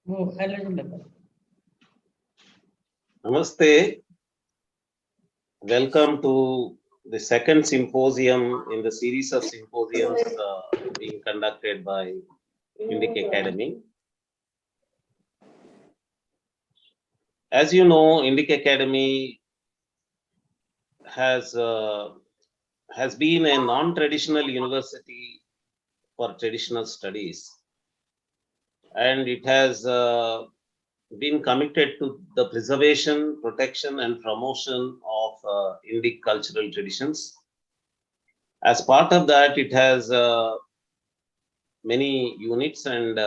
Namaste. Welcome to the second symposium in the series of symposiums being conducted by INDICA Academy. As you know, INDICA Academy has been a non-traditional university for traditional studies, and it has been committed to the preservation, protection, and promotion of Indic cultural traditions. As part of that, it has many units and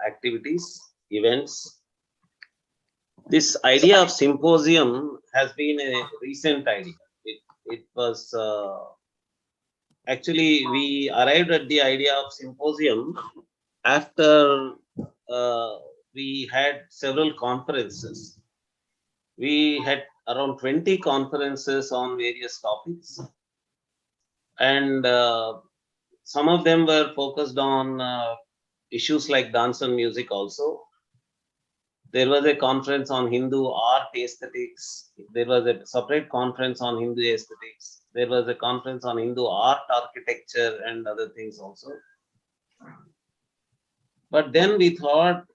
activities, events. This idea of symposium has been a recent idea. It was actually, we arrived at the idea of symposium after we had several conferences. We had around 20 conferences on various topics, and some of them were focused on issues like dance and music also. There was a conference on Hindu art aesthetics. There was a separate conference on Hindu aesthetics. There was a conference on Hindu art architecture and other things also. But then we thought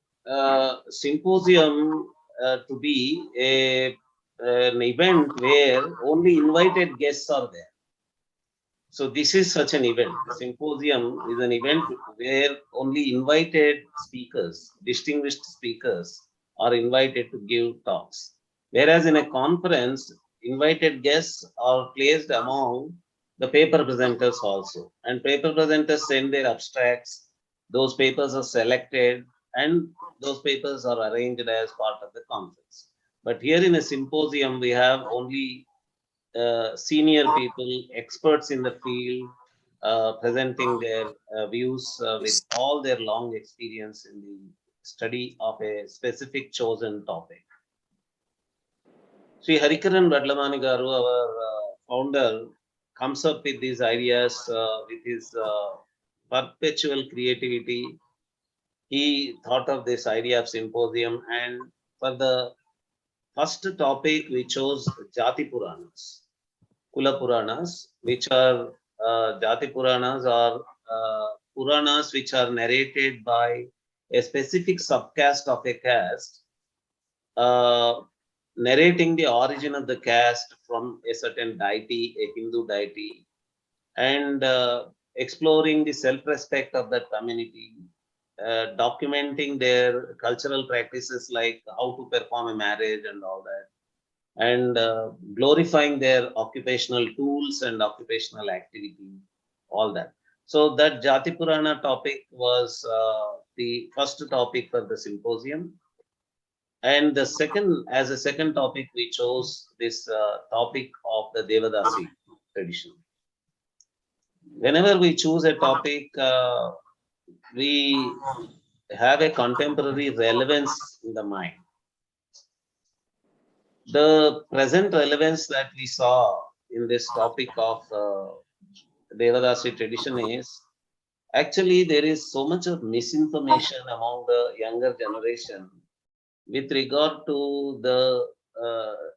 symposium to be an event where only invited guests are there. So this is such an event. The symposium is an event where only invited speakers, distinguished speakers, are invited to give talks. Whereas in a conference, invited guests are placed among the paper presenters also. And paper presenters send their abstracts. Those papers are selected and those papers are arranged as part of the conference. But here in a symposium, we have only senior people, experts in the field, presenting their views with all their long experience in the study of a specific chosen topic. Sri Harikaran Vadlamani Garu, our founder, comes up with these ideas with his perpetual creativity. He thought of this idea of symposium, and for the first topic, we chose Jati Puranas. Kula Puranas, which are Jati Puranas, are Puranas which are narrated by a specific subcaste of a caste, narrating the origin of the caste from a certain deity, a Hindu deity, and exploring the self-respect of that community, documenting their cultural practices like how to perform a marriage and all that, and glorifying their occupational tools and occupational activity, all that. So that Jati Purana topic was the first topic for the symposium. And the second, as a second topic, we chose this topic of the Devadasi tradition. Whenever we choose a topic, we have a contemporary relevance in the mind. The present relevance that we saw in this topic of Devadasi tradition is actually there is so much of misinformation among the younger generation with regard to the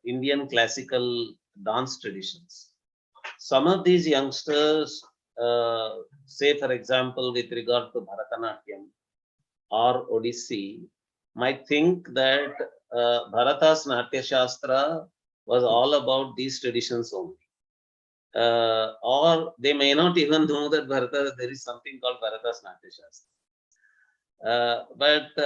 Indian classical dance traditions. Some of these youngsters, say for example, with regard to Bharatanatyam or Odissi, might think that Bharata's Natya Shastra was all about these traditions only. Or they may not even know that there is something called Bharata's Natya Shastra. But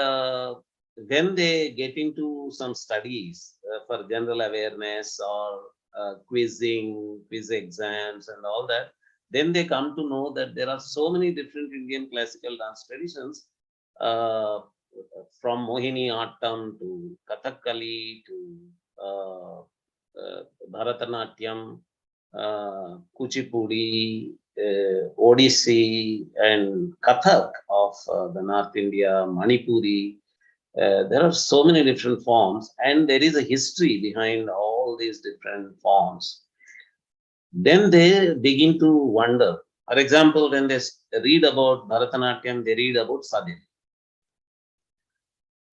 when they get into some studies for general awareness or quiz exams and all that, then they come to know that there are so many different Indian classical dance traditions, from Mohini Attam to Kathakali to Bharatanatyam, Kuchipudi, Odissi, and Kathak of the North India, Manipuri. There are so many different forms, and there is a history behind all these different forms. Then they begin to wonder. For example, when they read about Bharatanatyam, they read about Sadhya.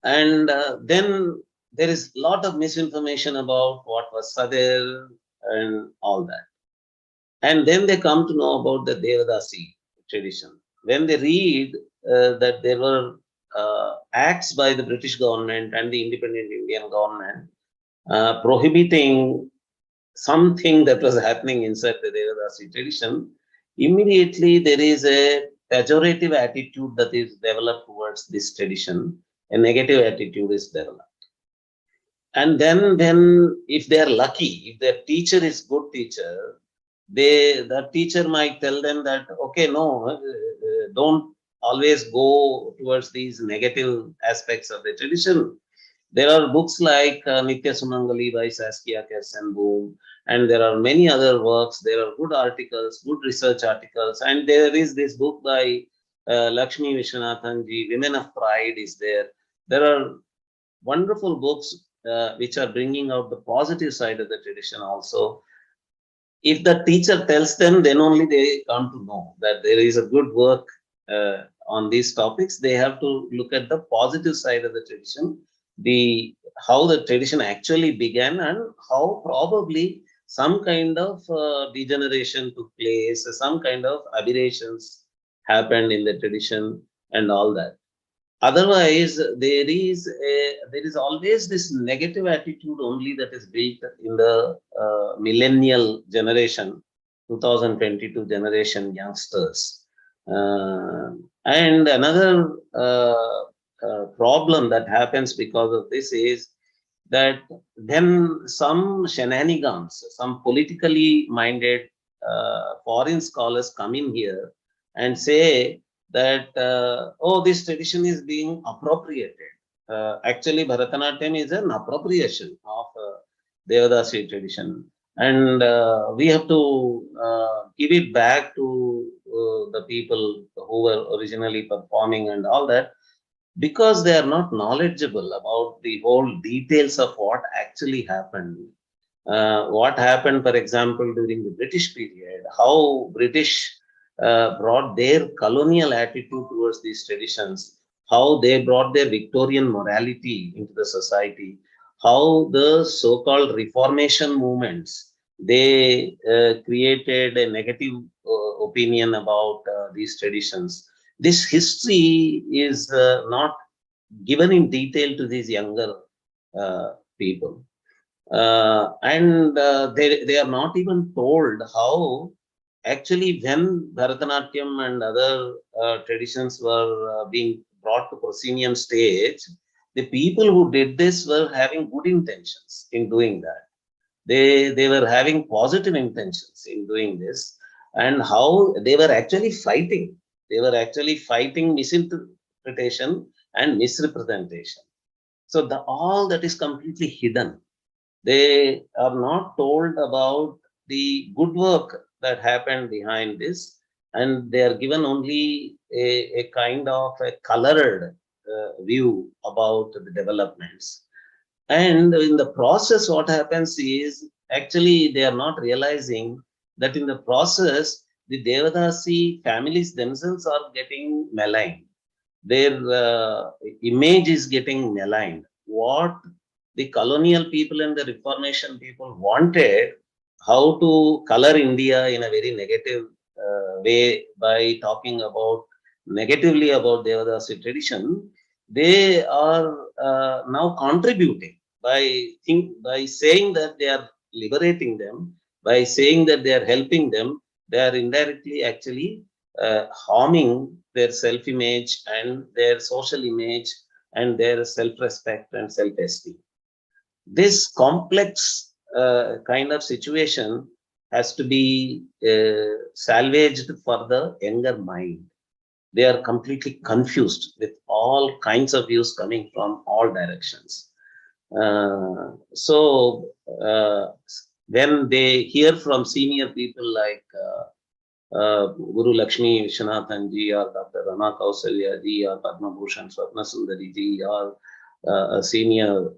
And then there is a lot of misinformation about what was Sadir and all that. And then they come to know about the Devadasi tradition. When they read that there were acts by the British government and the independent Indian government prohibiting something that was happening inside the Devadasi tradition, immediately there is a pejorative attitude that is developed towards this tradition. A negative attitude is developed. And then if they are lucky, if their teacher is good teacher, the teacher might tell them that okay, no, don't always go towards these negative aspects of the tradition. There are books like Nitya Sumangali by Saskia Kersenboom, and there are many other works. There are good articles, good research articles, and there is this book by Lakshmi Vishwanathan ji, Women of Pride is there. There are wonderful books which are bringing out the positive side of the tradition also. If the teacher tells them, then only they come to know that there is a good work on these topics. They have to look at the positive side of the tradition, the how the tradition actually began, and how probably some kind of degeneration took place, some kind of aberrations happened in the tradition, and all that. Otherwise, there is always this negative attitude only that is built in the millennial generation, 2022 generation youngsters. And another problem that happens because of this is that then some shenanigans, some politically minded foreign scholars come in here and say that, oh, this tradition is being appropriated. Actually, Bharatanatyam is an appropriation of Devadasi tradition. And we have to give it back to the people who were originally performing and all that, because they are not knowledgeable about the whole details of what actually happened. What happened, for example, during the British period, how British brought their colonial attitude towards these traditions, how they brought their Victorian morality into the society, how the so-called Reformation movements, they created a negative opinion about these traditions. This history is not given in detail to these younger people. And they are not even told how actually when Bharatanatyam and other traditions were being brought to proscenium stage, the people who did this were having good intentions in doing that. They were having positive intentions in doing this, and how they were actually fighting. They were actually fighting misinterpretation and misrepresentation. So all that is completely hidden. They are not told about the good work that happened behind this, and they are given only a kind of a colored view about the developments. And in the process, what happens is actually they are not realizing that in the process, the Devadasi families themselves are getting maligned. Their image is getting maligned. What the colonial people and the Reformation people wanted, how to color India in a very negative way by talking about negatively about Devadasi tradition, they are now contributing by saying that they are liberating them, by saying that they are helping them, they are indirectly actually harming their self-image and their social image and their self-respect and self-esteem. This complex kind of situation has to be salvaged for the younger mind. They are completely confused with all kinds of views coming from all directions. So when they hear from senior people like Guru Lakshmi Vishwanathan ji or Dr. Rama Kausalya ji or Padma Bhushan Swapna Sundari ji or a senior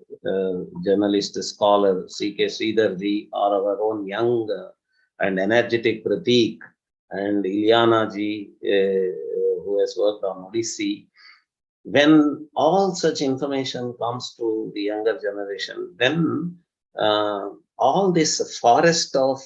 journalist scholar C.K. Sridhar ji or our own young and energetic Pratik and Ilyana ji who has worked on Odisha. when all such information comes to the younger generation, then all this forest of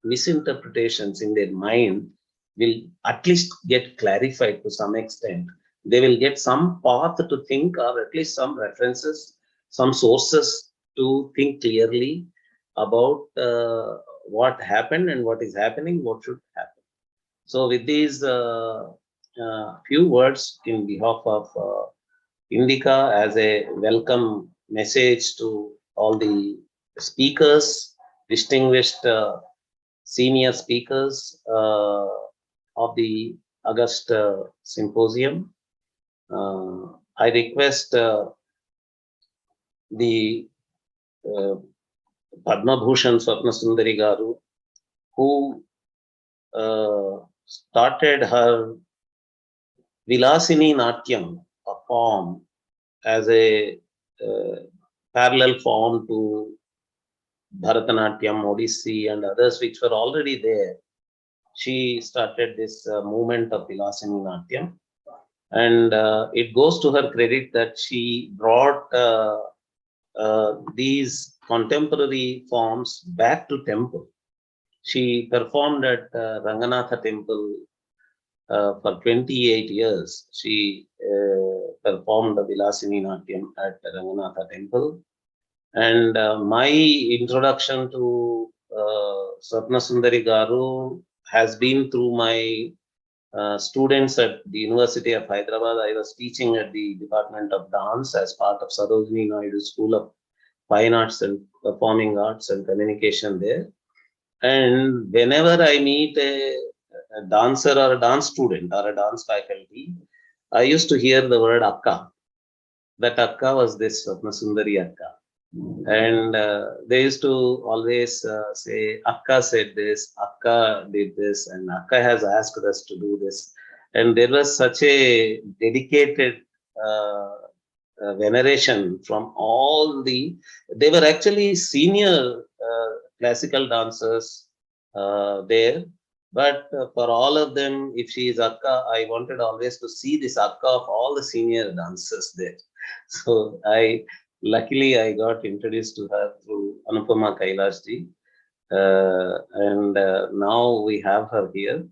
misinterpretations in their mind will at least get clarified to some extent. They will get some path to think, or at least some references, some sources to think clearly about what happened and what is happening, what should happen. So with these few words in behalf of INDICA, as a welcome message to all the speakers, distinguished senior speakers of the August Symposium, I request the Padma Bhushan Swapna Sundari Garu, who started her Vilasini Natyam, a form, as a parallel form to Bharatanatyam, Odissi, and others which were already there. She started this movement of Vilasini Natyam, and it goes to her credit that she brought these contemporary forms back to temple. She performed at Ranganatha temple for 28 years. She performed the Vilasini Natyam at Ranganatha temple. And my introduction to Swapna Sundari Garu has been through my students at the University of Hyderabad. I was teaching at the Department of Dance as part of Sarojini Naidu School of Fine Arts and Performing Arts and Communication there. And whenever I meet a dancer or a dance student or a dance faculty, I used to hear the word Akka. That Akka was this Swapna Sundari Akka. And they used to always say, Akka said this, Akka did this, and Akka has asked us to do this. And there was such a dedicated veneration from all they were actually senior classical dancers there. But for all of them, if she is Akka, I wanted always to see this Akka of all the senior dancers there. So luckily, I got introduced to her through Anupama Kailashji, and now we have her here.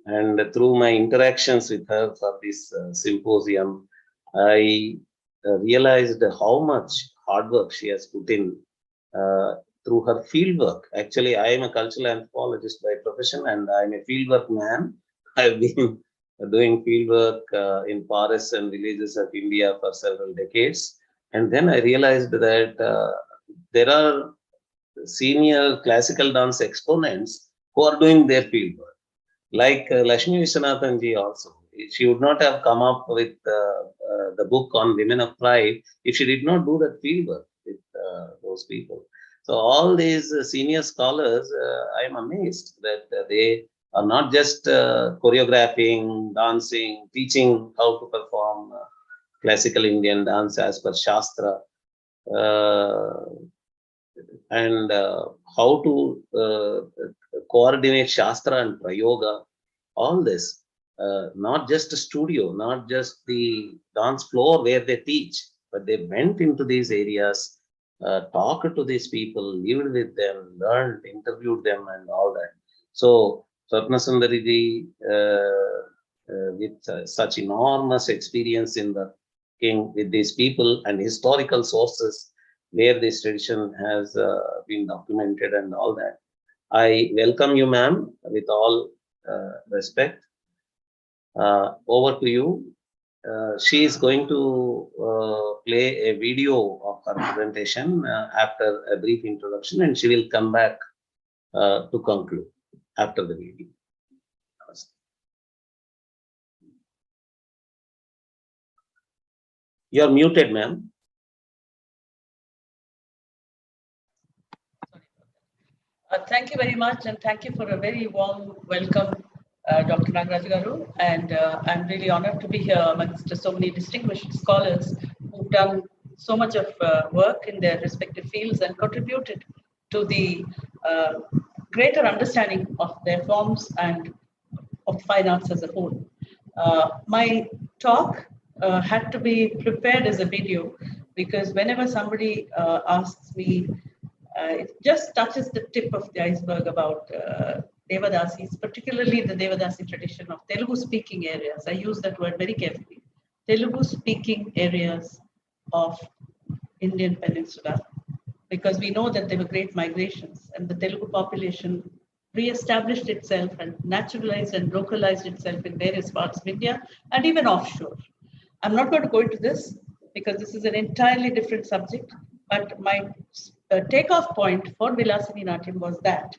And through my interactions with her for this symposium, I realized how much hard work she has put in through her field work. Actually, I am a cultural anthropologist by profession, and I'm a field work man. I've been doing field work in forests and villages of India for several decades. And then I realized that there are senior classical dance exponents who are doing their field work. Like Lakshmi Viswanathan ji also. She would not have come up with the book on Women of Pride if she did not do that field work with those people. So all these senior scholars, I am amazed that they are not just choreographing, dancing, teaching how to perform classical Indian dance as per Shastra, and how to coordinate Shastra and Prayoga, all this. Not just a studio, not just the dance floor where they teach, but they went into these areas, talked to these people, lived with them, learned, interviewed them, and all that. So, Swapna Sundari ji, with such enormous experience in working with these people and historical sources where this tradition has been documented and all that, I welcome you, ma'am, with all respect. Over to you. She is going to play a video of her presentation after a brief introduction, and she will come back to conclude after the video. You are muted, ma'am. Thank you very much, and thank you for a very warm welcome, Dr. Nagaraj Garu. And I'm really honored to be here amongst so many distinguished scholars who've done so much of work in their respective fields and contributed to the greater understanding of their forms and of fine arts as a whole. My talk had to be prepared as a video, because whenever somebody asks me, it just touches the tip of the iceberg about Devadasis, particularly the Devadasi tradition of Telugu speaking areas. I use that word very carefully. Telugu speaking areas of Indian Peninsula, because we know that there were great migrations and the Telugu population re-established itself and naturalized and localized itself in various parts of India and even offshore. I'm not going to go into this because this is an entirely different subject, but my takeoff point for Vilasini Natyam was that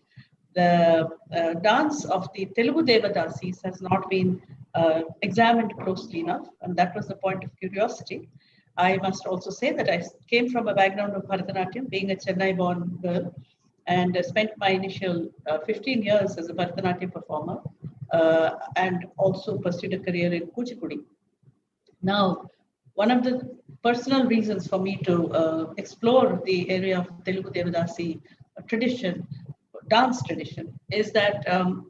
the dance of the Telugu Devadasis has not been examined closely enough, and that was the point of curiosity. I must also say that I came from a background of Bharatanatyam, being a Chennai-born girl, and spent my initial 15 years as a Bharatanatyam performer, and also pursued a career in Kuchipudi. Now, one of the personal reasons for me to explore the area of Telugu Devadasi tradition, dance tradition, is that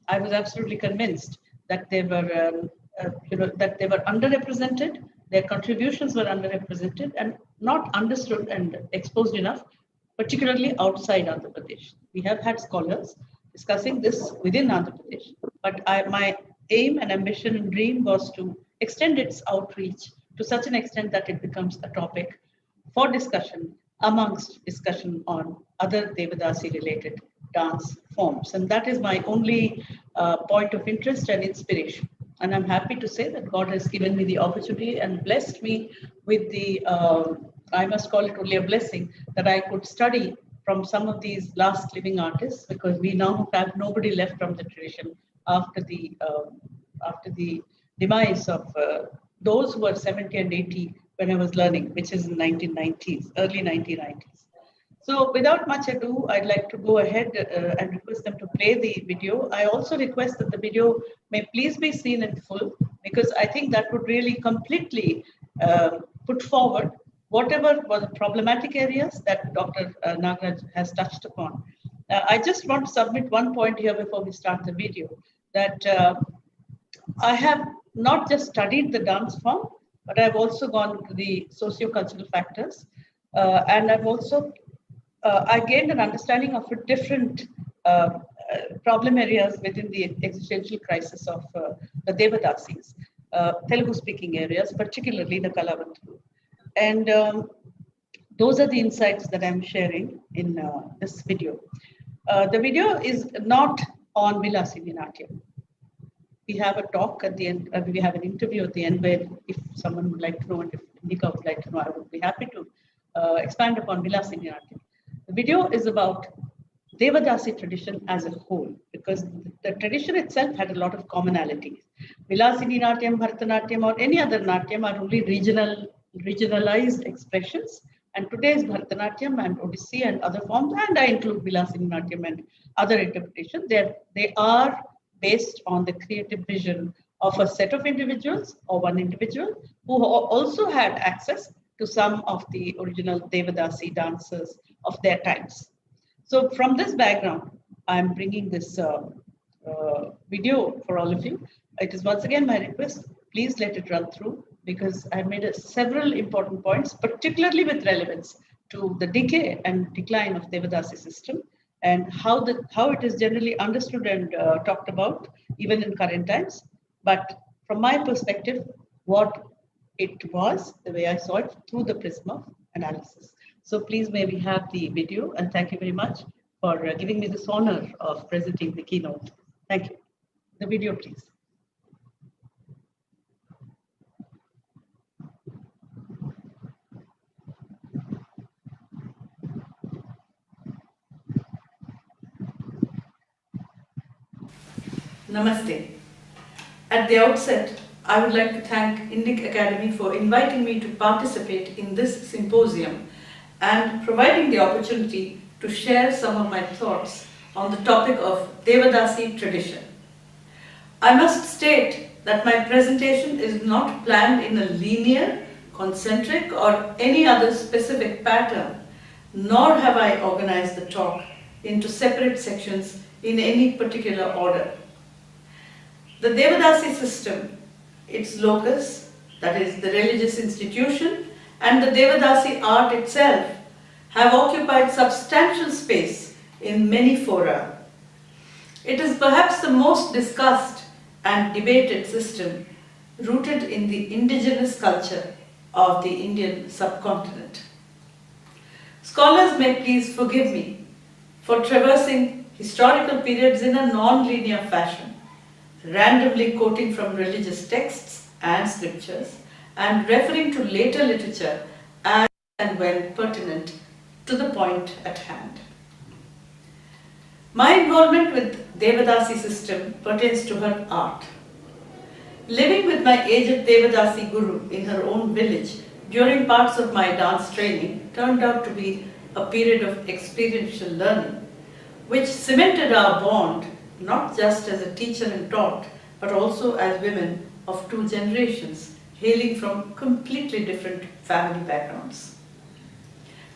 I was absolutely convinced that they were, that they were underrepresented. Their contributions were underrepresented and not understood and exposed enough, particularly outside Andhra Pradesh. We have had scholars discussing this within Andhra Pradesh, but my aim and ambition and dream was to extend its outreach to such an extent that it becomes a topic for discussion amongst discussion on other Devadasi related dance forms. And that is my only point of interest and inspiration. And I'm happy to say that God has given me the opportunity and blessed me with the, I must call it only a blessing, that I could study from some of these last living artists, because we now have nobody left from the tradition after the demise of those who were 70 and 80 when I was learning, which is in 1990s, early 1990s. So without much ado, I'd like to go ahead and request them to play the video. I also request that the video may please be seen in full, because I think that would really completely put forward whatever were the problematic areas that Dr. Nagaraj has touched upon. I just want to submit one point here before we start the video, that I have not just studied the dance form, but I've also gone to the socio-cultural factors, and I've also I gained an understanding of a different problem areas within the existential crisis of the Devadasis, Telugu-speaking areas, particularly the Kalavantu. And those are the insights that I'm sharing in this video. The video is not on Vilasini Natyam. We have a talk at the end, we have an interview at the end where if someone would like to know and if INDICA would like to know, I would be happy to expand upon Vilasini Natyam. The video is about Devadasi tradition as a whole, because the tradition itself had a lot of commonalities. Vilasini Natyam, Bharatanatyam, or any other Natyam are only regionalized expressions. And today's Bharatanatyam and Odissi and other forms, and I include Vilasini Natyam and other interpretations, they are based on the creative vision of a set of individuals or one individual who also had access to some of the original Devadasi dancers of their times. So from this background, I'm bringing this video for all of you. It is once again my request, please let it run through, because I've made several important points, particularly with relevance to the decay and decline of Devadasi system, and how it is generally understood and talked about even in current times. But from my perspective, what it was, the way I saw it, through the prism of analysis. So please may we have the video, and thank you very much for giving me this honor of presenting the keynote. Thank you. The video, please. Namaste. At the outset, I would like to thank INDIC Academy for inviting me to participate in this symposium and providing the opportunity to share some of my thoughts on the topic of Devadasi tradition. I must state that my presentation is not planned in a linear, concentric or any other specific pattern, nor have I organized the talk into separate sections in any particular order. The Devadasi system, its locus, that is the religious institution, and the Devadasi art itself have occupied substantial space in many fora. It is perhaps the most discussed and debated system rooted in the indigenous culture of the Indian subcontinent. Scholars may please forgive me for traversing historical periods in a non-linear fashion, randomly quoting from religious texts and scriptures and referring to later literature as and when pertinent to the point at hand. My involvement with Devadasi system pertains to her art. Living with my aged Devadasi guru in her own village during parts of my dance training turned out to be a period of experiential learning, which cemented our bond not just as a teacher and taught, but also as women of two generations hailing from completely different family backgrounds.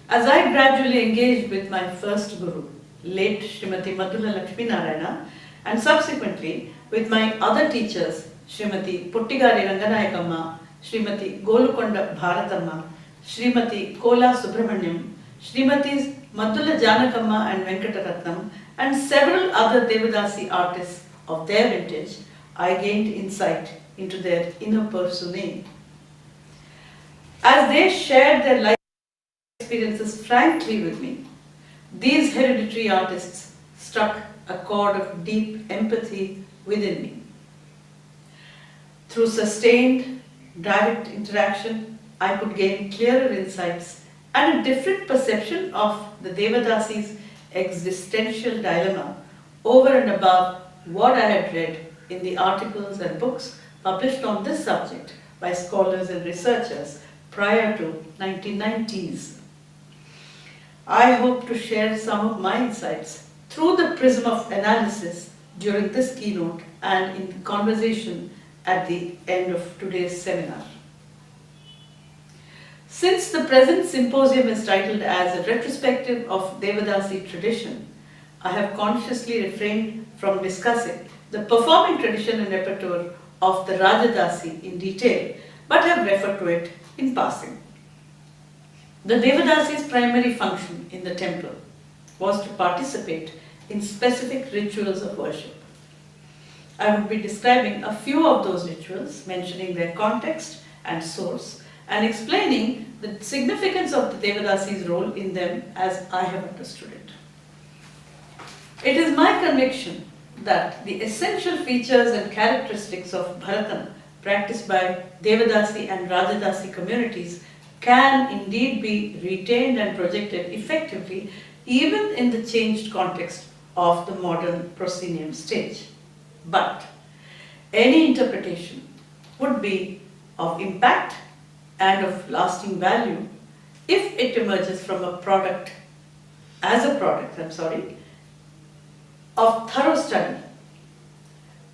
As I gradually engaged with my first guru, late Srimati Madhula Lakshmi Narayana, and subsequently with my other teachers, Srimati Puttigari Ranganayakamma, Srimati Golukonda Bharatamma, Srimati Kola Subramanyam, Srimatis Madhula Janakamma and Venkataratnam, and several other Devadasi artists of their vintage, I gained insight into their inner personae. As they shared their life experiences frankly with me, these hereditary artists struck a chord of deep empathy within me. Through sustained, direct interaction, I could gain clearer insights and a different perception of the Devadasi's existential dilemma over and above what I had read in the articles and books published on this subject by scholars and researchers prior to 1990s. I hope to share some of my insights through the prism of analysis during this keynote and in the conversation at the end of today's seminar. Since the present symposium is titled as a retrospective of Devadasi tradition, I have consciously refrained from discussing the performing tradition and repertoire of the Rajadasi in detail, but have referred to it in passing. The Devadasi's primary function in the temple was to participate in specific rituals of worship. I would be describing a few of those rituals, mentioning their context and source, and explaining the significance of the Devadasi's role in them as I have understood it. It is my conviction that the essential features and characteristics of Bharatam practiced by Devadasi and Rajadasi communities can indeed be retained and projected effectively even in the changed context of the modern proscenium stage. But any interpretation would be of impact and of lasting value if it emerges from a product of thorough study,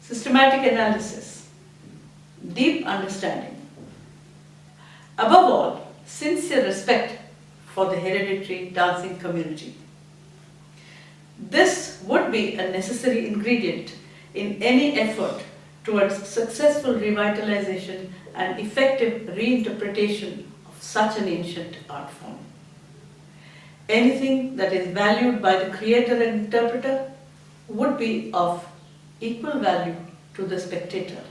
systematic analysis, deep understanding, above all, sincere respect for the hereditary dancing community. This would be a necessary ingredient in any effort towards successful revitalization and effective reinterpretation of such an ancient art form. Anything that is valued by the creator and interpreter would be of equal value to the spectator.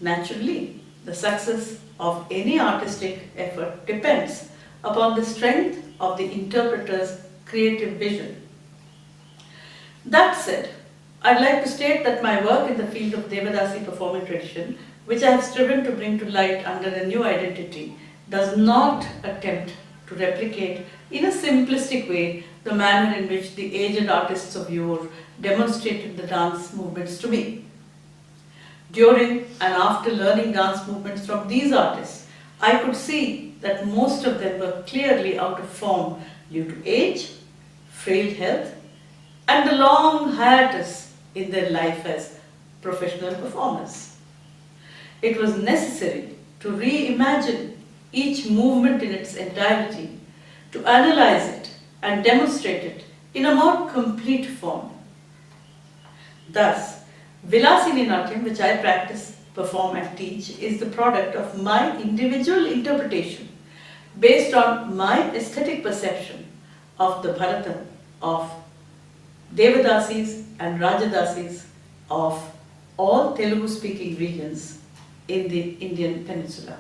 Naturally, the success of any artistic effort depends upon the strength of the interpreter's creative vision. That said, I'd like to state that my work in the field of Devadasi performing tradition, which I have striven to bring to light under a new identity, does not attempt to replicate in a simplistic way the manner in which the aged artists of yore demonstrated the dance movements to me. During and after learning dance movements from these artists, I could see that most of them were clearly out of form due to age, frail health, and the long hiatus in their life as professional performers. It was necessary to reimagine each movement in its entirety, to analyze it and demonstrate it in a more complete form. Thus, Vilasini Natyam, which I practice, perform and teach is the product of my individual interpretation based on my aesthetic perception of the Bharatam of Devadasis and Rajadasis of all Telugu-speaking regions in the Indian peninsula.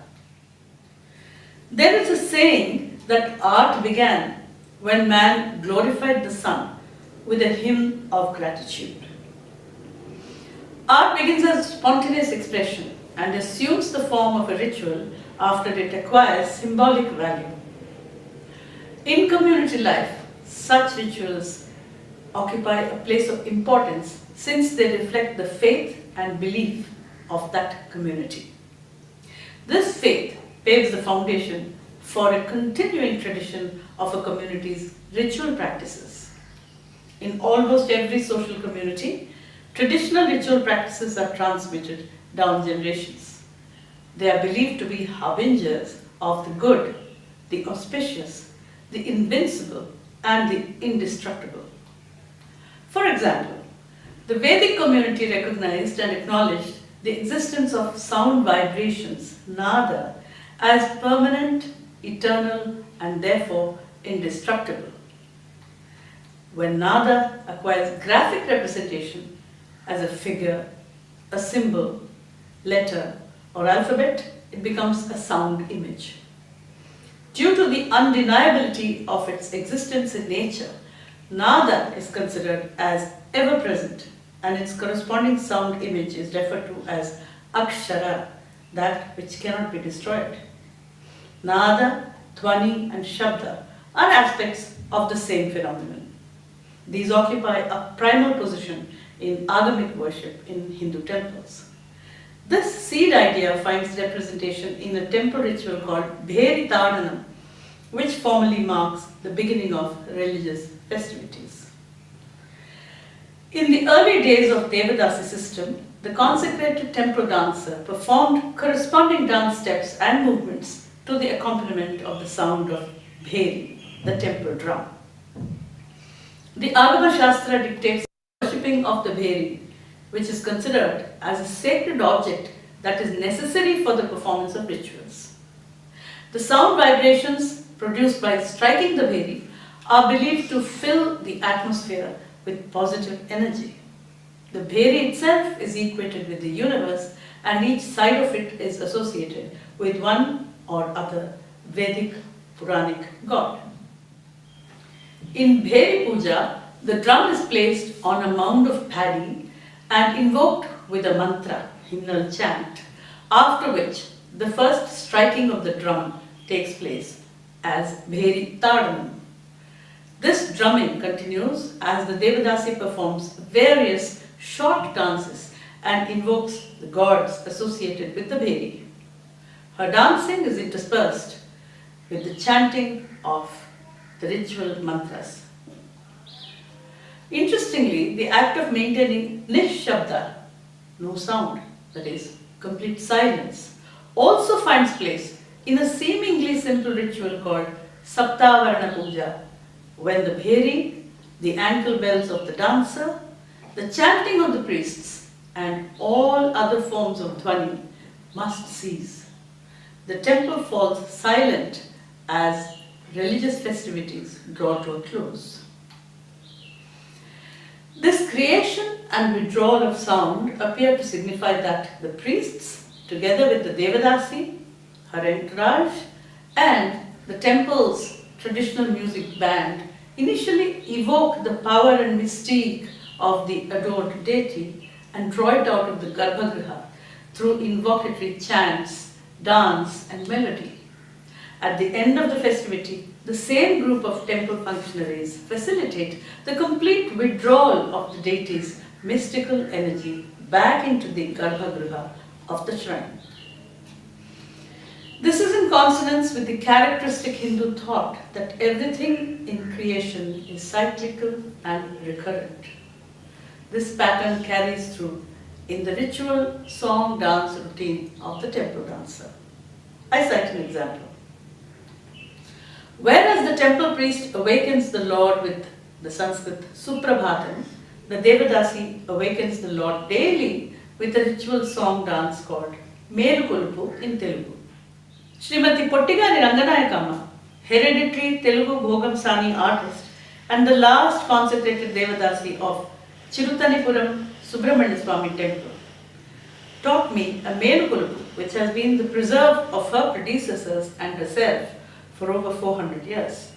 There is a saying that art began when man glorified the sun with a hymn of gratitude. Art begins as spontaneous expression and assumes the form of a ritual after it acquires symbolic value. In community life, such rituals occupy a place of importance since they reflect the faith and belief of that community. This faith paves the foundation for a continuing tradition of a community's ritual practices. In almost every social community, traditional ritual practices are transmitted down generations. They are believed to be harbingers of the good, the auspicious, the invincible, and the indestructible. For example, the Vedic community recognized and acknowledged the existence of sound vibrations, nada, as permanent, eternal, and therefore indestructible. When nada acquires graphic representation as a figure, a symbol, letter, or alphabet, it becomes a sound image. Due to the undeniability of its existence in nature, nada is considered as ever-present, and its corresponding sound image is referred to as akshara, that which cannot be destroyed. Nada, dhvani, and shabda are aspects of the same phenomenon. These occupy a primal position in agamic worship in Hindu temples. This seed idea finds representation in a temple ritual called Bheri Tadanam, which formally marks the beginning of religious festivities. In the early days of Devadasi system, the consecrated temple dancer performed corresponding dance steps and movements to the accompaniment of the sound of Bheri, the temple drum. The Agama Shastra dictates worshipping of the Bheri, which is considered as a sacred object that is necessary for the performance of rituals. The sound vibrations produced by striking the Bheri are believed to fill the atmosphere with positive energy. The Bheri itself is equated with the universe, and each side of it is associated with one or other Vedic Puranic god. In Bheri Puja, the drum is placed on a mound of paddy and invoked with a mantra, hymnal chant, after which the first striking of the drum takes place as Bheri Tadanam. This drumming continues as the Devadasi performs various short dances and invokes the gods associated with the Bheri. Her dancing is interspersed with the chanting of the ritual mantras. Interestingly, the act of maintaining nishabda, no sound, that is, complete silence, also finds place in a seemingly simple ritual called Saptavarana Puja, when the Bheri, the ankle bells of the dancer, the chanting of the priests, and all other forms of dhvani must cease. The temple falls silent as religious festivities draw to a close. This creation and withdrawal of sound appear to signify that the priests, together with the Devadasi, her entourage, and the temple's traditional music band, initially evoke the power and mystique of the adored deity and draw it out of the Garbhagriha through invocatory chants, dance, and melody. At the end of the festivity, the same group of temple functionaries facilitate the complete withdrawal of the deity's mystical energy back into the Garbhagriha of the shrine. This is in consonance with the characteristic Hindu thought that everything in creation is cyclical and recurrent. This pattern carries through in the ritual song dance routine of the temple dancer. I cite an example. Whereas the temple priest awakens the Lord with the Sanskrit Suprabhatam, the Devadasi awakens the Lord daily with a ritual song dance called Melu Kolupu in Telugu. Srimati Pottigari Ranganayakama, hereditary Telugu Bhogam Sani artist and the last consecrated Devadasi of Chirutanipuram Subramanya Swami temple, taught me a Melu Kolupu which has been the preserve of her predecessors and herself for over 400 years.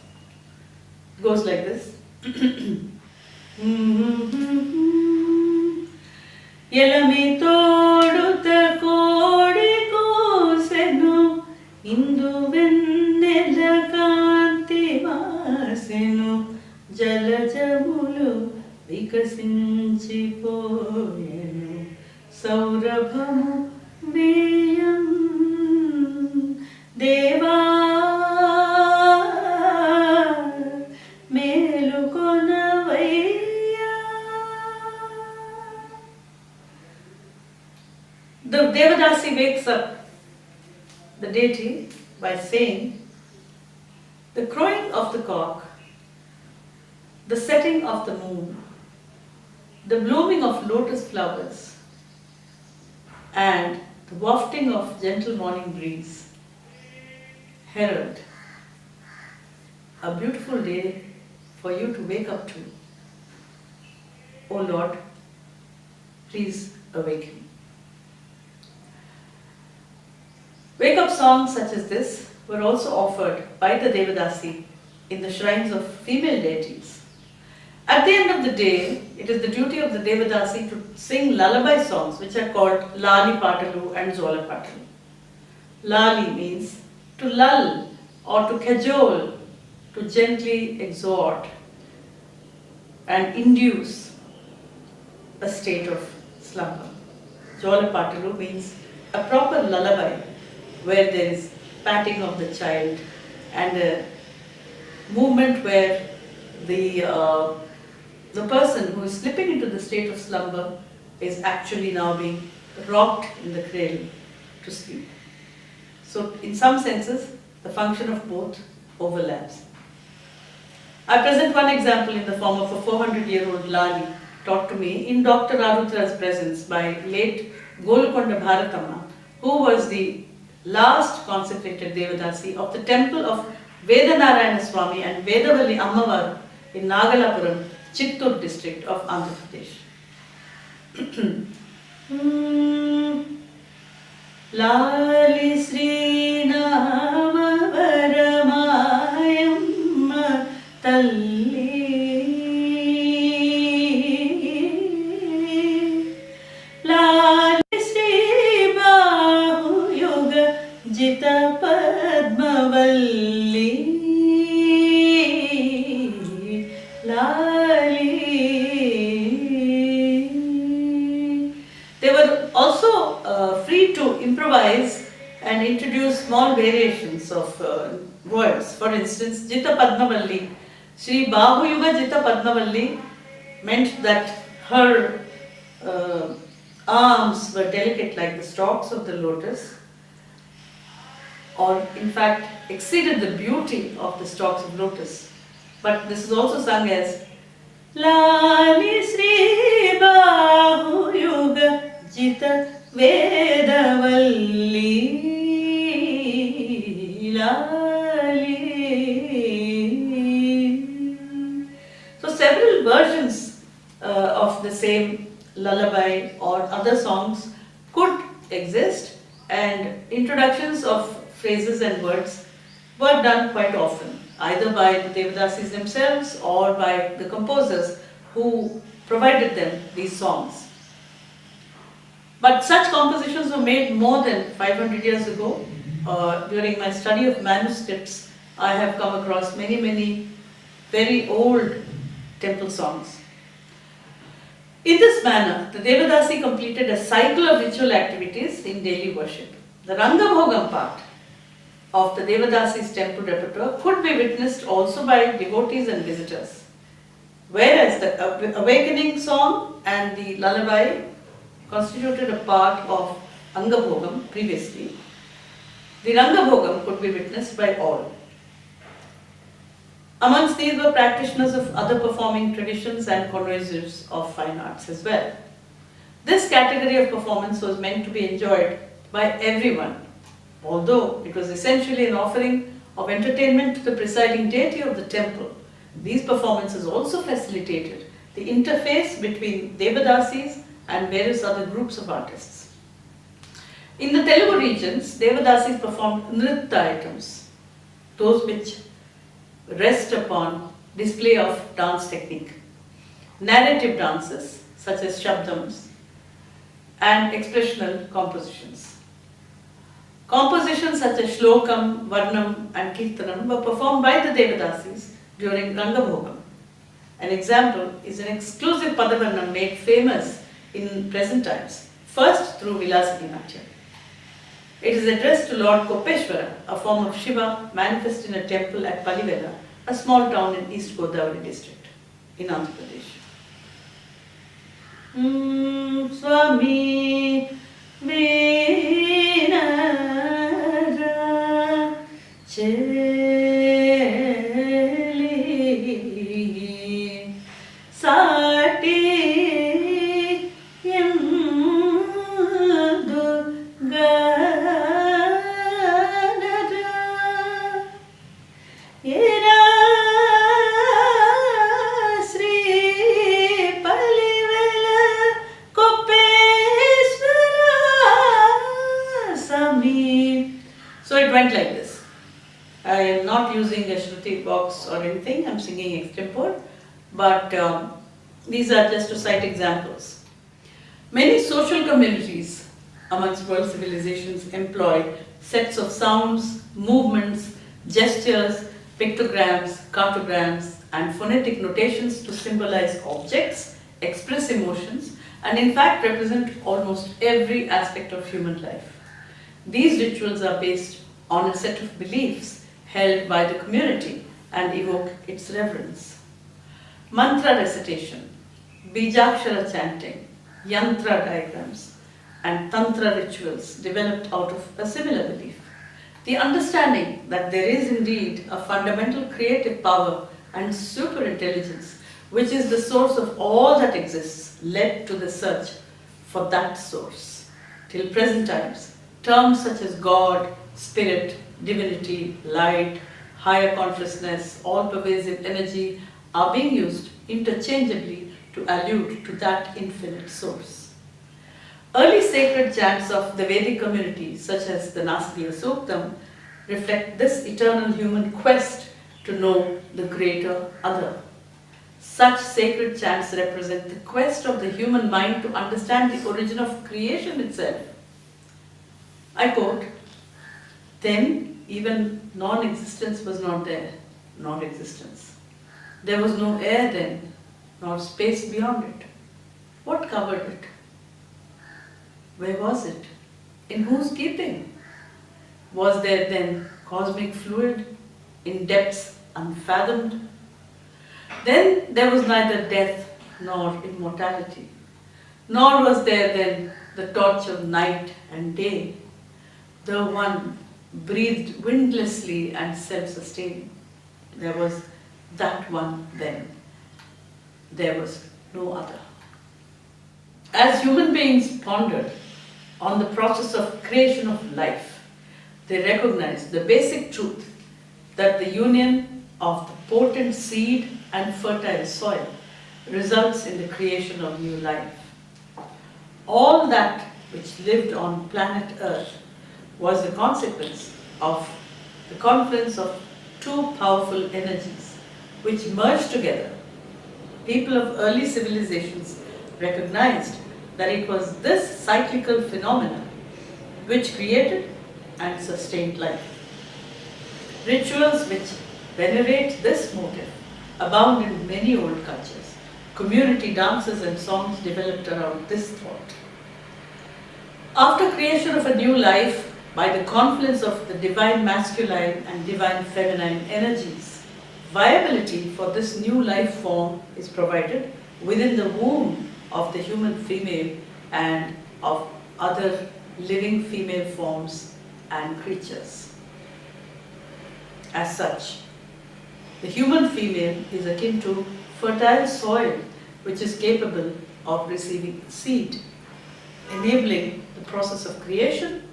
It goes like this. Yelami toduta kodi kosenu indu vennela kanti vasenu jalajamulu vikasinchipoyenu saurabhamu veyam deva The Devadasi wakes up the deity by saying, the crowing of the cock, the setting of the moon, the blooming of lotus flowers, and the wafting of gentle morning breeze herald a beautiful day for you to wake up to. O Lord, please awaken. Wake-up songs such as this were also offered by the Devadasi in the shrines of female deities. At the end of the day, it is the duty of the Devadasi to sing lullaby songs which are called Lali Patalu and Zola Patalu. Lali means to lull or to cajole, to gently exhort and induce a state of slumber. Zola Patalu means a proper lullaby where there is patting of the child and a movement where the person who is slipping into the state of slumber is actually now being rocked in the cradle to sleep. So in some senses, the function of both overlaps. I present one example in the form of a 400-year-old Lali taught to me in Dr. Arudra's presence by late Golukonda Bharatamma, who was the last consecrated Devadasi of the temple of Vedanarayana Swami and Vedavalli Ammavaru in Nagalapuram, Chittur district of Andhra Pradesh. Lali Sri Nama Varamayamma Talli Lali Sri Bahu Yoga Jita Padmavalli Lali. They were also free to improvise and introduce small variations of words. For instance, Jita Padmavalli, Sri Bahu Yuga Jita Padmavalli meant that her arms were delicate like the stalks of the lotus, or in fact exceeded the beauty of the stalks of lotus. But this is also sung as Lali Sri Bahu Yuga Jita Vedavalli Lali. So several versions of the same lullaby or other songs could exist, and introductions of phrases and words were done quite often, either by the Devadasis themselves or by the composers who provided them these songs. But such compositions were made more than 500 years ago. During my study of manuscripts, I have come across many very old temple songs. In this manner, the Devadasi completed a cycle of ritual activities in daily worship. The Rangabhogam part of the Devadasi's temple repertoire could be witnessed also by devotees and visitors. Whereas the awakening song and the lullaby constituted a part of Angabhogam previously, the Rangabhogam could be witnessed by all. Amongst these were practitioners of other performing traditions and connoisseurs of fine arts as well. This category of performance was meant to be enjoyed by everyone, although it was essentially an offering of entertainment to the presiding deity of the temple. These performances also facilitated the interface between Devadasis and various other groups of artists. In the Telugu regions, Devadasis performed nritta items, those which rest upon display of dance technique, narrative dances such as shabdams, and expressional compositions. Compositions such as shlokam, varnam, and kirtanam were performed by the Devadasis during Rangabhogam. An example is an exclusive Padavarnam made famous in present times, first through Vilasati Natya. It is addressed to Lord Kopeshwara, a form of Shiva manifest in a temple at Palivela, a small town in East Godavari district in Andhra Pradesh. Swami Vinara Cheli Sati Yamdu Ganada Ira Sri Palivela Kopeshwara Sami. So it went like this. I am not using a Shruti box or anything, I am singing extempore, but these are just to cite examples. Many social communities amongst world civilizations employ sets of sounds, movements, gestures, pictograms, cartograms, and phonetic notations to symbolize objects, express emotions, and in fact represent almost every aspect of human life. These rituals are based on a set of beliefs held by the community and evoke its reverence. Mantra recitation, Bijakshara chanting, Yantra diagrams, and Tantra rituals developed out of a similar belief. The understanding that there is indeed a fundamental creative power and superintelligence which is the source of all that exists led to the search for that source. Till present times, terms such as God, Spirit, Divinity, Light, Higher Consciousness, All-Pervasive Energy are being used interchangeably to allude to that infinite source. Early sacred chants of the Vedic community, such as the Nasadiya Suktam, reflect this eternal human quest to know the greater other. Such sacred chants represent the quest of the human mind to understand the origin of creation itself. I quote, "Then even non-existence was not there, not existence. There was no air then, nor space beyond it. What covered it? Where was it? In whose keeping? Was there then cosmic fluid in depths unfathomed? Then there was neither death nor immortality, nor was there then the torch of night and day. The one breathed windlessly and self-sustaining. There was that one then. There was no other." As human beings pondered on the process of creation of life, they recognized the basic truth that the union of the potent seed and fertile soil results in the creation of new life. All that which lived on planet Earth was the consequence of the confluence of two powerful energies which merged together. People of early civilizations recognized that it was this cyclical phenomenon which created and sustained life. Rituals which venerate this motive abound in many old cultures. Community dances and songs developed around this thought. After creation of a new life, by the confluence of the divine masculine and divine feminine energies, viability for this new life form is provided within the womb of the human female and of other living female forms and creatures. As such, the human female is akin to fertile soil which is capable of receiving seed. enabling the process of creation,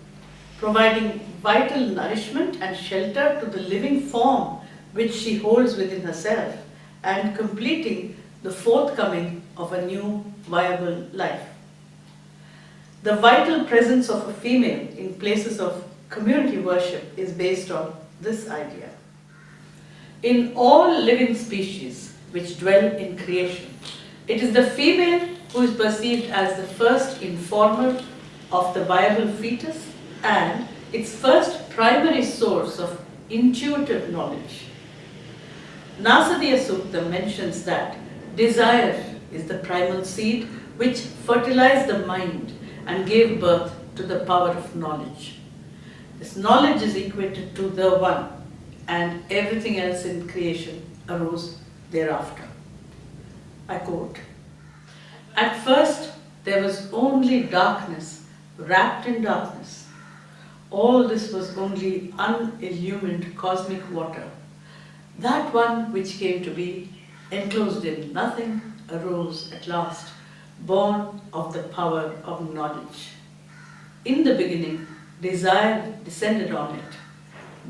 providing vital nourishment and shelter to the living form which she holds within herself, and completing the forthcoming of a new viable life. The vital presence of a female in places of community worship is based on this idea. In all living species which dwell in creation, it is the female who is perceived as the first informer of the viable fetus and its first primary source of intuitive knowledge. Nasadiya Sukta mentions that desire is the primal seed which fertilized the mind and gave birth to the power of knowledge. This knowledge is equated to the One, and everything else in creation arose thereafter. I quote, "At first there was only darkness, wrapped in darkness. All this was only unillumined cosmic water. That one which came to be, enclosed in nothing, arose at last, born of the power of knowledge. In the beginning, desire descended on it.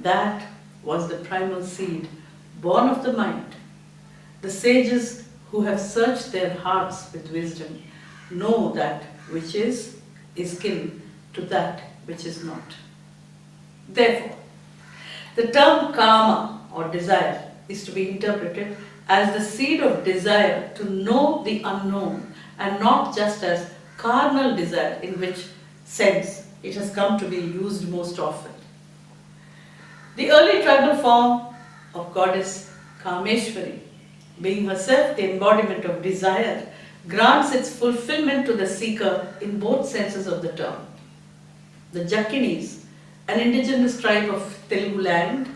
That was the primal seed, born of the mind. The sages who have searched their hearts with wisdom know that which is kin to that which is not. Therefore, the term karma or desire is to be interpreted as the seed of desire to know the unknown and not just as carnal desire, in which sense it has come to be used most often. The early tribal form of goddess Kameshwari, being herself the embodiment of desire, grants its fulfillment to the seeker in both senses of the term. The Jakkinis, an indigenous tribe of Telugu land,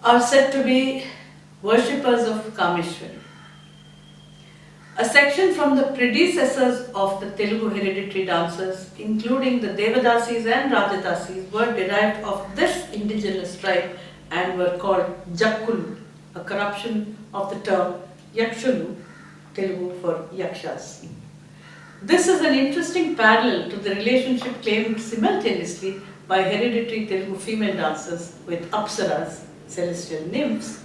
are said to be worshippers of Kameshwari. A section from the predecessors of the Telugu hereditary dancers, including the Devadasis and Rajadasis, were derived of this indigenous tribe and were called Jakkulu, a corruption of the term Yakshulu, Telugu for Yakshas. This is an interesting parallel to the relationship claimed simultaneously by hereditary Telugu female dancers with Apsaras, celestial nymphs,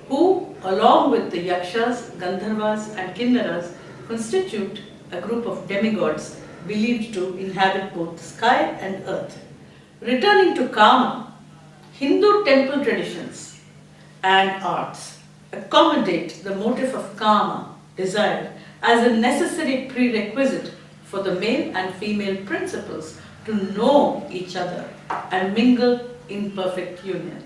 who, along with the Yakshas, Gandharvas and Kinnaras, constitute a group of demigods believed to inhabit both sky and earth. Returning to Kama, Hindu temple traditions and arts accommodate the motive of Kama, desire, as a necessary prerequisite for the male and female principles to know each other and mingle in perfect union.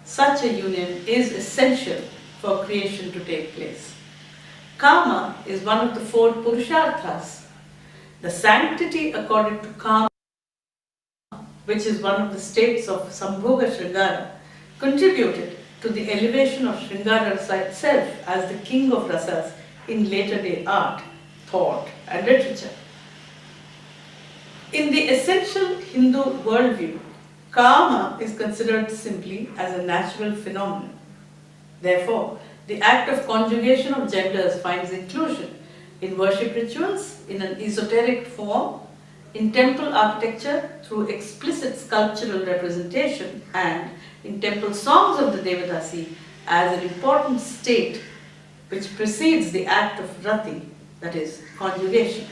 Such a union is essential for creation to take place. Kama is one of the four Purusharthas. The sanctity accorded to Kama, which is one of the states of Sambhoga Shringara, contributed to the elevation of Shringara Rasa itself as the king of rasas in later day art, thought and literature. In the essential Hindu worldview, Kama is considered simply as a natural phenomenon. Therefore, the act of conjugation of genders finds inclusion in worship rituals in an esoteric form, in temple architecture through explicit sculptural representation, and in temple songs of the Devadasi as an important state which precedes the act of rati, that is, conjugation.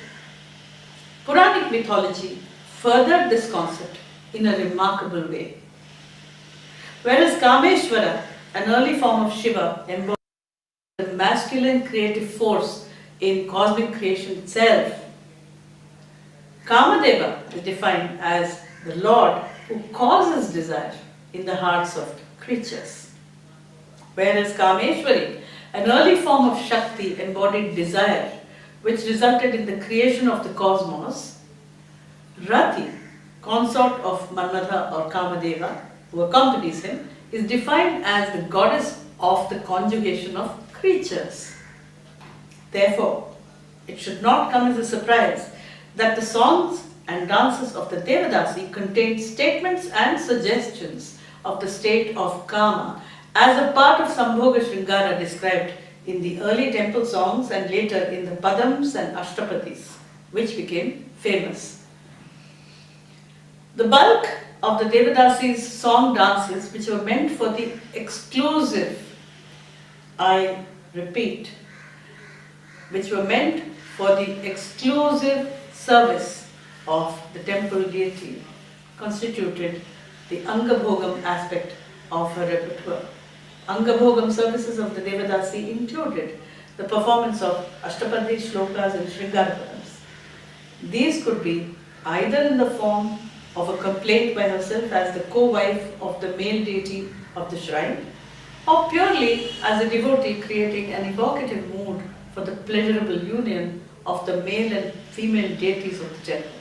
Puranic mythology furthered this concept in a remarkable way. Whereas Kameshwara, an early form of Shiva, embodies the masculine creative force in cosmic creation itself, Kamadeva is defined as the Lord who causes desire in the hearts of creatures. Whereas Kameshwari, an early form of Shakti, embodied desire, which resulted in the creation of the cosmos, Rati, consort of Manmadha or Kamadeva, who accompanies him, is defined as the goddess of the conjugation of creatures. Therefore, it should not come as a surprise that the songs and dances of the Devadasi contain statements and suggestions of the state of Kama as a part of Sambhoga Shringara described in the early temple songs and later in the Padams and Ashtapatis. which became famous. The bulk of the Devadasi's song dances, which were meant for the exclusive, I repeat, which were meant for the exclusive service of the temple deity, constituted the Angabhogam aspect of her repertoire. Angabhogam services of the Devadasi included the performance of Ashtapadi shlokas and Sringarapadams. These could be either in the form of a complaint by herself as the co-wife of the male deity of the shrine, or purely as a devotee creating an evocative mood for the pleasurable union of the male and female deities of the temple.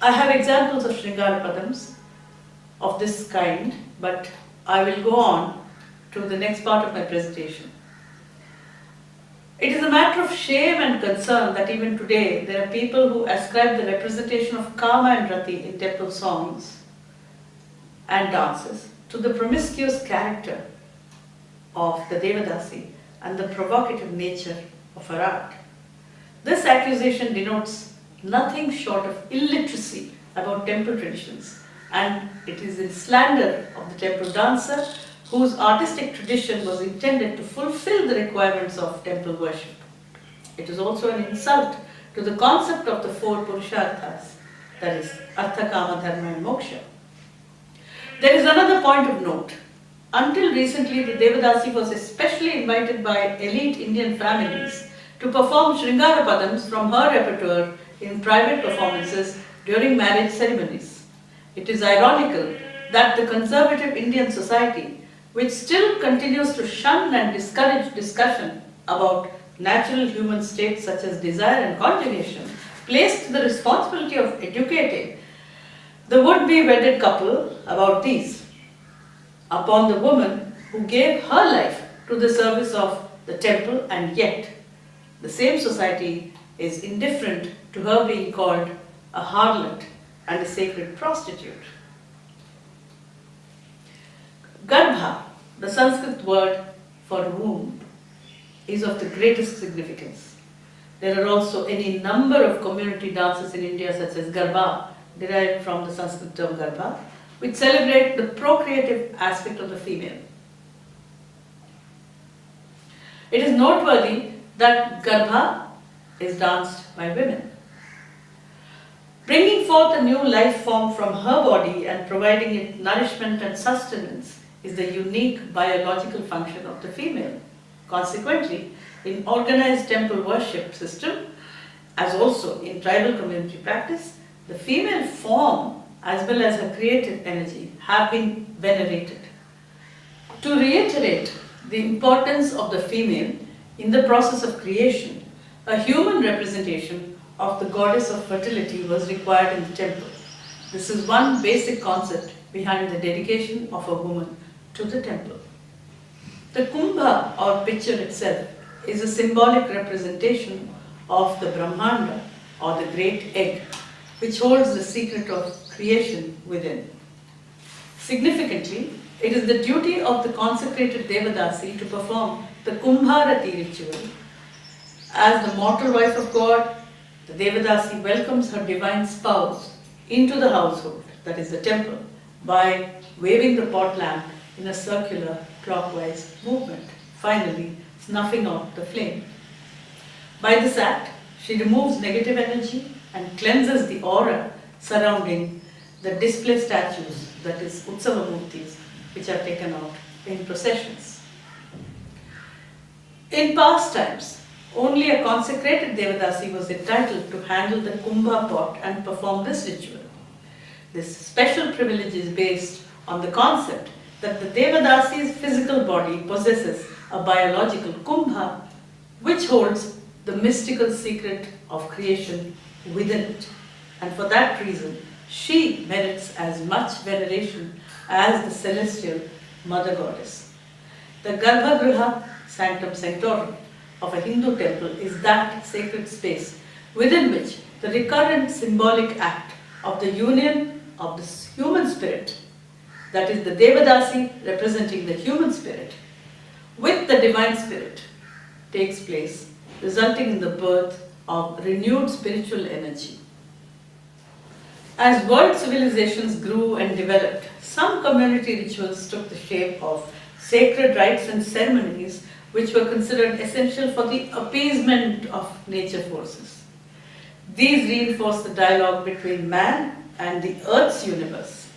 I have examples of Sringarapadams of this kind, but I will go on to the next part of my presentation. It is a matter of shame and concern that even today there are people who ascribe the representation of Kama and Rati in temple songs and dances to the promiscuous character of the Devadasi and the provocative nature of her art. This accusation denotes nothing short of illiteracy about temple traditions, and it is in slander of the temple dancer whose artistic tradition was intended to fulfill the requirements of temple worship. It is also an insult to the concept of the four Purusharthas, that is, Artha, Kama, Dharma and Moksha. There is another point of note. Until recently, the Devadasi was especially invited by elite Indian families to perform Sringarapadams from her repertoire in private performances during marriage ceremonies. It is ironical that the conservative Indian society, which still continues to shun and discourage discussion about natural human states such as desire and conjugation, placed the responsibility of educating the would-be wedded couple about these upon the woman who gave her life to the service of the temple, and yet the same society is indifferent to her being called a harlot and a sacred prostitute. Garbha, the Sanskrit word for womb, is of the greatest significance. There are also any number of community dances in India such as Garba, derived from the Sanskrit term Garbha, which celebrate the procreative aspect of the female. It is noteworthy that Garbha is danced by women. Bringing forth a new life form from her body and providing it nourishment and sustenance is the unique biological function of the female. Consequently, in organized temple worship system, as also in tribal community practice, the female form as well as her creative energy have been venerated. To reiterate the importance of the female in the process of creation, a human representation of the goddess of fertility was required in the temple. This is one basic concept behind the dedication of a woman to the temple. The kumbha or pitcher itself is a symbolic representation of the Brahmanda or the great egg, which holds the secret of creation within. Significantly, it is the duty of the consecrated Devadasi to perform the Kumbharati ritual. As the mortal wife of God, the Devadasi welcomes her divine spouse into the household, that is the temple, by waving the pot lamp in a circular clockwise movement, finally snuffing out the flame. By this act, she removes negative energy and cleanses the aura surrounding the display statues, that is Utsava Murtis, which are taken out in processions. In past times, only a consecrated Devadasi was entitled to handle the Kumbha pot and perform this ritual. This special privilege is based on the concept that the Devadasi's physical body possesses a biological Kumbha, which holds the mystical secret of creation within it. And for that reason, she merits as much veneration as the celestial mother goddess. The Garbhagriha, Sanctum Sanctorum, of a Hindu temple is that sacred space within which the recurrent symbolic act of the union of the human spirit, that is the Devadasi representing the human spirit, with the divine spirit takes place resulting in the birth of renewed spiritual energy. As world civilizations grew and developed, some community rituals took the shape of sacred rites and ceremonies which were considered essential for the appeasement of nature forces. These reinforced the dialogue between man and the Earth's universe.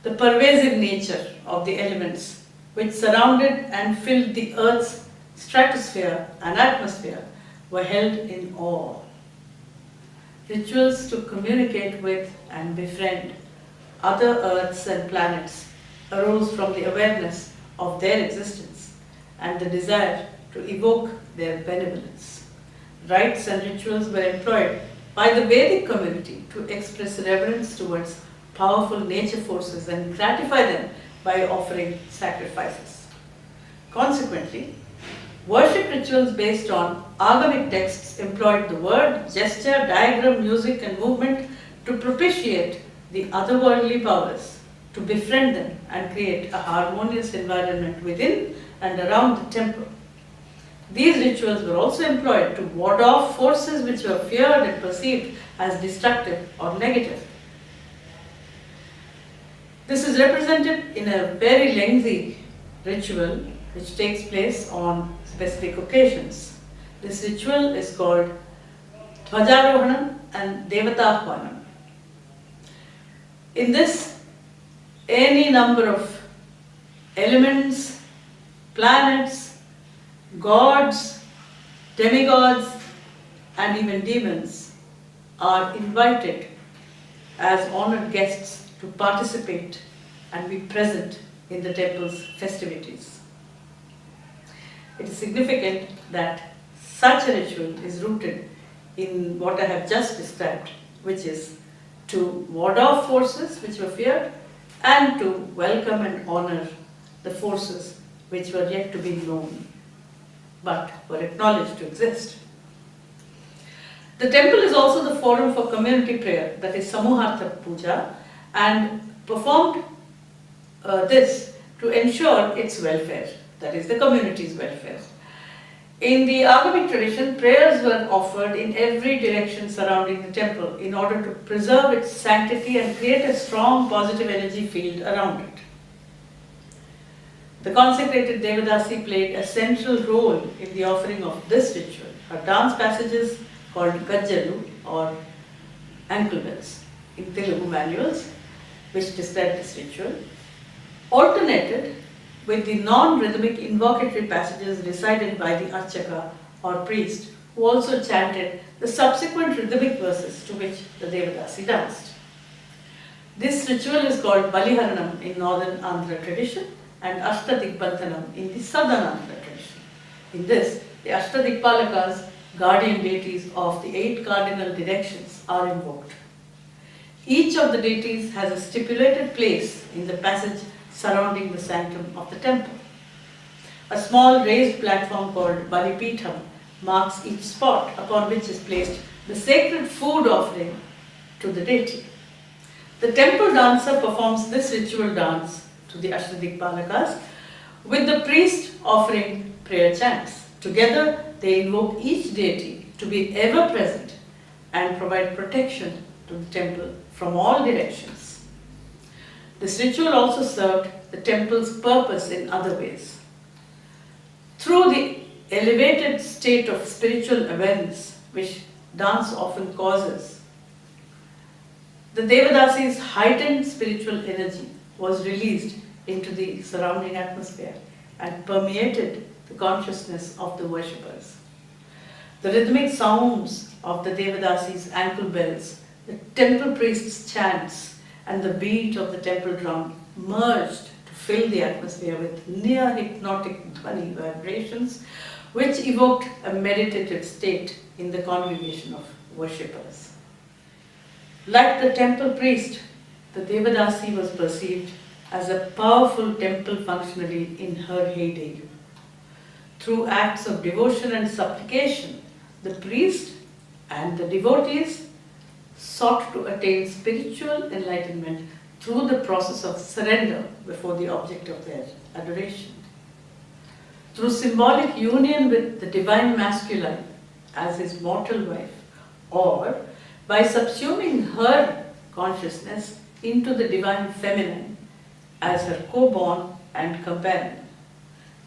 The pervasive nature of the elements which surrounded and filled the Earth's stratosphere and atmosphere were held in awe. Rituals to communicate with and befriend other Earths and planets arose from the awareness of their existence and the desire to evoke their benevolence. Rites and rituals were employed by the Vedic community to express reverence towards powerful nature forces and gratify them by offering sacrifices. Consequently, worship rituals based on agamic texts employed the word, gesture, diagram, music and movement to propitiate the otherworldly powers, to befriend them and create a harmonious environment within and around the temple. These rituals were also employed to ward off forces which were feared and perceived as destructive or negative. This is represented in a very lengthy ritual which takes place on specific occasions. This ritual is called Dhvajarohanam and Devatahvanam. In this, any number of elements, planets, gods, demigods, and even demons are invited as honored guests to participate and be present in the temple's festivities. It is significant that such a ritual is rooted in what I have just described, which is to ward off forces which were feared and to welcome and honor the forces which were yet to be known but were acknowledged to exist. The temple is also the forum for community prayer, that is Samuhartha Puja, and performed this to ensure its welfare, that is the community's welfare. In the Agamic tradition, prayers were offered in every direction surrounding the temple in order to preserve its sanctity and create a strong positive energy field around it. The consecrated Devadasi played a central role in the offering of this ritual. Her dance passages called Gajjalu or ankle bells in Telugu manuals, which describe this ritual, alternated with the non-rhythmic invocatory passages recited by the Archaka or priest, who also chanted the subsequent rhythmic verses to which the Devadasi danced. This ritual is called Baliharanam in northern Andhra tradition and Ashtadikbantanam in the southern Andhra tradition. In this, the Ashtadikpalakas, guardian deities of the 8 cardinal directions, are invoked. Each of the deities has a stipulated place in the passage surrounding the sanctum of the temple. A small raised platform called Balipitham marks each spot upon which is placed the sacred food offering to the deity. The temple dancer performs this ritual dance to the Ashtadikpalakas with the priest offering prayer chants. Together they invoke each deity to be ever present and provide protection to the temple from all directions. This ritual also served the temple's purpose in other ways. Through the elevated state of spiritual awareness which dance often causes, the Devadasi's heightened spiritual energy was released into the surrounding atmosphere and permeated the consciousness of the worshippers. The rhythmic sounds of the Devadasi's ankle bells, the temple priest's chants, and the beat of the temple drum merged to fill the atmosphere with near hypnotic dhvani vibrations, which evoked a meditative state in the congregation of worshippers. Like the temple priest, the Devadasi was perceived as a powerful temple functionary in her heyday. Through acts of devotion and supplication, the priest and the devotees sought to attain spiritual enlightenment through the process of surrender before the object of their adoration. through symbolic union with the divine masculine as his mortal wife, or by subsuming her consciousness into the divine feminine as her co-born and companion.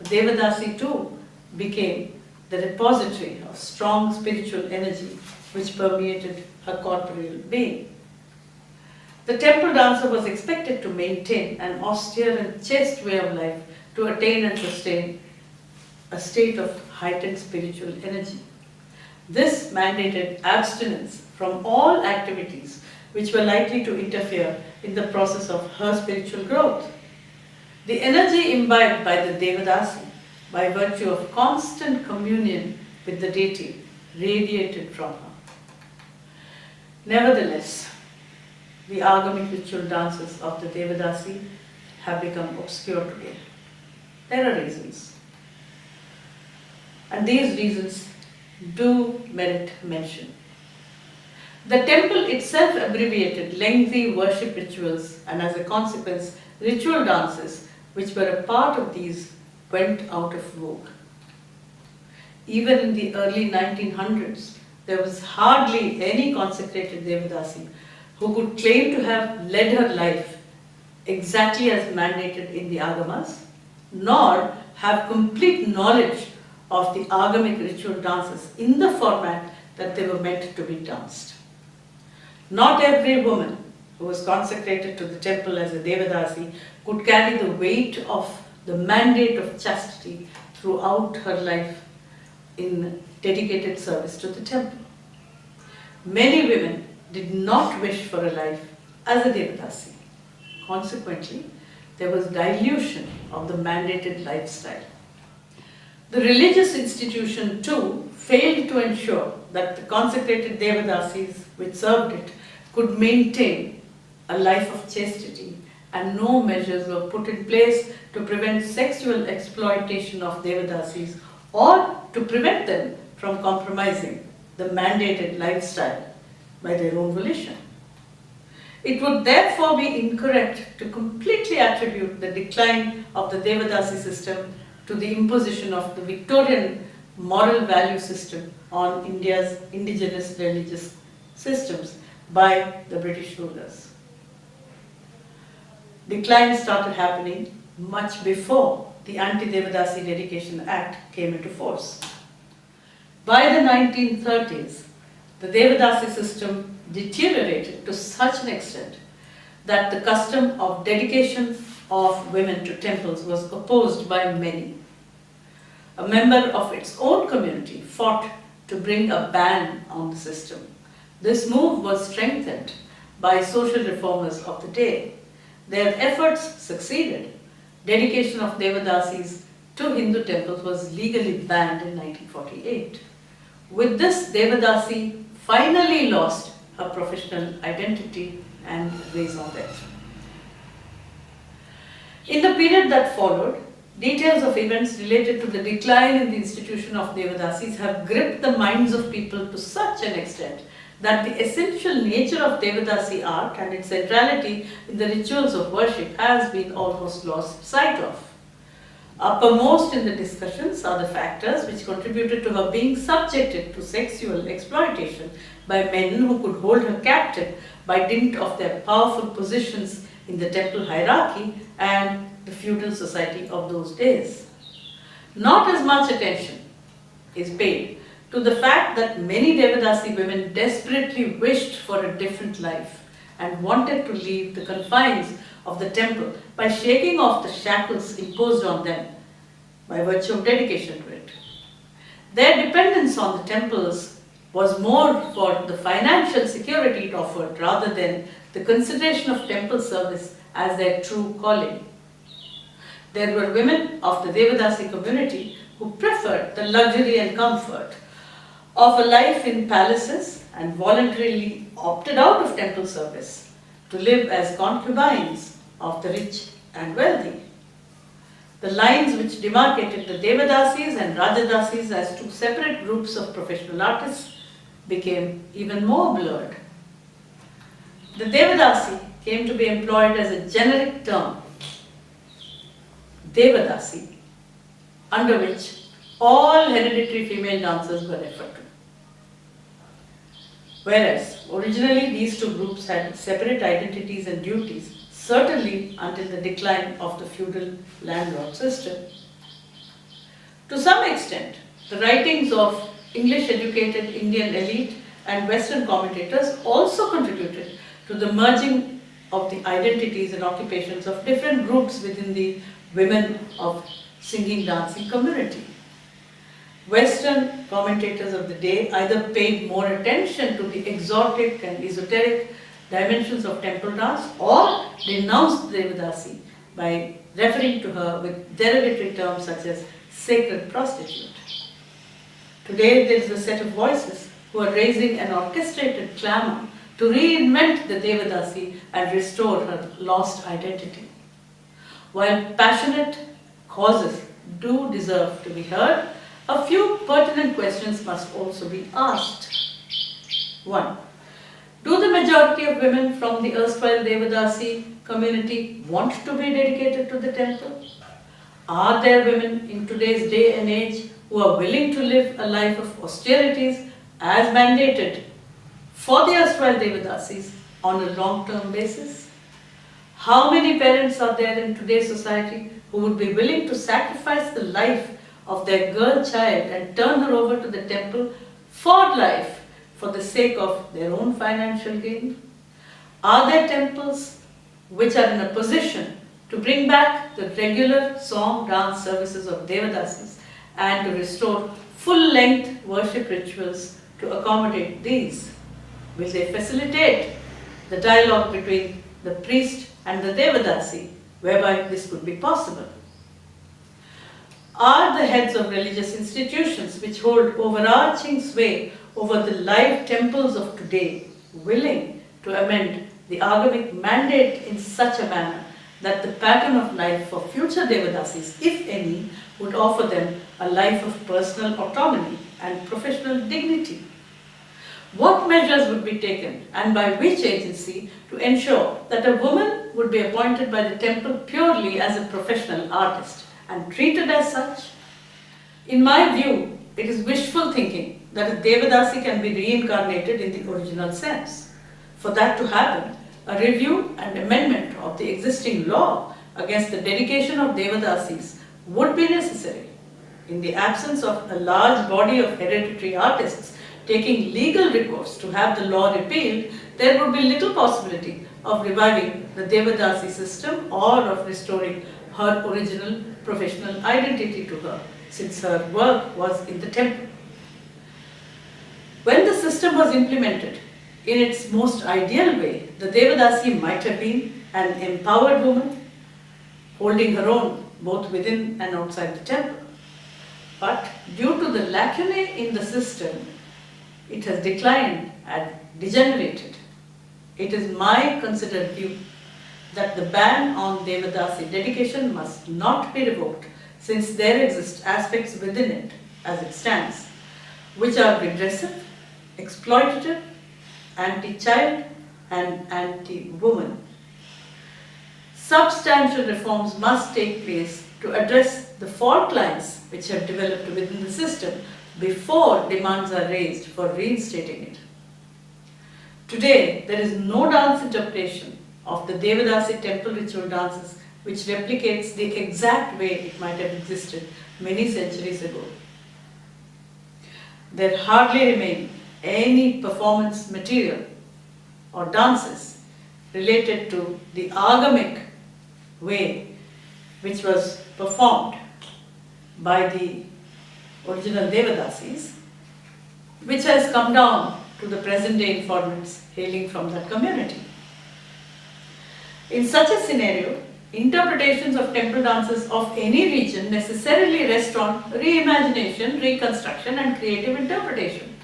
Devadasi too became the repository of strong spiritual energy which permeated her corporeal being. The temple dancer was expected to maintain an austere and chaste way of life to attain and sustain a state of heightened spiritual energy. This mandated abstinence from all activities which were likely to interfere in the process of her spiritual growth. The energy imbibed by the Devadasi, by virtue of constant communion with the deity, radiated from her. Nevertheless, the agamic ritual dances of the Devadasi have become obscure today. There are reasons. And these reasons do merit mention. The temple itself abbreviated lengthy worship rituals, and as a consequence, ritual dances which were a part of these went out of vogue. Even in the early 1900s, there was hardly any consecrated Devadasi who could claim to have led her life exactly as mandated in the Agamas, nor have complete knowledge of the agamic ritual dances in the format that they were meant to be danced. Not every woman who was consecrated to the temple as a Devadasi could carry the weight of the mandate of chastity throughout her life in dedicated service to the temple. Many women did not wish for a life as a Devadasi. Consequently, there was dilution of the mandated lifestyle. The religious institution too failed to ensure that the consecrated Devadasis which served it could maintain a life of chastity, and no measures were put in place to prevent sexual exploitation of Devadasis or to prevent them from compromising the mandated lifestyle by their own volition. It would therefore be incorrect to completely attribute the decline of the Devadasi system to the imposition of the Victorian moral value system on India's indigenous religious systems by the British rulers. Decline started happening much before the Anti-Devadasi Dedication Act came into force. By the 1930s, the Devadasi system deteriorated to such an extent that the custom of dedication of women to temples was opposed by many. A member of its own community fought to bring a ban on the system. This move was strengthened by social reformers of the day. Their efforts succeeded. Dedication of Devadasis to Hindu temples was legally banned in 1948. With this, Devadasi finally lost her professional identity and raison d'etre. In the period that followed, details of events related to the decline in the institution of Devadasis have gripped the minds of people to such an extent that the essential nature of Devadasi art and its centrality in the rituals of worship has been almost lost sight of. Uppermost in the discussions are the factors which contributed to her being subjected to sexual exploitation by men who could hold her captive by dint of their powerful positions in the temple hierarchy and the feudal society of those days. Not as much attention is paid to the fact that many Devadasi women desperately wished for a different life and wanted to leave the confines of the temple by shaking off the shackles imposed on them by virtue of dedication to it. Their dependence on the temples was more for the financial security it offered rather than the consideration of temple service as their true calling. There were women of the Devadasi community who preferred the luxury and comfort of a life in palaces and voluntarily opted out of temple service to live as concubines of the rich and wealthy. The lines which demarcated the Devadasis and Rajadasis as two separate groups of professional artists became even more blurred. The Devadasi came to be employed as a generic term. Devadasi under which all hereditary female dancers were referred to. Whereas originally these two groups had separate identities and duties, certainly until the decline of the feudal landlord system. To some extent, the writings of English-educated Indian elite and Western commentators also contributed to the merging of the identities and occupations of different groups within the women of singing dancing community. Western commentators of the day either paid more attention to the exotic and esoteric dimensions of temple dance or denounced Devadasi by referring to her with derogatory terms such as sacred prostitute. Today there is a set of voices who are raising an orchestrated clamor to reinvent the Devadasi and restore her lost identity. While passionate causes do deserve to be heard, a few pertinent questions must also be asked. 1. Do the majority of women from the erstwhile Devadasi community want to be dedicated to the temple? Are there women in today's day and age who are willing to live a life of austerities as mandated for the erstwhile Devadasis on a long-term basis? How many parents are there in today's society who would be willing to sacrifice the life of their girl child and turn her over to the temple for life for the sake of their own financial gain? Are there temples which are in a position to bring back the regular song dance services of Devadasis and to restore full-length worship rituals to accommodate these? Will they facilitate the dialogue between the priest and the Devadasi, whereby this could be possible? Are the heads of religious institutions which hold overarching sway over the live temples of today willing to amend the agamic mandate in such a manner that the pattern of life for future Devadasis, if any, would offer them a life of personal autonomy and professional dignity? What measures would be taken and by which agency to ensure that a woman would be appointed by the temple purely as a professional artist and treated as such? In my view, it is wishful thinking that a Devadasi can be reincarnated in the original sense. For that to happen, a review and amendment of the existing law against the dedication of Devadasis would be necessary. In the absence of a large body of hereditary artists taking legal recourse to have the law repealed, there would be little possibility of reviving the Devadasi system or of restoring her original professional identity to her, since her work was in the temple. When the system was implemented in its most ideal way, the Devadasi might have been an empowered woman, holding her own both within and outside the temple. But due to the lacunae in the system, it has declined and degenerated. It is my considered view that the ban on Devadasi dedication must not be revoked, since there exist aspects within it, as it stands, which are regressive, exploitative, anti-child and anti-woman. Substantial reforms must take place to address the fault lines which have developed within the system before demands are raised for reinstating it. Today, there is no dance interpretation of the Devadasi temple ritual dances which replicates the exact way it might have existed many centuries ago. There hardly remain any performance material or dances related to the agamic way which was performed by the original Devadasis, which has come down to the present day informants hailing from that community. In such a scenario, interpretations of temple dances of any region necessarily rest on reimagination, reconstruction and creative interpretation.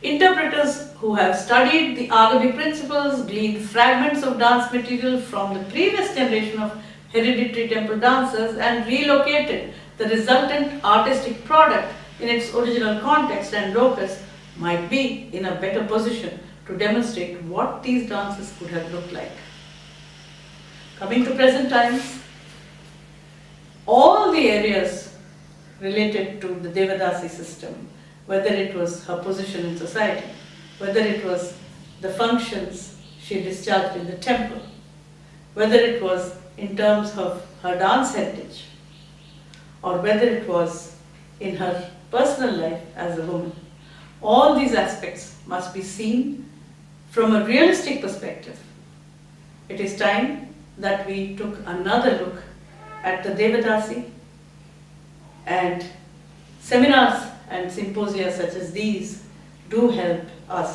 Interpreters who have studied the agamic principles, gleaned fragments of dance material from the previous generation of hereditary temple dancers and relocated the resultant artistic product in its original context and locus might be in a better position to demonstrate what these dances could have looked like. Coming to present times, all the areas related to the Devadasi system, whether it was her position in society, whether it was the functions she discharged in the temple, whether it was in terms of her dance heritage, or whether it was in her personal life as a woman. All these aspects must be seen from a realistic perspective. It is time that we took another look at the Devadasi, and seminars and symposia such as these do help us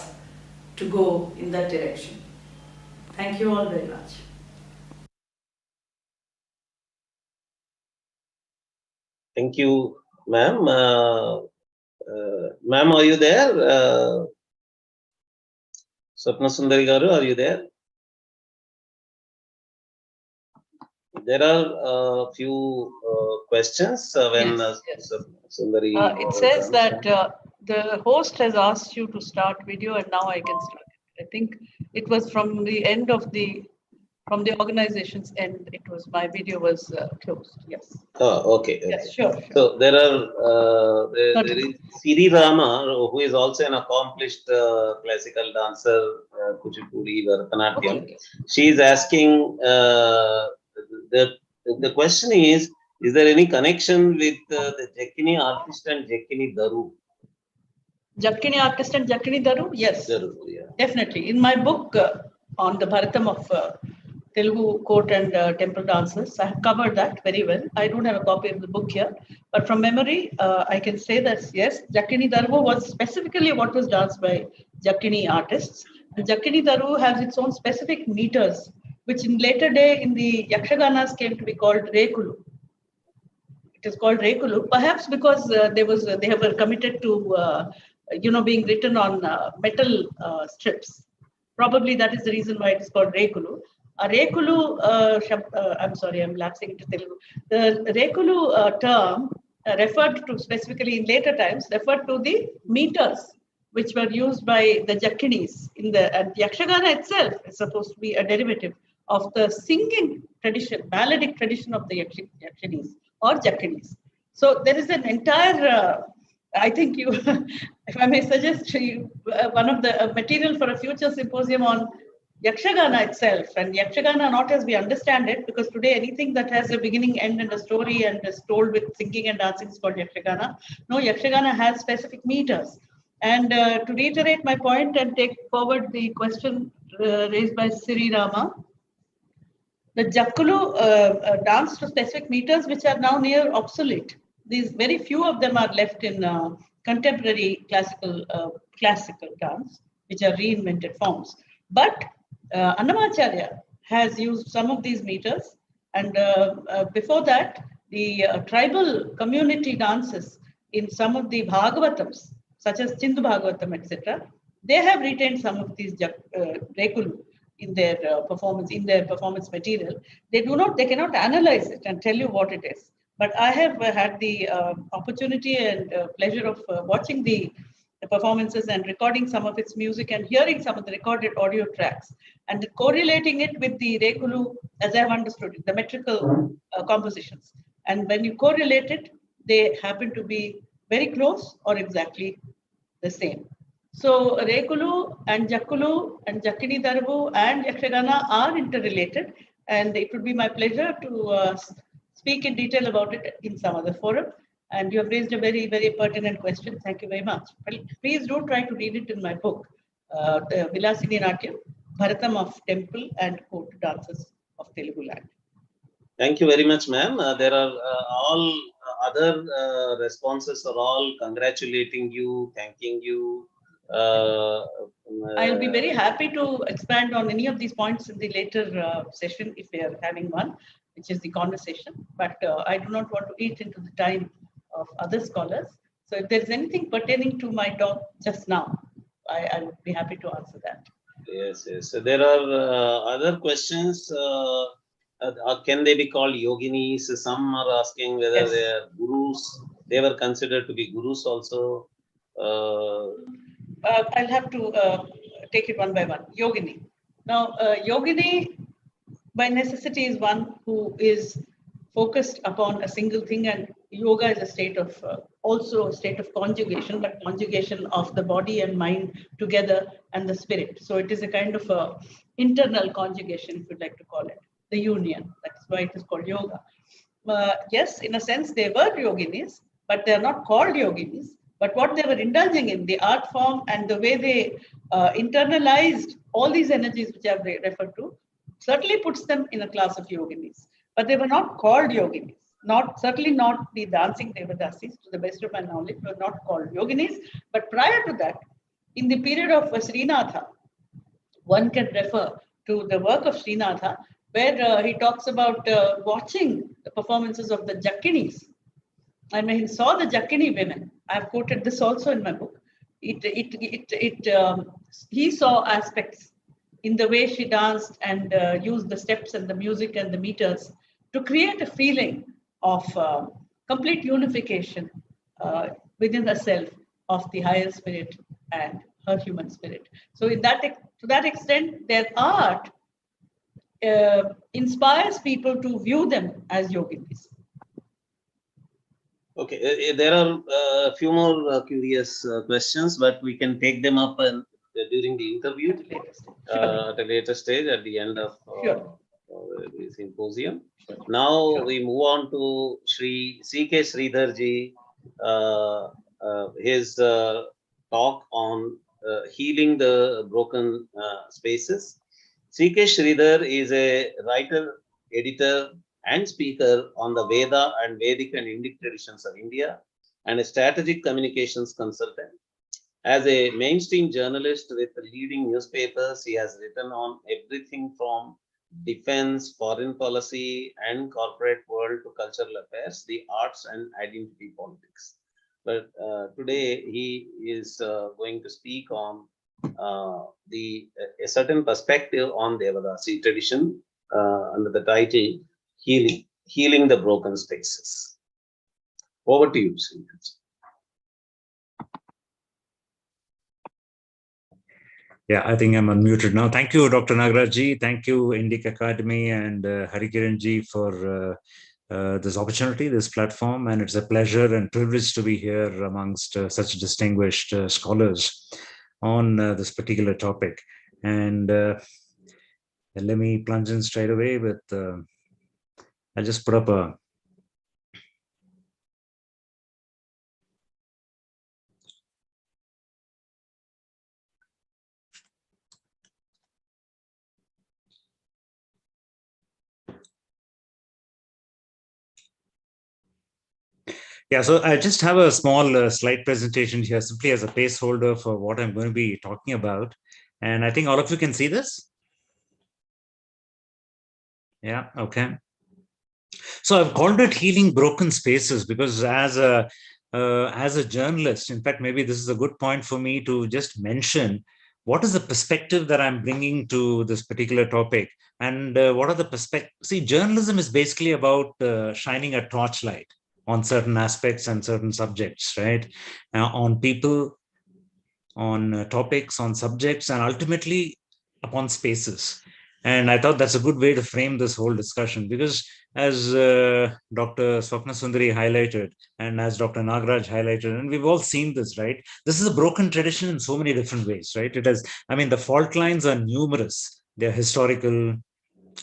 to go in that direction. Thank you all very much. Thank you, ma'am. Ma'am, are you there? Swapna Sundari Garu, are you there? There are a few questions when Yes, yes. Sundari. It says that the host has asked you to start video, and now I can start it. I think it was from the end of from the organization's end. It was my video was closed. Yes. Oh, okay. Yes, sure. So there are there is Siri Rama, who is also an accomplished classical dancer, Kuchipudi, Bharatanatyam. Okay. She is asking the question is there any connection with the Jakkini artist and Jakkini Daru? Jakkini artist and Jakkini Daru? Yes, Daru, yeah. Definitely. In my book on the Bharatam of Telugu court and temple dances, I have covered that very well. I don't have a copy of the book here, but from memory, I can say that yes, Jakkini Daru was specifically what was danced by Jakkini artists. And Jakkini Daru has its own specific meters, which in later day in the Yakshaganas came to be called Rekulu. It is called Rekulu, perhaps because they were committed to being written on metal strips. Probably that is the reason why it is called Rekulu. A Rekulu, I'm sorry, I'm lapsing into Telugu. The Rekulu term referred to specifically in later times, referred to the meters which were used by the Jakkinis and the Yakshagana itself is supposed to be a derivative of the singing tradition, balladic tradition of the Yakshinis or Jakkinis. So there is an entire, I think you, if I may suggest to you, one of the material for a future symposium on Yakshagana itself, and Yakshagana not as we understand it, because today anything that has a beginning, end, and a story and is told with singing and dancing is called Yakshagana. No, Yakshagana has specific meters. And to reiterate my point and take forward the question raised by Siri Rama, the Jakkulu dance to specific meters which are now near obsolete. These very few of them are left in contemporary classical dance, which are reinvented forms. But Annamacharya has used some of these meters, and before that, the tribal community dances in some of the Bhagavatams, such as Chindu Bhagavatam, etc., they have retained some of these Rekulu in their performance material. They cannot analyze it and tell you what it is. But I have had the opportunity and pleasure of watching the performances and recording some of its music and hearing some of the recorded audio tracks and correlating it with the Rekulu, as I have understood it, the metrical compositions. And when you correlate it, they happen to be very close or exactly the same. So Rekulu and Jakkulu and Jakkini Daru and Yakshagana are interrelated, and it would be my pleasure to speak in detail about it in some other forum. And you have raised a very, very pertinent question. Thank you very much. Please do try to read it in my book, the Vilasini Natyam, Bharatam of Temple and Court Dances of Telugu Land. Thank you very much, ma'am. There are all other responses are all congratulating you, thanking you. I'll be very happy to expand on any of these points in the later session if we are having one, which is the conversation. But I do not want to eat into the time of other scholars. So if there's anything pertaining to my talk just now, I would be happy to answer that. Yes, yes. So there are other questions. Can they be called yoginis? Some are asking whether Yes. they are gurus. They were considered to be gurus also. I'll have to take it one by one. Yogini. Now, yogini by necessity is one who is focused upon a single thing and yoga is a state of, also a state of conjugation, but conjugation of the body and mind together and the spirit. So it is a kind of a internal conjugation, if you'd like to call it, the union. That's why it is called yoga. Yes, in a sense, they were yoginis, but they're not called yoginis. But what they were indulging in, the art form and the way they internalized all these energies which I've referred to, certainly puts them in a class of yoginis. But they were not called yoginis. Certainly not the dancing Devadasis, to the best of my knowledge, were not called yoginis. But prior to that, in the period of Srinatha, one can refer to the work of Srinatha, where he talks about watching the performances of the Jakinis. And when he saw the Jakini women, I've quoted this also in my book, he saw aspects in the way she danced and used the steps and the music and the meters to create a feeling of complete unification within herself of the higher spirit and her human spirit. So to that extent, their art inspires people to view them as yoginis. Okay, there are a few more curious questions, but we can take them up during the interview at a later stage at the end of the symposium. Now we move on to Sri C.K. Sridharji, his talk on healing the broken spaces. C.K. Sridhar is a writer, editor, and speaker on the Veda and Vedic and Indic traditions of India, and a strategic communications consultant. As a mainstream journalist with leading newspapers, he has written on everything from defense, foreign policy, and corporate world to cultural affairs, the arts, and identity politics. But today he is going to speak on a certain perspective on Devadasi tradition under the title Healing the Broken Spaces. Over to you, Sridharji. Yeah, I think I'm unmuted now. Thank you, Dr. Nagaraj. Thank you, INDICA Academy and Harikiranji for this opportunity, this platform. And it's a pleasure and privilege to be here amongst such distinguished scholars on this particular topic. And let me plunge in straight away with, I'll just put up a yeah, so I just have a small slide presentation here simply as a placeholder for what I'm going to be talking about. And I think all of you can see this. Yeah, okay. So I've called it Healing Broken Spaces because as a journalist, in fact, maybe this is a good point for me to just mention what is the perspective that I'm bringing to this particular topic, and what are the perspectives. See, journalism is basically about shining a torchlight on certain aspects and certain subjects, right? On people, on topics, on subjects, and ultimately upon spaces. And I thought that's a good way to frame this whole discussion, because as Dr. Swapna Sundari highlighted, and as Dr. Nagaraj highlighted, and we've all seen this, right? This is a broken tradition in so many different ways, right? It has, I mean, the fault lines are numerous. They're historical,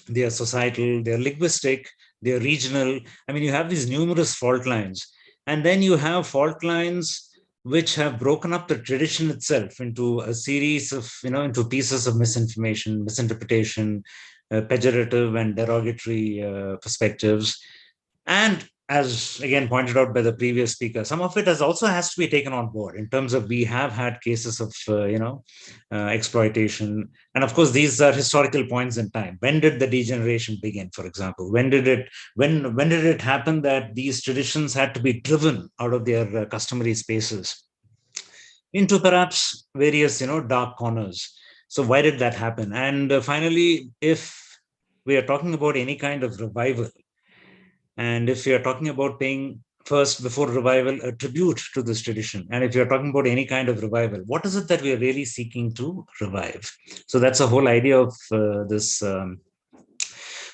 they're societal, they're linguistic, they're regional. I mean, you have these numerous fault lines. And then you have fault lines which have broken up the tradition itself into a series of, into pieces of misinformation, misinterpretation, pejorative and derogatory perspectives. And as again pointed out by the previous speaker, some of it has to be taken on board in terms of we have had cases of, exploitation. And of course, these are historical points in time. When did the degeneration begin, for example? When did it happen that these traditions had to be driven out of their customary spaces into perhaps various, dark corners? So why did that happen? And finally, if we are talking about any kind of revival, and if you're talking about paying first, before revival, a tribute to this tradition, and if you're talking about any kind of revival, what is it that we're really seeking to revive? So that's the whole idea of this.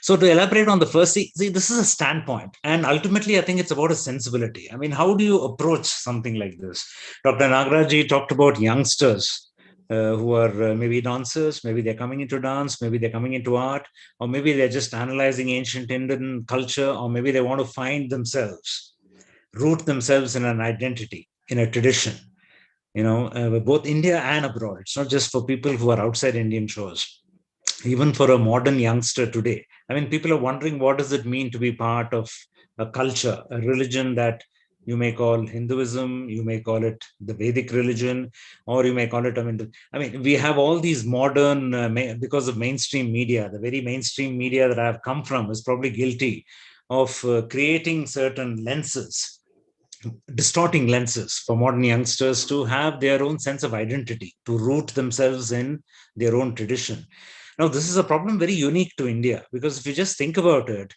So to elaborate on the first, see, this is a standpoint. And ultimately, I think it's about a sensibility. I mean, how do you approach something like this? Dr. Nagaraji talked about youngsters who are maybe dancers, maybe they're coming into dance, maybe they're coming into art, or maybe they're just analyzing ancient Indian culture, or maybe they want to find themselves, root themselves in an identity, in a tradition, both India and abroad. It's not just for people who are outside Indian shores. Even for a modern youngster today, I mean, people are wondering, what does it mean to be part of a culture, a religion that you may call Hinduism, you may call it the Vedic religion, or you may call it, we have all these modern, because of mainstream media, the very mainstream media that I've come from is probably guilty of creating certain lenses, distorting lenses for modern youngsters to have their own sense of identity, to root themselves in their own tradition. Now, this is a problem very unique to India, because if you just think about it,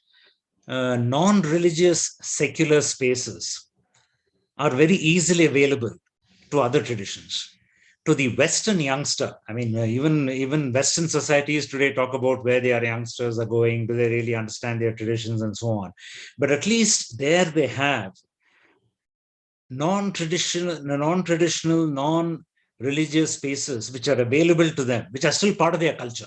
non-religious secular spaces are very easily available to other traditions. To the Western youngster, I mean, even Western societies today talk about where their youngsters are going, do they really understand their traditions and so on. But at least there they have non-traditional, non-religious spaces which are available to them, which are still part of their culture.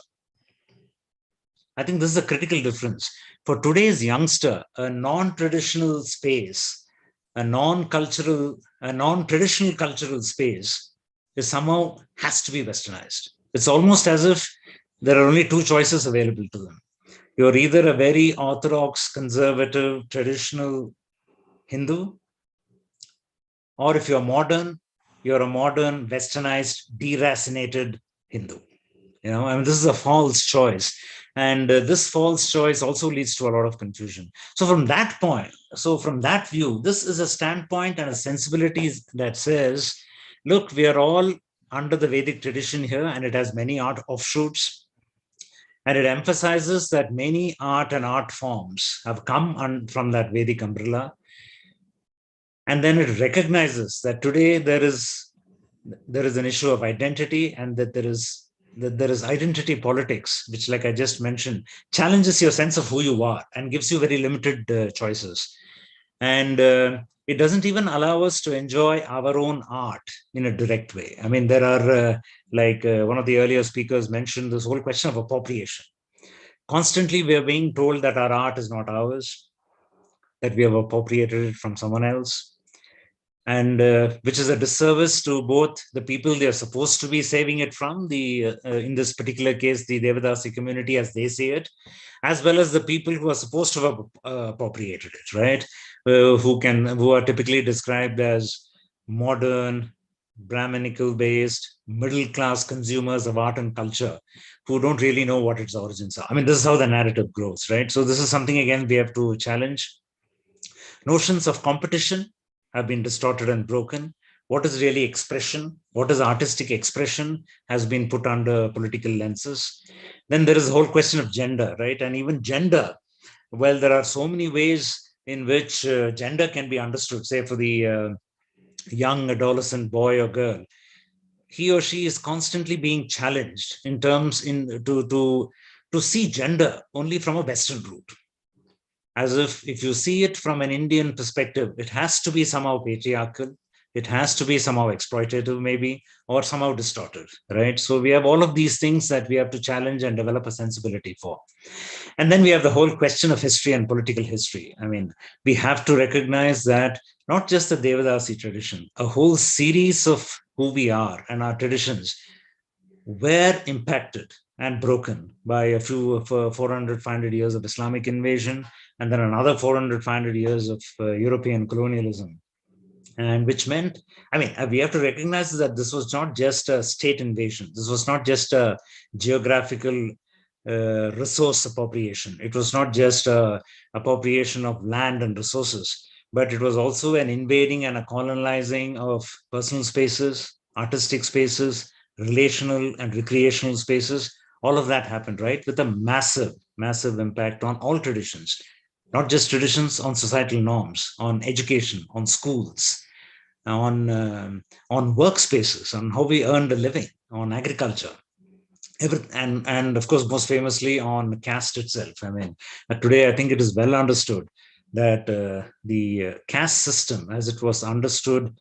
I think this is a critical difference. For today's youngster, a non-traditional space, a non-traditional cultural space is somehow has to be westernized. It's almost as if there are only two choices available to them. You're either a very orthodox, conservative, traditional Hindu, or if you're a modern, westernized, deracinated Hindu. This is a false choice. And this false choice also leads to a lot of confusion. So from that view, this is a standpoint and a sensibility that says, look, we are all under the Vedic tradition here, and it has many art offshoots. And it emphasizes that many art and art forms have come from that Vedic umbrella. And then it recognizes that today there is an issue of identity, and that there is identity politics, which, like I just mentioned, challenges your sense of who you are and gives you very limited choices. And it doesn't even allow us to enjoy our own art in a direct way. I mean, there are, one of the earlier speakers mentioned, this whole question of appropriation. Constantly, we are being told that our art is not ours, that we have appropriated it from someone else, and which is a disservice to both the people they are supposed to be saving it from, in this particular case, the Devadasi community as they see it, as well as the people who are supposed to have appropriated it, right? Who are typically described as modern, Brahminical-based, middle-class consumers of art and culture, who don't really know what its origins are. I mean, this is how the narrative grows, right? So this is something, again, we have to challenge. Notions of competition have been distorted and broken. What is really expression? What is artistic expression has been put under political lenses. Then there is the whole question of gender, right? And even gender, well, there are so many ways in which gender can be understood. Say for the young adolescent boy or girl, he or she is constantly being challenged in terms to see gender only from a Western route. As if you see it from an Indian perspective, it has to be somehow patriarchal, it has to be somehow exploitative, maybe, or somehow distorted, right? So we have all of these things that we have to challenge and develop a sensibility for. And then we have the whole question of history and political history. I mean, we have to recognize that not just the Devadasi tradition, a whole series of who we are and our traditions were impacted and broken by a few of 400, 500 years of Islamic invasion, and then another 400, 500 years of European colonialism. And which meant, I mean, we have to recognize that this was not just a state invasion. This was not just a geographical resource appropriation. It was not just a appropriation of land and resources, but it was also an invading and a colonizing of personal spaces, artistic spaces, relational and recreational spaces. All of that happened, right? With a massive, massive impact on all traditions, not just traditions, on societal norms, on education, on schools, on workspaces, on how we earned a living, on agriculture. and of course, most famously on caste itself. I mean, today I think it is well understood that the caste system, as it was understood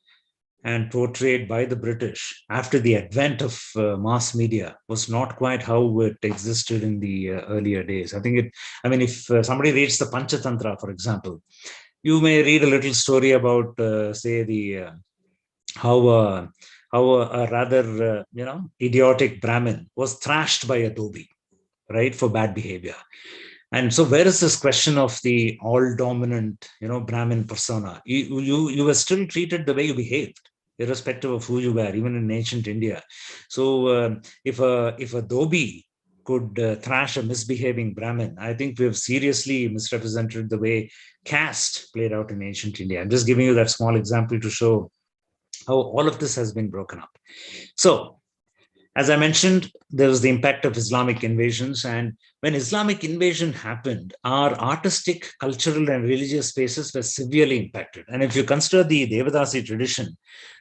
and portrayed by the British after the advent of mass media, was not quite how it existed in the earlier days. I think if somebody reads the Panchatantra, for example, you may read a little story about, say, the how a rather idiotic Brahmin was thrashed by a dhobi, right, for bad behavior. And so, where is this question of the all-dominant, Brahmin persona? You were still treated the way you behaved, irrespective of who you were, even in ancient India. So, if a dhobi could thrash a misbehaving Brahmin, I think we have seriously misrepresented the way caste played out in ancient India. I'm just giving you that small example to show how all of this has been broken up. So, as I mentioned, there was the impact of Islamic invasions. And when Islamic invasion happened, our artistic, cultural, and religious spaces were severely impacted. And if you consider the Devadasi tradition,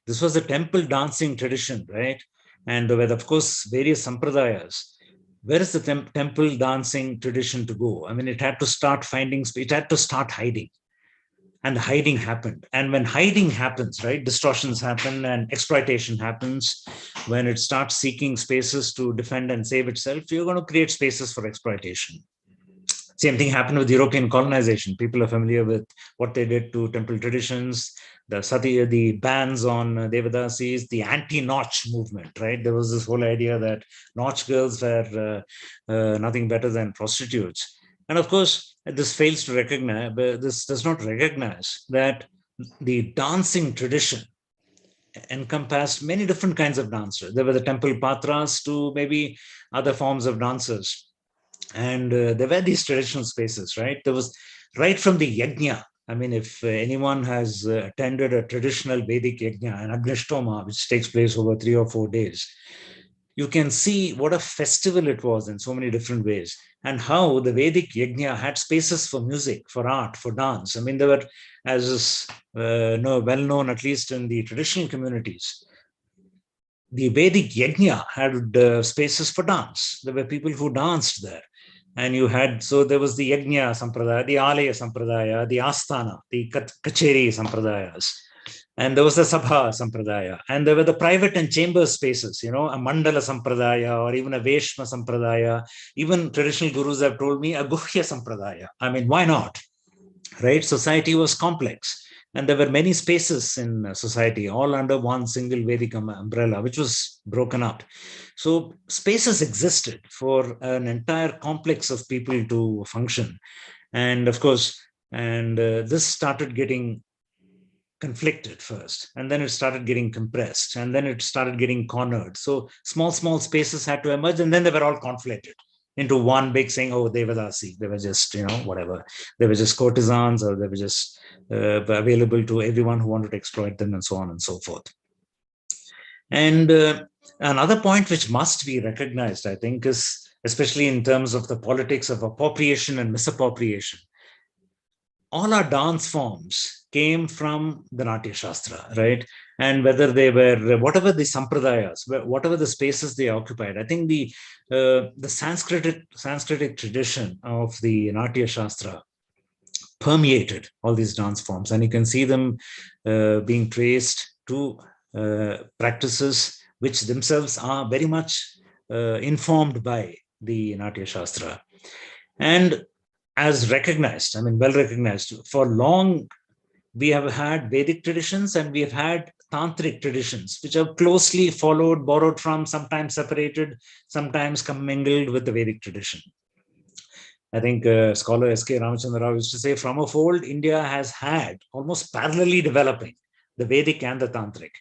this was a temple dancing tradition, right? And there were, of course, various sampradayas. Where is the temple dancing tradition to go? I mean, it had to start hiding. And the hiding happened. And when hiding happens, right, distortions happen and exploitation happens. When it starts seeking spaces to defend and save itself, you're going to create spaces for exploitation. Same thing happened with European colonization. People are familiar with what they did to temple traditions, the bans on Devadasis, the anti-Notch movement, right? There was this whole idea that Notch girls were nothing better than prostitutes. And of course, this fails to recognize, this does not recognize that the dancing tradition encompassed many different kinds of dancers. There were the temple patras to maybe other forms of dancers. And there were these traditional spaces, right? There was right from the yajna. I mean, if anyone has attended a traditional Vedic yajna, an Agnishtoma, which takes place over 3 or 4 days, you can see what a festival it was in so many different ways, and how the Vedic yajna had spaces for music, for art, for dance. I mean, there were, as is well known, at least in the traditional communities, the Vedic yajna had spaces for dance. There were people who danced there. And so there was the yajna sampradaya, the alaya sampradaya, the asthana, the kacheri sampradayas. And there was the Sabha Sampradaya. And there were the private and chamber spaces, a Mandala Sampradaya or even a Veshma Sampradaya. Even traditional gurus have told me a Guhya Sampradaya. I mean, why not? Right? Society was complex. And there were many spaces in society, all under one single Vedic umbrella, which was broken up. So spaces existed for an entire complex of people to function. And of course, this started getting conflicted first, and then it started getting compressed, and then it started getting cornered. So small spaces had to emerge, and then they were all conflated into one big saying, oh, Devadasi. They were just, whatever. They were just courtesans, or they were just available to everyone who wanted to exploit them, and so on and so forth. And another point which must be recognized, I think, is especially in terms of the politics of appropriation and misappropriation. All our dance forms came from the Natya Shastra, right? And whether they were, whatever the sampradayas, whatever the spaces they occupied, I think the Sanskritic tradition of the Natya Shastra permeated all these dance forms. And you can see them being traced to practices which themselves are very much informed by the Natya Shastra. And as recognized, I mean, well recognized, for long, we have had Vedic traditions and we have had Tantric traditions, which are closely followed, borrowed from, sometimes separated, sometimes commingled with the Vedic tradition. I think scholar S.K. Ramachandra Rao used to say, from of old, India has had almost parallelly developing the Vedic and the Tantric.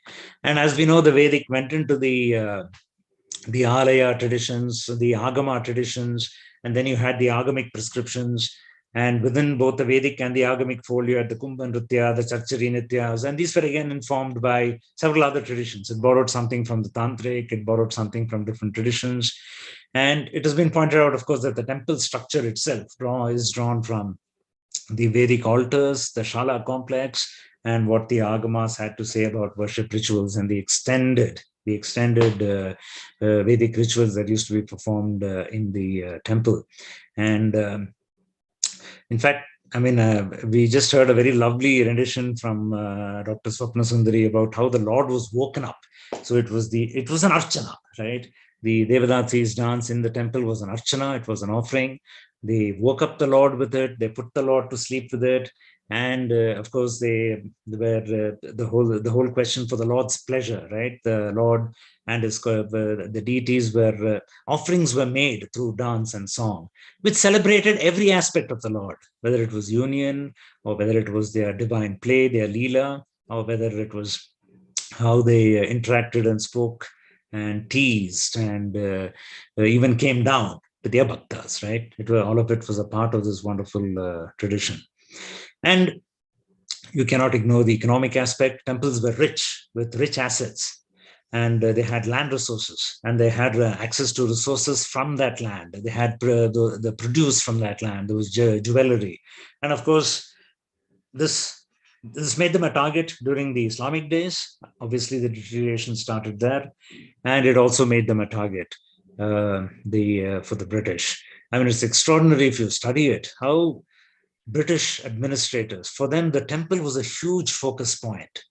And as we know, the Vedic went into the Alaya traditions, the Agama traditions, and then you had the Agamic prescriptions. And within both the Vedic and the Agamic fold, you had the Kumbha Nritya, the Charchari Nityas, and these were again informed by several other traditions. It borrowed something from the Tantric, it borrowed something from different traditions. And it has been pointed out, of course, that the temple structure itself is drawn from the Vedic altars, the Shala complex, and what the Agamas had to say about worship rituals and the extended the extended Vedic rituals that used to be performed in the temple. And in fact, I mean, we just heard a very lovely rendition from Dr. Swapna Sundari about how the Lord was woken up. So it was an archana, right? The Devadasi's dance in the temple was an archana. It was an offering. They woke up the Lord with it. They put the Lord to sleep with it. And of course, they were the whole question for the Lord's pleasure, right? The Lord and the deities were offerings were made through dance and song, which celebrated every aspect of the Lord, whether it was union or whether it was their divine play, their leela, or whether it was how they interacted and spoke and teased and even came down to their bhaktas, right? All of it was a part of this wonderful tradition. And you cannot ignore the economic aspect. Temples were rich with rich assets, and they had land resources, and they had access to resources from that land. They had the produce from that land. There was jewelry, and of course, this made them a target during the Islamic days. Obviously, the deterioration started there, and it also made them a target for the British. I mean, it's extraordinary if you study it, how British administrators, for them, the temple was a huge focus point.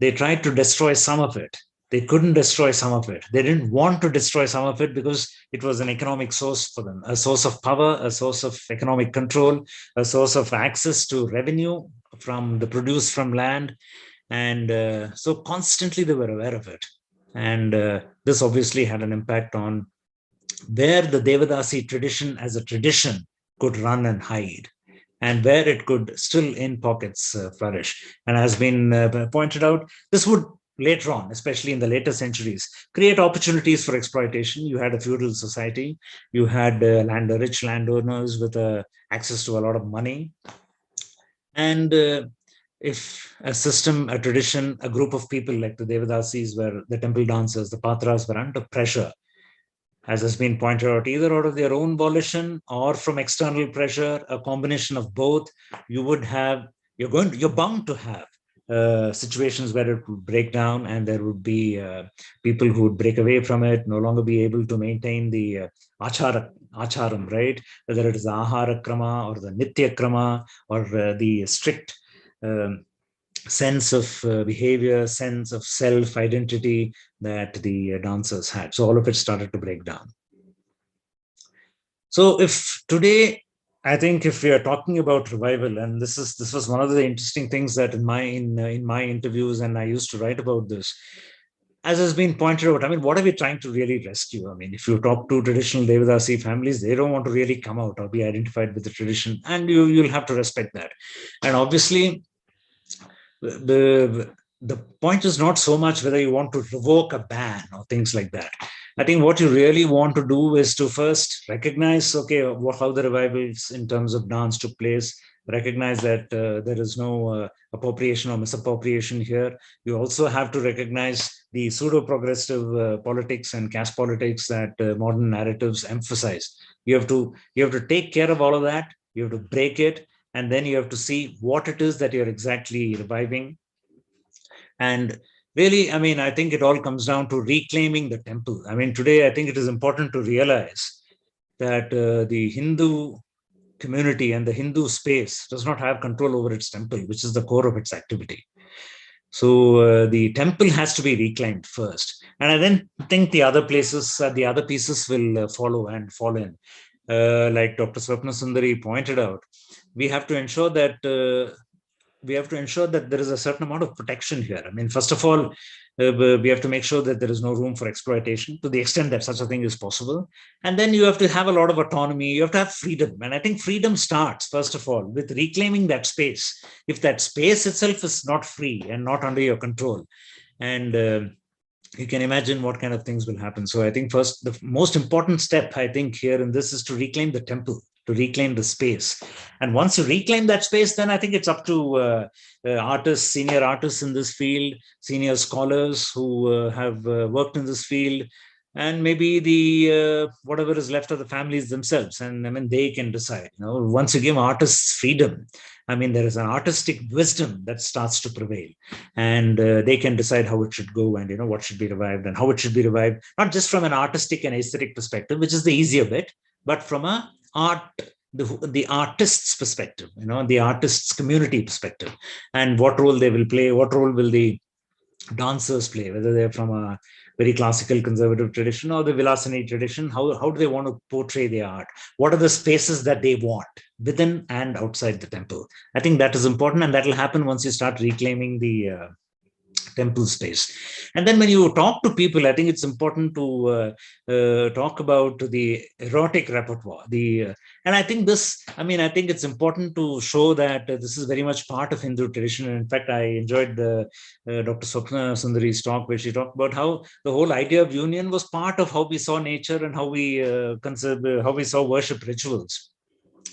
They tried to destroy some of it. They couldn't destroy some of it. They didn't want to destroy some of it because it was an economic source for them, a source of power, a source of economic control, a source of access to revenue from the produce from land. And so constantly they were aware of it. And this obviously had an impact on where the Devadasi tradition as a tradition could run and hide, and where it could still in pockets flourish. And has been pointed out, this would later on, especially in the later centuries, create opportunities for exploitation. You had a feudal society, you had rich landowners with access to a lot of money. And if a system, a tradition, a group of people like the Devadasis, were the temple dancers, the Patras, were under pressure, as has been pointed out, either out of their own volition or from external pressure, a combination of both, you're bound to have situations where it would break down, and there would be people who would break away from it, no longer be able to maintain the acharam, right? Whether it is the ahara krama or the nitya krama or the strict sense of behavior, sense of self-identity that the dancers had. So all of it started to break down. So if today, I think if we are talking about revival, and this was one of the interesting things that in my interviews, and I used to write about this, as has been pointed out, I mean, what are we trying to really rescue? I mean, if you talk to traditional Devadasi families, they don't want to really come out or be identified with the tradition, and you'll have to respect that. And obviously, the point is not so much whether you want to revoke a ban or things like that. I think what you really want to do is to first recognize, okay, how the revivals in terms of dance took place, recognize that there is no appropriation or misappropriation here. You also have to recognize the pseudo-progressive politics and caste politics that modern narratives emphasize. You have to take care of all of that. You have to break it. And then you have to see what it is that you're exactly reviving. And really, I mean, I think it all comes down to reclaiming the temple. I mean, today, I think it is important to realize that the Hindu community and the Hindu space does not have control over its temple, which is the core of its activity. So the temple has to be reclaimed first. And I then think the other pieces will follow and fall in. Like Dr. Swapna Sundari pointed out, we have to ensure that there is a certain amount of protection here. I mean, first of all, we have to make sure that there is no room for exploitation to the extent that such a thing is possible. And then you have to have a lot of autonomy. You have to have freedom. And I think freedom starts, first of all, with reclaiming that space. If that space itself is not free and not under your control, and you can imagine what kind of things will happen. So I think first, the most important step, I think, here in this is to reclaim the temple, to reclaim the space. And once you reclaim that space, then I think it's up to artists, senior artists in this field, senior scholars who have worked in this field, and maybe the whatever is left of the families themselves, and I mean they can decide. Once you give artists freedom, I mean there is an artistic wisdom that starts to prevail, and they can decide how it should go, and what should be revived and how it should be revived, not just from an artistic and aesthetic perspective, which is the easier bit, but from a art the artist's perspective, the artist's community perspective, and what role they will play, what role will the dancers play, whether they're from a very classical conservative tradition or the Vilasani tradition. How do they want to portray their art? What are the spaces that they want within and outside the temple? I think that is important, and that will happen once you start reclaiming the temple space. And then when you talk to people, I think it's important to talk about the erotic repertoire. And I think I think it's important to show that this is very much part of Hindu tradition. And in fact, I enjoyed Dr. Swapna Sundari's talk, where she talked about how the whole idea of union was part of how we saw nature and how we saw worship rituals,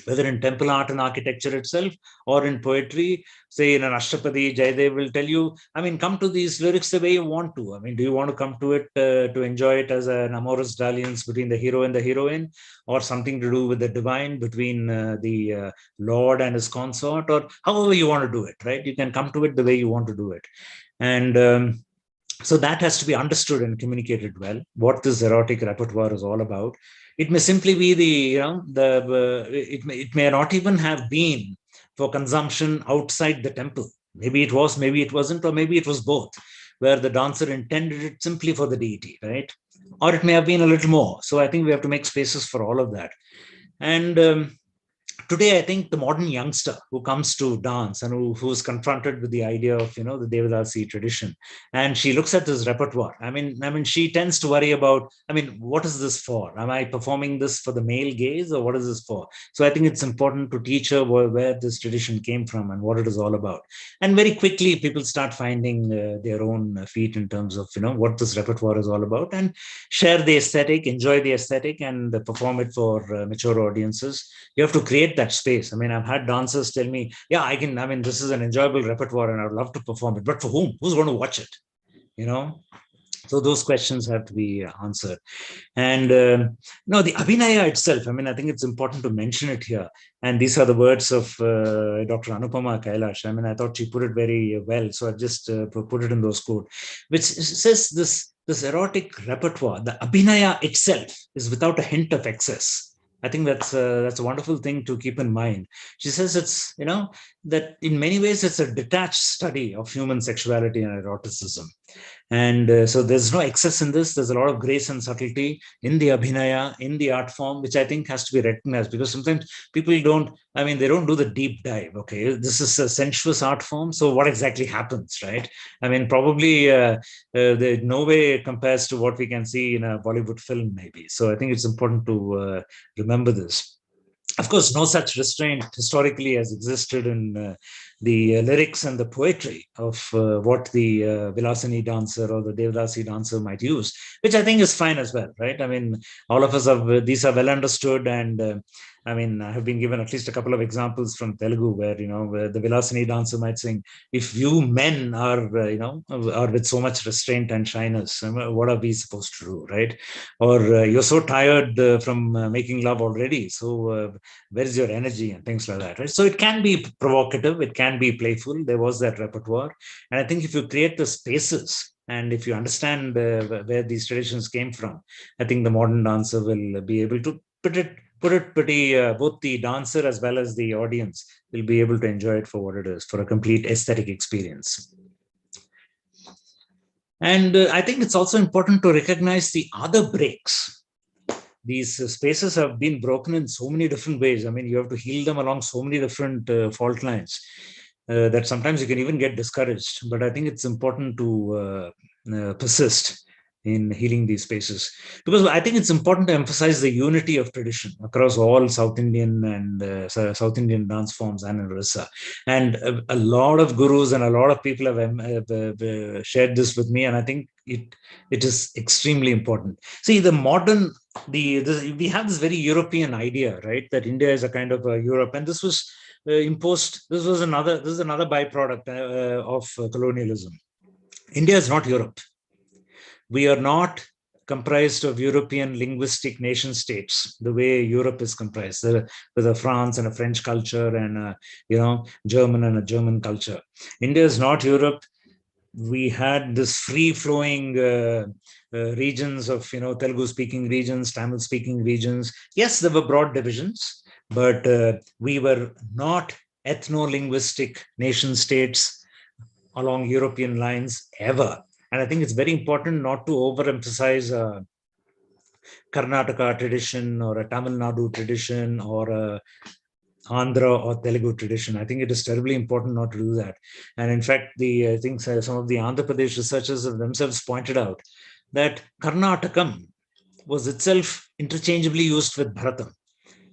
whether in temple art and architecture itself or in poetry. Say in an Ashtapadi, Jayadev will tell you, I mean, come to these lyrics the way you want to. I mean, do you want to come to it to enjoy it as an amorous dalliance between the hero and the heroine, or something to do with the divine between the Lord and his consort, or however you want to do it, right? You can come to it the way you want to do it. And so that has to be understood and communicated well, what this erotic repertoire is all about. It may simply be it may not even have been for consumption outside the temple. Maybe it was, maybe it wasn't, or maybe it was both, where the dancer intended it simply for the deity, right? Or it may have been a little more. So I think we have to make spaces for all of that. And today, I think the modern youngster who comes to dance and who is confronted with the idea of, the Devadasi tradition, and she looks at this repertoire. I mean, she tends to worry about, what is this for? Am I performing this for the male gaze, or what is this for? So I think it's important to teach her where this tradition came from and what it is all about. And very quickly, people start finding their own feet in terms of, what this repertoire is all about, and share the aesthetic, enjoy the aesthetic, and perform it for mature audiences. You have to create that space. I mean, I've had dancers tell me, yeah, I can, this is an enjoyable repertoire and I would love to perform it, but for whom? Who's going to watch it? So those questions have to be answered. And the Abhinaya itself, I think it's important to mention it here. And these are the words of Dr. Anupama Kailash. I thought she put it very well. So I've just put it in those quotes, which says this erotic repertoire, the Abhinaya itself is without a hint of excess. I think that's a wonderful thing to keep in mind. She says it's, that in many ways it's a detached study of human sexuality and eroticism. And so there's no excess in this. There's a lot of grace and subtlety in the Abhinaya, in the art form, which I think has to be recognized, because sometimes people they don't do the deep dive. Okay, this is a sensuous art form. So what exactly happens, right? Probably no way compares to what we can see in a Bollywood film, maybe. So I think it's important to remember this. Of course, no such restraint historically has existed in the lyrics and the poetry of what the Vilasani dancer or the Devadasi dancer might use, which I think is fine as well, right? All of us these are well understood, and I have been given at least a couple of examples from Telugu where the Vilasani dancer might sing, if you men are with so much restraint and shyness, what are we supposed to do, right? Or you're so tired from making love already, so where's your energy, and things like that, right? So it can be provocative, it can be playful. There was that repertoire. And I think if you create the spaces, and if you understand where these traditions came from, I think the modern dancer will be able to put it pretty, both the dancer as well as the audience will be able to enjoy it for what it is, for a complete aesthetic experience. And I think it's also important to recognize the other breaks. These spaces have been broken in so many different ways. You have to heal them along so many different fault lines that sometimes you can even get discouraged. But I think it's important to persist in healing these spaces, because I think it's important to emphasize the unity of tradition across all South Indian and South Indian dance forms and in Orissa. And a lot of gurus and a lot of people have shared this with me, and I think it is extremely important. See, we have this very European idea, right, that India is a kind of Europe, and this was imposed. This is another byproduct of colonialism. India is not Europe. We are not comprised of European linguistic nation states, the way Europe is comprised, with a France and a French culture and German and a German culture. India is not Europe. We had this free-flowing regions of Telugu-speaking regions, Tamil-speaking regions. Yes, there were broad divisions, but we were not ethno-linguistic nation states along European lines ever. And I think it's very important not to overemphasize a Karnataka tradition or a Tamil Nadu tradition or a Andhra or Telugu tradition. I think it is terribly important not to do that. And in fact, I think some of the Andhra Pradesh researchers have themselves pointed out that Karnatakam was itself interchangeably used with Bharatam.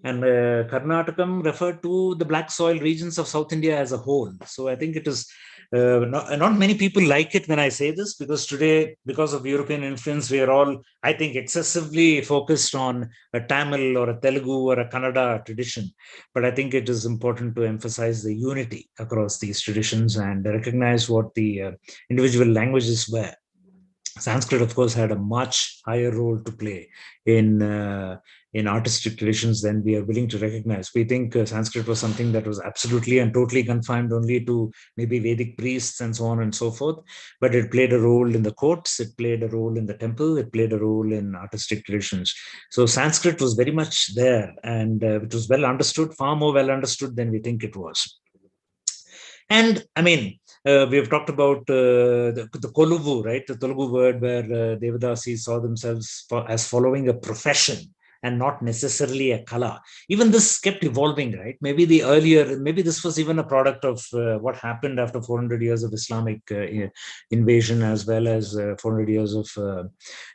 And Karnatakam referred to the black soil regions of South India as a whole. So I think it is not many people like it when I say this, because today, because of European influence, we are all, I think, excessively focused on a Tamil or a Telugu or a Kannada tradition. But I think it is important to emphasize the unity across these traditions and recognize what the individual languages were. Sanskrit, of course, had a much higher role to play in artistic traditions than we are willing to recognize. We think Sanskrit was something that was absolutely and totally confined only to maybe Vedic priests and so on and so forth, but it played a role in the courts, it played a role in the temple, it played a role in artistic traditions. So Sanskrit was very much there, and it was well understood, far more well understood than we think it was. And I mean, we have talked about the Koluvu, right? The Telugu word where Devadasi saw themselves as following a profession and not necessarily a kala. Even this kept evolving, right? Maybe this was even a product of what happened after 400 years of Islamic invasion, as well as 400 years of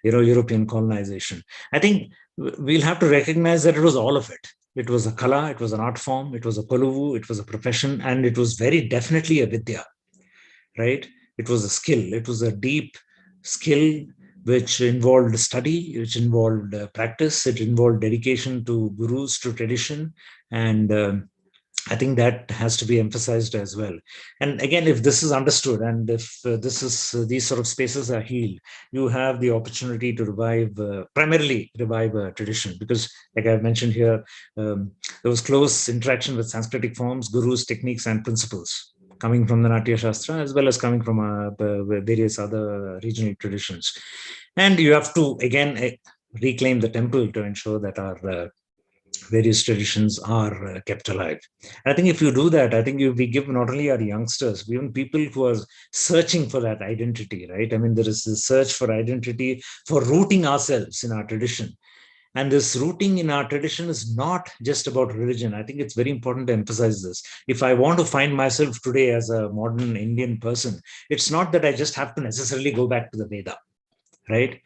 European colonization. I think we'll have to recognize that it was all of it. It was a kala, it was an art form, it was a koluvu, it was a profession, and it was very definitely a vidya, right? It was a skill. It was a deep skill which involved study, which involved practice, it involved dedication to gurus, to tradition, and I think that has to be emphasized as well. And again, if this is understood, and if these sort of spaces are healed, you have the opportunity to primarily revive a tradition. Because, like I've mentioned here, there was close interaction with Sanskritic forms, gurus, techniques, and principles coming from the Natya Shastra, as well as coming from various other regional traditions. And you have to, again, reclaim the temple to ensure that our various traditions are kept alive. And I think if you do that, I think we give not only our youngsters, even people who are searching for that identity, right? I mean, there is this search for identity, for rooting ourselves in our tradition. And this rooting in our tradition is not just about religion. I think it's very important to emphasize this. If I want to find myself today as a modern Indian person, it's not that I just have to necessarily go back to the Veda, right?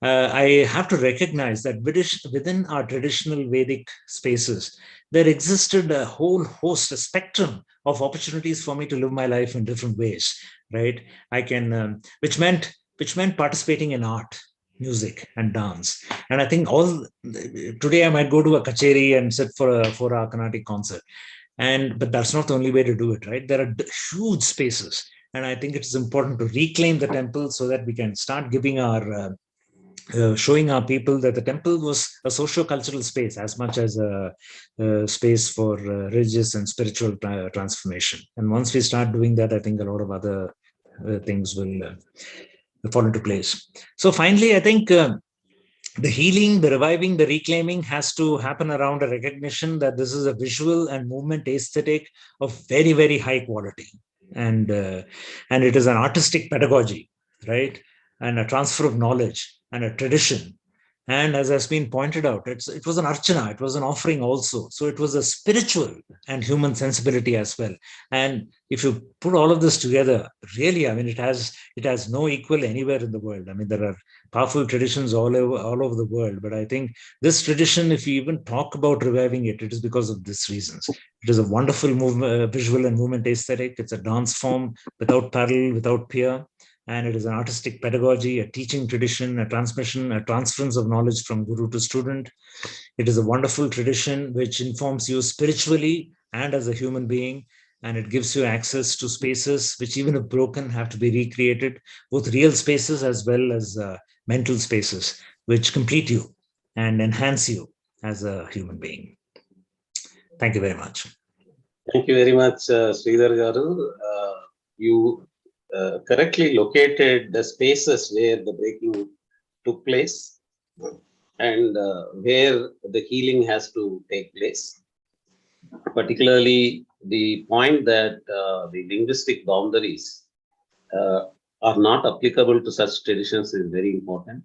I have to recognize that within our traditional Vedic spaces, there existed a whole host, a spectrum of opportunities for me to live my life in different ways, right? I can, which meant participating in art, music, and dance. And I think today I might go to a kacheri and sit for a Carnatic concert, but that's not the only way to do it, right? There are huge spaces, and I think it's important to reclaim the temple so that we can start giving showing our people that the temple was a socio-cultural space as much as a space for religious and spiritual transformation. And once we start doing that, I think a lot of other things will fall into place. So finally, I think the healing, the reviving, the reclaiming has to happen around a recognition that this is a visual and movement aesthetic of very, very high quality. And it is an artistic pedagogy, right? And a transfer of knowledge and a tradition. And as has been pointed out, it was an archana, it was an offering also. So it was a spiritual and human sensibility as well. And if you put all of this together, really, I mean, it has no equal anywhere in the world. I mean, there are powerful traditions all over the world. But I think this tradition, if you even talk about reviving it, it is because of these reasons. It is a wonderful visual and movement aesthetic. It's a dance form without parallel, without peer. And it is an artistic pedagogy, a teaching tradition, a transmission, a transference of knowledge from guru to student. It is a wonderful tradition which informs you spiritually and as a human being, and it gives you access to spaces which, even if broken, have to be recreated, both real spaces as well as mental spaces which complete you and enhance you as a human being. Thank you very much. Thank you very much, Sridhar Garu. You correctly located the spaces where the breaking took place and where the healing has to take place. Particularly the point that the linguistic boundaries are not applicable to such traditions is very important.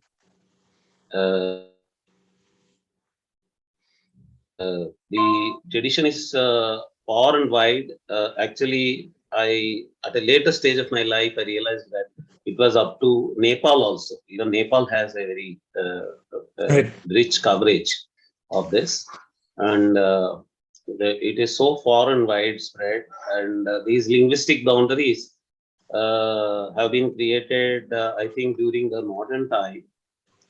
The tradition is far and wide. Actually, at a later stage of my life, I realized that it was up to Nepal also. Even Nepal has a very rich coverage of this, and it is so far and widespread. And these linguistic boundaries have been created, I think, during the modern time.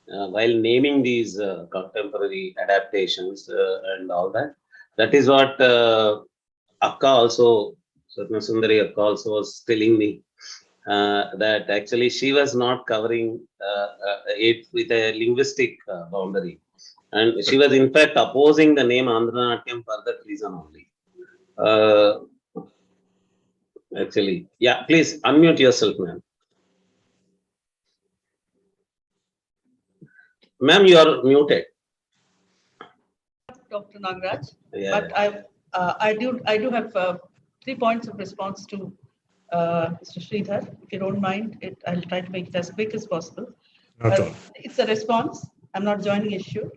While naming these contemporary adaptations and all that. That is what Akka also, Satna Sundari Akka also was telling me, that actually she was not covering it with a linguistic boundary. And she was in fact opposing the name Andhra for that reason only. Actually, yeah, please unmute yourself, ma'am. Ma'am, you are muted. Dr. Nagaraj, Yeah. but I do have 3 points of response to Mr. Sridhar. If you don't mind, I'll try to make it as quick as possible. It's a response. I'm not joining issue.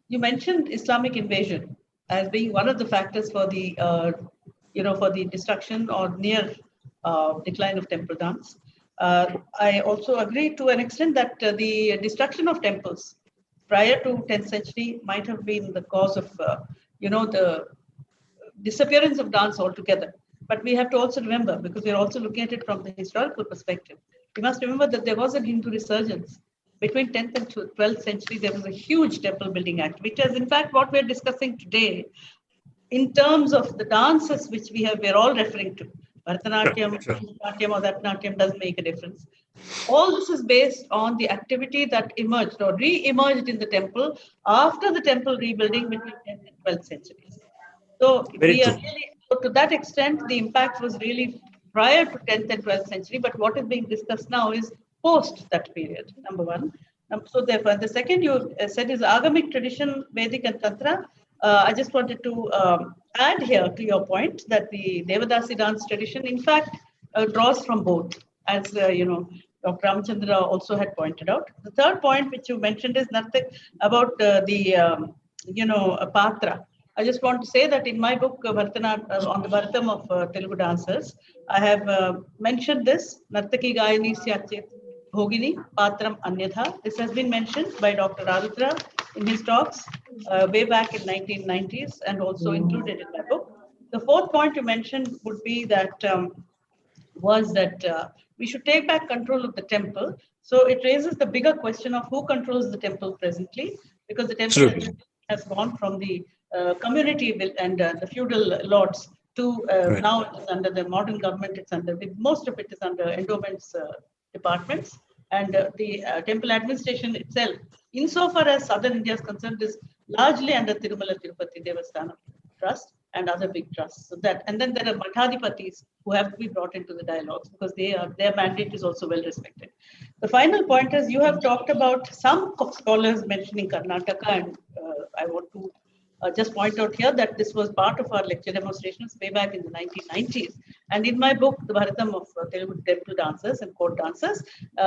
You mentioned Islamic invasion as being one of the factors for the for the destruction or near decline of temple dance. I also agree to an extent that the destruction of temples prior to 10th century might have been the cause of the disappearance of dance altogether. But we have to also remember, because we're also looking at it from the historical perspective, we must remember that there was a Hindu resurgence. Between 10th and 12th century, there was a huge temple building act, which is in fact what we're discussing today in terms of the dances which we're all referring to. Bharatanatyam, Natyam or that Natyam doesn't make a difference. All this is based on the activity that emerged or re-emerged in the temple after the temple rebuilding between 10th and 12th centuries. So to that extent, the impact was really prior to 10th and 12th century, but what is being discussed now is post that period, number one. So therefore, the second you said is Agamic tradition, Vedic and Tantra. I just wanted to add here to your point that the Devadasi dance tradition, in fact, draws from both, as Dr. Ramchandra also had pointed out. The third point which you mentioned is about Patra. I just want to say that in my book, on the Bharatam of Telugu dancers, I have mentioned this, Nartaki Gayani Syachet Bhogini, Patram Anyatha. This has been mentioned by Dr. Rudra in his talks way back in 1990s and also included in my book. The fourth point you mentioned would be that we should take back control of the temple. So it raises the bigger question of who controls the temple presently, because the temple has gone from the community and the feudal lords to now it is under the modern government. It's under most of it is under endowments departments, and the temple administration itself, insofar as southern India is concerned, is largely under Tirumala Tirupati Devasthanam Trust and other big trusts. So that, and then there are Mathadipatis who have to be brought into the dialogues because their mandate is also well respected. The final point is you have talked about some scholars mentioning Karnataka, and I want to just point out here that this was part of our lecture demonstrations way back in the 1990s. And in my book, The Bharatam of Telugu Temple Dancers and Court Dancers,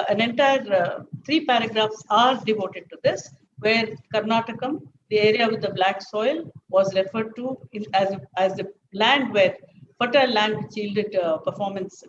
an entire 3 paragraphs are devoted to this, where Karnataka, the area with the black soil, was referred to as the land where fertile land which yielded performance,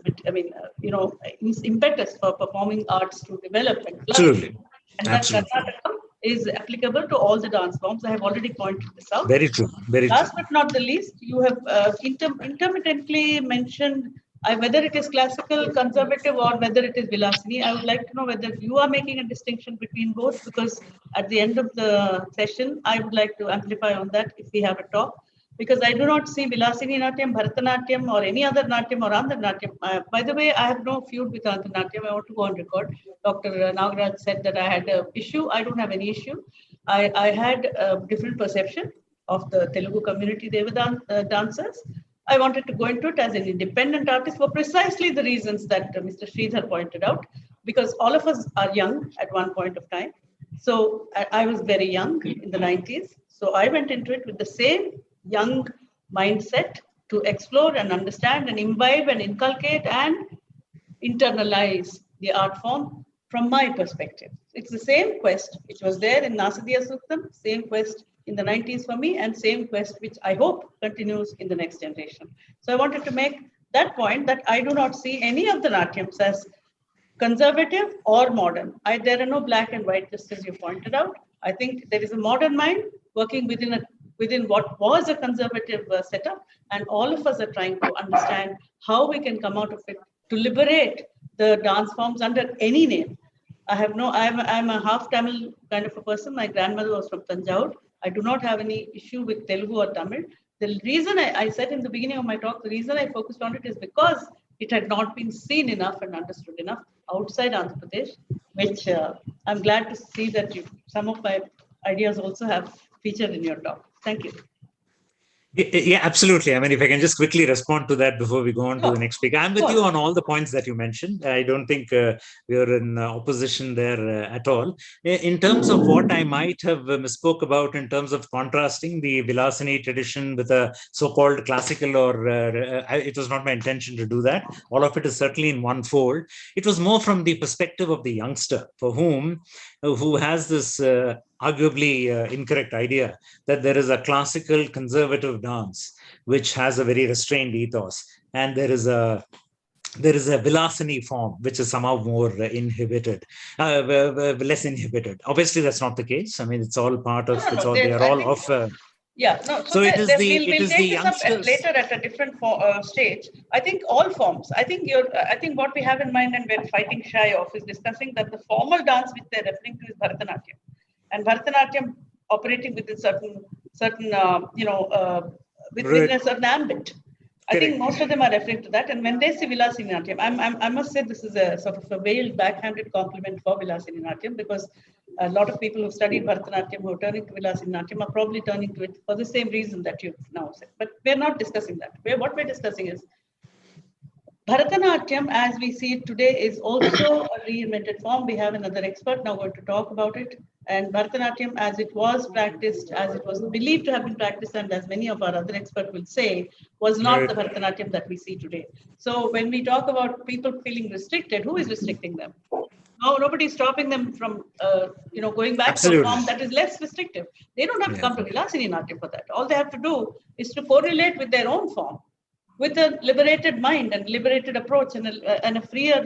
impetus for performing arts to develop and flourish. Absolutely. And that Karnataka is applicable to all the dance forms. I have already pointed this out. Very true. Very Last true. but not the least, you have intermittently mentioned whether it is classical, conservative, or whether it is Vilasini. I would like to know whether you are making a distinction between both, because at the end of the session, I would like to amplify on that if we have a talk. because I do not see Vilasini Natyam, Bharatanatyam, or any other Natyam or Andhra Natyam. By the way, I have no feud with Andhra Natyam. I want to go on record. Dr. Nagaraj said that I had an issue. I don't have any issue. I had a different perception of the Telugu community dancers. I wanted to go into it as an independent artist for precisely the reasons that Mr. Sridhar pointed out, because all of us are young at one point of time. So I was very young in the 90s. So I went into it with the same young mindset to explore and understand and imbibe and inculcate and internalize the art form from my perspective. It's the same quest which was there in Nasadiya Suktam, same quest in the 90s for me, and same quest which I hope continues in the next generation. So I wanted to make that point that I do not see any of the Natyams as conservative or modern. There are no black and white, just as you pointed out. I think there is a modern mind working within what was a conservative setup, and all of us are trying to understand how we can come out of it to liberate the dance forms under any name. I'm a half Tamil kind of a person. My grandmother was from Tanjavur. I do not have any issue with Telugu or Tamil. The reason I said in the beginning of my talk, the reason I focused on it is because it had not been seen enough and understood enough outside Andhra Pradesh, which I'm glad to see that some of my ideas also have featured in your talk. Thank you. Yeah, absolutely. I mean, if I can just quickly respond to that before we go on to the next speaker. I'm with you on all the points that you mentioned. I don't think we are in opposition there at all. In terms of what I might have misspoke about in terms of contrasting the Vilasini tradition with a so-called classical, or it was not my intention to do that. All of it is certainly in one fold. It was more from the perspective of the youngster who has this arguably incorrect idea that there is a classical conservative dance which has a very restrained ethos, and there is a Vilasini form which is somehow more inhibited, less inhibited. Obviously, that's not the case. I mean, it's all part of. They are all of. Yeah, no. So it is we'll the take this up youngsters later at a different stage. I think all forms. I think what we have in mind and we're fighting shy of is discussing that the formal dance which they're referring to is Bharatanatyam, and Bharatanatyam operating within certain within a certain ambit. I think most of them are referring to that. And when they say Vilasini Natyam, I must say this is a sort of a veiled, backhanded compliment for Vilasini Natyam, because a lot of people who studied Bharatanatyam who are turning to Vilasini Natyam are probably turning to it for the same reason that you've now said. But we're not discussing that. What we're discussing is Bharatanatyam, as we see it today, is also a reinvented form. We have another expert now going to talk about it. And Bharatanatyam, as it was practiced, as it was believed to have been practiced, and as many of our other experts will say, was not the Bharatanatyam that we see today. So when we talk about people feeling restricted, who is restricting them? No, nobody's stopping them from, going back to a form that is less restrictive. They don't have to come to Vilasini Natyam for that. All they have to do is to correlate with their own form, with a liberated mind and liberated approach and a freer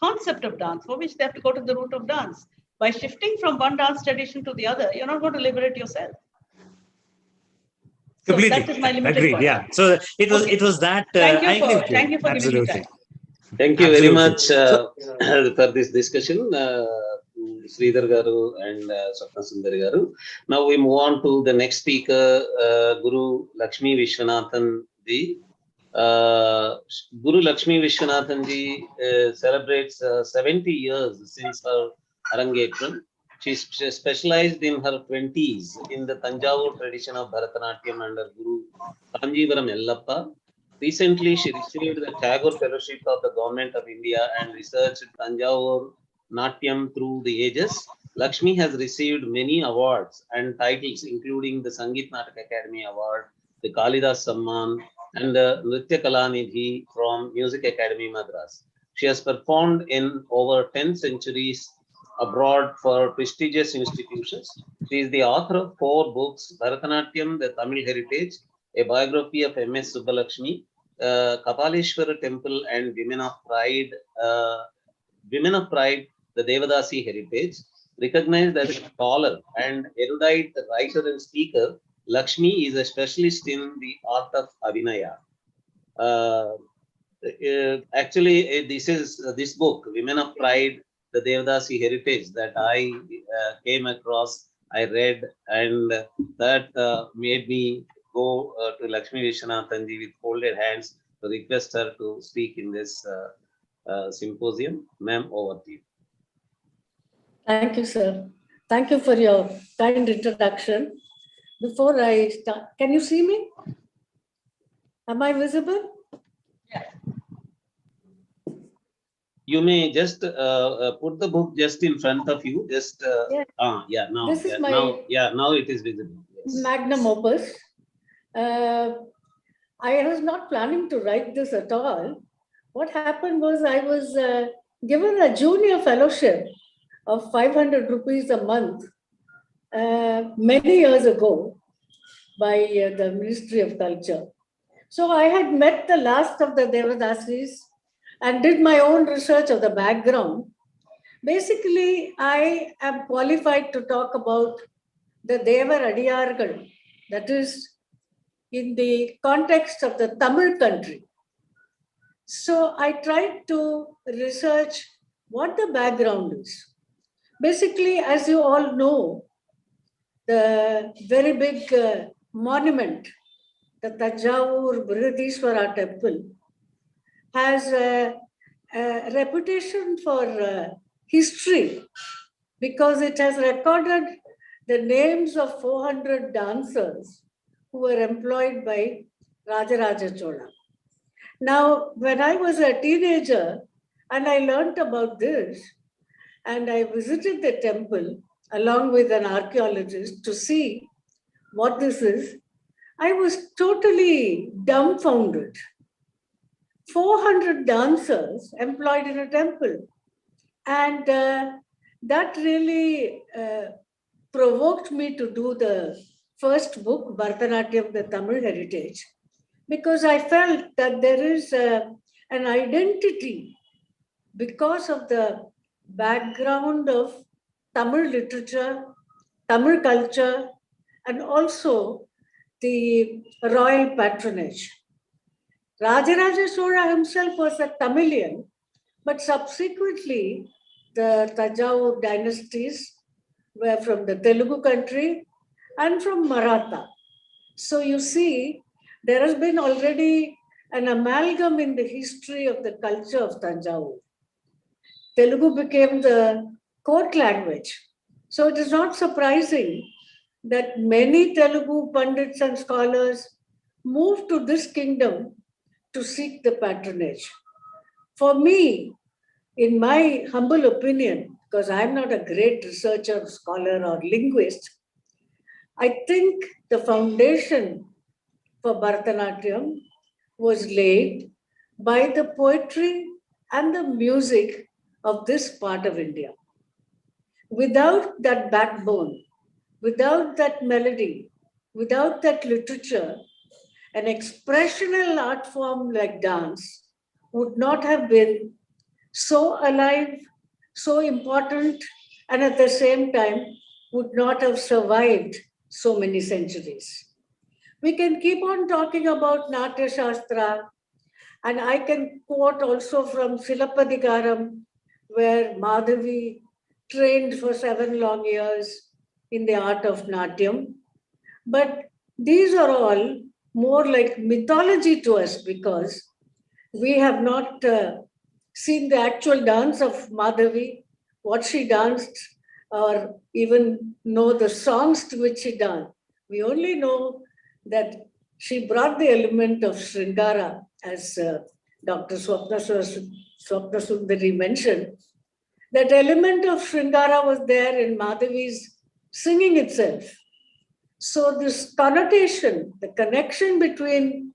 concept of dance, for which they have to go to the root of dance. By shifting from one dance tradition to the other, you're not going to liberate yourself. Completely. So that is my limited Agreed. point. Yeah. So it was that. Thank you for giving me time. Thank you very much for this discussion, Sridhar Garu and Swapna Sundari Garu. Now we move on to the next speaker, Guru Lakshmi Vishwanathan Ji. Guru Lakshmi Vishwanathan Ji celebrates 70 years since her Arangetram. She specialized in her 20s in the Tanjavur tradition of Bharatanatyam under Guru Tanjavur Yellappa. Recently, she received the Tagore Fellowship of the Government of India and researched Tanjavur Natyam through the ages. Lakshmi has received many awards and titles, including the Sangeet Natak Academy Award, the Kalidas Samman, and the Nritya Kalanidhi from Music Academy Madras. She has performed in over 10 centuries abroad for prestigious institutions. She is the author of 4 books: Bharatanatyam, the Tamil Heritage, a biography of M.S. Subbalakshmi, Kapaleshwara Temple, and Women of Pride, the Devadasi Heritage. Recognized as a scholar and erudite writer and speaker, Lakshmi is a specialist in the art of Abhinaya. Actually, this book, Women of Pride, the Devadasi Heritage, that I came across, I read, and that made me go to Lakshmi Vishwanathanji with folded hands to request her to speak in this symposium. Ma'am, over to you. Thank you, sir. Thank you for your kind introduction. Before I start, can you see me? Am I visible? You may just put the book just in front of you. Just now. This is Yeah, my now it is visible. Yes. magnum opus. I was not planning to write this at all. What happened was I was given a junior fellowship of 500 rupees a month many years ago by the Ministry of Culture. So I had met the last of the Devadasis and did my own research of the background. Basically, I am qualified to talk about the Devar Adiyargal, that is in the context of the Tamil country. So I tried to research what the background is. Basically, as you all know, the very big monument, the Tanjavur Brihadishwara temple, has a reputation for history because it has recorded the names of 400 dancers who were employed by Rajaraja Chola. Now, when I was a teenager and I learned about this, and I visited the temple along with an archaeologist to see what this is, I was totally dumbfounded. 400 dancers employed in a temple. And that really provoked me to do the first book, Bharatanatyam, the Tamil Heritage, because I felt that there is an identity because of the background of Tamil literature, Tamil culture, and also the royal patronage. Rajaraja Chola himself was a Tamilian, but subsequently the Tanjavur dynasties were from the Telugu country and from Maratha. So you see, there has been already an amalgam in the history of the culture of Tanjavur. Telugu became the court language. So it is not surprising that many Telugu pundits and scholars moved to this kingdom to seek the patronage. For me, in my humble opinion, because I'm not a great researcher, scholar, or linguist, I think the foundation for Bharatanatyam was laid by the poetry and the music of this part of India. Without that backbone, without that melody, without that literature, an expressional art form like dance would not have been so alive, so important, and at the same time would not have survived so many centuries. We can keep on talking about Natya Shastra, and I can quote also from Silapadikaram, where Madhavi trained for 7 long years in the art of Natyam. But these are all more like mythology to us because we have not seen the actual dance of Madhavi, what she danced, or even know the songs to which she danced. We only know that she brought the element of Sringara, as Dr. Swapna Sundari mentioned. That element of Sringara was there in Madhavi's singing itself. So this connotation, the connection between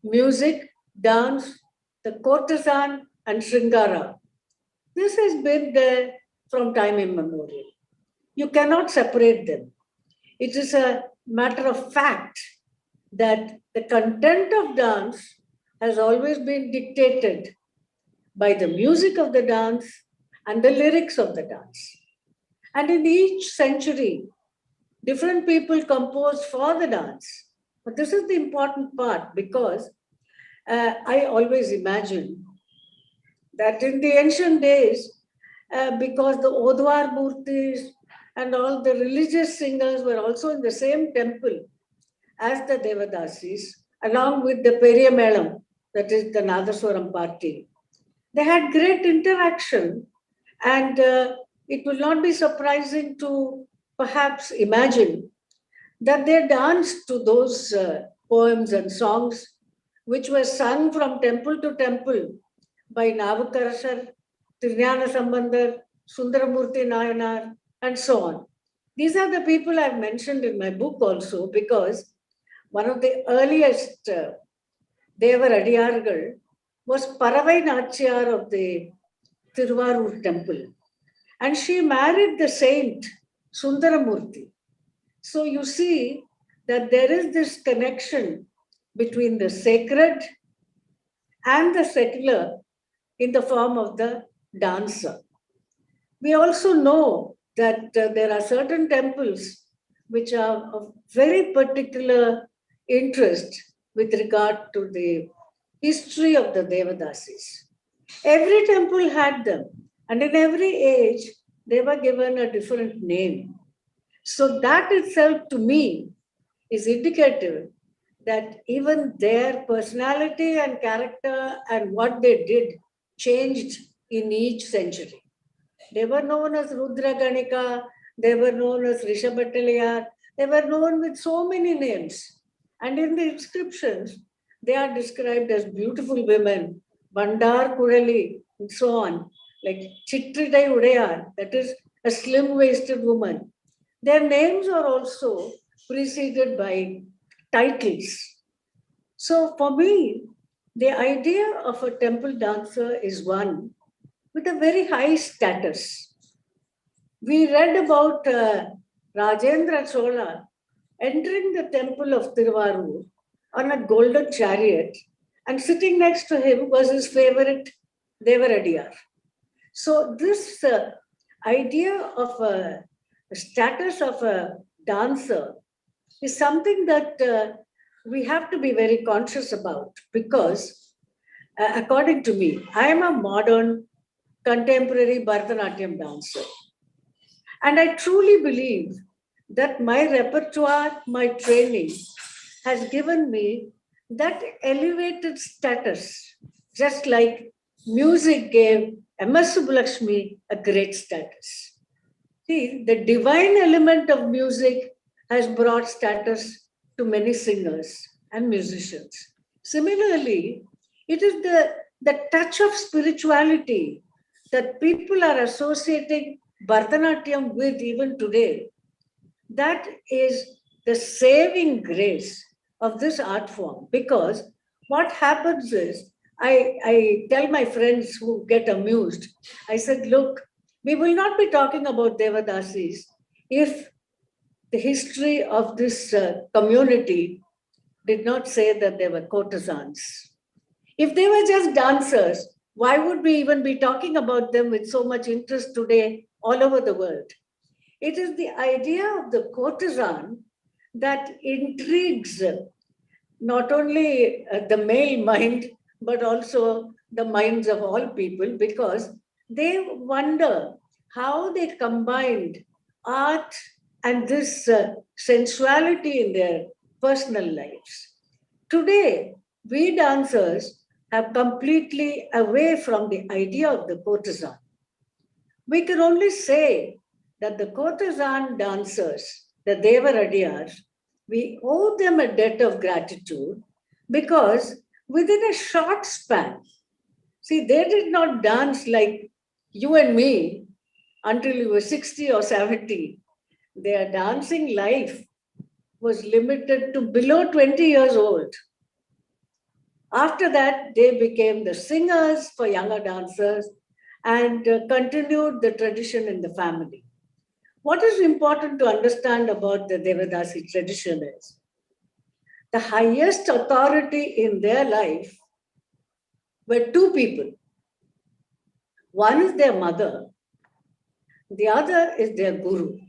music, dance, the courtesan, and Sringara, this has been there from time immemorial. You cannot separate them. It is a matter of fact that the content of dance has always been dictated by the music of the dance and the lyrics of the dance. And in each century, different people composed for the dance. But this is the important part because I always imagine that in the ancient days, because the Odwar Murtis and all the religious singers were also in the same temple, as the Devadasis, along with the Periyamelam, that is the Nadaswaram party. They had great interaction, and it will not be surprising to perhaps imagine that they danced to those poems and songs which were sung from temple to temple by Navukarasar, Tirunjana Sambandar, Sundaramurti Nayanar, and so on. These are the people I've mentioned in my book also, because one of the earliest Devar Adiyargal was Paravai Nachiyar of the Tiruvarur temple. And she married the saint Sundaramurti. So you see that there is this connection between the sacred and the secular in the form of the dancer. We also know that there are certain temples which are of very particular interest with regard to the history of the Devadasis. Every temple had them, and in every age, they were given a different name. So that itself, to me, is indicative that even their personality and character and what they did changed in each century. They were known as Rudra Ganika, they were known as Rishabhataliyar, they were known with so many names. And in the inscriptions, they are described as beautiful women, Bandar Kurali, and so on, like Chitridai Udayar, that is a slim-waisted woman. Their names are also preceded by titles. So for me, the idea of a temple dancer is one with a very high status. We read about Rajendra Chola entering the temple of Tiruvarur on a golden chariot, and sitting next to him was his favorite Devaradiyar. So this idea of a status of a dancer is something that we have to be very conscious about, because according to me, I am a modern contemporary Bharatanatyam dancer. And I truly believe that my repertoire, my training has given me that elevated status, just like music gave M.S. Subbulakshmi a great status. See, the divine element of music has brought status to many singers and musicians. Similarly, it is the touch of spirituality that people are associating Bharatanatyam with even today. That is the saving grace of this art form, because what happens is, I tell my friends who get amused, I said, look, we will not be talking about Devadasis if the history of this community did not say that they were courtesans. If they were just dancers, why would we even be talking about them with so much interest today all over the world? It is the idea of the courtesan that intrigues not only the male mind, but also the minds of all people, because they wonder how they combined art and this sensuality in their personal lives. Today, we dancers have completely away from the idea of the courtesan. We can only say that the courtesan dancers, the Devaradiyars, we owe them a debt of gratitude, because within a short span, see, they did not dance like you and me until you were 60 or 70. Their dancing life was limited to below 20 years old. After that, they became the singers for younger dancers and continued the tradition in the family. What is important to understand about the Devadasi tradition is the highest authority in their life were two people. One is their mother, the other is their guru.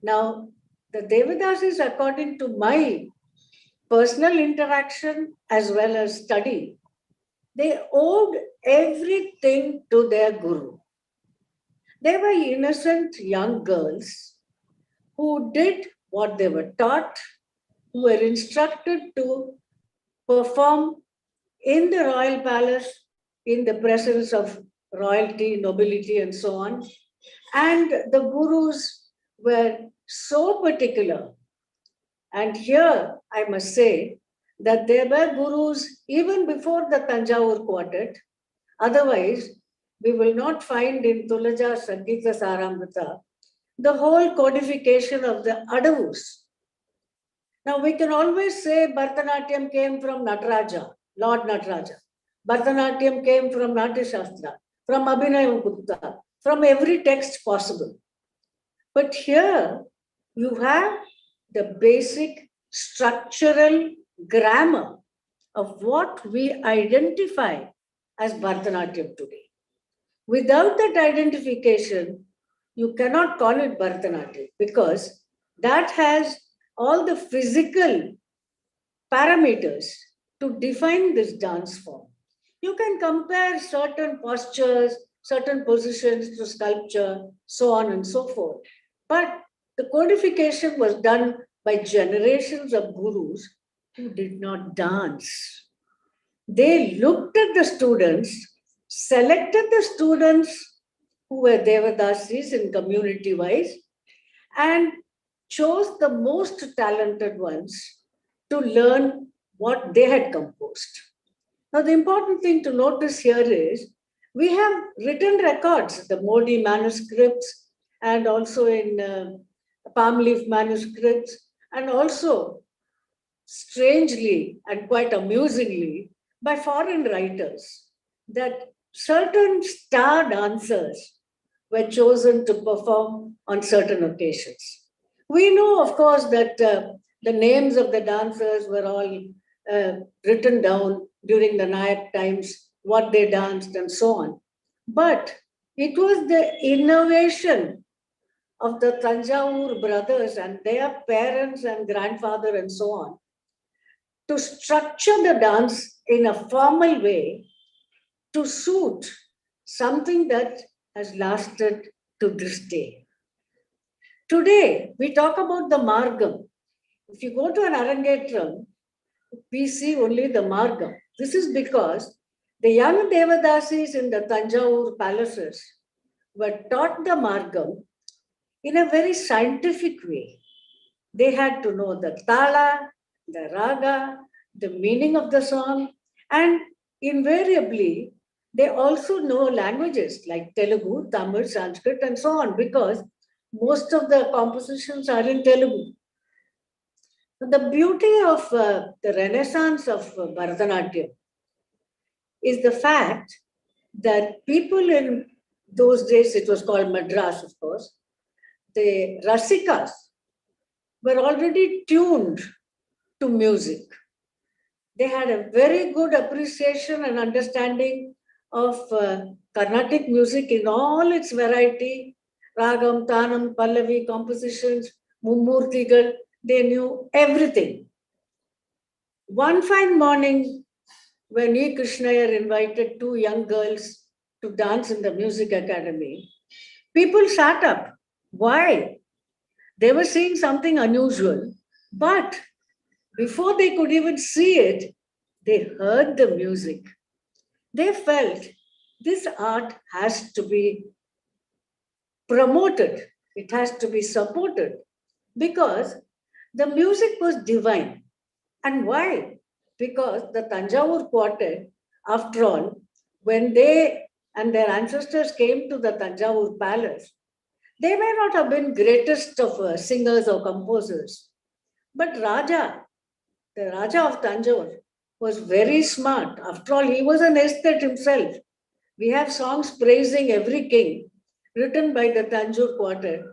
Now, the Devadasis, according to my personal interaction as well as study, they owed everything to their guru. They were innocent young girls who did what they were taught, who were instructed to perform in the royal palace in the presence of royalty, nobility, and so on. And the gurus were so particular. And here I must say that there were gurus even before the Tanjavur quartet. Otherwise, we will not find in Tulaja Sangeeta Saramrita the whole codification of the Adavus. Now we can always say Bharatanatyam came from Nataraja, Lord Nataraja. Bharatanatyam came from Natya Shastra, from Abhinaya Gupta, from every text possible. But here you have the basic structural grammar of what we identify as Bharatanatyam today. Without that identification, you cannot call it Bharatanatyam because that has all the physical parameters to define this dance form. You can compare certain postures, certain positions to sculpture, so on and so forth. But the codification was done by generations of gurus who did not dance. They looked at the students, selected the students who were Devadasis in community-wise, and chose the most talented ones to learn what they had composed. Now, the important thing to notice here is we have written records, the Modi manuscripts, and also in palm leaf manuscripts, and also strangely and quite amusingly by foreign writers, that certain star dancers were chosen to perform on certain occasions. We know, of course, that the names of the dancers were all written down during the Nayak times, what they danced and so on. But it was the innovation of the Tanjavur brothers and their parents and grandfather and so on to structure the dance in a formal way to suit something that has lasted to this day. Today, we talk about the Margam. If you go to an Arangetram, we see only the Margam. This is because the young Devadasis in the Tanjavur palaces were taught the Margam in a very scientific way. They had to know the Tala, the Raga, the meaning of the song, and invariably, they also know languages like Telugu, Tamil, Sanskrit, and so on, because most of the compositions are in Telugu. The beauty of the renaissance of Bharatanatyam is the fact that people in those days, it was called Madras, of course, the Rasikas were already tuned to music. They had a very good appreciation and understanding of Carnatic music in all its variety, Ragam, Tanam, Pallavi, compositions, Mummurtigal, they knew everything. One fine morning, when E. Krishnayar invited two young girls to dance in the music academy, people sat up. Why? They were seeing something unusual, but before they could even see it, they heard the music. They felt this art has to be promoted, it has to be supported, because the music was divine. And why? Because the Tanjavur quartet, after all, when they and their ancestors came to the Tanjavur palace, they may not have been greatest of singers or composers, but Raja, the Raja of Tanjavur, was very smart. After all, he was an aesthete himself. We have songs praising every king written by the Tanjore quartet.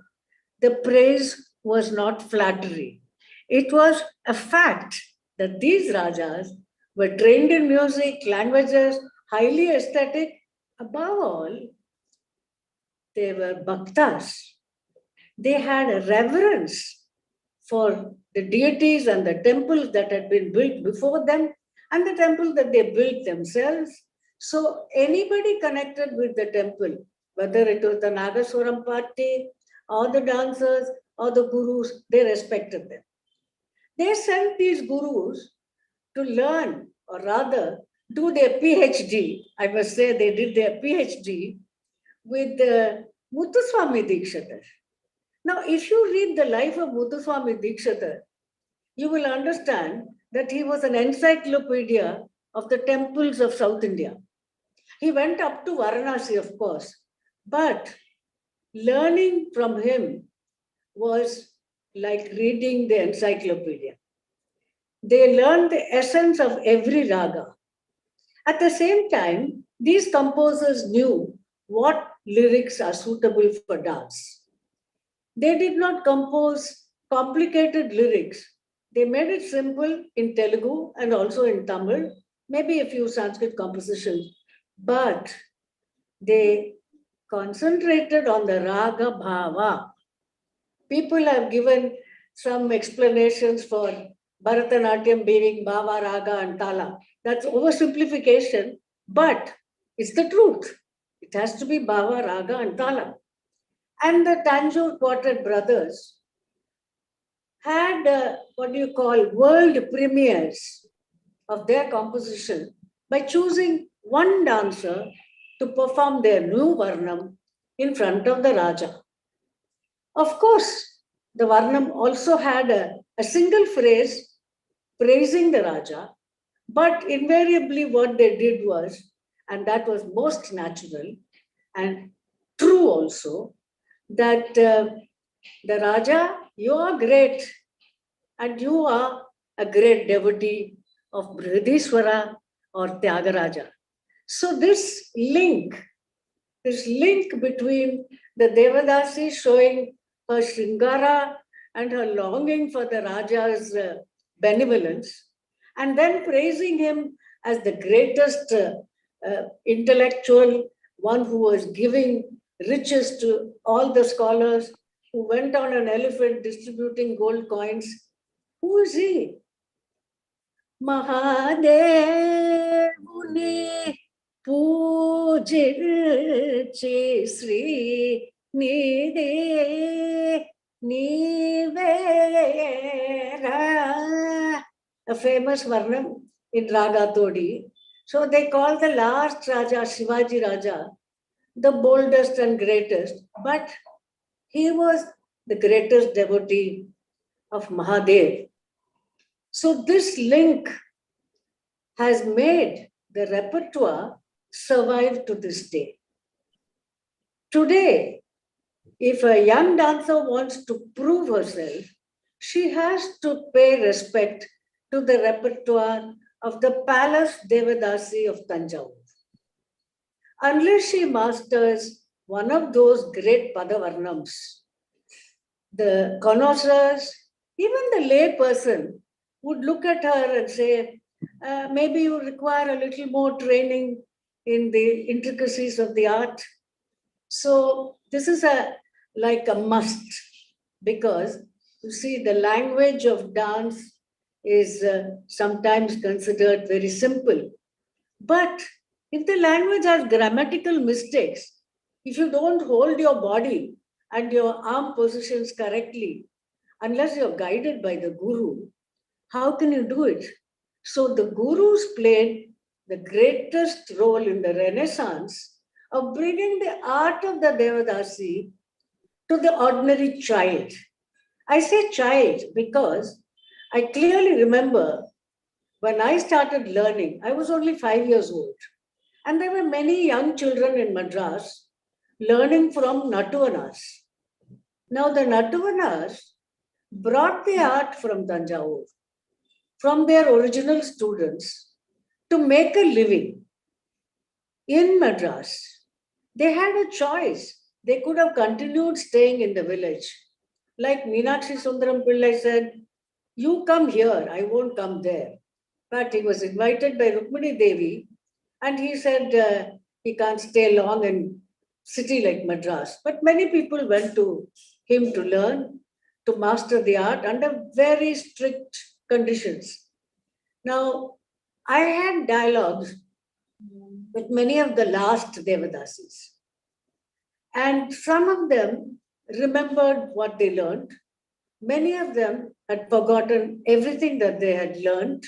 The praise was not flattery. It was a fact that these Rajas were trained in music, languages, highly aesthetic. Above all, they were bhaktas. They had a reverence for the deities and the temples that had been built before them and the temple that they built themselves. So anybody connected with the temple, whether it was the Nagaswaram party or the dancers or the gurus, they respected them. They sent these gurus to learn, or rather, do their PhD. I must say they did their PhD with Muthuswami Dikshatar. Now, if you read the life of Muthuswami Dikshatar, you will understand that he was an encyclopedia of the temples of South India. He went up to Varanasi, of course, but learning from him was like reading the encyclopedia. They learned the essence of every raga. At the same time, these composers knew what lyrics are suitable for dance. They did not compose complicated lyrics. They made it simple in Telugu and also in Tamil, maybe a few Sanskrit compositions, but they concentrated on the raga bhava. People have given some explanations for Bharatanatyam being bhava, raga, and tala. That's oversimplification, but it's the truth. It has to be bhava, raga, and tala. And the Tanjavur Quartet brothers had world premieres of their composition by choosing one dancer to perform their new Varnam in front of the Raja. Of course, the Varnam also had a single phrase praising the Raja, but invariably what they did was, and that was most natural and true also, that the Raja, you are great and you are a great devotee of Brihadiswara or Tyagaraja. So this link between the Devadasi showing her Shringara and her longing for the Raja's benevolence, and then praising him as the greatest intellectual, one who was giving riches to all the scholars, who went on an elephant distributing gold coins. Who is he? Mahadevuni Pujirche Sri Nide Nivera. A famous Varnam in Raga Todi. So they call the last Raja, Shivaji Raja, the boldest and greatest, but he was the greatest devotee of Mahadev. So this link has made the repertoire survive to this day. Today, if a young dancer wants to prove herself, she has to pay respect to the repertoire of the Palace Devadasi of Tanjavur. Unless she masters one of those great Padavarnams, the connoisseurs, even the lay person would look at her and say, maybe you require a little more training in the intricacies of the art. So this is like a must, because you see the language of dance is sometimes considered very simple. But if the language has grammatical mistakes, if you don't hold your body and your arm positions correctly, unless you're guided by the guru, how can you do it? So the gurus played the greatest role in the Renaissance of bringing the art of the Devadasi to the ordinary child. I say child because I clearly remember when I started learning, I was only 5 years old. And there were many young children in Madras learning from Nattuvanas. Now the Nattuvanas brought the art from Tanjavur, from their original students, to make a living in Madras. They had a choice. They could have continued staying in the village. Like Meenakshi Sundaram Pillai said, you come here, I won't come there. But he was invited by Rukmini Devi, and he said he can't stay long in city like Madras. But many people went to him to learn, to master the art under very strict conditions. Now, I had dialogues with many of the last Devadasis. And some of them remembered what they learned. Many of them had forgotten everything that they had learned,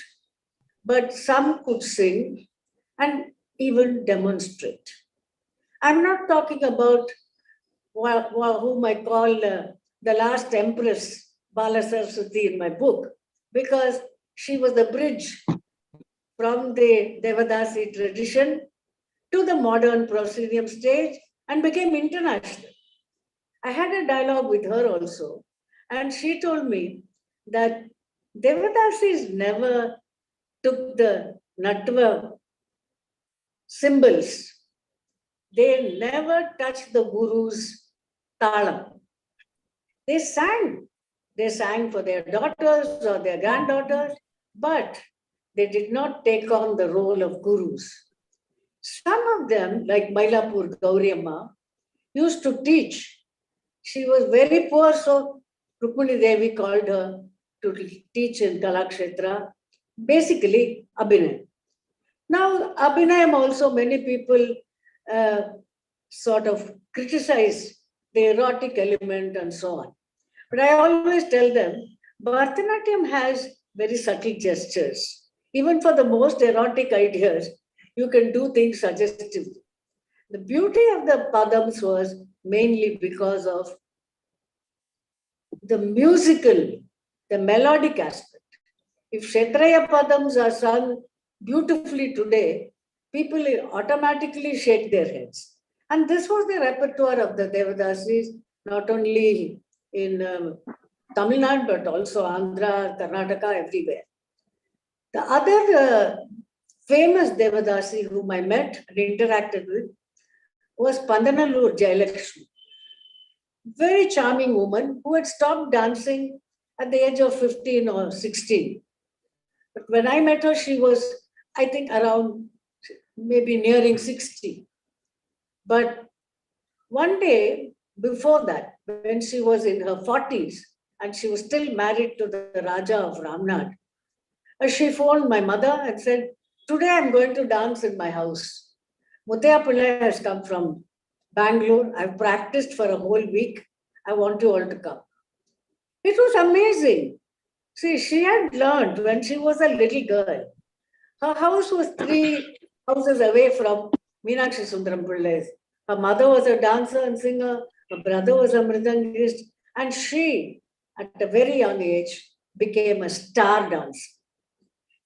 but some could sing and even demonstrate. I'm not talking about whom I call the last empress, Bala Saraswati, in my book, because she was the bridge from the Devadasi tradition to the modern proscenium stage and became international. I had a dialogue with her also, and she told me that Devadasis never took the Natva symbols. They never touched the Guru's talam. They sang. They sang for their daughters or their granddaughters, but they did not take on the role of gurus. Some of them, like Mailapur Gauriamma, used to teach. She was very poor, so Rukmini Devi called her to teach in Kalakshetra, basically Abhinay. Now, Abhinayam also, many people sort of criticize the erotic element and so on. But I always tell them, Bharatanatyam has very subtle gestures. Even for the most erotic ideas, you can do things suggestively. The beauty of the padams was mainly because of the musical, the melodic aspect. If Kshetraya padams are sung beautifully today, people automatically shake their heads. And this was the repertoire of the Devadasis, not only in Tamil Nadu, but also Andhra, Karnataka, everywhere. The other famous Devadasi whom I met and interacted with was Pandanallur Jayalakshmi. Very charming woman who had stopped dancing at the age of 15 or 16. But when I met her, she was, I think, around maybe nearing 60. But one day before that, when she was in her 40s and she was still married to the Raja of Ramnad, she phoned my mother and said, "Today I'm going to dance in my house. Mutaya Pillai has come from Bangalore. I've practiced for a whole week. I want you all to come." It was amazing. See, she had learned when she was a little girl. Her house was 3 houses away from Meenakshi Sundaram Pillai's. Her mother was a dancer and singer. Her brother was a mridangist. And she, at a very young age, became a star dancer.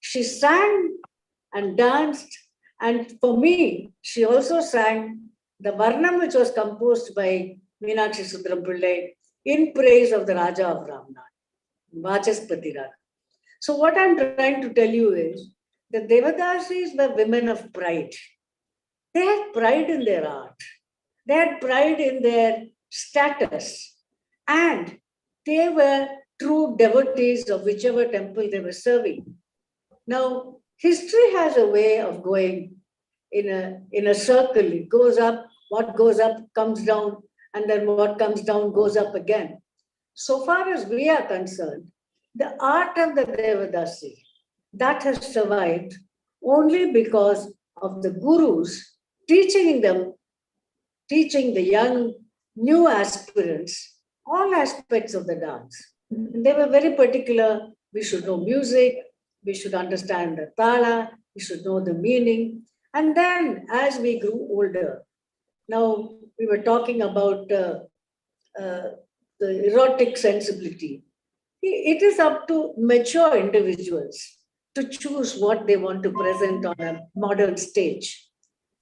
She sang and danced. And for me, she also sang the Varnam, which was composed by Meenakshi Sundaram Pillai in praise of the Raja of Ramnad, Vachaspati Raga. So what I'm trying to tell you is the Devadasis were women of pride. They had pride in their art. They had pride in their status. And they were true devotees of whichever temple they were serving. Now, history has a way of going in a circle. It goes up, what goes up comes down, and then what comes down goes up again. So far as we are concerned, the art of the Devadasi, that has survived only because of the gurus teaching the young, new aspirants, all aspects of the dance. And they were very particular. We should know music, we should understand the tala, we should know the meaning. And then as we grew older, now we were talking about the erotic sensibility. It is up to mature individuals to choose what they want to present on a modern stage.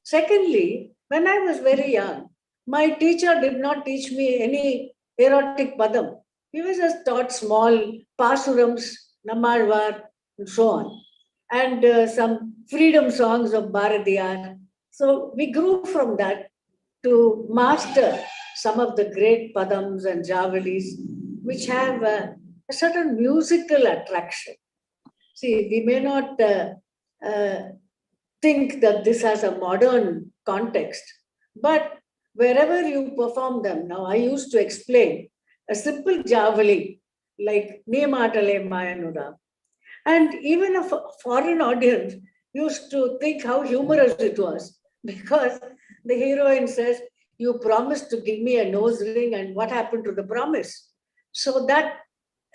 Secondly, when I was very young, my teacher did not teach me any erotic padam. He was just taught small pasurams, Nammalvar, and so on, and some freedom songs of Bharatiyar. So we grew from that to master some of the great padams and javalis, which have a certain musical attraction. See, we may not think that this has a modern context, but wherever you perform them, now I used to explain a simple javali like Neematale Mayanuda, and even a foreign audience used to think how humorous it was, because the heroine says, "You promised to give me a nose ring, and what happened to the promise?" So that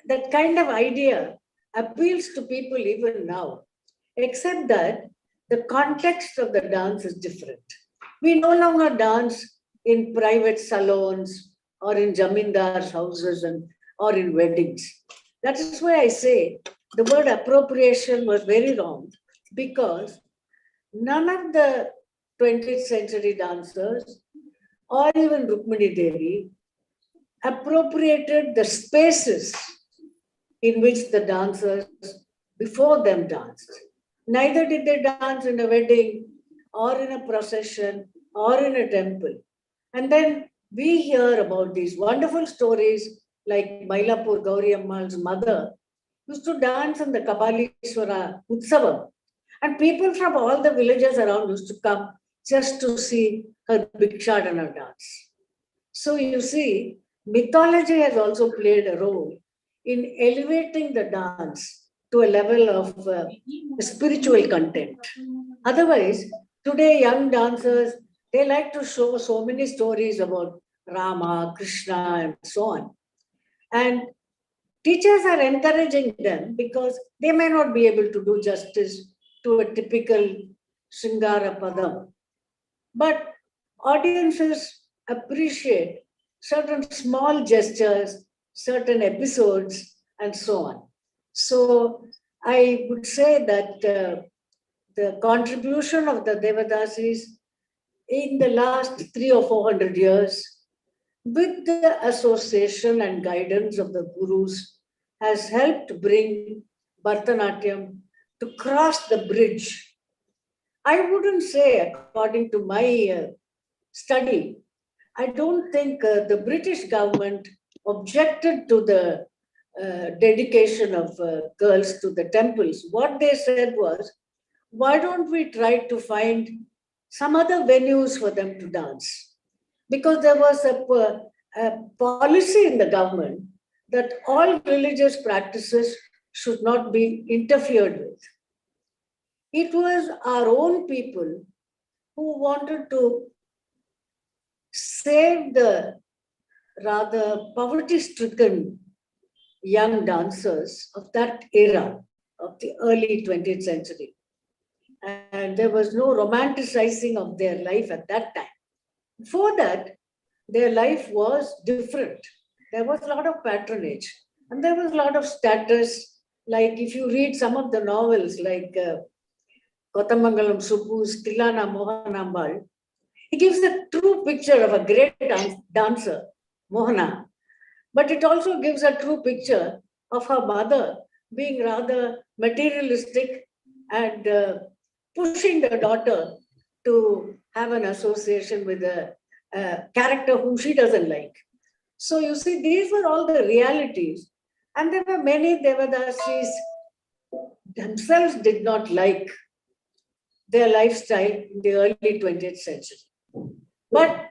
that kind of idea appeals to people even now, except that the context of the dance is different. We no longer dance in private salons or in zamindars' houses or in weddings. That is why I say the word appropriation was very wrong, because none of the 20th century dancers or even Rukmini Devi appropriated the spaces in which the dancers before them danced. Neither did they dance in a wedding or in a procession or in a temple. And then we hear about these wonderful stories like Mailapur Gauri Ammal's mother used to dance in the Kabalishwara Utsavam. And people from all the villages around used to come just to see her Bhikshadana dance. So you see, mythology has also played a role in elevating the dance to a level of spiritual content. Otherwise, today young dancers, they like to show so many stories about Rama, Krishna, and so on. And teachers are encouraging them because they may not be able to do justice to a typical Sringara Padam. But audiences appreciate certain small gestures, certain episodes, and so on. So I would say that the contribution of the Devadasis in the last 300 or 400 years, with the association and guidance of the gurus, has helped bring Bharatanatyam to cross the bridge. I wouldn't say, according to my study, I don't think the British government objected to the dedication of girls to the temples. What they said was, why don't we try to find some other venues for them to dance? Because there was a policy in the government that all religious practices should not be interfered with. It was our own people who wanted to save the rather poverty-stricken young dancers of that era, of the early 20th century. And there was no romanticizing of their life at that time. Before that, their life was different. There was a lot of patronage and there was a lot of status. Like if you read some of the novels like Kotamangalam Subbu's Tilana Mohanambal, it gives a true picture of a great dancer, Mohana, but it also gives a true picture of her mother being rather materialistic and pushing the daughter to have an association with a character whom she doesn't like. So you see, these were all the realities. And there were many Devadasis themselves did not like their lifestyle in the early 20th century. But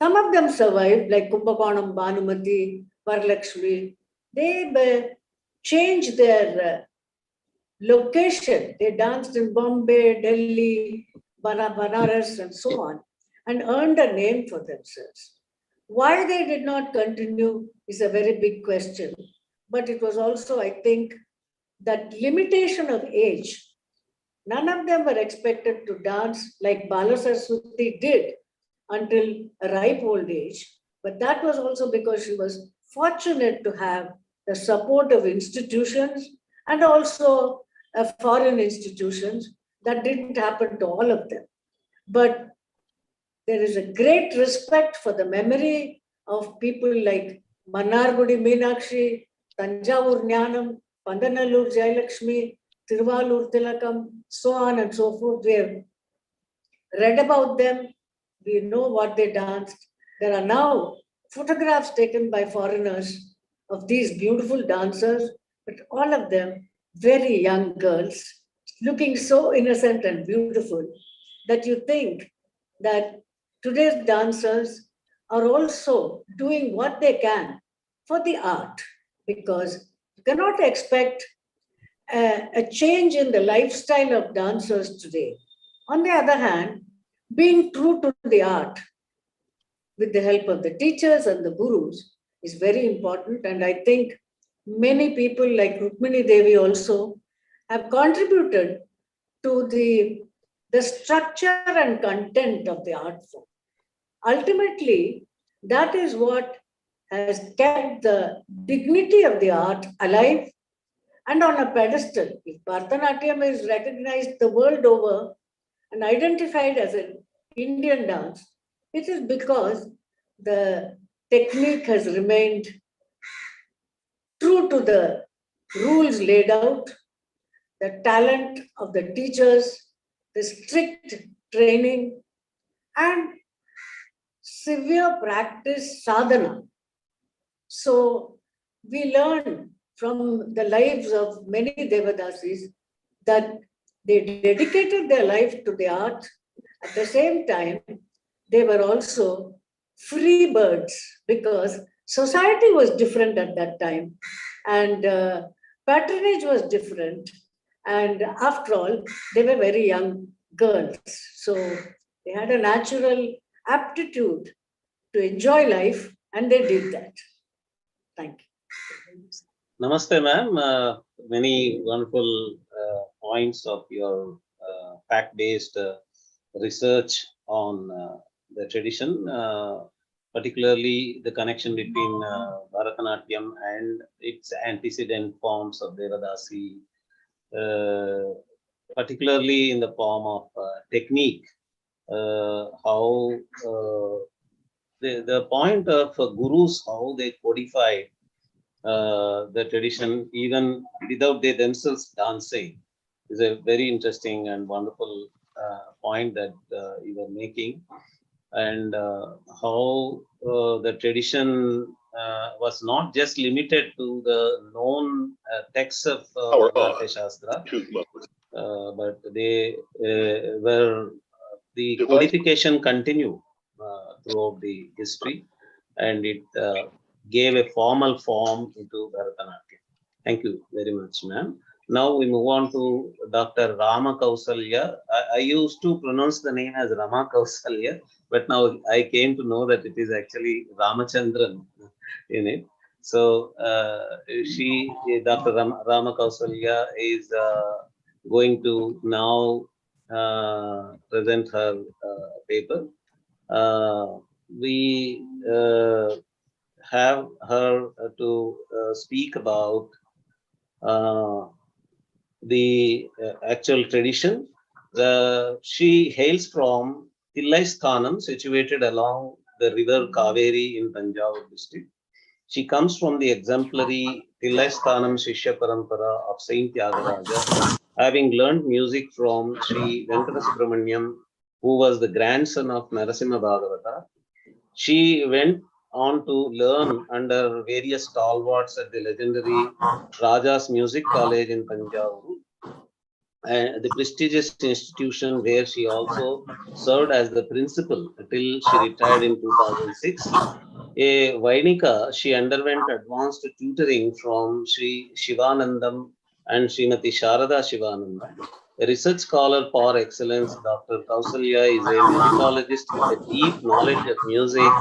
some of them survived, like Kumbakonam, Bhanumati, Varalakshmi. They changed their location. They danced in Bombay, Delhi, Banaras, and so on, and earned a name for themselves. Why they did not continue is a very big question. But it was also, I think, that limitation of age. None of them were expected to dance like Balasaraswati did until a ripe old age. But that was also because she was fortunate to have the support of institutions and also foreign institutions. That didn't happen to all of them. But there is a great respect for the memory of people like Mannargudi Meenakshi, Tanjavur Jnanam, Pandanallur Jayalakshmi, Tiruvalur Tilakam, so on and so forth. We have read about them. We know what they danced. There are now photographs taken by foreigners of these beautiful dancers, but all of them very young girls, looking so innocent and beautiful that you think that today's dancers are also doing what they can for the art, because you cannot expect a change in the lifestyle of dancers today. On the other hand, being true to the art with the help of the teachers and the gurus is very important. And I think many people like Rukmini Devi also have contributed to the structure and content of the art form. Ultimately, that is what has kept the dignity of the art alive and on a pedestal. If Bharatanatyam is recognized the world over and identified as an Indian dance, it is because the technique has remained true to the rules laid out, the talent of the teachers, the strict training, and severe practice sadhana. So we learn from the lives of many Devadasis that they dedicated their life to the art. At the same time, they were also free birds because society was different at that time and patronage was different. And after all, they were very young girls. So they had a natural aptitude to enjoy life and they did that. Thank you. Namaste, ma'am. Many wonderful points of your fact-based research on the tradition, particularly the connection between Bharatanatyam and its antecedent forms of Devadasi, particularly in the form of technique, how the point of gurus, how they codified the tradition, even without they themselves dancing, is a very interesting and wonderful point that you were making. And how the tradition was not just limited to the known texts of Natya Shastra, but they were the codification continued throughout the history, and it gave a formal form into Bharatanatyam. Thank you very much, ma'am. Now we move on to Dr. Rama Kausalya. I used to pronounce the name as Rama Kausalya, but now I came to know that it is actually Ramachandran in it. So Dr. Rama Kausalya is going to now present her paper. We have her to speak about the actual tradition. She hails from Thillaisthanam, situated along the river Kaveri in Tanjavur district. She comes from the exemplary Thillaisthanam Shishya Parampara of Saint Tyagaraja, having learned music from Sri Venkata Subramaniam, who was the grandson of Narasimha Bhagavata. She went on to learn under various stalwarts at the legendary Raja's Music College in Tanjavur, the prestigious institution where she also served as the principal till she retired in 2006. A Vainika, she underwent advanced tutoring from Sri Shivanandam and Srimati Sharada Shivananda. A research scholar par excellence, Dr. Kausalya is a musicologist with a deep knowledge of music,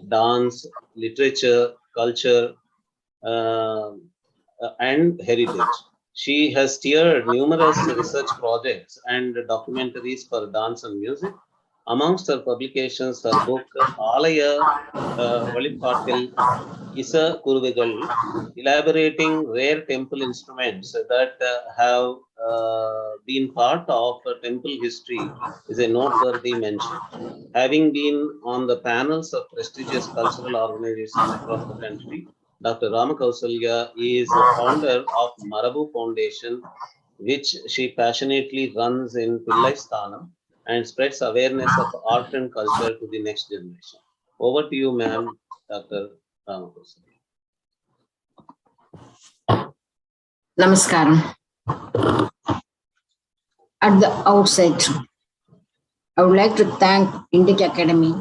dance, literature, culture, and heritage. She has steered numerous research projects and documentaries for dance and music. Amongst her publications, her book Alaya Valipattil Isa Kuruvigal, elaborating rare temple instruments that have been part of temple history, is a noteworthy mention. Having been on the panels of prestigious cultural organizations across the country, Dr. Rama Kausalya is the founder of Marabu Foundation, which she passionately runs in Thillaisthanam and spreads awareness of art and culture to the next generation. Over to you, ma'am, Dr. Rama Kausalya. Namaskaram. At the outset, I would like to thank INDICA Academy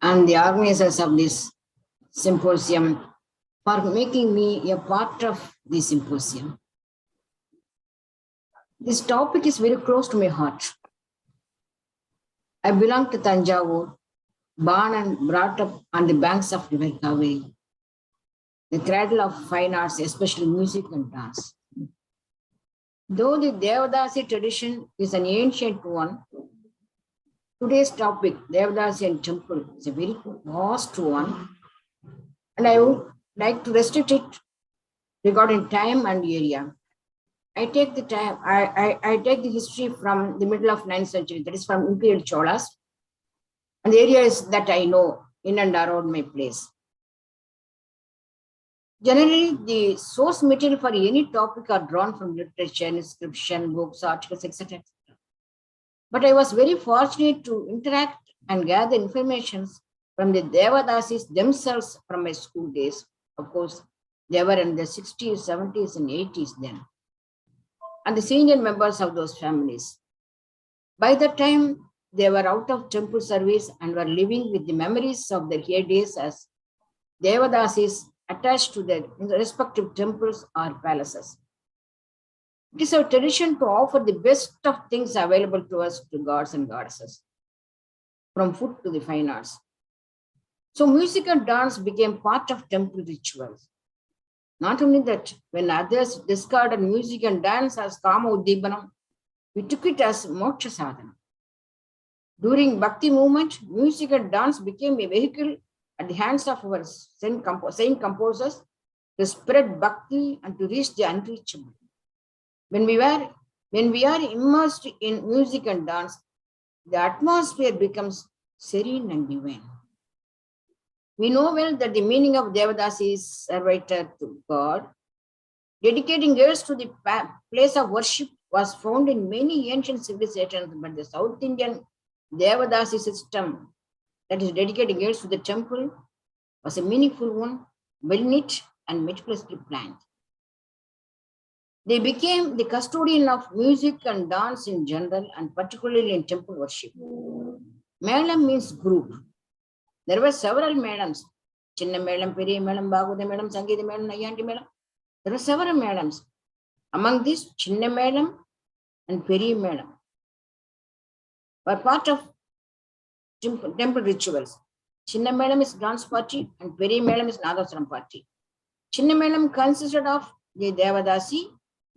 and the organizers of this symposium for making me a part of the symposium. This topic is very close to my heart. I belong to Tanjavur, born and brought up on the banks of River Kaveri. the cradle of fine arts, especially music and dance. Though the Devadasi tradition is an ancient one, today's topic, Devadasi and temple, is a very vast one, and I would like to restrict it regarding time and area. I take the time. I take the history from the middle of 9th century. That is from Imperial Cholas, and the areas that I know in and around my place. Generally, the source material for any topic are drawn from literature, inscription, books, articles, etc. But I was very fortunate to interact and gather information from the Devadasis themselves from my school days. Of course, they were in the 60s, 70s, and 80s then, and the senior members of those families. By that time, they were out of temple service and were living with the memories of their heydays as Devadasis attached to their respective temples or palaces. It is our tradition to offer the best of things available to us to gods and goddesses, from food to the fine arts. So music and dance became part of temple rituals. Not only that, when others discarded music and dance as Kama Uddipana, we took it as Moksha Sadhana. During Bhakti movement, music and dance became a vehicle at the hands of our saint composers to spread Bhakti and to reach the unreachable. When we are immersed in music and dance, the atmosphere becomes serene and divine. We know well that the meaning of Devadasi is servitor to God. Dedicating girls to the place of worship was found in many ancient civilizations, but the South Indian Devadasi system, that is dedicating girls to the temple, was a meaningful one, well knit and meticulously planned. They became the custodian of music and dance in general, and particularly in temple worship. Melam means group. There were several madams. Chinna Melam, Peri Melam, Baguda Melam, Sangeeta Melam, Nayanti Melam. There were several madams. Among these, Chinna Melam and Peri Melam were part of temple rituals. Chinna Melam is dance party and Peri Melam is Nadaswaram party. Chinna Melam consisted of the Devadasi,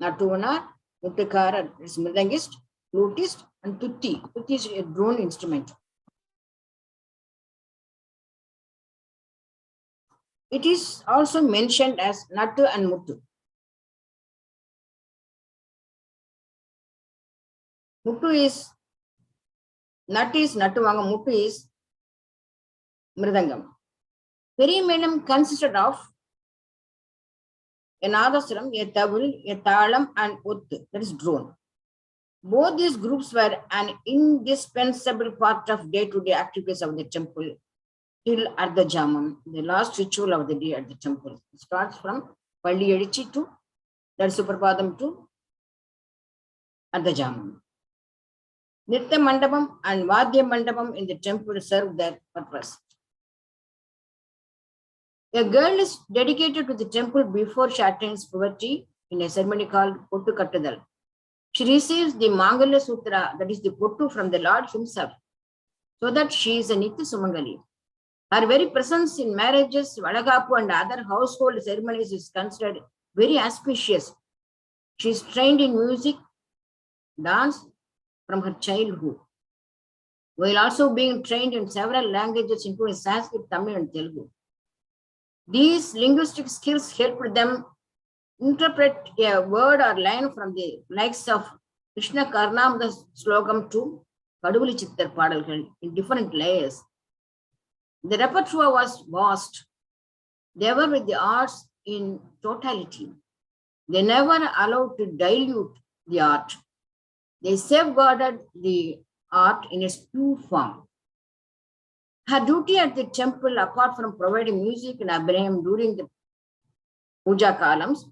Natuvanar, Muttakara, Mridangist, flutist, and Tutti. Tutti is a drone instrument. It is also mentioned as Nattu and Muttu. Muttu is Nattuvanga, Muttu is Mridangam. Peri Melam consisted of a Nadaswaram, a Tavul, a Talam, and Uttu, that is drone. Both these groups were an indispensable part of day-to-day activities of the temple till Ardha Jamam, the last ritual of the day at the temple. It starts from Palli Edichi to that Suprapadam to Ardha Jamam. Nitya Mandapam and Vadya Mandapam in the temple serve their purpose. A girl is dedicated to the temple before she attains puberty in a ceremony called Pottu Kattadal. She receives the Mangala Sutra, that is the Pottu, from the Lord himself, so that she is a Nitya Sumangali. Her very presence in marriages, Valagapu, and other household ceremonies is considered very auspicious. She is trained in music, dance from her childhood, while also being trained in several languages, including Sanskrit, Tamil, and Telugu. These linguistic skills helped them interpret a word or line from the likes of Krishna Karnamada Slokam to Kaduvali Chittar Padalgal in different layers. The repertoire was vast. They were with the arts in totality. They never allowed to dilute the art. They safeguarded the art in its true form. Her duty at the temple, apart from providing music and Abhinayam during the puja columns,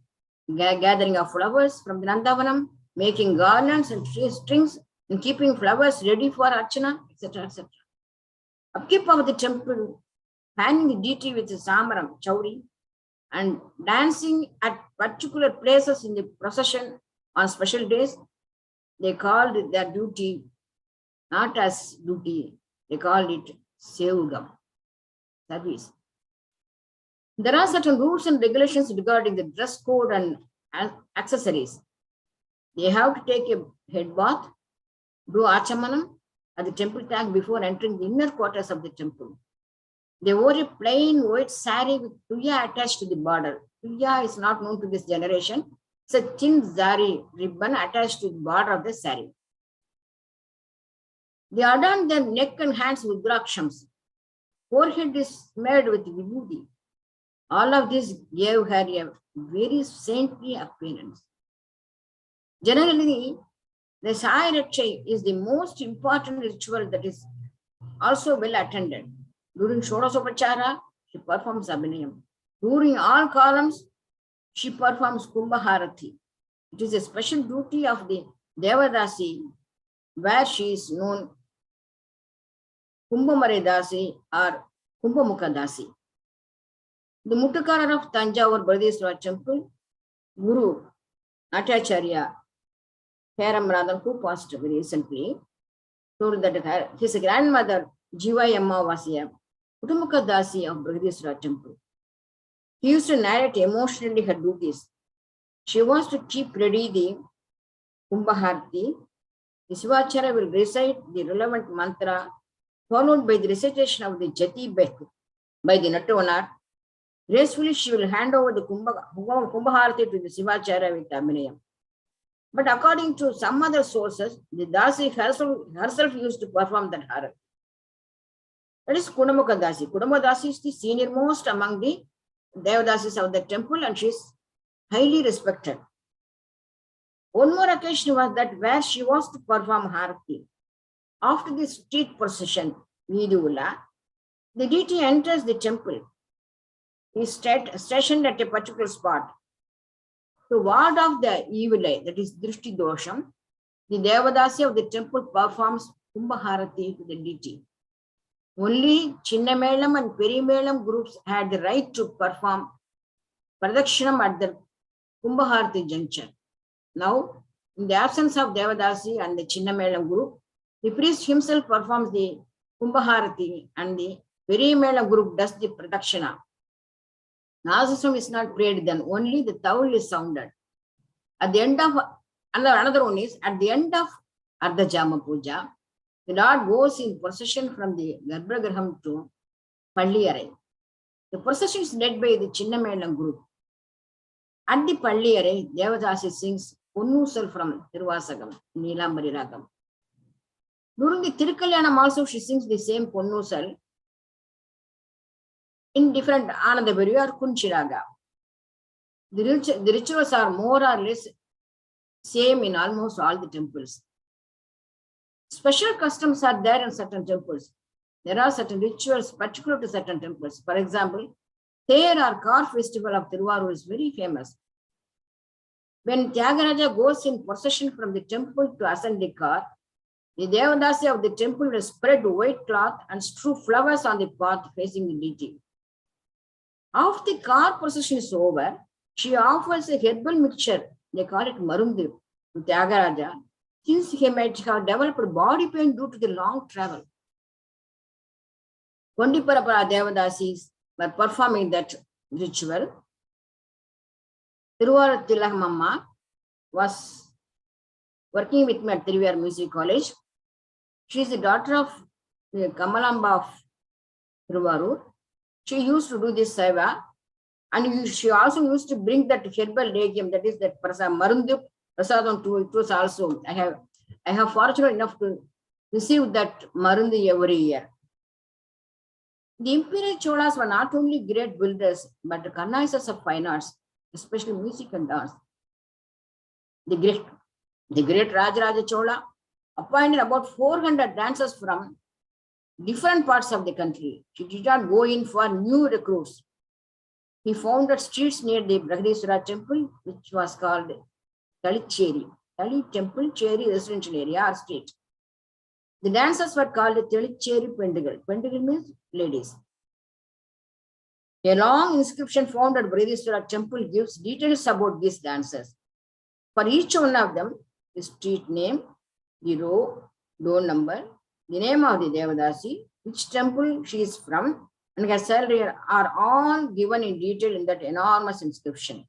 gathering of flowers from the Nandavanam, making garlands and strings, and keeping flowers ready for Archana, etc., etc. Upkeep of the temple, fanning the deity with the Samaram, Chauri, and dancing at particular places in the procession on special days, they called their duty not as duty, they called it Sevugam, service. There are certain rules and regulations regarding the dress code and accessories. They have to take a head bath, do achamanam at the temple tank before entering the inner quarters of the temple. They wore a plain white saree with tuya attached to the border. Tuya is not known to this generation. It's a thin zari ribbon attached to the border of the saree. They adorn their neck and hands with drakshams. Forehead is smeared with vibhuti. All of this gave her a very saintly appearance. Generally, the Sai Raksha is the most important ritual that is also well attended. During Shodasopachara, she performs Abhinayam. During all columns, she performs Kumbha Harati. It is a special duty of the Devadasi, where she is known Kumbhamare Dasi or Kumbhamukha Dasi. The Muttakara of Tanjavur Bradeswara temple, Guru Natacharya Peramradhan, who passed away recently, told that his grandmother Jivayamma was a Kumbhamukha Dasi of Bradeswara temple. He used to narrate emotionally her duties. She was to keep ready the Kumbhaharati. The Shivacharya will recite the relevant mantra, followed by the recitation of the Jati Bet by the Natavanar. Gracefully, she will hand over the Kumbhaharati to the Shivacharya with Abhinayam. But according to some other sources, the Dasi herself used to perform that Harati. That is Kumbhamukha Dasi. Kumbhamukha Dasi is the senior most among the Devadasis of the temple, and she is highly respected. One more occasion was that where she was to perform Harati. After the street procession, Vidula, the deity enters the temple. He is stationed at a particular spot. To ward off the evil eye, that is Drishti Dosham, the Devadasi of the temple performs Kumbhaharati to the deity. Only Chinnamelam and Perimelam groups had the right to perform Pradakshinam at the Kumbhaharati juncture. Now, in the absence of Devadasi and the Chinnamelam group, the priest himself performs the Kumbhaharati and the Perimelam group does the Pradakshina. Nasasam is not prayed then, only the towel is sounded. At the end of, another one is, at the end of Ardhajama Puja, the Lord goes in procession from the Garbhagraham to Palliyare. The procession is led by the Chinnamelam group. At the Palliyare, Devadasi sings Ponnusal from Tiruvasagam, Neelambari Ragam. During the Tirukalyanam also, she sings the same Ponnusal in different Anandabari or Kunchiraga. The rituals are more or less same in almost all the temples. Special customs are there in certain temples. There are certain rituals particular to certain temples. For example, Ther or car festival of Tiruvarur is very famous. When Tyagaraja goes in procession from the temple to ascend the car, the Devadasi of the temple will spread white cloth and strew flowers on the path facing the deity. After the car procession is over, she offers a herbal mixture, they call it Marundu, to Tyagaraja, since he might have developed body pain due to the long travel. Kondiparapara Devadasis were performing that ritual. Tiruvar Tilakamamma was working with me at Tiruviyar Music College. She is the daughter of the Kamalamba of Tiruvarur. She used to do this seva, and she also used to bring that herbal legume, that is that Marundu Prasadam too. It was also, I have fortunate enough to receive that Marundu every year. The imperial Cholas were not only great builders, but connoisseurs of fine arts, especially music and dance. The great Rajaraja Chola appointed about 400 dancers from different parts of the country. He did not go in for new recruits. He founded streets near the Brahadiswara temple, which was called Talicheri. Tali temple, Cheri residential area or street. The dancers were called Talicheri Pendigal. Pendigal means ladies. A long inscription found at Brahadiswara temple gives details about these dancers. For each one of them, the street name, the row, door number, the name of the Devadasi, which temple she is from, and her salary are all given in detail in that enormous inscription.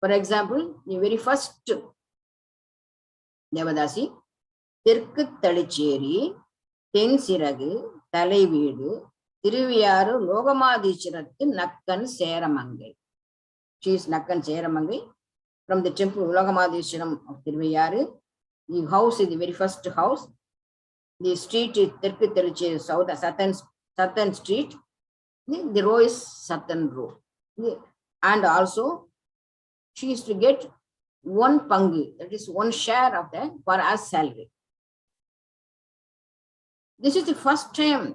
For example, the very first Devadasi, Tirku Talicheri, Ten Siragu, Talaividu, Tiruviyaru, Logamadhicharathu, Nakkan Seramangai. She is Nakkan Seramangai from the temple Logamadhicharam of Tiruviyaru. The house is the very first house. The street is Tirku Talicheri, southern street. The row is southern row. And also, she is to get one pangu, that is one share of that for as salary. This is the first time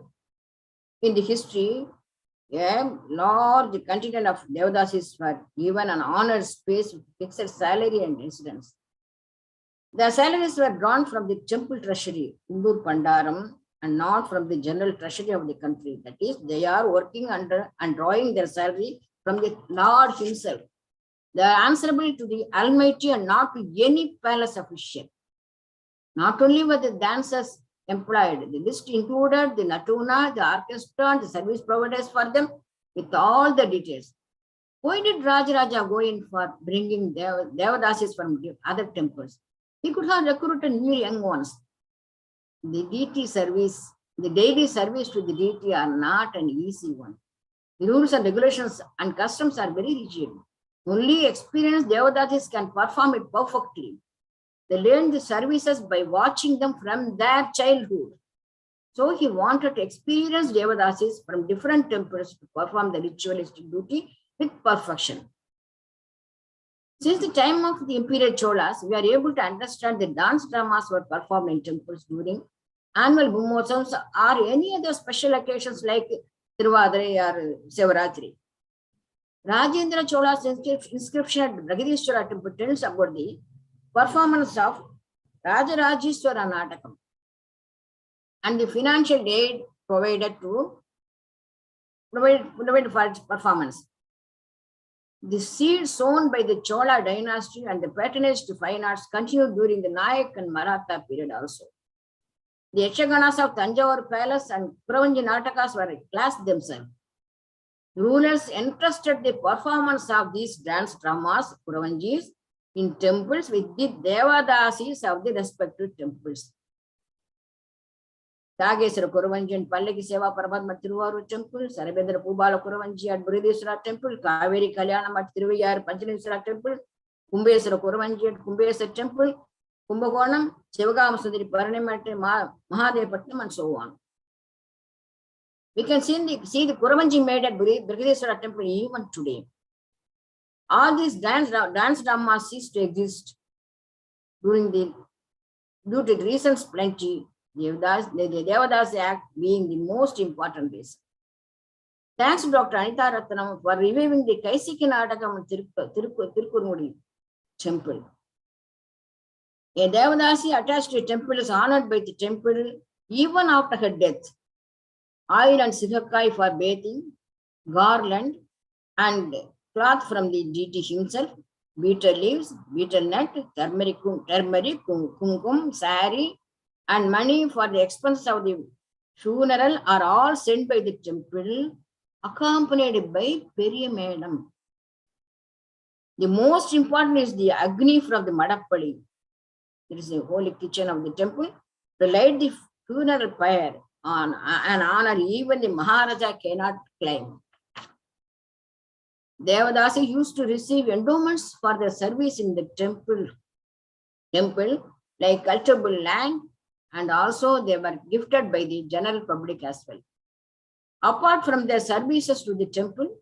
in the history a large contingent of Devadasis were given an honored space with fixed salary and residence. The salaries were drawn from the temple treasury, Undur Pandaram, and not from the general treasury of the country. That is, they are working under and drawing their salary from the Lord himself. They are answerable to the Almighty and not to any palace official. Not only were the dancers employed, the list included the Natuna, the orchestra, and the service providers for them with all the details. Why did Rajaraja go in for bringing Devadasis from other temples? He could have recruited new young ones. The deity service, the daily service to the deity are not an easy one. The rules and regulations and customs are very rigid. Only experienced Devadasis can perform it perfectly. They learn the services by watching them from their childhood. So he wanted to experience Devadasis from different temples to perform the ritualistic duty with perfection. Since the time of the imperial Cholas, we are able to understand the dance dramas were performed in temples during annual Brahmotsavas or any other special occasions like Tiruvadrai or Sivaratri. Rajendra Chola's inscription at Bragadishwara temple tells about the performance of Rajarajeshwara Natakam and the financial aid provided for its performance. The seed sown by the Chola dynasty and the patronage to fine arts continued during the Nayak and Maratha period also. The Yashaganas of Tanjavur Palace and Kuravanji Natakas were a class themselves. Rulers entrusted the performance of these dance dramas, Kuravanjis, in temples with the Devadasis of the respective temples. Tagesara Kuravanji and Pallaki Seva Parapadma Tiruvaru temple, Sarabendra Pubala Kuravanji at Buridiswara temple, Kaveri Kalyanam at Tiruviyar Panchaneswara temple, Kumbesara Kuravanji at Kumbesara temple, Kumbakonam, Shivagam Sundari Paranamate, Mahadevapatnam, and so on. We can see the Kuravanji made at Brigadeswara temple even today. All these dance dramas ceased to exist due to the reasons plenty, the Devadasi Act being the most important reason. Thanks to Dr. Anita Ratnam for reviving the Kaisiki Natakam Tirukurmudi temple. A Devadasi attached to a temple is honored by the temple even after her death. Oil and sihakai for bathing, garland, and cloth from the deity himself, betel leaves, betel nut, turmeric, kumkum, sari, and money for the expense of the funeral are all sent by the temple, accompanied by Periya Madam. The most important is the Agni from the Madappali. It is the holy kitchen of the temple. To light the funeral pyre on an honor even the Maharaja cannot claim. Devadasi used to receive endowments for their service in the temple like cultivable land, and also they were gifted by the general public as well. Apart from their services to the temple,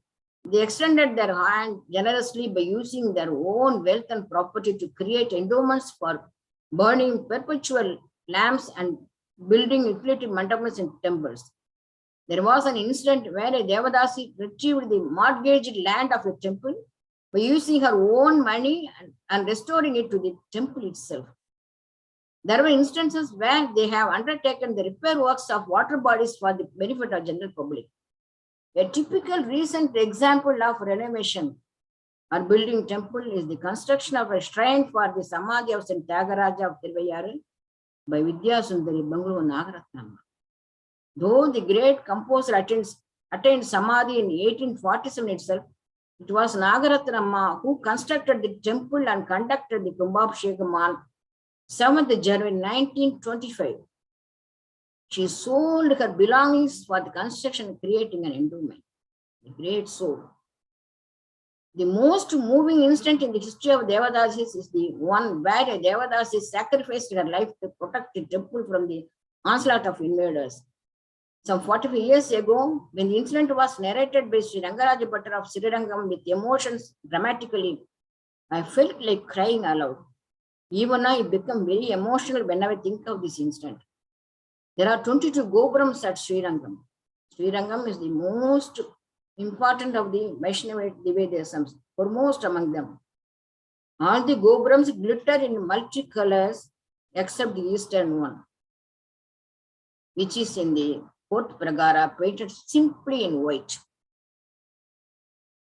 they extended their hand generously by using their own wealth and property to create endowments for burning perpetual lamps and building utility mandapams in temples. There was an incident where a Devadasi retrieved the mortgaged land of a temple by using her own money and restoring it to the temple itself. There were instances where they have undertaken the repair works of water bodies for the benefit of general public. A typical recent example of renovation or building temple is the construction of a shrine for the Samadhi of St. Tyagaraja of Tiruvayyaru by Vidya Sundari Bangalore Nagaratnam. Though the great composer attends attained Samadhi in 1847 itself, it was Nagaratnamma who constructed the temple and conducted the Kumbhabhishekam on 7th January 1925. She sold her belongings for the construction, creating an endowment. A great soul. The most moving incident in the history of Devadasis is the one where a Devadasi sacrificed her life to protect the temple from the onslaught of invaders. Some 45 years ago, when the incident was narrated by Sri Rangaraja Bhattar of Srirangam with emotions dramatically, I felt like crying aloud. Even now, I become very emotional whenever I think of this incident. There are 22 Gopurams at Srirangam. Srirangam is the most important of the Vaishnava Devadasams, foremost among them. All the Gopurams glitter in multicolors except the eastern one, which is in the fourth Pragara, painted simply in white.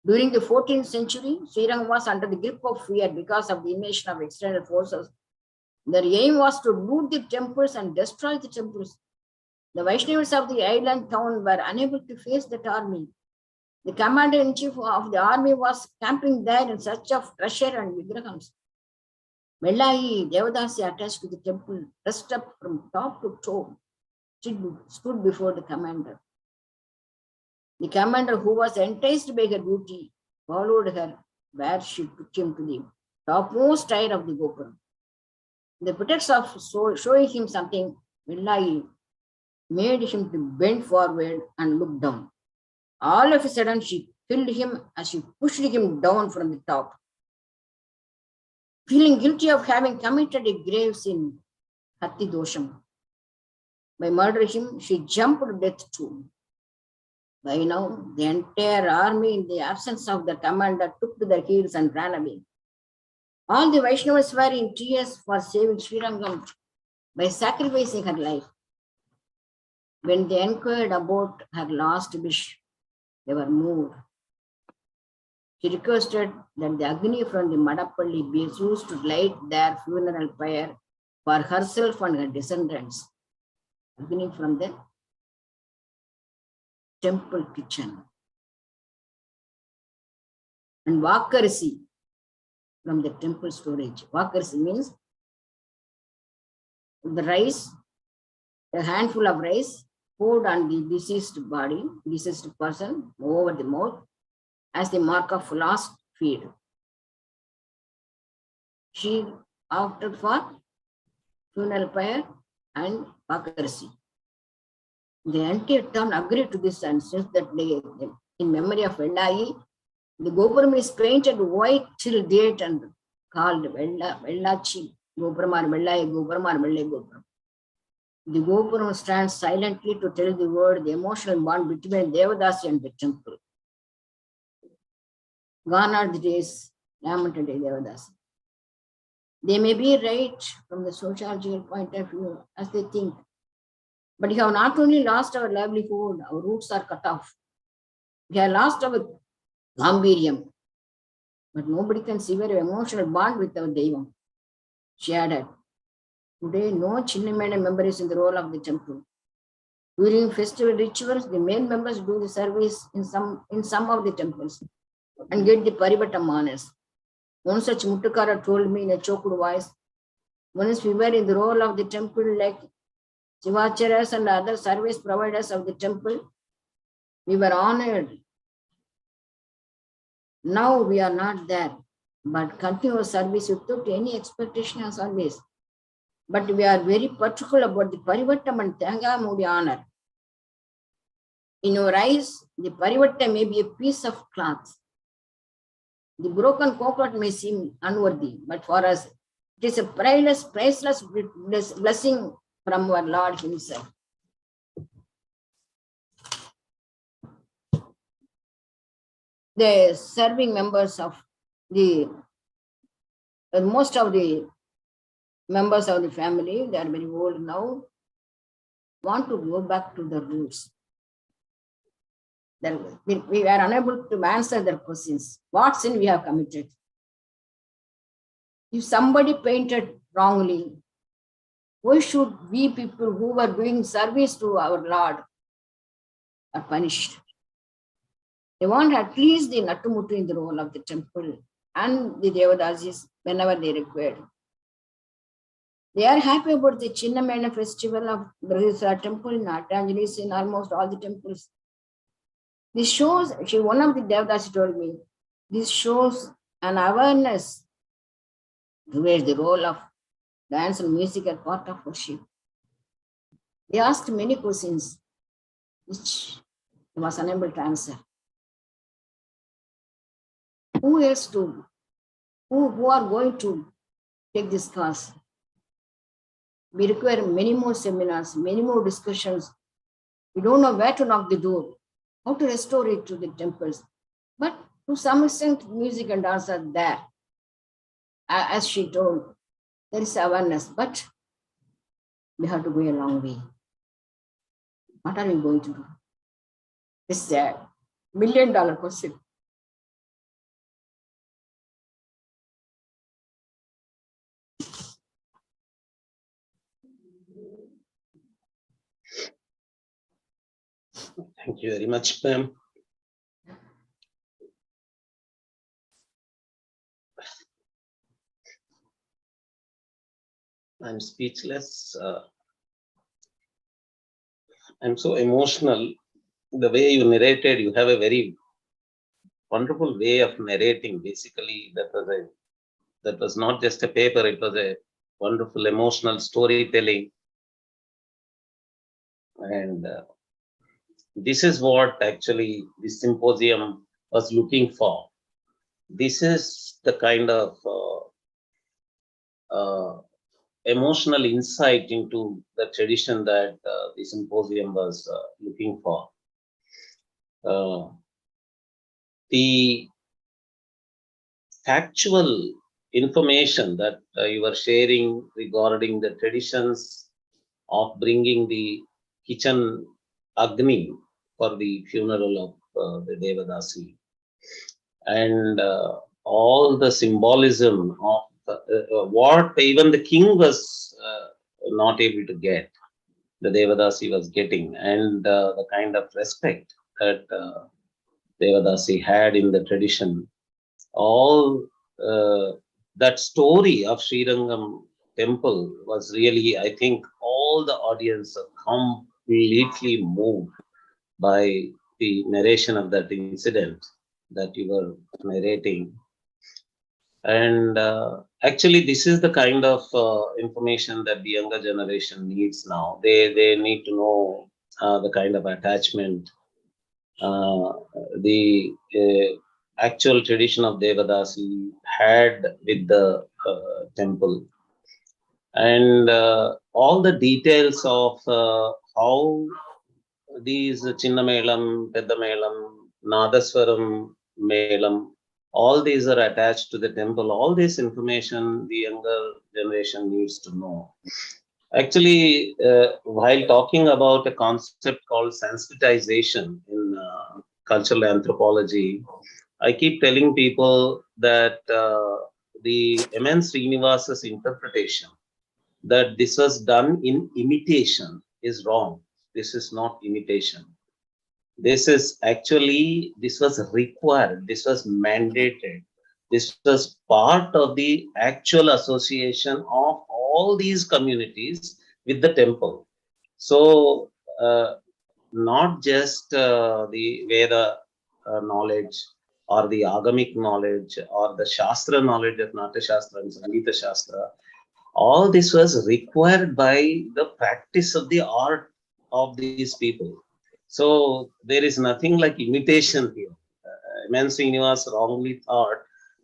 During the 14th century, Srirangam was under the grip of fear because of the invasion of external forces. Their aim was to loot the temples and destroy the temples. The Vaishnavas of the island town were unable to face that army. The commander-in-chief of the army was camping there in search of treasure and vigrahams. Vellayi Devadasi, attached to the temple, dressed up from top to toe, stood before the commander. The commander, who was enticed by her beauty, followed her where she took him to the topmost tier of the Gopuram. The pretext of showing him something, Vellayi made him to bend forward and look down. All of a sudden, she killed him as she pushed him down from the top. Feeling guilty of having committed a grave sin, Hatti Dosham, by murdering him, she jumped to death too. By now, the entire army, in the absence of the commander, took to their heels and ran away. All the Vaishnavas were in tears for saving Srirangam by sacrificing her life. When they inquired about her last wish, they were moved. She requested that the Agni from the Madapalli be used to light their funeral pyre for herself and her descendants. Agni from the temple kitchen. And Vakarasi from the temple storage. Vakarasi means the rice, a handful of rice poured on the deceased body, deceased person over the mouth as the mark of last feed. She opted for funeral pyre and Vakarasi. The entire town agreed to this, and since that day, in memory of Vellayi, the Gopuram is painted white till date and called Vellachi Gopuram or Vellayi Gopuram or Vellayi Gopuram. The Gopuram stands silently to tell the world the emotional bond between Devadasi and the temple. Gone are the days lamented by Devadasi. They may be right from the sociological point of view as they think, but we have not only lost our livelihood, our roots are cut off. We have lost our Gambiriam, but nobody can sever an emotional bond with our Devam. She added, today no Chinnamena member is in the role of the temple. During festival rituals, the male members do the service in some of the temples and get the Parivatam honors. One such Muttukara told me in a choked voice, once we were in the role of the temple like Shivacharyas and other service providers of the temple, we were honored. Now we are not there, but continue service without any expectation as always. But we are very particular about the Parivattam and Tyangamudi honor. In our eyes, the Parivattam may be a piece of cloth. The broken coconut may seem unworthy, but for us, it is a priceless blessing from our Lord Himself. The serving members of most of the members of the family, they are very old now, want to go back to the roots. We are unable to answer their questions. What sin we have committed? If somebody painted wrongly, why should we people who were doing service to our Lord are punished? They want at least the Nattumuttu in the role of the temple and the Devadasis whenever they required. They are happy about the Chinnamena festival of Brihadiswara temple in Artanjali, in almost all the temples. This shows, one of the Devadasi told me, this shows an awareness towards the role of dance and music as part of worship. They asked many questions, which I was unable to answer. Who else to, who are going to take this class? We require many more seminars, many more discussions. We don't know where to knock the door, how to restore it to the temples. But to some extent, music and dance are there. As she told, there is awareness, but we have to go a long way. What are we going to do? This is a $1 million question. Thank you very much, ma'am. I'm speechless. I'm so emotional. The way you narrated, you have a very wonderful way of narrating. Basically, that was not just a paper, it was a wonderful emotional storytelling. And this is what actually this symposium was looking for. This is the kind of emotional insight into the tradition that the symposium was looking for. The factual information that you were sharing regarding the traditions of bringing the kitchen Agni for the funeral of the Devadasi, and all the symbolism of what even the king was not able to get, the Devadasi was getting, and the kind of respect that Devadasi had in the tradition. All that story of Srirangam temple was really, I think, all the audience are completely moved by the narration of that incident that you were narrating. And actually, this is the kind of information that the younger generation needs now. They need to know the kind of attachment, the actual tradition of Devadasi had with the temple, and all the details of how these Chinnamelam, Peddamelam, Nadaswaram Melam, all these are attached to the temple. All this information the younger generation needs to know. Actually, while talking about a concept called Sanskritization in cultural anthropology, I keep telling people that the M.N. Srinivasa's interpretation that this was done in imitation is wrong. This is not imitation. This is actually, this was required, this was mandated. This was part of the actual association of all these communities with the temple. So, not just the Veda knowledge or the Agamic knowledge or the Shastra knowledge of Natya Shastra and Sangeeta Shastra, all this was required by the practice of the art of these people. So there is nothing like imitation here. M.N. Srinivas wrongly thought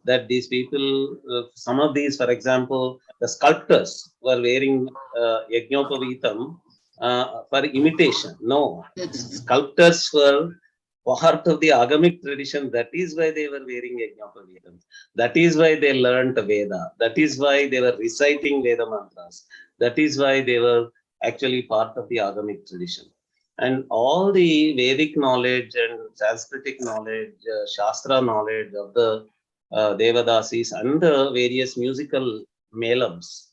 that these people, some of these, for example, the sculptors were wearing Yajnopavitam for imitation. No, sculptors were part of the Agamic tradition. That is why they were wearing Yajnopavitam. That is why they learned Veda. That is why they were reciting Veda mantras. That is why they were actually part of the Agamic tradition. And all the Vedic knowledge and Sanskritic knowledge, Shastra knowledge of the Devadasis and the various musical melams,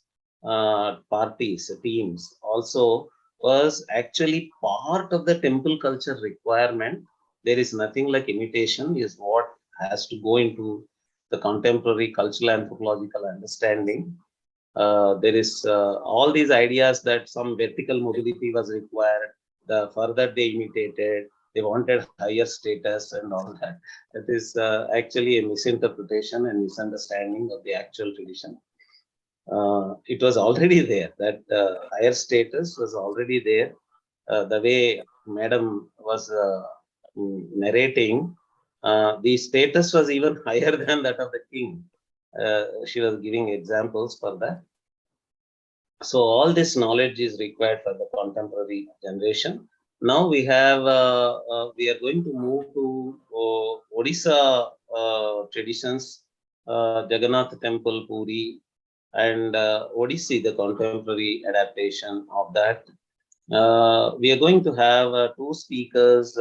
parties, teams also was actually part of the temple culture requirement there is nothing like imitation is what has to go into the contemporary cultural anthropological understanding. There is all these ideas that some vertical mobility was required. The further they imitated, they wanted higher status and all that. That is actually a misinterpretation and misunderstanding of the actual tradition. It was already there, that higher status was already there. The way Madam was narrating, the status was even higher than that of the king. She was giving examples for that. So all this knowledge is required for the contemporary generation. Now we have, we are going to move to Odisha traditions, Jagannath temple, Puri, and Odissi, the contemporary adaptation of that. We are going to have two speakers,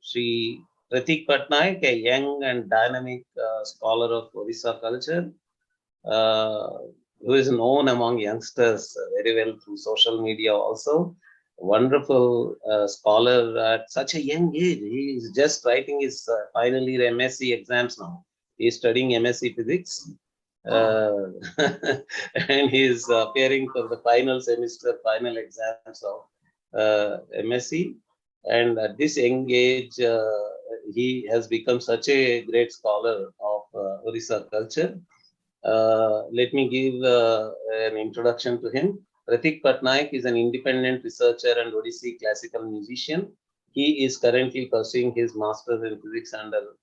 Sri Pratik Patnaik, a young and dynamic scholar of Odisha culture, who is known among youngsters very well through social media also. Wonderful scholar at such a young age. He is just writing his final year MSc exams now. He is studying MSc physics. And he is appearing for the final semester, final exams of MSc. And at this young age, he has become such a great scholar of Odisha culture. Let me give an introduction to him. Pratik Patnaik is an independent researcher and Odissi classical musician. He is currently pursuing his master's in physics under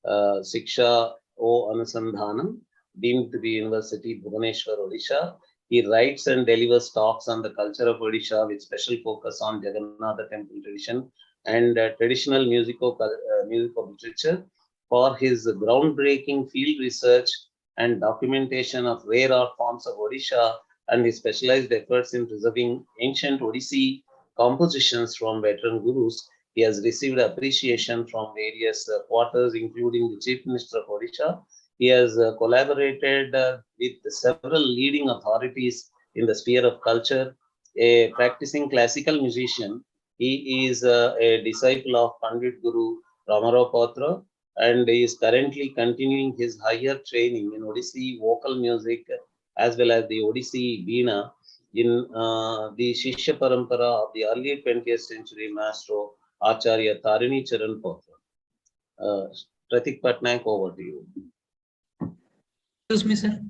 Siksha O Anusandhanam, deemed to be University Bhubaneswar, Odisha. He writes and delivers talks on the culture of Odisha with special focus on Jagannath temple tradition and traditional musical literature. For his groundbreaking field research and documentation of rare art forms of Odisha and his specialized efforts in preserving ancient Odissi compositions from veteran gurus, he has received appreciation from various quarters, including the Chief Minister of Odisha. He has collaborated with several leading authorities in the sphere of culture. A practicing classical musician, he is a disciple of Pandit Guru Ramarao Patra, and he is currently continuing his higher training in Odissi vocal music as well as the Odissi Veena in the Shishya Parampara of the early 20th century maestro Acharya Tarini Charan Patra. Pratik Patnaik, over to you. Excuse me, sir.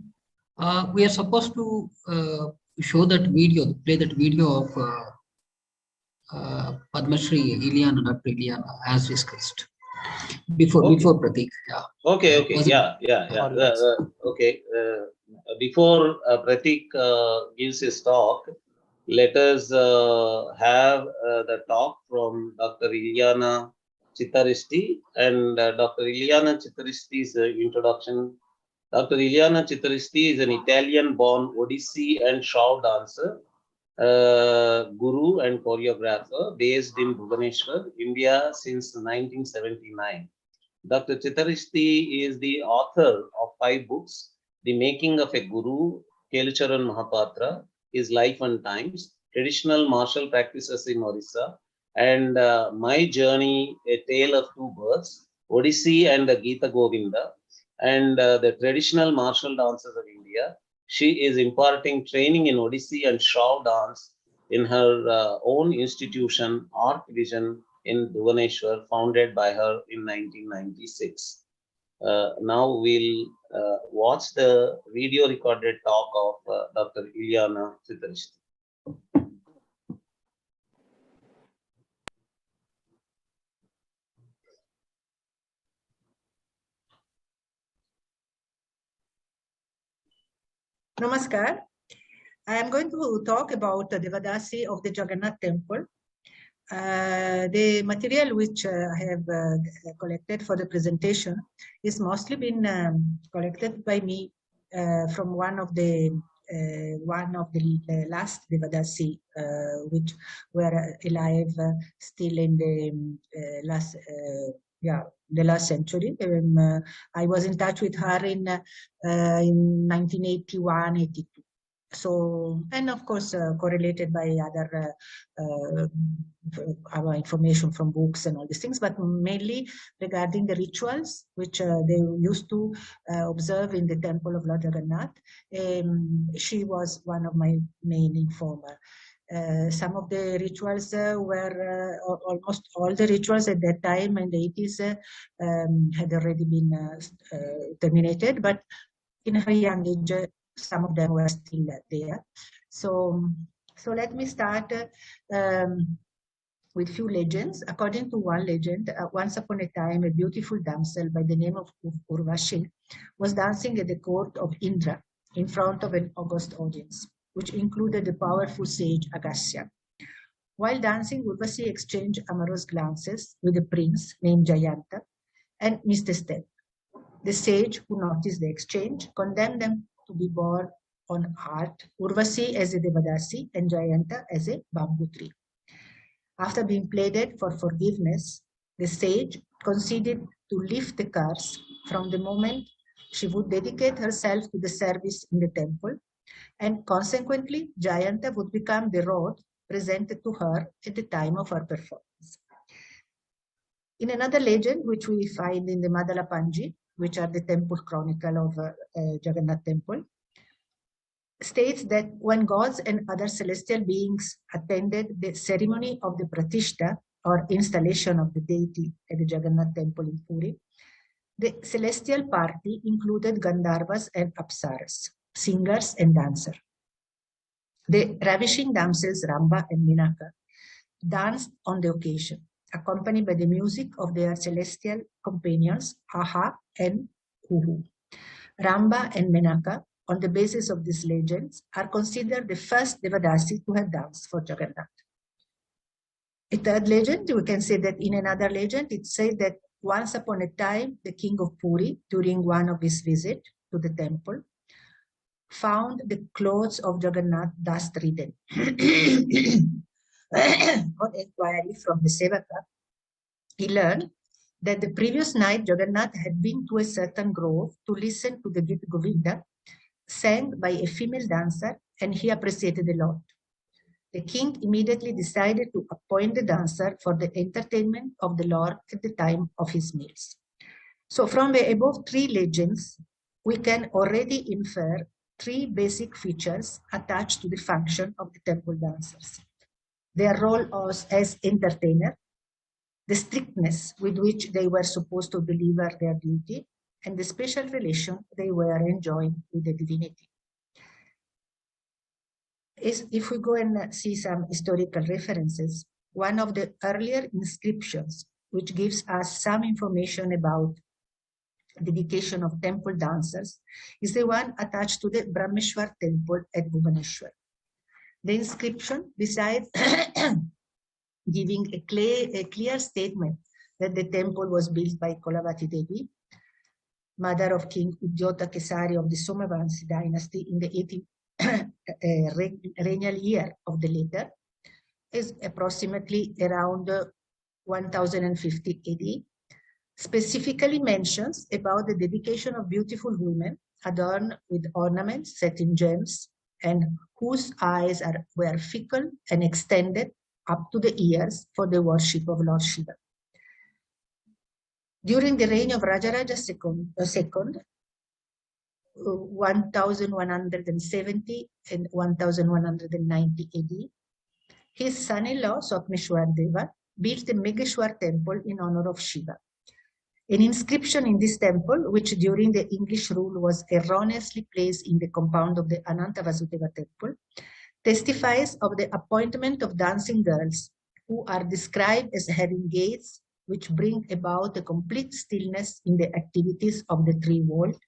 We are supposed to show that video, play that video of Padma Shri Ileana, Dr. Ileana, as discussed before Pratik. Yeah. Okay. Okay. Before Pratik gives his talk, let us have the talk from Dr. Ileana Chittaristi, and Dr. Ileana Chittaristi's introduction. Dr. Ileana Chittaristi is an Italian-born Odissi and Shroud dancer, guru and choreographer based in Bhubaneswar, India since 1979. Dr. Chittaristi is the author of 5 books: The Making of a Guru, Kelucharan Mahapatra, His Life and Times, Traditional Martial Practices in Odisha, and My Journey, A Tale of Two Births, Odissi and the Gita Govinda, and the Traditional Martial Dances of India. She is imparting training in Odissi and Shroud dance in her own institution, Art Vision, in Bhubaneswar, founded by her in 1996. Now we'll watch the video recorded talk of Dr. Ileana Chittaristi. Namaskar. I am going to talk about the Devadasi of the Jagannath temple. The material which I have collected for the presentation is mostly been collected by me from one of the last Devadasi which were alive still in the last century. I was in touch with her in 1981-82. So, and of course, correlated by other our information from books and all these things, but mainly regarding the rituals which they used to observe in the temple of Lord Jagannath. She was one of my main informer. Some of the rituals were almost all the rituals at that time in the 80s had already been terminated, but in her young age, some of them were still there. So let me start with few legends. According to one legend, once upon a time, a beautiful damsel by the name of Urvashi was dancing at the court of Indra in front of an august audience, which included the powerful sage Agastya. While dancing, Urvashi exchanged amorous glances with a prince named Jayanta and missed a step. The sage, who noticed the exchange, condemned them to be born on earth, Urvashi as a Devadasi and Jayanta as a bamboo tree. After being pleaded for forgiveness, the sage conceded to lift the curse from the moment she would dedicate herself to the service in the temple, and consequently, Jayanta would become the rod presented to her at the time of her performance. In another legend, which we find in the Madala Panji, which are the temple chronicle of Jagannath temple, states that when gods and other celestial beings attended the ceremony of the Pratishta, or installation of the deity at the Jagannath temple in Puri, the celestial party included Gandharvas and Apsaras, singers and dancers. The ravishing damsels Ramba and Menaka danced on the occasion, accompanied by the music of their celestial companions, Aha and Huhu. Ramba and Menaka, on the basis of these legends, are considered the first Devadasi to have danced for Jagannath. A third legend, we can say that in another legend, it says that once upon a time, the king of Puri, during one of his visits to the temple, found the clothes of Jagannath dust-ridden. On inquiry from the Sevaka, he learned that the previous night Jagannath had been to a certain grove to listen to the Gita Govinda sang by a female dancer, and he appreciated a lot. The king immediately decided to appoint the dancer for the entertainment of the Lord at the time of his meals. So from the above three legends, we can already infer three basic features attached to the function of the temple dancers: their role as entertainer, the strictness with which they were supposed to deliver their duty, and the special relation they were enjoying with the divinity. If we go and see some historical references, one of the earlier inscriptions, which gives us some information about dedication of temple dancers, is the one attached to the Brahmeshwar temple at Bhubaneswar. The inscription, besides giving a clear statement that the temple was built by Kolavati Devi, mother of King Udyota Kesari of the Somavanshi dynasty in the 18th regnal year of the later, is approximately around 1050 AD, specifically mentions about the dedication of beautiful women adorned with ornaments set in gems and whose eyes were fickle and extended up to the ears for the worship of Lord Shiva. During the reign of Rajaraja II, 1170 and 1190 AD, his son-in-law, Swapneshwar Deva, built the Megeshwar temple in honor of Shiva. An inscription in this temple, which during the English rule was erroneously placed in the compound of the Ananta Vasudeva temple, testifies of the appointment of dancing girls who are described as having gaze which bring about a complete stillness in the activities of the three worlds,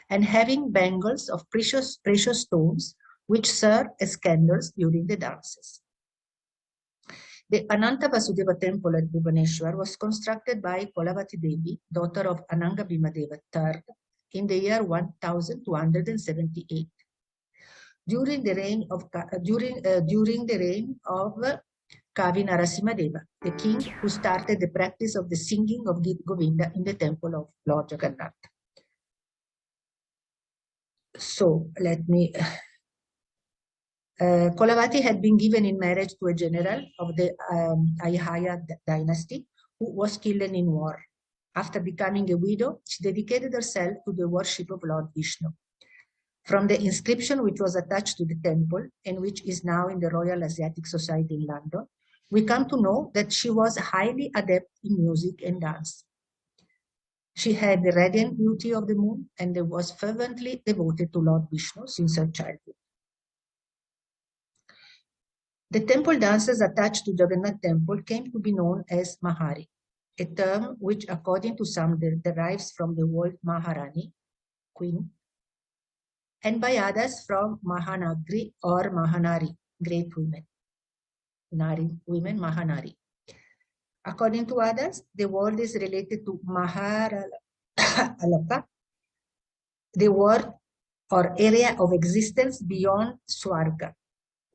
and having bangles of precious stones which serve as candles during the dances. The Ananta Vasudeva temple at Bhubaneswar was constructed by Kolavati Devi, daughter of Ananga Bhimadeva III, in the year 1278. During the reign of Kavi Narasimha Deva, the king who started the practice of the singing of Gita Govinda in the temple of Lord Jagannath. So let me Kolavati had been given in marriage to a general of the Ayahaya dynasty who was killed in war. After becoming a widow, she dedicated herself to the worship of Lord Vishnu. From the inscription which was attached to the temple and which is now in the Royal Asiatic Society in London, we come to know that she was highly adept in music and dance. She had the radiant beauty of the moon and was fervently devoted to Lord Vishnu since her childhood. The temple dances attached to Jagannath temple came to be known as Mahari, a term which according to some derives from the word Maharani, queen, and by others from Mahanagri or Mahanari, great women. Nari, women, Mahanari. According to others, the word is related to Maharalaka, the word or area of existence beyond Swarga,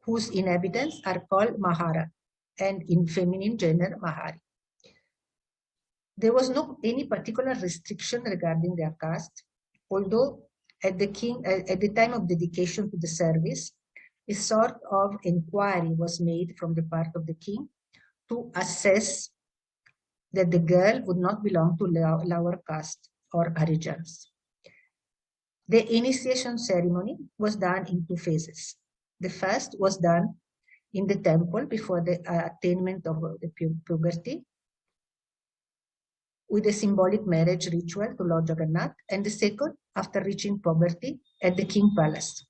whose inhabitants are called Mahara, and in feminine gender, Mahari. There was no any particular restriction regarding their caste, although at the time of dedication to the service, a sort of inquiry was made from the part of the king to assess that the girl would not belong to lower caste or Harijans. The initiation ceremony was done in 2 phases. The first was done in the temple before the attainment of the puberty, with a symbolic marriage ritual to Lord Jagannath, and the second after reaching puberty at the king palace,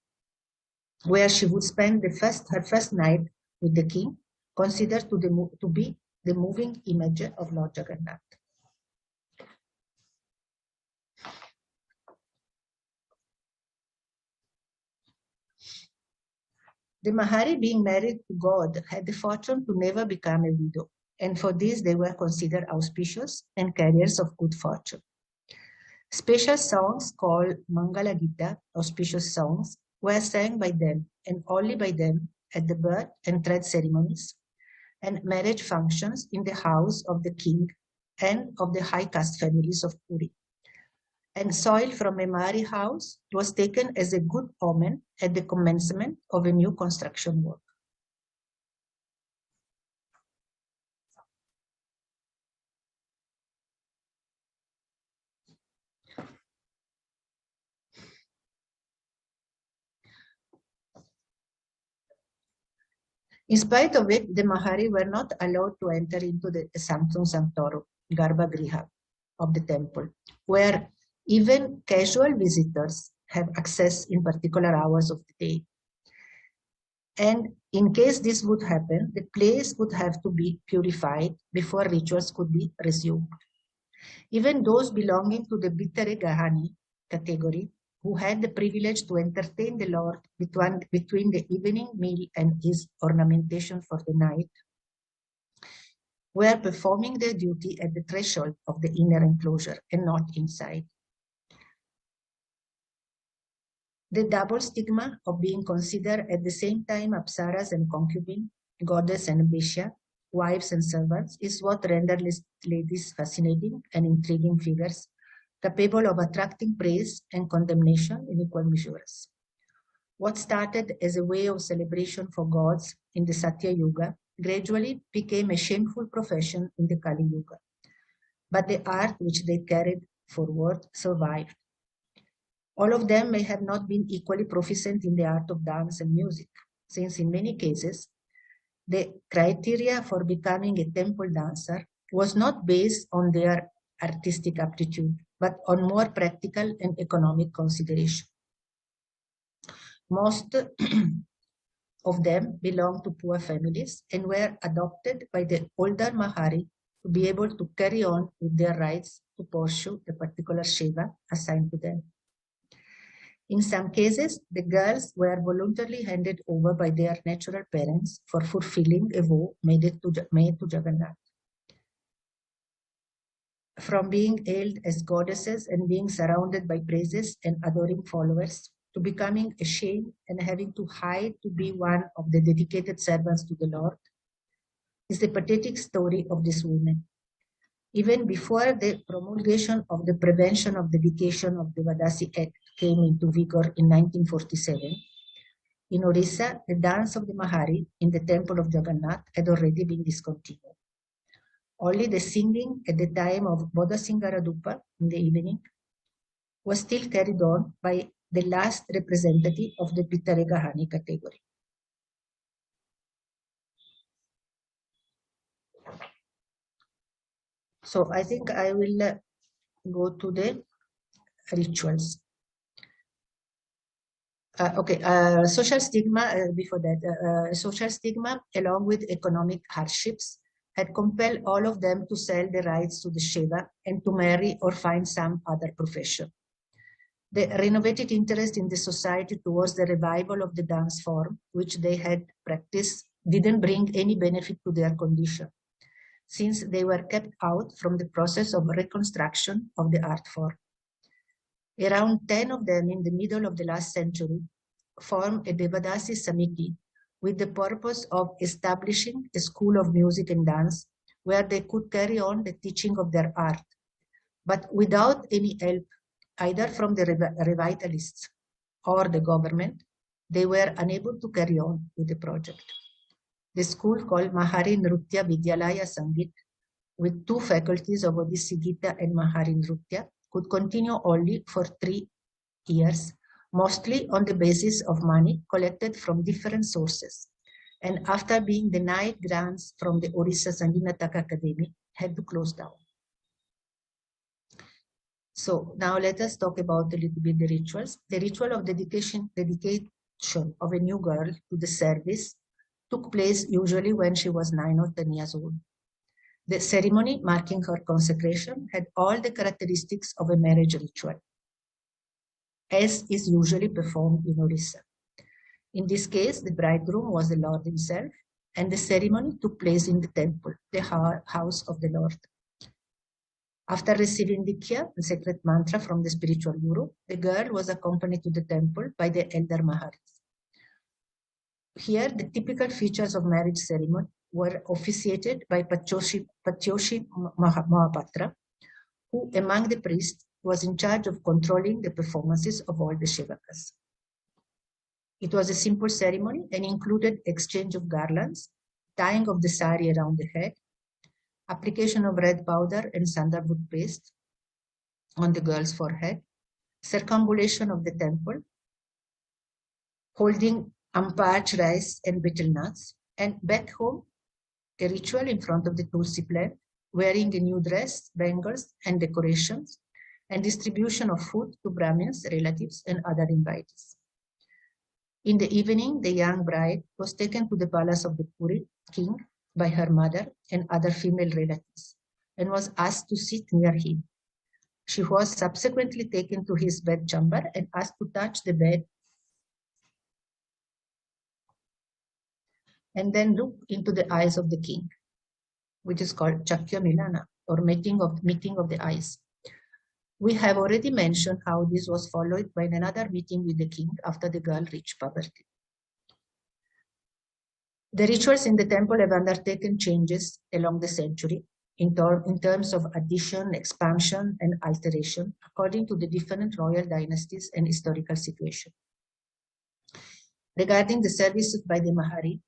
where she would spend her first night with the king, considered to be the moving image of Lord Jagannath. The Mahari, being married to God, had the fortune to never become a widow, and for this they were considered auspicious and carriers of good fortune. Special songs called Mangala Gita, auspicious songs, were sang by them and only by them at the birth and thread ceremonies and marriage functions in the house of the king and of the high caste families of Puri. And soil from a Mahari house was taken as a good omen at the commencement of a new construction work. In spite of it, the Mahari were not allowed to enter into the Sanctum Sanctorum, Garbhagriha of the temple, where even casual visitors have access in particular hours of the day. And in case this would happen, the place would have to be purified before rituals could be resumed. Even those belonging to the Bittere Gahani category, who had the privilege to entertain the Lord between the evening meal and his ornamentation for the night, were performing their duty at the threshold of the inner enclosure and not inside. The double stigma of being considered at the same time Apsaras and concubine, goddess and Bishya, wives and servants, is what rendered ladies fascinating and intriguing figures, capable of attracting praise and condemnation in equal measures. What started as a way of celebration for gods in the Satya Yuga gradually became a shameful profession in the Kali Yuga. But the art which they carried forward survived. All of them may have not been equally proficient in the art of dance and music, since in many cases, the criteria for becoming a temple dancer was not based on their artistic aptitude, but on more practical and economic consideration. Most of them belonged to poor families and were adopted by the older Mahari to be able to carry on with their rights to pursue the particular Shiva assigned to them. In some cases, the girls were voluntarily handed over by their natural parents for fulfilling a vow made to Jagannath. From being hailed as goddesses and being surrounded by praises and adoring followers, to becoming ashamed and having to hide to be one of the dedicated servants to the Lord, is the pathetic story of these women. Even before the promulgation of the Prevention of Dedication of Devadasi Act came into vigor in 1947, In Odisha, the dance of the Mahari in the temple of Jagannath had already been discontinued. Only the singing at the time of Bodhasingaradupa in the evening was still carried on by the last representative of the Pittaregahani category. So I think I will go to the rituals. Social stigma, before that, social stigma along with economic hardships had compelled all of them to sell the rights to the Shiva and to marry or find some other profession. The renovated interest in the society towards the revival of the dance form, which they had practiced, didn't bring any benefit to their condition, since they were kept out from the process of reconstruction of the art form. Around 10 of them in the middle of the last century formed a Devadasi Samiti with the purpose of establishing a school of music and dance where they could carry on the teaching of their art, but without any help either from the revitalists or the government. They were unable to carry on with the project. The school, called Mahari Nrutya Vidyalaya Sangit, with 2 faculties of Odissi Gita and Mahari Nrutya, could continue only for 3 years, mostly on the basis of money collected from different sources, and after being denied grants from the Odisha Sanginataka Academy, had to close down. So now let us talk about a little bit the rituals. The ritual of dedication of a new girl to the service took place usually when she was 9 or 10 years old. The ceremony marking her consecration had all the characteristics of a marriage ritual, as is usually performed in Odisha. In this case, the bridegroom was the Lord himself, and the ceremony took place in the temple, the house of the Lord. After receiving Dikya, the sacred mantra from the spiritual guru, the girl was accompanied to the temple by the elder Maharis. Here, the typical features of marriage ceremony were officiated by Patyoshi Mahapatra, who among the priests was in charge of controlling the performances of all the Shivakas. It was a simple ceremony and included exchange of garlands, tying of the sari around the head, application of red powder and sandalwood paste on the girl's forehead, circumambulation of the temple, holding ampach rice and betel nuts, and back home, a ritual in front of the Tulsi plant, wearing a new dress, bangles, and decorations, and distribution of food to Brahmins, relatives, and other invitees. In the evening, the young bride was taken to the palace of the Puri king by her mother and other female relatives, and was asked to sit near him. She was subsequently taken to his bedchamber and asked to touch the bed and then look into the eyes of the king, which is called Chakya Milana, or meeting of the eyes. We have already mentioned how this was followed by another meeting with the king after the girl reached puberty. The rituals in the temple have undertaken changes along the century in terms of addition, expansion, and alteration according to the different royal dynasties and historical situation. Regarding the services by the Mahari,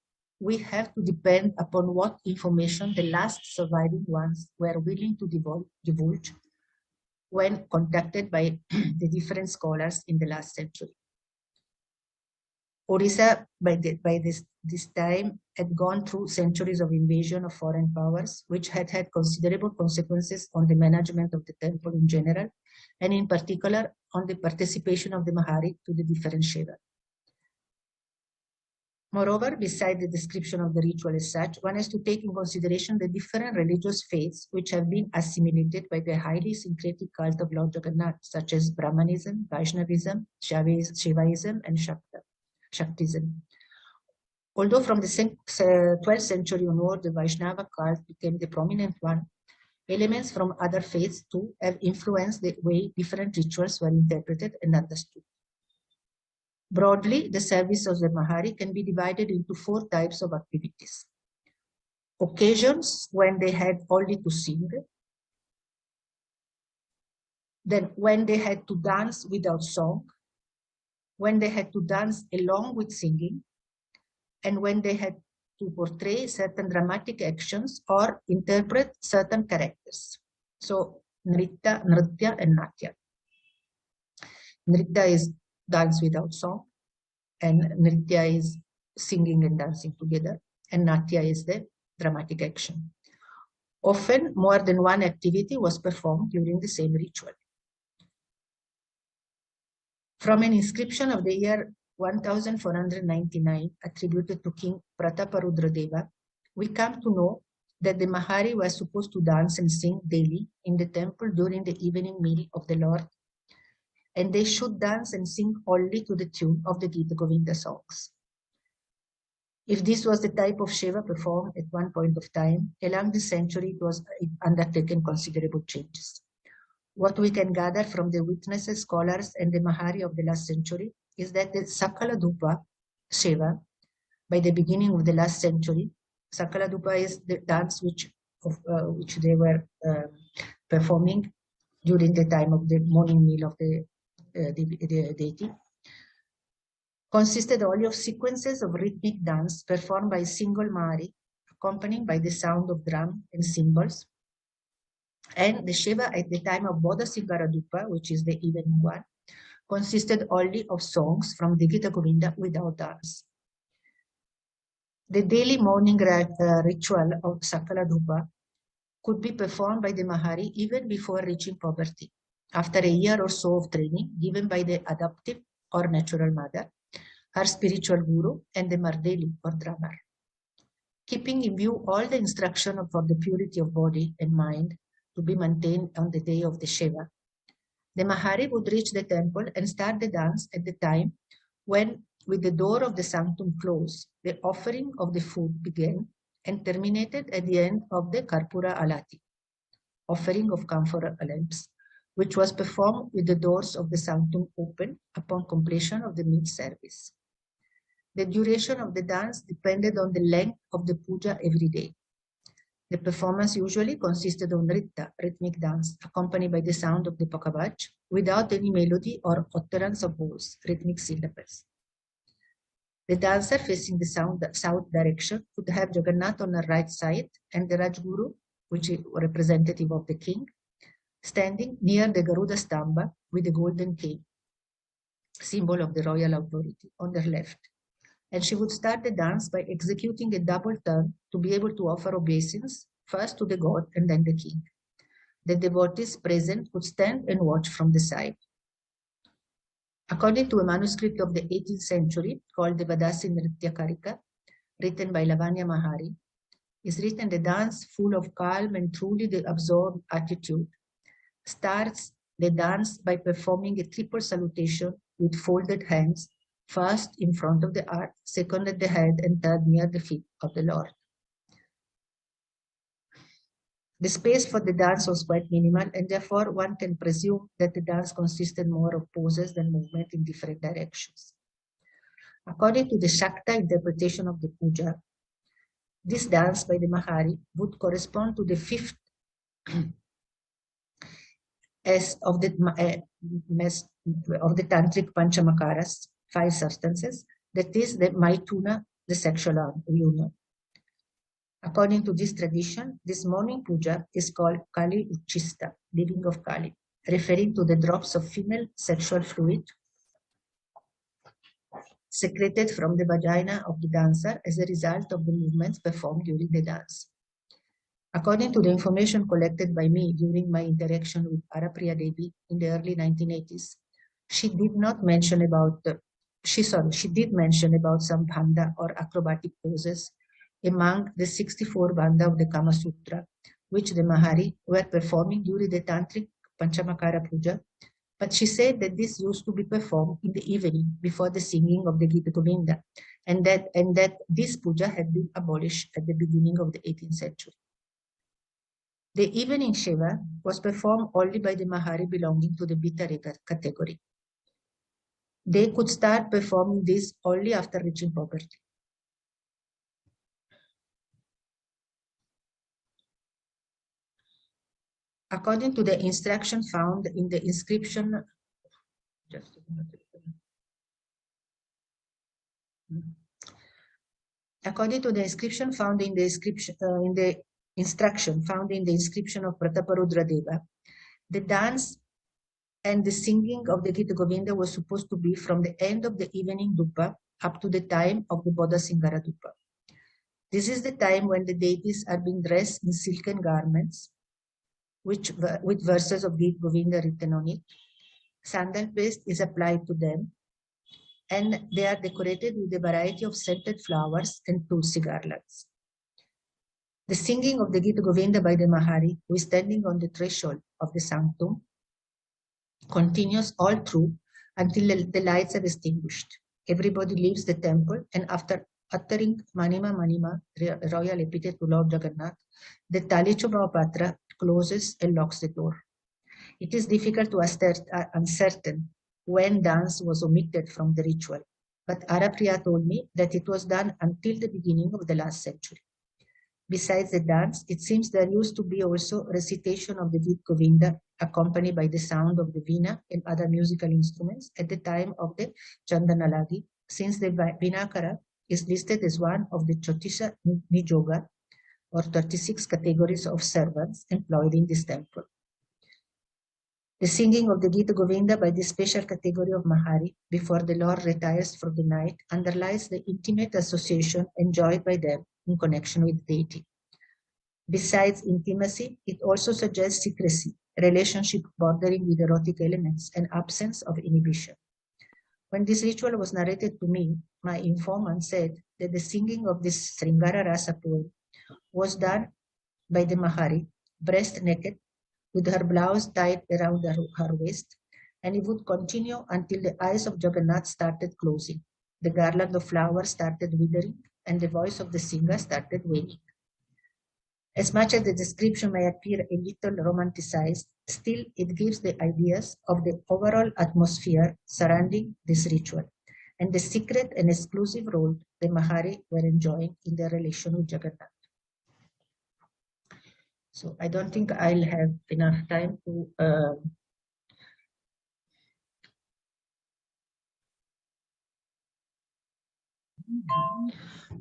we have to depend upon what information the last surviving ones were willing to divulge when contacted by the different scholars in the last century. Odisha, by this time, had gone through centuries of invasion of foreign powers, which had had considerable consequences on the management of the temple in general, and in particular on the participation of the Mahari to the different Shiva. Moreover, beside the description of the ritual as such, one has to take in consideration the different religious faiths which have been assimilated by the highly syncretic cult of Lord Jagannath, such as Brahmanism, Vaishnavism, Shivaism, and Shaktism. Although from the 12th century onward, the Vaishnava cult became the prominent one, elements from other faiths too have influenced the way different rituals were interpreted and understood. Broadly, the service of the Mahari can be divided into 4 types of activities. Occasions when they had only to sing, then when they had to dance without song, when they had to dance along with singing, and when they had to portray certain dramatic actions or interpret certain characters. So Nritya and Natya. Nritya is dance without song, and Nritya is singing and dancing together, and Natya is the dramatic action. Often more than one activity was performed during the same ritual. From an inscription of the year 1499 attributed to King Prataparudradeva, we come to know that the Mahari were supposed to dance and sing daily in the temple during the evening meal of the Lord, and they should dance and sing only to the tune of the Gita Govinda songs. If this was the type of Seva performed at one point of time, along the century it was undertaken considerable changes. What we can gather from the witnesses, scholars, and the Mahari of the last century is that the Sakala Dhupa Seva, by the beginning of the last century, Sakala Dhupa is the dance which they were performing during the time of the morning meal of the deity, consisted only of sequences of rhythmic dance performed by a single Mahari, accompanied by the sound of drum and cymbals. And the Shiva at the time of Bodha Singara Dhupa, which is the evening one, consisted only of songs from the Gita Govinda without dance. The daily morning ritual of Sakala Dhupa could be performed by the Mahari even before reaching puberty, after a year or so of training given by the adoptive or natural mother, her spiritual guru, and the Mardeli or drummer. Keeping in view all the instruction for the purity of body and mind to be maintained on the day of the Shiva, the Mahari would reach the temple and start the dance at the time when, with the door of the sanctum closed, the offering of the food began and terminated at the end of the Karpura Alati, offering of camphor lamps, which was performed with the doors of the sanctum open upon completion of the meal service. The duration of the dance depended on the length of the puja every day. The performance usually consisted of nritta, rhythmic dance, accompanied by the sound of the pakabaj, without any melody or utterance of voice, rhythmic syllables. The dancer facing the south direction would have Jagannath on the right side and the Rajguru, which is representative of the king, standing near the Garuda Stamba with the golden cane, symbol of the royal authority, on their left. And she would start the dance by executing a double turn to be able to offer obeisance first to the god and then the king. The devotees present would stand and watch from the side. According to a manuscript of the 18th century called Devadasi Nritya Karika, written by Lavanya Mahari, is written the dance full of calm and truly the absorbed attitude starts the dance by performing a triple salutation with folded hands, first in front of the earth, second at the head, and third near the feet of the Lord. The space for the dance was quite minimal, and therefore one can presume that the dance consisted more of poses than movement in different directions. According to the Shakta interpretation of the puja, this dance by the Mahari would correspond to the fifth S of the Tantric Panchamakaras, 5 substances, that is the Maituna, the sexual union. According to this tradition, this morning puja is called Kali Uchista, living of Kali, referring to the drops of female sexual fluid secreted from the vagina of the dancer as a result of the movements performed during the dance. According to the information collected by me during my interaction with Arapriya Devi in the early 1980s, she did mention about some bhanda or acrobatic poses among the 64 bhanda of the Kama Sutra, which the Mahari were performing during the Tantric Panchamakara Puja, but she said that this used to be performed in the evening before the singing of the Gita Govinda, and that this puja had been abolished at the beginning of the 18th century. The evening Shiva was performed only by the Mahari belonging to the Bhittara category. They could start performing this only after reaching puberty. According to the instruction found in the inscription, According to the inscription found in the instruction found in the inscription of Prataparudra Deva, the dance and the singing of the Gita Govinda was supposed to be from the end of the evening Dupa up to the time of the Bodha Singara Dupa. This is the time when the deities are being dressed in silken garments, with verses of Gita Govinda written on it. Sandal paste is applied to them, and they are decorated with a variety of scented flowers and tulsi garlands. The singing of the Gita Govinda by the Mahari, who is standing on the threshold of the sanctum, continues all through until the lights are extinguished. Everybody leaves the temple, and after uttering Manima Manima, the royal epithet to Lord Jagannath, the Talichu Bhavapatra closes and locks the door. It is difficult to uncertain when dance was omitted from the ritual, but Arapriya told me that it was done until the beginning of the last century. Besides the dance, it seems there used to be also recitation of the Gita Govinda accompanied by the sound of the veena and other musical instruments at the time of the Chandanalagi, since the Vinakara is listed as one of the Chotisha Nijoga, or 36 categories of servants employed in this temple. The singing of the Gita Govinda by this special category of Mahari before the Lord retires for the night underlies the intimate association enjoyed by them in connection with deity. Besides intimacy, it also suggests secrecy, relationship bordering with erotic elements, and absence of inhibition. When this ritual was narrated to me, my informant said that the singing of this Sringara Rasa poem was done by the Mahari, breast naked, with her blouse tied around her waist, and it would continue until the eyes of Jagannath started closing, the garland of flowers started withering, and the voice of the singer started waning. As much as the description may appear a little romanticized, still it gives the ideas of the overall atmosphere surrounding this ritual, and the secret and exclusive role the Mahari were enjoying in their relation with Jagannath. So I don't think I'll have enough time to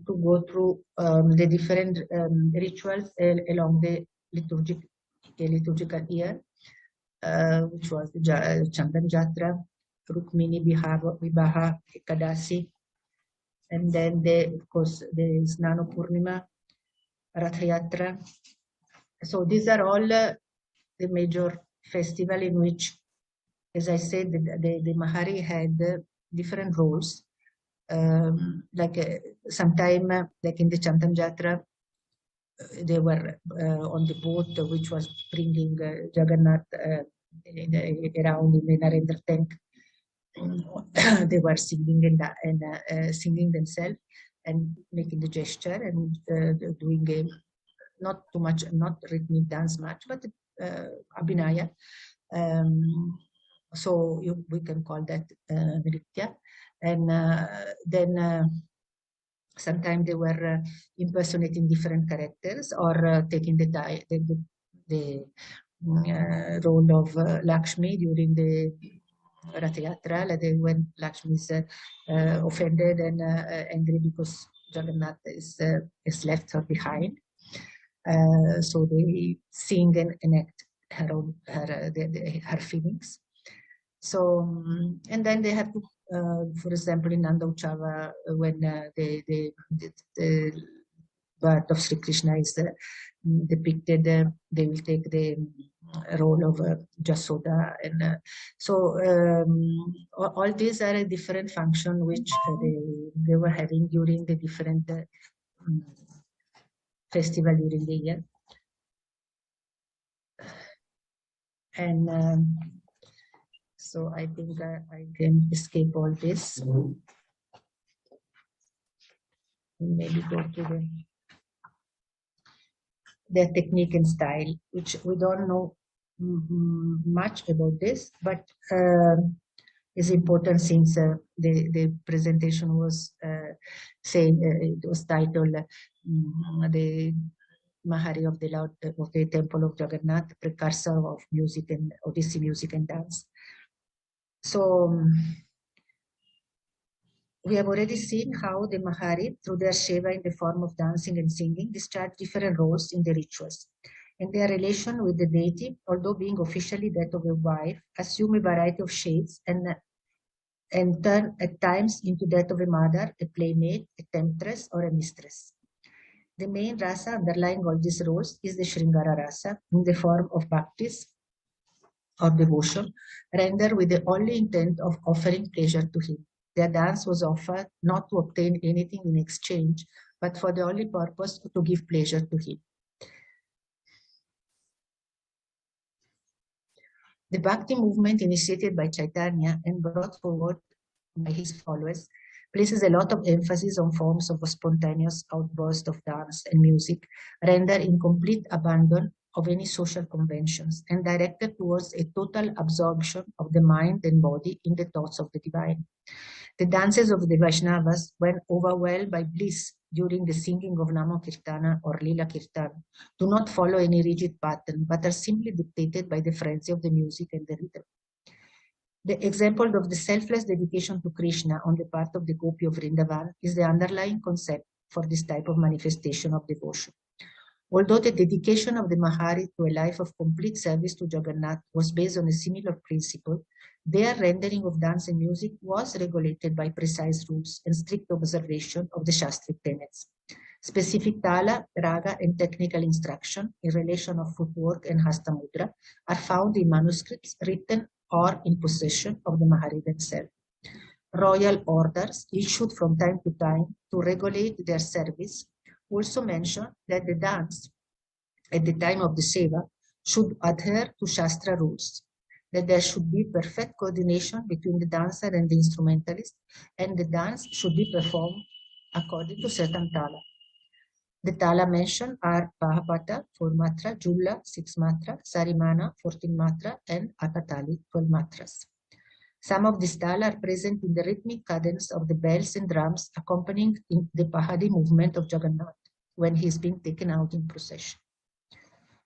go through the different rituals along the liturgical year, which was the Chandan Jatra, Rukmini Vibaha, Ekadasi, and then of course the Snano Purnima, Rath Yatra. So these are all the major festival in which, as I said, the Mahari had different roles. Sometime, like in the Chandan Jatra, they were on the boat which was bringing Jagannath around in the Narendra tank. They were singing and singing themselves and making the gesture and doing a not too much, not rhythmic dance much, but abhinaya. So we can call that nritya. And then sometimes they were impersonating different characters or taking the role of Lakshmi during the Rath Yatra, like when Lakshmi is offended and angry because Jagannath is left her behind. So they sing and enact her feelings. So, and then they have to, for example, in Nanda Uchava, when the birth of Sri Krishna is depicted, they will take the role of Jasoda. And so all these are a different function which they were having during the different festival during the year. And so I think I can escape all this. Maybe go to their technique and style, which we don't know much about this, but is important since the presentation was saying it was titled the Mahari of the Lord of the Temple of Jagannath, precursor of music and Odissi music and dance. So We have already seen how the Mahari, through their Seva in the form of dancing and singing, discharge different roles in the rituals. And their relation with the deity, although being officially that of a wife, assume a variety of shades and turn at times into that of a mother, a playmate, a temptress, or a mistress. The main rasa underlying all these roles is the Shringara rasa in the form of bhaktis or devotion, rendered with the only intent of offering pleasure to him. Their dance was offered not to obtain anything in exchange, but for the only purpose to give pleasure to him. The Bhakti movement initiated by Chaitanya and brought forward by his followers places a lot of emphasis on forms of a spontaneous outburst of dance and music, rendered in complete abandon of any social conventions and directed towards a total absorption of the mind and body in the thoughts of the divine. The dances of the Vaishnavas, when overwhelmed by bliss during the singing of Namo Kirtana or Lila Kirtan, do not follow any rigid pattern, but are simply dictated by the frenzy of the music and the rhythm. The example of the selfless dedication to Krishna on the part of the Gopi of Vrindavan is the underlying concept for this type of manifestation of devotion. Although the dedication of the Mahari to a life of complete service to Jagannath was based on a similar principle, their rendering of dance and music was regulated by precise rules and strict observation of the Shastric tenets. Specific tala, raga, and technical instruction in relation of footwork and hasta mudra are found in manuscripts written or in possession of the Mahari themselves. Royal orders issued from time to time to regulate their service also mention that the dance at the time of the seva should adhere to Shastra rules, that there should be perfect coordination between the dancer and the instrumentalist, and the dance should be performed according to certain tala. The tala mentioned are Pahapata, 4 matra, Julla, 6 matra, Sarimana, 14 matra, and Akatali, 12 matras. Some of these tala are present in the rhythmic cadence of the bells and drums accompanying the Pahadi movement of Jagannath when he is being taken out in procession.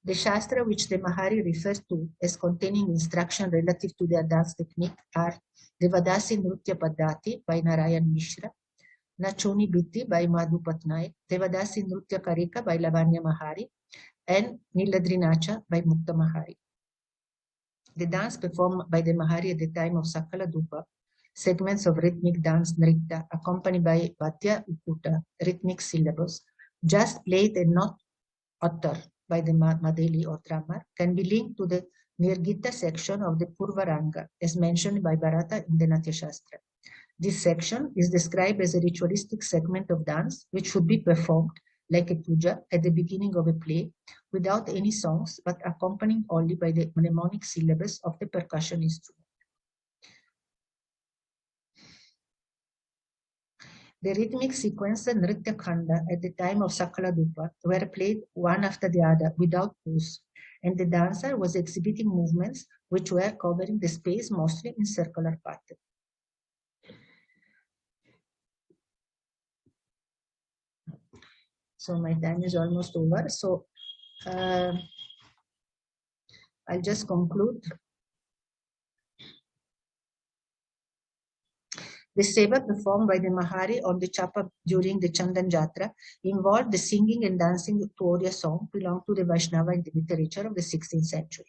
The Shastra which the Mahari refers to as containing instruction relative to their dance technique are Devadasi Nrutya Paddhati by Narayan Mishra, Nachoni Biti by Madhu Patnaik, Devadasi Nrutya Karika by Lavanya Mahari, and Niladrinacha by Mukta Mahari. The dance performed by the Mahari at the time of Sakala Dupa, segments of rhythmic dance nritta accompanied by Vatya Ukuta, rhythmic syllables, just played and not uttered by the Madeli or drummer, can be linked to the Nirgita section of the Purvaranga, as mentioned by Bharata in the Natya Shastra. This section is described as a ritualistic segment of dance which should be performed like a puja at the beginning of a play without any songs but accompanied only by the mnemonic syllables of the percussion instrument. The rhythmic sequence and Nritya Khanda at the time of Sakala Dupa were played one after the other without pause, and the dancer was exhibiting movements which were covering the space mostly in circular pattern. So my time is almost over. So I'll just conclude. The seva performed by the Mahari on the Chapa during the Chandan Jatra involved the singing and dancing to Oriya song belonged to the Vaishnava in the literature of the 16th century.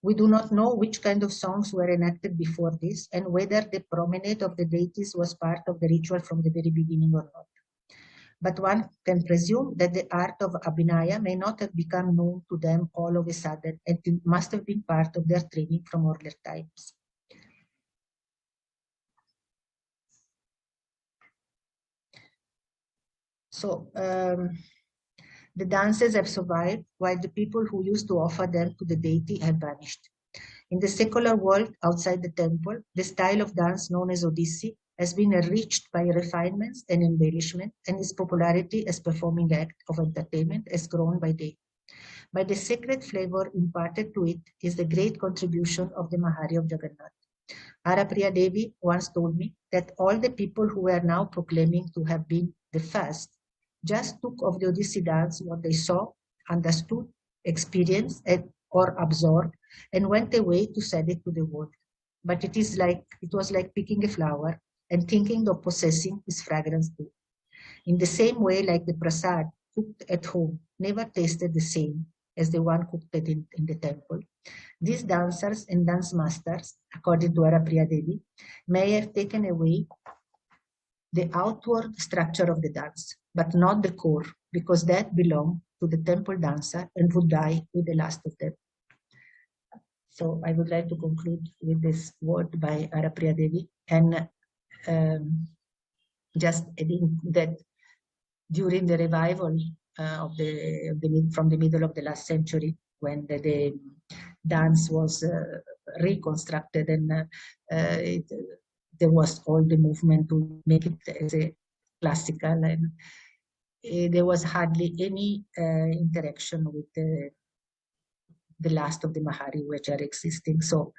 We do not know which kind of songs were enacted before this and whether the promenade of the deities was part of the ritual from the very beginning or not. But one can presume that the art of Abhinaya may not have become known to them all of a sudden, and it must have been part of their training from earlier times. So the dances have survived while the people who used to offer them to the deity have vanished. In the secular world outside the temple, the style of dance known as Odissi has been enriched by refinements and embellishment, and its popularity as performing act of entertainment has grown by day. But the sacred flavor imparted to it is the great contribution of the Mahari of Jagannath. Harapriya Devi once told me that all the people who were now proclaiming to have been the first just took of the Odissi dance what they saw, understood, experienced, or absorbed, and went away to sell it to the world. But it was like picking a flower and thinking of possessing his fragrance too. In the same way, like the prasad cooked at home never tasted the same as the one cooked in the temple, these dancers and dance masters, according to Arapriya Devi, may have taken away the outward structure of the dance, but not the core, because that belonged to the temple dancer and would die with the last of them. So I would like to conclude with this word by Arapriya Devi, and just adding that during the revival from the middle of the last century, when the dance was reconstructed, and there was all the movement to make it as a classical, and there was hardly any interaction with the last of the Mahari which are existing. So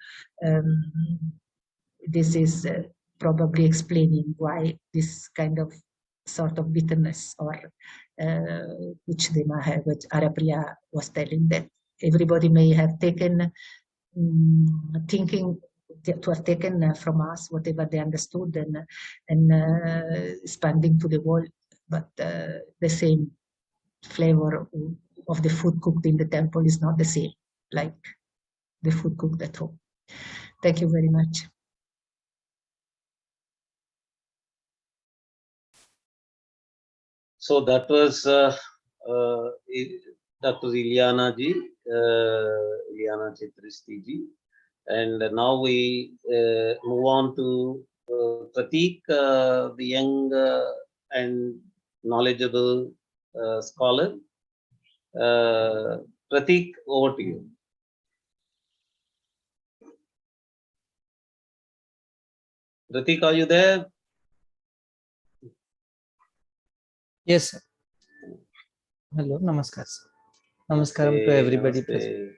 this is probably explaining why this kind of sort of bitterness, or which they might have, which Arapriya was telling, that everybody may have taken, thinking to have taken from us whatever they understood, and expanding to the world, but the same flavor of the food cooked in the temple is not the same like the food cooked at home. Thank you very much. So that was Dr. Ilyana ji, Ilyana Chitristi ji. And now we move on to Pratik, the young and knowledgeable scholar. Pratik, over to you. Pratik, are you there? Yes, sir. Hello, namaskar. Namaskaram to everybody present.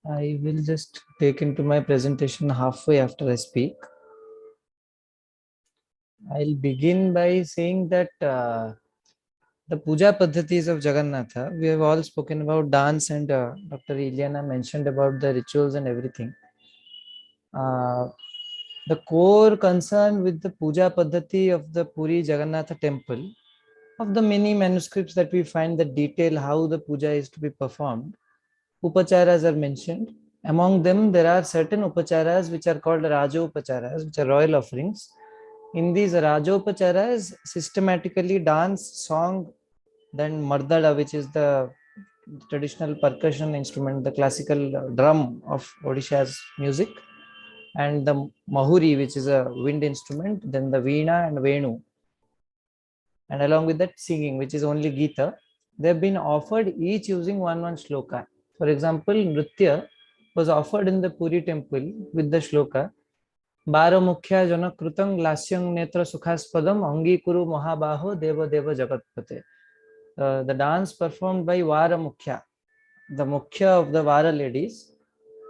I will just take into my presentation halfway after I speak. I'll begin by saying that the puja paddhatis of Jagannatha, we have all spoken about dance, and Dr. Ilyana mentioned about the rituals and everything. The core concern with the puja paddhati of the Puri Jagannatha temple, of the many manuscripts that we find that detail how the puja is to be performed, upacharas are mentioned. Among them, there are certain upacharas which are called rajopacharas, which are royal offerings. In these rajopacharas, systematically dance, song, then mardala, which is the traditional percussion instrument, the classical drum of Odisha's music, and the mahuri, which is a wind instrument, then the veena and venu, and along with that singing, which is only Gita. They have been offered each using one shloka. For example, Nritya was offered in the Puri temple with the shloka Baro Mukhya Jana Krutang Lasyang Netra Sukhaspadam Angi Kuru Mahabaho Deva Deva Jagatpate. The dance performed by Vara Mukhya, the Mukhya of the Vara ladies,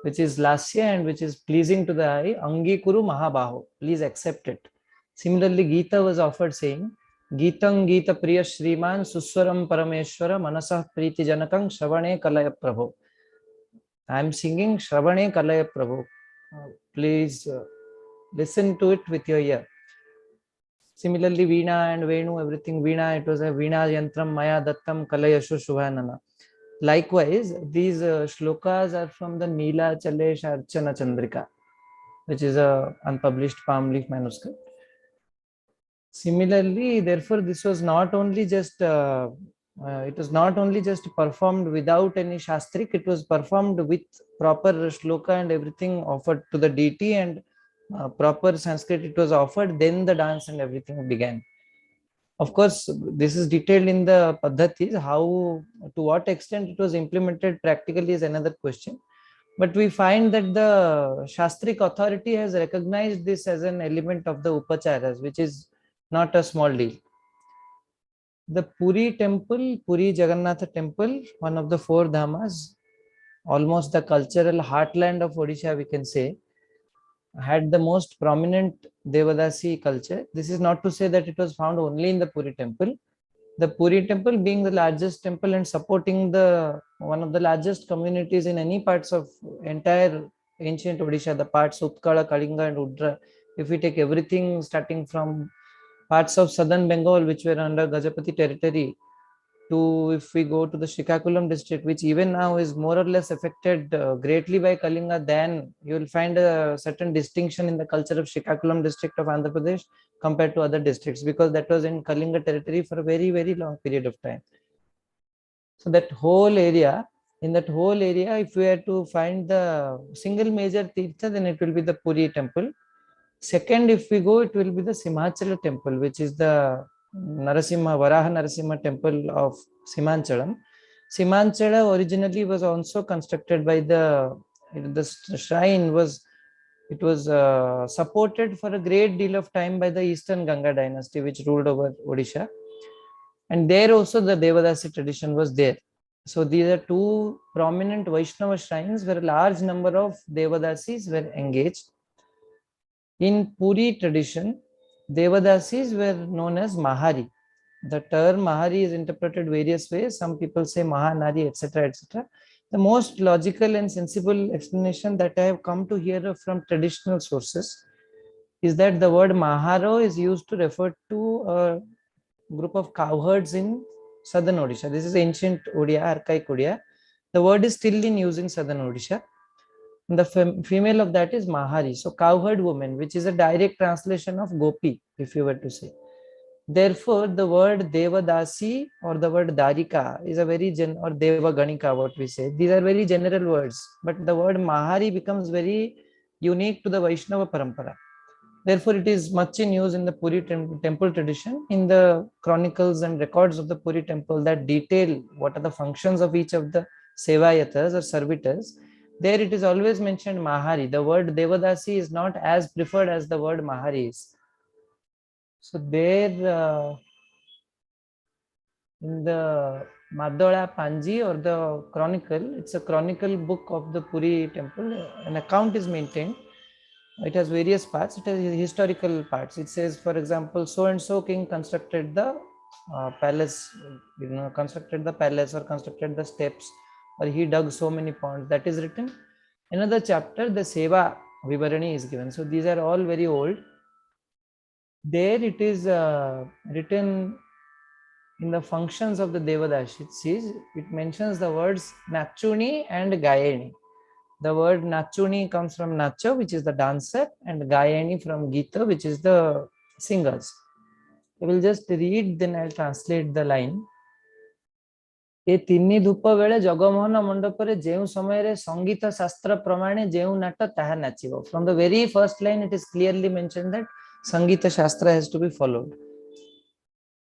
which is Lasya and which is pleasing to the eye, Angi Kuru Mahabaho, please accept it. Similarly, Gita was offered saying, Geetang Geeta Priya Shriman Suswaram Parameshwara Manasah Priti Janakang Shravane Kalaya Prabhu. I am singing Shravane Kalaya Prabhu. Please listen to it with your ear. Similarly, Veena and Venu, everything Veena, it was a Veena Yantram Maya Dattam Kalayashu Shubhanana. Likewise, these shlokas are from the Neela Chalesh Archana Chandrika, which is a unpublished palm leaf manuscript. Similarly, therefore, this was not only just it was not only just performed without any shastrik, it was performed with proper shloka and everything offered to the deity, and proper Sanskrit it was offered, then the dance and everything began. Of course, this is detailed in the paddhatis. How, to what extent it was implemented practically is another question. But we find that the Shastrik authority has recognized this as an element of the upacharas, which is not a small deal. The Puri temple, Puri Jagannatha temple, one of the four dhamas, almost the cultural heartland of Odisha, we can say, had the most prominent Devadasi culture. This is not to say that it was found only in the Puri temple. The Puri temple being the largest temple and supporting the one of the largest communities in any parts of entire ancient Odisha, the parts Utkala, Kalinga and Udra, If we take everything starting from parts of southern Bengal, which were under Gajapati territory, to if we go to the Srikakulam district, which even now is more or less affected greatly by Kalinga, then you will find a certain distinction in the culture of Srikakulam district of Andhra Pradesh compared to other districts, because that was in Kalinga territory for a very, very long period of time. So that whole area, in that whole area, if we had to find the single major tirtha, then it will be the Puri temple. Second, if we go, it will be the Simhachala temple, which is the Varaha Narasimha temple of Simhanchalam. Simhanchala originally was also constructed by the shrine was supported for a great deal of time by the Eastern Ganga dynasty, which ruled over Odisha. And there also the Devadasi tradition was there. So these are two prominent Vaishnava shrines where a large number of Devadasis were engaged. In Puri tradition, Devadasis were known as Mahari. The term Mahari is interpreted various ways. Some people say Mahanari, etc., etc. The most logical and sensible explanation that I have come to hear from traditional sources is that the word Maharo is used to refer to a group of cowherds in southern Odisha. This is ancient Odia, archaic Odia. The word is still in use in southern Odisha. The female of that is Mahari, so cowherd woman, which is a direct translation of Gopi, if you were to say. Therefore, the word Devadasi or the word Darika is a very or Devaganika, what we say. These are very general words, but the word Mahari becomes very unique to the Vaishnava Parampara. Therefore, it is much in use in the Puri temple tradition, in the chronicles and records of the Puri temple that detail what are the functions of each of the Sevayatas or servitors. There it is always mentioned Mahari. The word Devadasi is not as preferred as the word Mahari is. So there in the Madala Panji or the chronicle, it's a chronicle book of the Puri temple. An account is maintained. It has various parts. It has historical parts. It says, for example, so and so king constructed the palace, constructed the palace or constructed the steps, or he dug so many ponds. That is written. Another chapter, the Seva Vivarani is given. So these are all very old. There it is written in the functions of the Devadashi. It mentions the words Nachuni and Gayani. The word Nachuni comes from Nacho, which is the dancer, and Gayani from Gita, which is the singers. I will just read, then I'll translate the line. ए तिनि धूप बेले जगमोहन मंडपरे जेउ समयरे संगीत शास्त्र प्रमाणे जेउ नाट ताहा नाचिबो. From the very first line, it is clearly mentioned that संगीत शास्त्र has to be followed.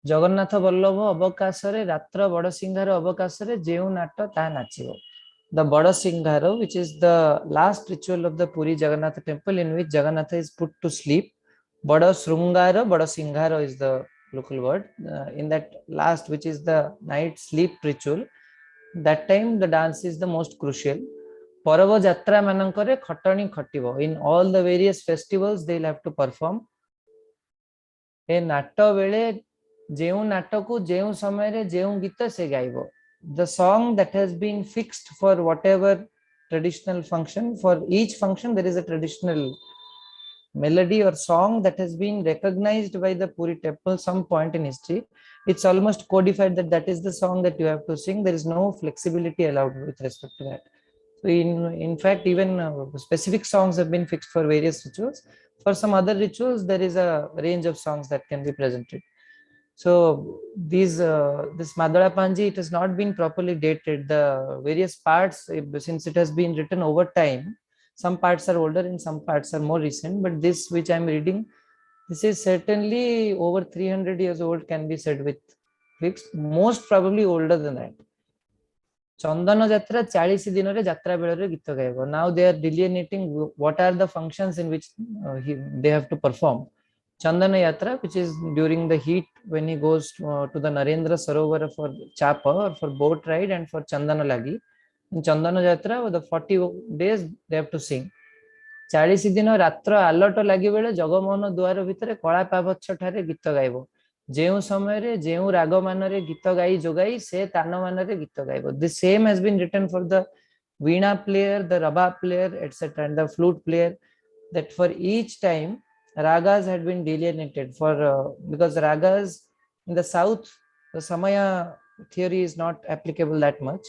Jagannath Ballabh अवकाशरे रात्र बड़ सिंहार अवकाशरे जेउ नाट ताहा नाचिबो. The Bada Singhara, which is the last ritual of the Puri Jagannath temple, in which Jagannatha is put to sleep. Bada Srungara, Bada Singhara is the local word. In that last, which is the night sleep ritual, that time the dance is the most crucial. Parava Jatra Manankare Khatani Khativo. In all the various festivals, they will have to perform. A Natta Vele, Jeun Nattaku, Jeun Samare, Jeun Gita se gaibo. The song that has been fixed for whatever traditional function, for each function there is a traditional melody or song that has been recognized by the Puri temple some point in history. It's almost codified that that is the song that you have to sing. There is no flexibility allowed with respect to that. So in fact, even specific songs have been fixed for various rituals. For some other rituals, there is a range of songs that can be presented. So this Madala Panji, it has not been properly dated. The various parts, since it has been written over time, some parts are older and some parts are more recent. But this which I am reading, this is certainly over 300 years old, can be said with fixed, most probably older than that. Chandana Jatra 40 dinore Jatra Belare Gita Gaibo. Now they are delineating what are the functions in which they have to perform. Chandana Yatra, which is during the heat when he goes to the Narendra Sarovar for Chapa or for boat ride and for Chandana Lagi. In Chandana Yatra, the 40 days they have to sing. 40 दिन रात्र आलट लगे बेले जगमोहन द्वार भितर कला पावच्छ ठारे गीत गाइबो. जेउ समय जेउ राग मान गीत गाई जोगाई से तान मान गीत गाइबो. The same has been written for the veena player, the rabab player, etc., and the flute player, that for each time ragas had been delineated for because ragas in the south, the Samaya theory is not applicable that much.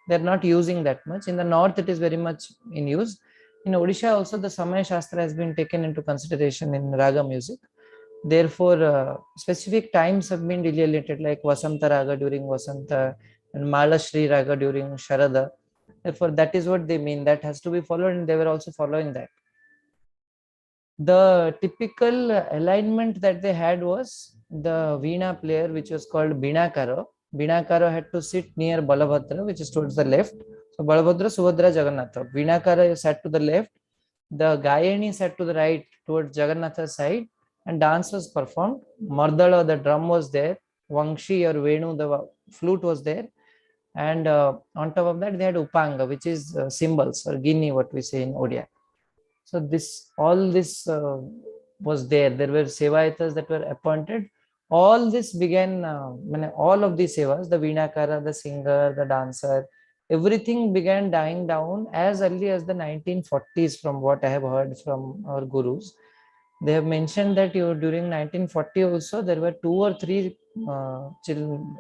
They're not using that much. In the north, it is very much in use. In Odisha, also the Samaya Shastra has been taken into consideration in raga music. Therefore, specific times have been delineated, like Vasanta Raga during Vasanta and Malashri Raga during Sharada. Therefore, that is what they mean. That has to be followed, and they were also following that. The typical alignment that they had was the Veena player, which was called Binakaro. Binakaro had to sit near Balabhadra, which is towards the left. So Balabhadra, Subhadra, Jagannatha. Binakaro sat to the left. The Gayani sat to the right towards Jagannatha's side, and dance was performed. Mardala, the drum was there. Vangshi or Venu, the flute was there. And on top of that, they had Upanga, which is cymbals or Gini, what we say in Odia. So all this was there. There were sevayatas that were appointed. All this began, all of these sevas, the Veenakara, the singer, the dancer, everything began dying down as early as the 1940s, from what I have heard from our gurus. They have mentioned that during 1940 also, there were 2 or 3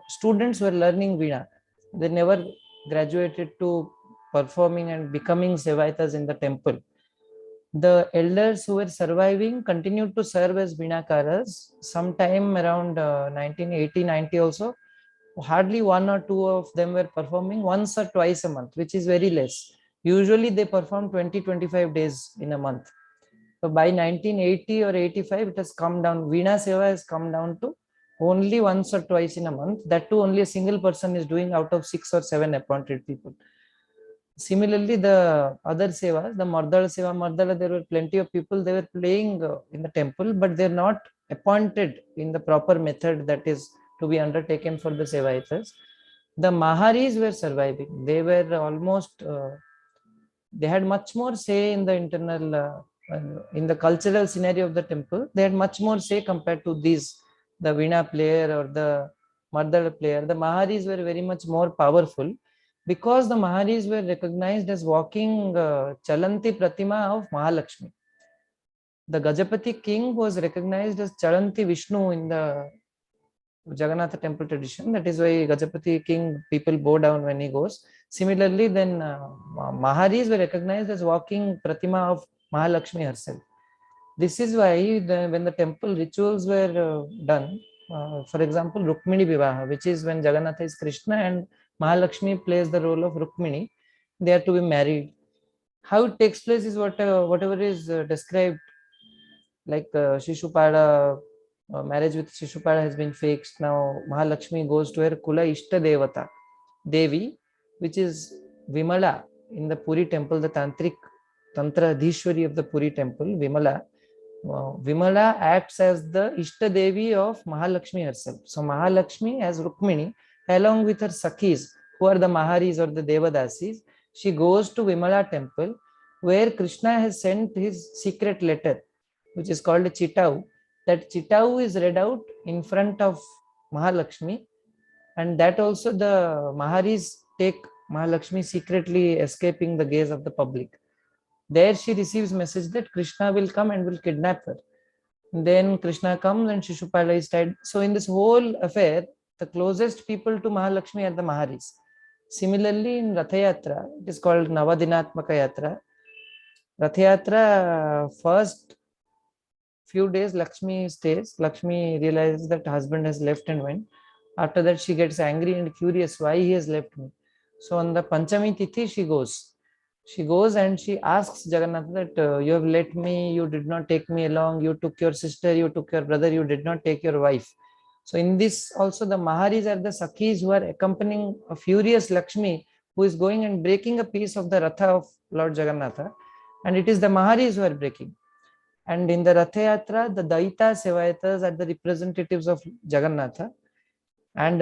students were learning Veena. They never graduated to performing and becoming sevayatas in the temple. The elders who were surviving continued to serve as Binakaras. Sometime around 1980-90 also, hardly 1 or 2 of them were performing once or twice a month, which is very less. Usually they perform 20-25 days in a month. So by 1980 or 85, it has come down. Veena Seva has come down to only once or twice in a month. That too, only a single person is doing out of 6 or 7 appointed people. Similarly, the other sevas, the Mardala Seva, Mardala, there were plenty of people, they were playing in the temple, but they're not appointed in the proper method that is to be undertaken for the Sevaitas. The Maharis were surviving. They were almost, they had much more say in the internal, in the cultural scenario of the temple. They had much more say compared to these, the Veena player or the Mardala player. The Maharis were very much more powerful, because the Maharis were recognized as walking Chalanti Pratima of Mahalakshmi. The Gajapati king was recognized as Chalanti Vishnu in the Jagannath temple tradition. That is why Gajapati king, people bow down when he goes. Similarly, then Maharis were recognized as walking Pratima of Mahalakshmi herself. This is why when the temple rituals were done, for example, Rukmini Vivaha, which is when Jagannath is Krishna and Mahalakshmi plays the role of Rukmini, they are to be married. How it takes place is whatever is described, like Shishupada, marriage with Shishupada has been fixed. Now Mahalakshmi goes to her Kula Ishta Devata, Devi, which is Vimala in the Puri temple, the Tantra Adhishwari of the Puri temple, Vimala. Vimala acts as the Ishta Devi of Mahalakshmi herself. So Mahalakshmi as Rukmini, along with her Sakhis, who are the Maharis or the Devadasis, she goes to Vimala temple, where Krishna has sent his secret letter, which is called a Chitau. That Chitau is read out in front of Mahalakshmi, and that also the Maharis take Mahalakshmi secretly escaping the gaze of the public. There she receives message that Krishna will come and will kidnap her. Then Krishna comes and Shishupala is tied. So in this whole affair, the closest people to Mahalakshmi are the Maharis. Similarly, in Ratha Yatra, it is called Navadinatmaka Yatra. Ratha Yatra, first few days Lakshmi stays. Lakshmi realizes that husband has left and went. After that, she gets angry and curious why he has left me. So on the Panchami Tithi, she goes. She goes and she asks Jagannath that you have let me, you did not take me along, you took your sister, you took your brother, you did not take your wife. So in this also the Maharis are the Sakhis who are accompanying a furious Lakshmi who is going and breaking a piece of the Ratha of Lord Jagannatha, and it is the Maharis who are breaking. And in the Ratha Yatra, the Daita Sevayatas are the representatives of Jagannatha, and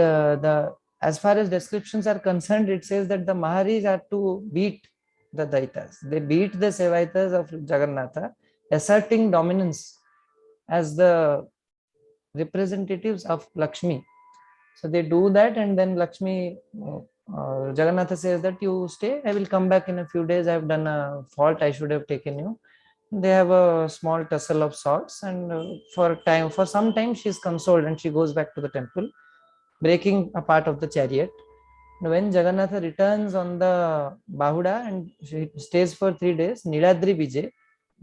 as far as descriptions are concerned, it says that the Maharis are to beat the Daitas. They beat the Sevaitas of Jagannatha, asserting dominance as the representatives of Lakshmi. So they do that, and then Lakshmi, Jagannatha says that you stay, I will come back in a few days, I have done a fault, I should have taken you. They have a small tussle of sorts, and for some time she is consoled and she goes back to the temple, breaking a part of the chariot. When Jagannatha returns on the Bahuda and she stays for 3 days, Niladri Vijay,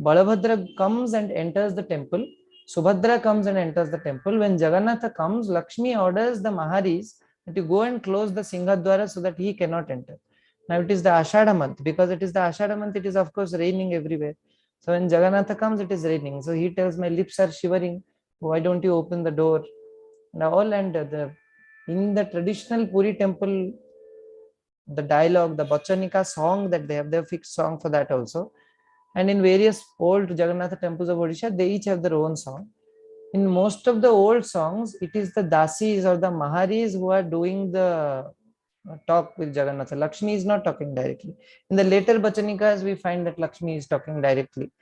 Balabhadra comes and enters the temple. Subhadra comes and enters the temple. When Jagannatha comes, Lakshmi orders the Maharis to go and close the Singhadwara so that he cannot enter. Now it is the Ashada month. Because it is the Ashada month, it is of course raining everywhere. So when Jagannatha comes, it is raining. So he tells, my lips are shivering. Why don't you open the door? And all, and in the traditional Puri temple, the dialogue, the Bachanika song that they have a fixed song for that also. And in various old Jagannath temples of Odisha, they each have their own song. In most of the old songs, it is the Dasis or the Maharis who are doing the talk with Jagannatha. Lakshmi is not talking directly. In the later Bachanikas, we find that Lakshmi is talking directly.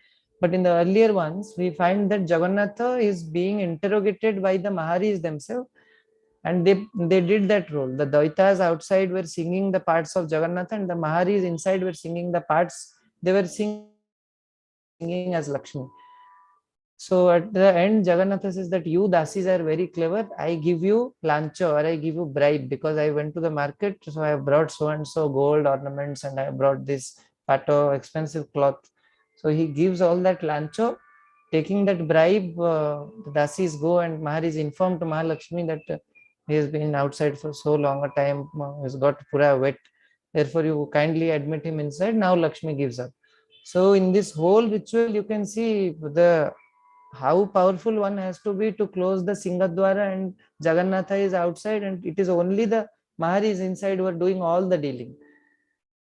But in the earlier ones, we find that Jagannatha is being interrogated by the Maharis themselves, and they did that role. The Daitas outside were singing the parts of Jagannatha, and the Maharis inside were singing the parts they were singing as Lakshmi. So at the end, Jagannatha says that you Dasis are very clever. I give you lancho, or I give you bribe, because I went to the market, so I have brought so and so gold ornaments, and I brought this pato expensive cloth. So he gives all that lancho. Taking that bribe, the Dasis go, and Mahari is informed to Mahalakshmi that he has been outside for so long a time, he's got pura wet. Therefore, you kindly admit him inside. Now Lakshmi gives up. So in this whole ritual, you can see the how powerful one has to be to close the Singhadwara, and Jagannatha is outside, and it is only the Maharis inside who are doing all the dealing.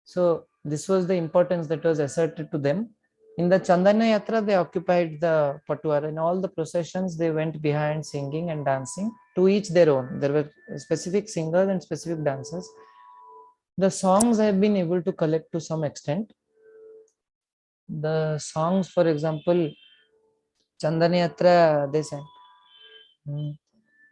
So this was the importance that was asserted to them. In the Chandana Yatra, they occupied the Patuara. In all the processions, they went behind singing and dancing, to each their own. There were specific singers and specific dancers. The songs I have been able to collect to some extent. The songs, for example, Chandana Yatra, they sang,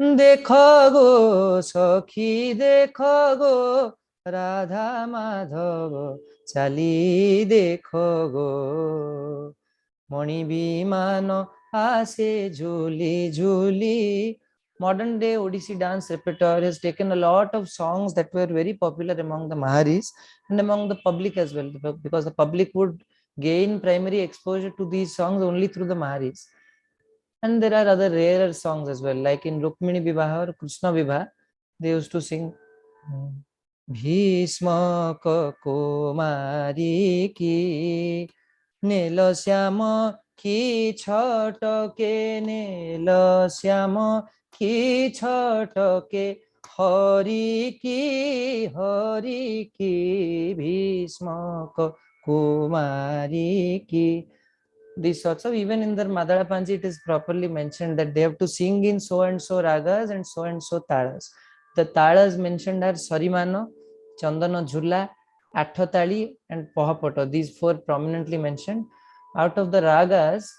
देखो गो सखी देखो गो राधा माधव चाली देखो गो मणि विमान आसे झूली झूली. Modern day Odissi dance repertoire has taken a lot of songs that were very popular among the Maharis and among the public as well, because the public would gain primary exposure to these songs only through the Maharis. And there are other rarer songs as well, like in Rukmini Vivaha or Krishna Vivaha, they used to sing Bhishma Kumari ki Nila Syama ki chhatake Nila Syama ki chhatake Hari ki Bhishma Kumari ki. These sorts of, even in the Madala Panji, it is properly mentioned that they have to sing in so and so ragas and so talas. The talas mentioned are Sarimano, Chandana Jhula, Athatali, and Pohapoto. These four prominently mentioned. Out of the ragas,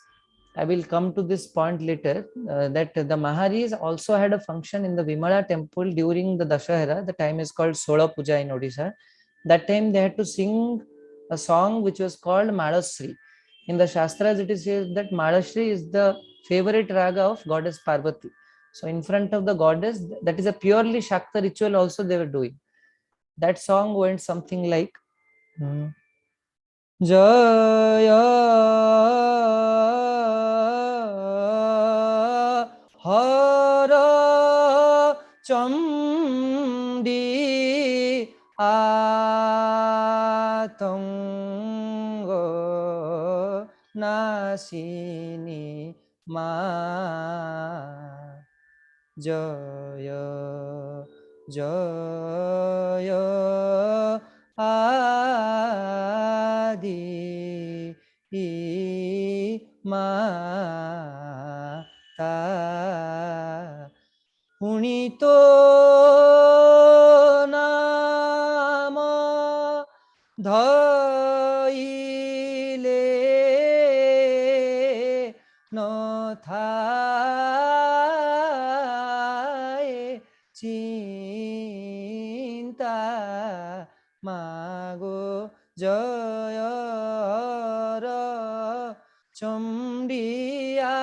I will come to this point later, that the Maharis also had a function in the Vimala temple during the Dashahara. The time is called Sola Puja in Odisha. That time they had to sing a song which was called Malasri. In the Shastras, it is said that Malashri is the favorite raga of goddess Parvati. So in front of the goddess, that is a purely Shakta ritual also they were doing. That song went something like Jaya Hara Chandi Atanga Nasini Ma Jaya Jaya Adi Mata Unito Nama Dhaile No Thai Cinta Mago Jaya চণ্ডীয়া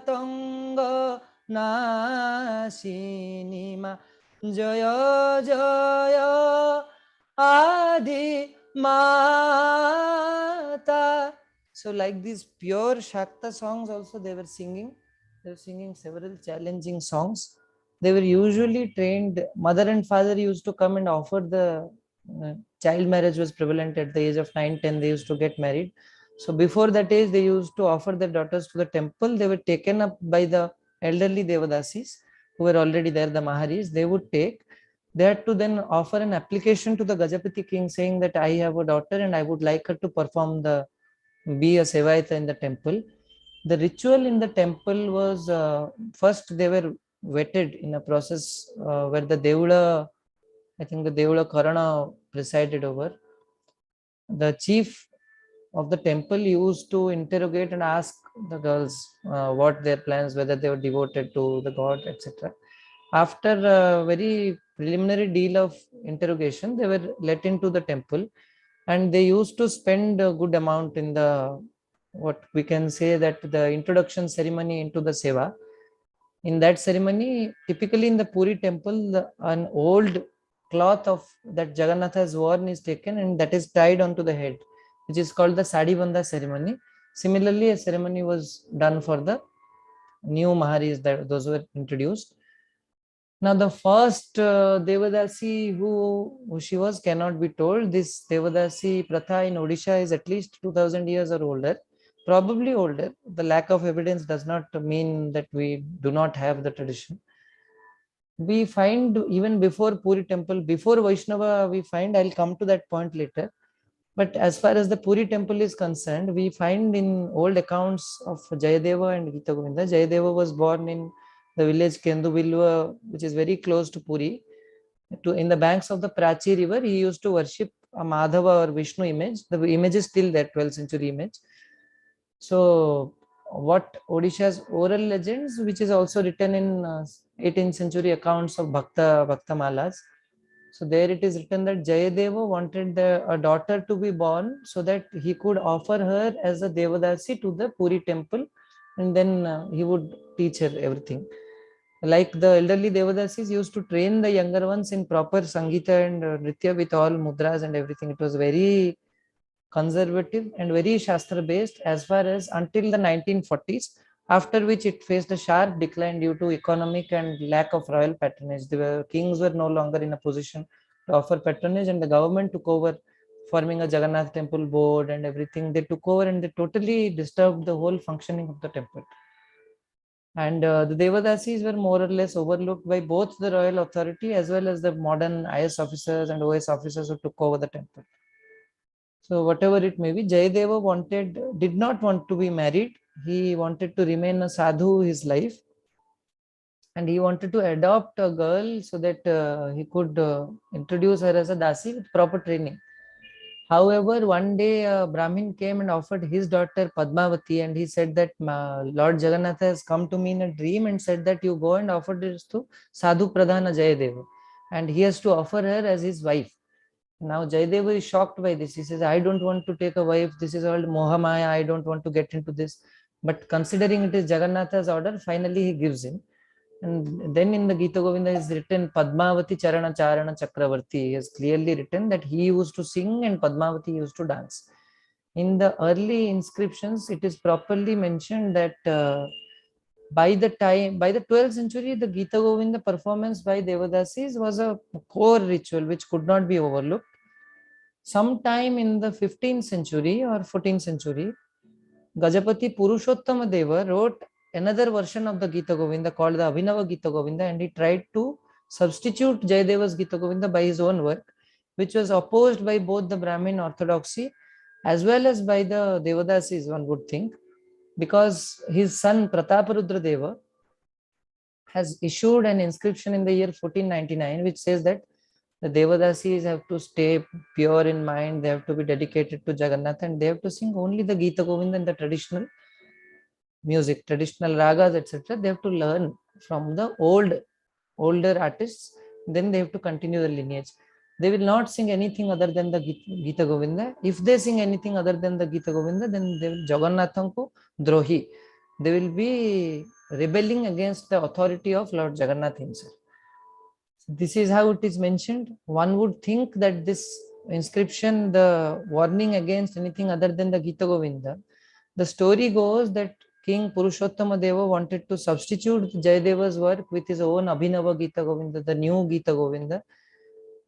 তঙ্গ নাশিনী মা জয় জয় আদি mata. So like these pure Shakta songs also they were singing. They were singing several challenging songs. They were usually trained. Mother and father used to come and offer the child marriage was prevalent at the age of 9, 10. They used to get married. So before that age, they used to offer their daughters to the temple. They were taken up by the elderly Devadasis who were already there, the Maharis. They would take. They had to then offer an application to the Gajapati king saying that I have a daughter and I would like her to be a Sevayata in the temple. The ritual in the temple was first they were vetted in a process where the Devula, I think the Devula Karana presided over. The chief of the temple used to interrogate and ask the girls what their plans, whether they were devoted to the god, etc. After a very preliminary deal of interrogation, they were let into the temple and they used to spend a good amount in the, what we can say, that the introduction ceremony into the seva. In that ceremony, typically in the Puri temple, an old cloth of that Jagannath has worn is taken and that is tied onto the head, which is called the Sadi Banda ceremony. Similarly, a ceremony was done for the new Maharis, that those were introduced. Now, the first Devadasi who she was cannot be told. This Devadasi Pratha in Odisha is at least 2000 years or older, probably older. The lack of evidence does not mean that we do not have the tradition. We find even before Puri temple, before Vaishnava, we find, I'll come to that point later. But as far as the Puri temple is concerned, we find in old accounts of Jayadeva and Gita Govinda, Jayadeva was born in the village Kendubilva, which is very close to Puri. In the banks of the Prachi river, he used to worship a Madhava or Vishnu image. The image is still there, 12th century image. So what Odisha's oral legends, which is also written in 18th century accounts of Bhakta Malas. So there it is written that Jayadeva wanted a daughter to be born so that he could offer her as a Devadasi to the Puri temple and then he would teach her everything. Like the elderly Devadasis used to train the younger ones in proper Sangita and Nritya with all mudras and everything. It was very conservative and very Shastra based as far as until the 1940s, after which it faced a sharp decline due to economic and lack of royal patronage. The kings were no longer in a position to offer patronage and the government took over, forming a Jagannath temple board and everything. They took over and they totally disturbed the whole functioning of the temple. And the Devadasis were more or less overlooked by both the royal authority as well as the modern IS officers and OS officers who took over the temple. So whatever it may be, Jayadeva did not want to be married. He wanted to remain a sadhu his life. And he wanted to adopt a girl so that he could introduce her as a dasi with proper training. However, one day a Brahmin came and offered his daughter Padmavati and he said that Lord Jagannath has come to me in a dream and said that you go and offer this to Sadhu Pradhana Jayadeva and he has to offer her as his wife. Now Jayadeva is shocked by this. He says, I don't want to take a wife. This is all Mohamaya. I don't want to get into this. But considering it is Jagannatha's order, finally he gives in. And then in the Gita Govinda is written Padmavati Charana Charana Chakravarti. He has clearly written that he used to sing and Padmavati used to dance. In the early inscriptions, it is properly mentioned that by the 12th century, the Gita Govinda performance by Devadasis was a core ritual which could not be overlooked. Sometime in the 15th century or 14th century, Gajapati Purushottama Deva wrote another version of the Gita Govinda called the Abhinava Gita Govinda and he tried to substitute Jayadeva's Gita Govinda by his own work, which was opposed by both the Brahmin orthodoxy as well as by the Devadasis, one would think, because his son Prataparudra Deva has issued an inscription in the year 1499 which says that the Devadasis have to stay pure in mind, they have to be dedicated to Jagannath and they have to sing only the Gita Govinda and the traditional music, traditional ragas, etc. They have to learn from the older artists, then they have to continue the lineage. They will not sing anything other than the Gita Govinda. If they sing anything other than the Gita Govinda, then they will Jagannathanko Drohi. They will be rebelling against the authority of Lord Jagannath himself. This is how it is mentioned. One would think that this inscription, the warning against anything other than the Gita Govinda, the story goes that King Purushottama Deva wanted to substitute Jayadeva's work with his own Abhinava Gita Govinda, the new Gita Govinda.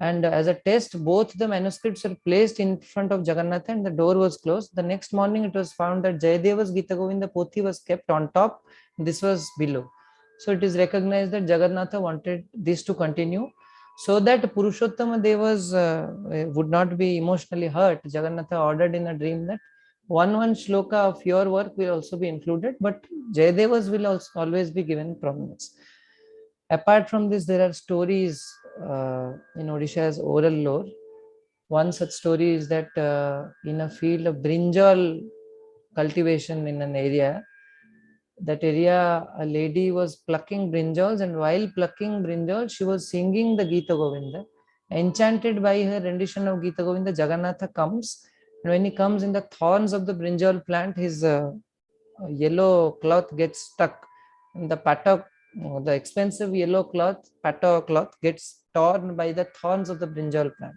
And as a test, both the manuscripts were placed in front of Jagannatha and the door was closed. The next morning, it was found that Jayadeva's Gita Govinda Pothi was kept on top. This was below. So it is recognized that Jagannatha wanted this to continue so that Purushottama Devas would not be emotionally hurt. Jagannatha ordered in a dream that one shloka of your work will also be included, but Jayadeva's will also always be given prominence. Apart from this, there are stories in Odisha's oral lore. One such story is that in a field of brinjal cultivation in an area, a lady was plucking brinjals, and while plucking brinjals, she was singing the Gita Govinda. Enchanted by her rendition of Gita Govinda, Jagannatha comes, and when he comes in the thorns of the brinjal plant, his yellow cloth gets stuck. And the expensive yellow cloth, patta cloth, gets torn by the thorns of the brinjal plant.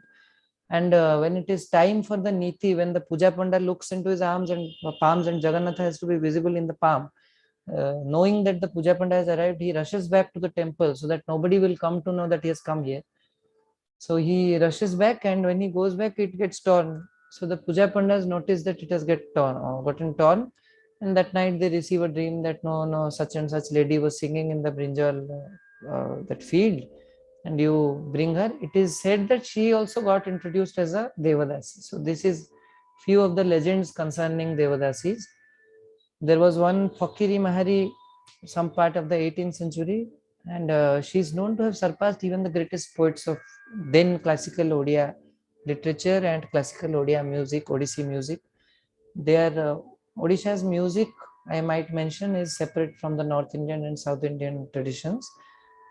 And when it is time for the niti, when the puja panda looks into his arms and palms, and Jagannatha has to be visible in the palm, knowing that the puja panda has arrived, he rushes back to the temple so that nobody will come to know that he has come here. So he rushes back, and when he goes back, it gets torn. So the puja pandas notice that it has gotten torn, and that night they receive a dream that no, such and such lady was singing in the brinjal that field, and you bring her. It is said that she also got introduced as a Devadasi. So this is few of the legends concerning Devadasis. There was one Fakiri Mahari, some part of the 18th century, and she is known to have surpassed even the greatest poets of then classical Odia literature and classical Odia music, Odissi music. Odisha's music, I might mention, is separate from the North Indian and South Indian traditions.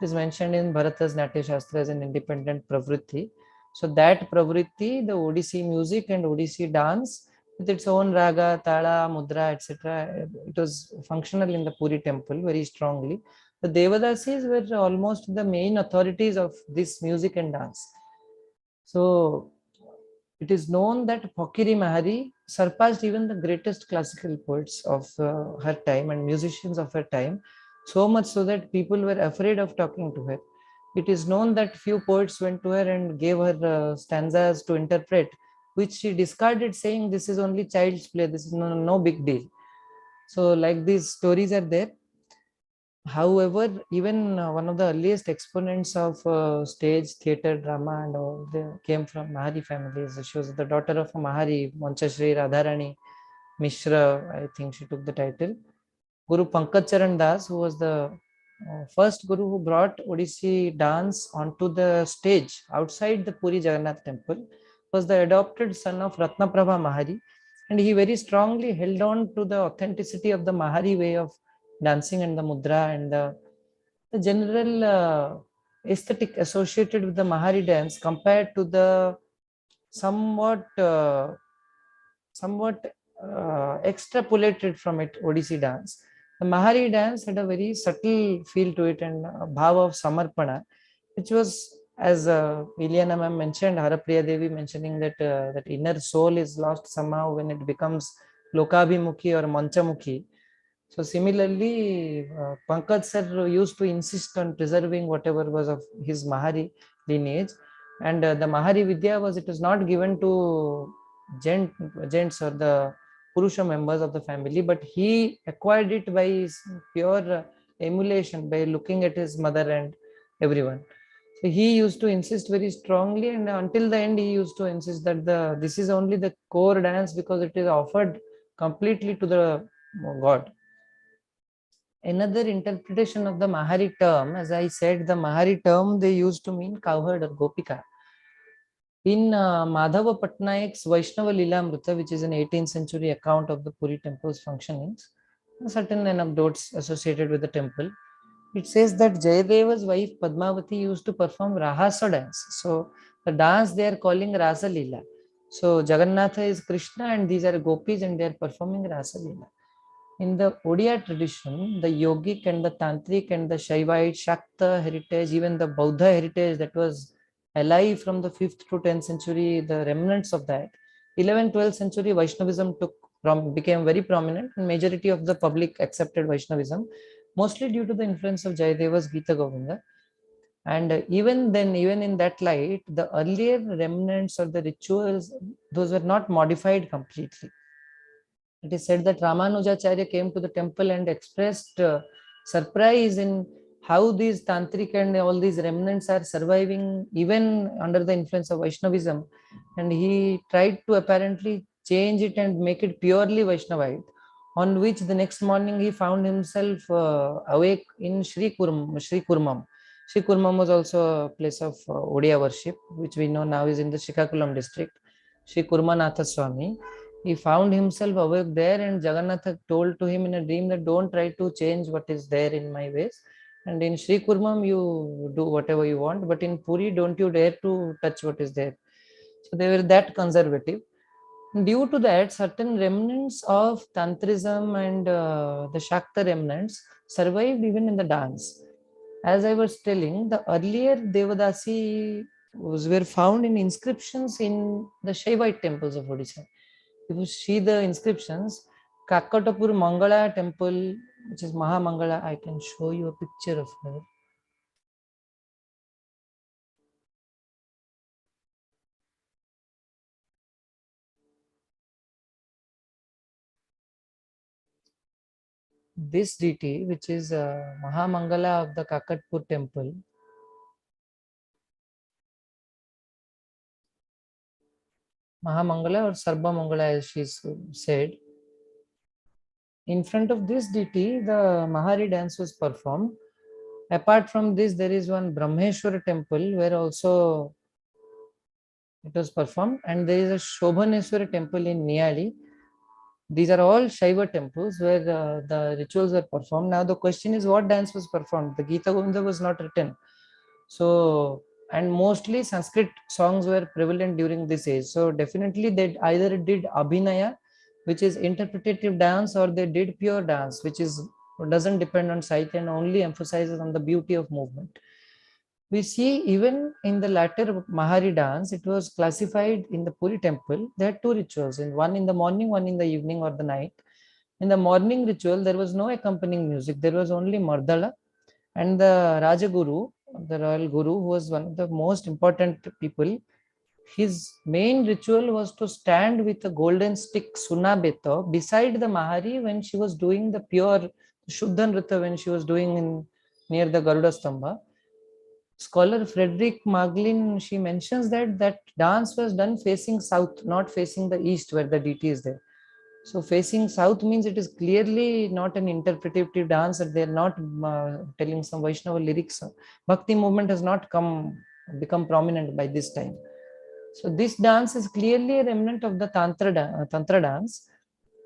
It is mentioned in Bharata's Natya Shastra as an independent pravritti. So that pravritti, the Odissi music and Odissi dance, with its own raga, tala, mudra, etc., it was functional in the Puri temple very strongly. The Devadasis were almost the main authorities of this music and dance. So it is known that Fakiri Mahari surpassed even the greatest classical poets of her time and musicians of her time, so much so that people were afraid of talking to her. It is known that few poets went to her and gave her stanzas to interpret, which she discarded, saying this is only child's play, this is no big deal. So like these stories are there. However, even one of the earliest exponents of stage, theatre, drama and all, they came from Mahari families. She was the daughter of a Mahari, Manchashri Radharani Mishra, I think she took the title. Guru Pankaj Charan Das, who was the first Guru who brought Odissi dance onto the stage outside the Puri Jagannath temple, was the adopted son of Ratnaprabha Mahari, and he very strongly held on to the authenticity of the Mahari way of dancing and the mudra and the general aesthetic associated with the Mahari dance compared to the somewhat extrapolated from it Odissi dance. The Mahari dance had a very subtle feel to it and a bhava of samarpana, which was, as Ilyana ma'am mentioned, Harapriya Devi mentioning that that inner soul is lost somehow when it becomes lokabhimukhi or manchamukhi. So similarly, Pankaj sir used to insist on preserving whatever was of his Mahari lineage, and the Mahari Vidya was not given to gents or the Purusha members of the family, but he acquired it by pure emulation, by looking at his mother and everyone. So he used to insist very strongly, and until the end he used to insist that this is only the core dance because it is offered completely to the God. Another interpretation of the Mahari term, as I said, the Mahari term they used to mean cowherd or gopika. In Madhava Patnaik's Vaishnava Lilamrita, which is an 18th century account of the Puri temple's functionings, certain anecdotes associated with the temple, it says that Jayadeva's wife Padmavati used to perform Rahasa dance. So The dance they are calling Rasa Leela. So Jagannatha is Krishna and these are gopis and they are performing Rasa Leela. In the Odia tradition, the yogic and the tantric and the Shaivite, Shakta heritage, even the Buddha heritage that was alive from the 5th to 10th century, the remnants of that. 11th, 12th century Vaishnavism became very prominent, and majority of the public accepted Vaishnavism, mostly due to the influence of Jayadeva's Gita Govinda. And even then, even in that light, the earlier remnants or the rituals, those were not modified completely. It is said that Ramanujacharya came to the temple and expressed surprise in how these tantric and all these remnants are surviving even under the influence of Vaishnavism. And he tried to apparently change it and make it purely Vaishnavite, on which the next morning he found himself awake in Sri Kurmam. Sri Kurmam was also a place of Odia worship, which we know now is in the Srikakulam district. Sri Kurmanatha Swami. He found himself awake there, and Jagannath told to him in a dream that don't try to change what is there in my ways. And in Sri Kurmam, you do whatever you want, but in Puri, don't you dare to touch what is there. So they were that conservative. Due to that, certain remnants of Tantrism and the Shakta remnants survived even in the dance. As I was telling, the earlier Devadasi were found in inscriptions in the Shaivite temples of Odisha. If you see the inscriptions, Kakatapur Mangala temple, which is Mahamangala, I can show you a picture of her. This deity, which is Mahamangala of the Kakatpur temple, Mahamangala or Sarba Mangala as she said. In front of this deity, the Mahari dance was performed. Apart from this, there is one Brahmeshwara temple where also it was performed, and there is a Shobhaneswara temple in Niyali. These are all Shaiva temples where the rituals were performed. Now the question is, what dance was performed? The Gita Govinda was not written. So, and mostly Sanskrit songs were prevalent during this age. So definitely they either did Abhinaya, which is interpretative dance, or they did pure dance, which doesn't depend on sight and only emphasizes on the beauty of movement. We see even in the latter Mahari dance, it was classified in the Puri temple. There are two rituals, one in the morning, one in the evening or the night. In the morning ritual, there was no accompanying music. There was only Mardala, and the Rajaguru, the royal guru, who was one of the most important people. His main ritual was to stand with a golden stick Sunabeto beside the Mahari when she was doing the pure Shuddha Nrita, when she was doing near the Garuda Stamba. Scholar Frederick Maglin, she mentions that dance was done facing south, not facing the east where the deity is there. So facing south means it is clearly not an interpretative dance, and they are not telling some Vaishnava lyrics. Bhakti movement has not become prominent by this time. So this dance is clearly a remnant of the Tantra dance,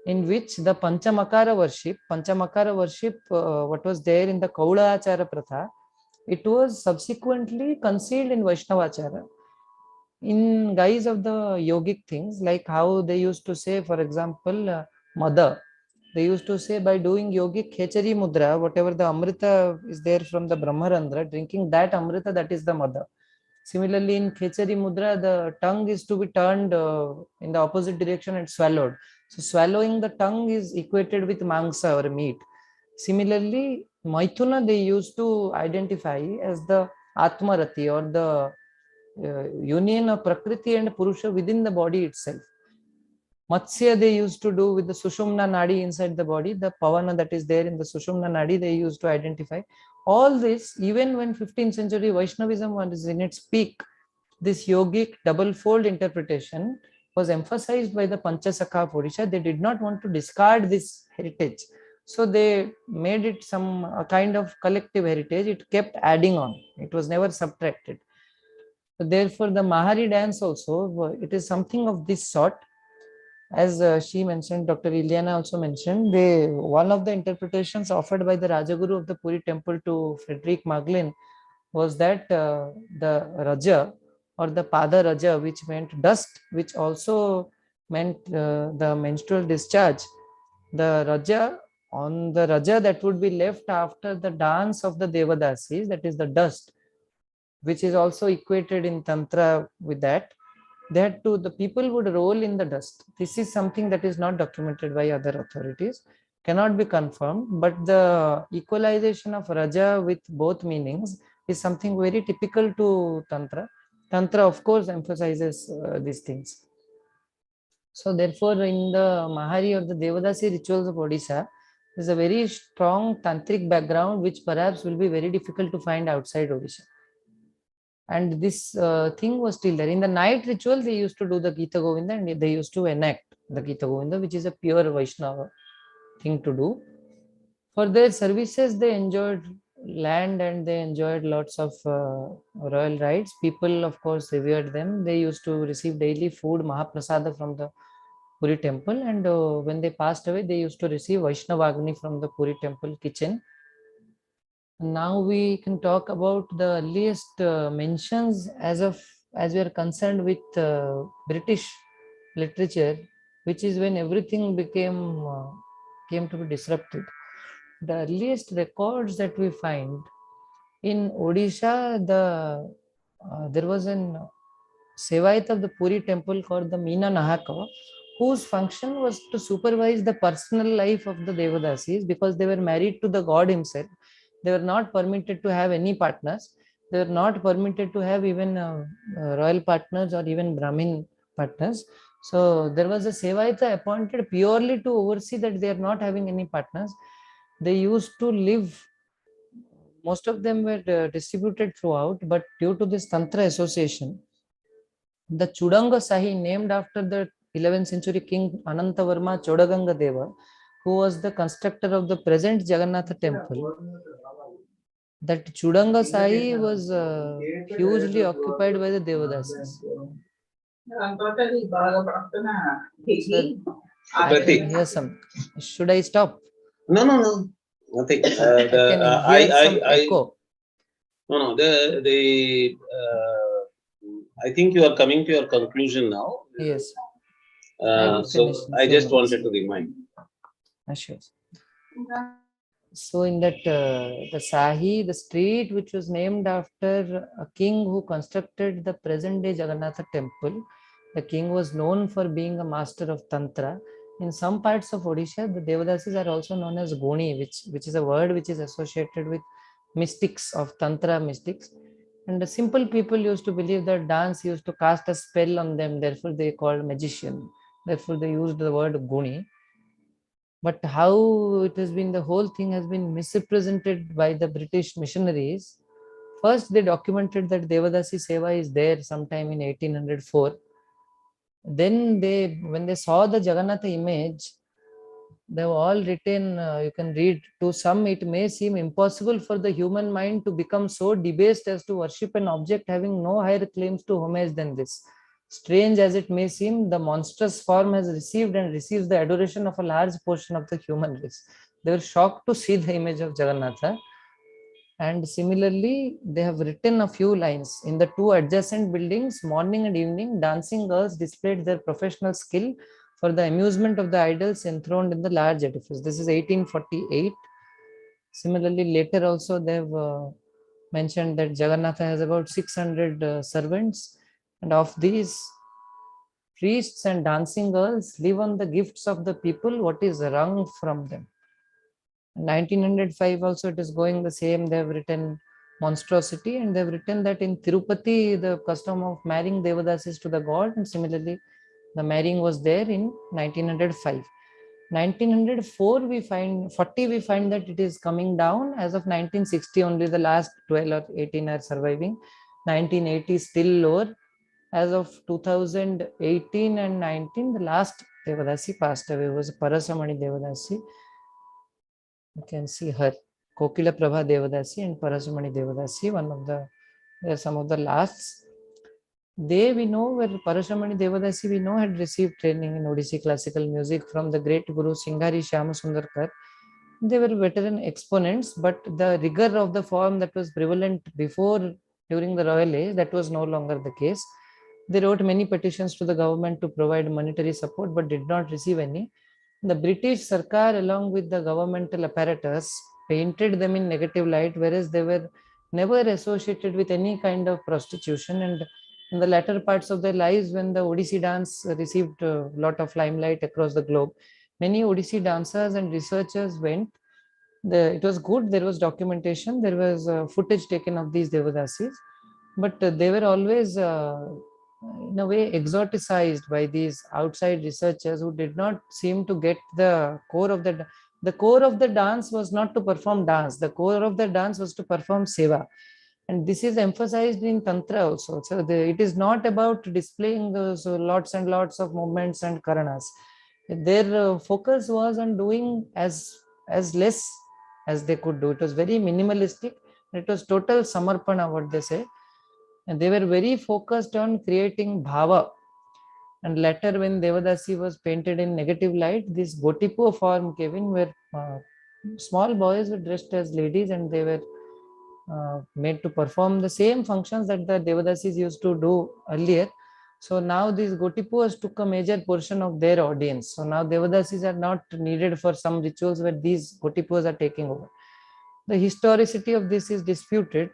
in which the Panchamakara worship, what was there in the Kaula Achara Pratha, it was subsequently concealed in Vaishnavachara in guise of the yogic things, like how they used to say, for example, mother. They used to say by doing yogic khechari mudra, whatever the amrita is there from the Brahmarandra, drinking that amrita, that is the mother. Similarly, in khechari mudra, the tongue is to be turned in the opposite direction and swallowed. So swallowing the tongue is equated with mangsa or meat. Similarly, Maithuna they used to identify as the Atmarati, or the union of Prakriti and Purusha within the body itself. Matsya they used to do with the Sushumna Nadi inside the body, the Pavana that is there in the Sushumna Nadi they used to identify. All this, even when 15th century Vaishnavism was in its peak, this yogic double-fold interpretation was emphasized by the Panchasakha of Odisha. They did not want to discard this heritage. So they made it a kind of collective heritage. It kept adding on. It was never subtracted. So therefore, the Mahari dance also, it is something of this sort. As she mentioned, Dr. Ilyana also mentioned, one of the interpretations offered by the Rajaguru of the Puri temple to Frederick Maglin was that the Raja or the Pada Raja, which meant dust, which also meant the menstrual discharge. The Raja, on the Raja that would be left after the dance of the Devadasis, that is the dust, which is also equated in Tantra with that. That too, the people would roll in the dust. This is something that is not documented by other authorities, cannot be confirmed, but the equalization of Raja with both meanings is something very typical to Tantra. Tantra, of course, emphasizes these things. So therefore, in the Mahari or the Devadasi rituals of Odisha, there's a very strong tantric background, which perhaps will be very difficult to find outside Odisha. And this thing was still there. In the night ritual, they used to do the Gita Govinda and they used to enact the Gita Govinda, which is a pure Vaishnava thing to do. For their services, they enjoyed land and they enjoyed lots of royal rights. People, of course, revered them. They used to receive daily food, Mahaprasada from the Puri temple. And when they passed away, they used to receive Vaishnavagni from the Puri temple kitchen. Now we can talk about the earliest mentions as we are concerned with British literature, which is when everything came to be disrupted. The earliest records that we find in Odisha, there was an Sevayat of the Puri temple called the Meena Nahaka, whose function was to supervise the personal life of the Devadasis, because they were married to the god himself. They were not permitted to have any partners. They were not permitted to have even royal partners or even Brahmin partners. So there was a Sevayata appointed purely to oversee that they are not having any partners. They used to live, most of them were distributed throughout, but due to this Tantra association, the Chudanga Sahi, named after the 11th century king Anantavarma Chodaganga Deva, who was the constructor of the present Jagannath temple, that Chudanga Sahi was hugely occupied by the Devadasis. Sir, I can hear some. Should I stop? No, nothing. I can hear some echo. No, I think you are coming to your conclusion now. Yes. So I just wanted to remind. Sure. So in that the Sahi, the street which was named after a king who constructed the present day Jagannath temple, the king was known for being a master of Tantra. In some parts of Odisha, the Devadasis are also known as Goni, which is a word which is associated with mystics of Tantra mystics. And the simple people used to believe that dance used to cast a spell on them, therefore they called magician. Therefore they used the word Guni. But how it has been, the whole thing has been misrepresented by the British missionaries. First, they documented that Devadasi Seva is there sometime in 1804. Then when they saw the Jagannath image, they were all written, you can read, to some it may seem impossible for the human mind to become so debased as to worship an object having no higher claims to homage than this. Strange as it may seem, the monstrous form has received and receives the adoration of a large portion of the human race. They were shocked to see the image of Jagannatha. And similarly, they have written a few lines. In the two adjacent buildings, morning and evening, dancing girls displayed their professional skill for the amusement of the idols enthroned in the large edifice. This is 1848. Similarly, later also they have mentioned that Jagannatha has about 600 servants. And of these, priests and dancing girls live on the gifts of the people, what is wrung from them. In 1905 also it is going the same. They have written monstrosity, and they have written that in Tirupati the custom of marrying Devadasis to the god, and similarly the marrying was there in 1905. 1904 we find that it is coming down. As of 1960 only the last 12 or 18 are surviving. 1980 still lower. As of 2018 and 19, the last Devadasi passed away was Parasamani Devadasi. You can see her, Kokila Prabha Devadasi and Parasamani Devadasi, they are some of the lasts. We know where Parasamani Devadasi, we know, had received training in Odissi classical music from the great Guru Singhari Shyamasundar. They were veteran exponents, but the rigor of the form that was prevalent before during the royal age, that was no longer the case. They wrote many petitions to the government to provide monetary support, but did not receive any. The British Sarkar, along with the governmental apparatus, painted them in negative light, whereas they were never associated with any kind of prostitution. And in the latter parts of their lives, when the Odissi dance received a lot of limelight across the globe, many Odissi dancers and researchers went. It was good, there was documentation, there was footage taken of these Devadasis, but they were always in a way exoticized by these outside researchers who did not seem to get the core of the core of the dance was not to perform dance. The core of the dance was to perform seva, and this is emphasized in tantra also. So it is not about displaying those lots and lots of movements and karanas. Their focus was on doing as less as they could do. It was very minimalistic. It was total samarpana, what they say. And they were very focused on creating bhava. And later, when Devadasi was painted in negative light, this Gotipo form came in, where small boys were dressed as ladies, and they were made to perform the same functions that the Devadasis used to do earlier. So now these Gotipus took a major portion of their audience. So now Devadasis are not needed for some rituals where these Gotipus are taking over. The historicity of this is disputed,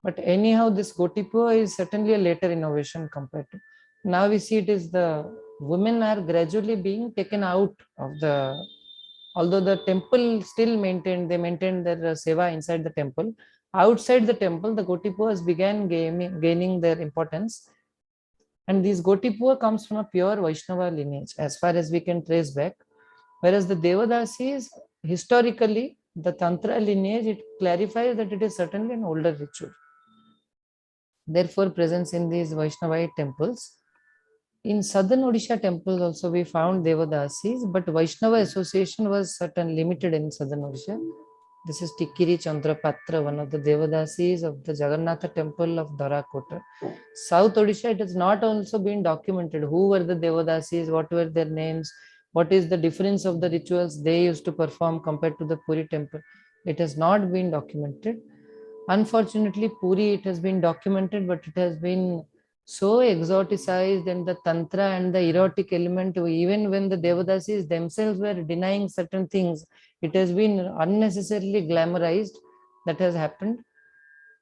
but anyhow, this Gotipo is certainly a later innovation compared to. Now we see it is the women are gradually being taken out of the, although the temple still maintained, they maintained their seva inside the temple. Outside the temple, the Gotipus began gaining their importance. And this Gotipur comes from a pure Vaishnava lineage, as far as we can trace back. Whereas the Devadasis, historically, the Tantra lineage, it clarifies that it is certainly an older ritual. Therefore, presence in these Vaishnavite temples. In southern Odisha temples also we found Devadasis, but Vaishnava association was certain limited in southern Odisha. This is Tikiri Chandrapatra, one of the Devadasis of the Jagannath temple of Dharakota. South Odisha, it has not also been documented who were the Devadasis, what were their names, what is the difference of the rituals they used to perform compared to the Puri temple. It has not been documented. Unfortunately, Puri, it has been documented, but it has been so exoticized, and the Tantra and the erotic element, even when the Devadasis themselves were denying certain things, it has been unnecessarily glamorized. That has happened.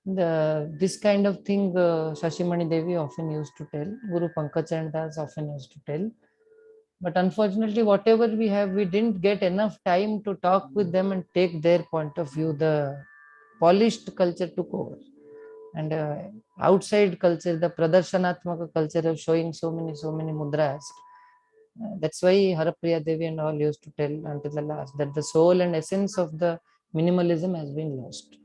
This kind of thing Shashimani Devi often used to tell, Guru Pankaj Das often used to tell. But unfortunately, whatever we have, we didn't get enough time to talk with them and take their point of view. The polished culture took over. And outside culture, the Pradarshanaatmaka culture of showing so many mudras. That's why Harapriya Devi and all used to tell until the last that the soul and essence of the minimalism has been lost.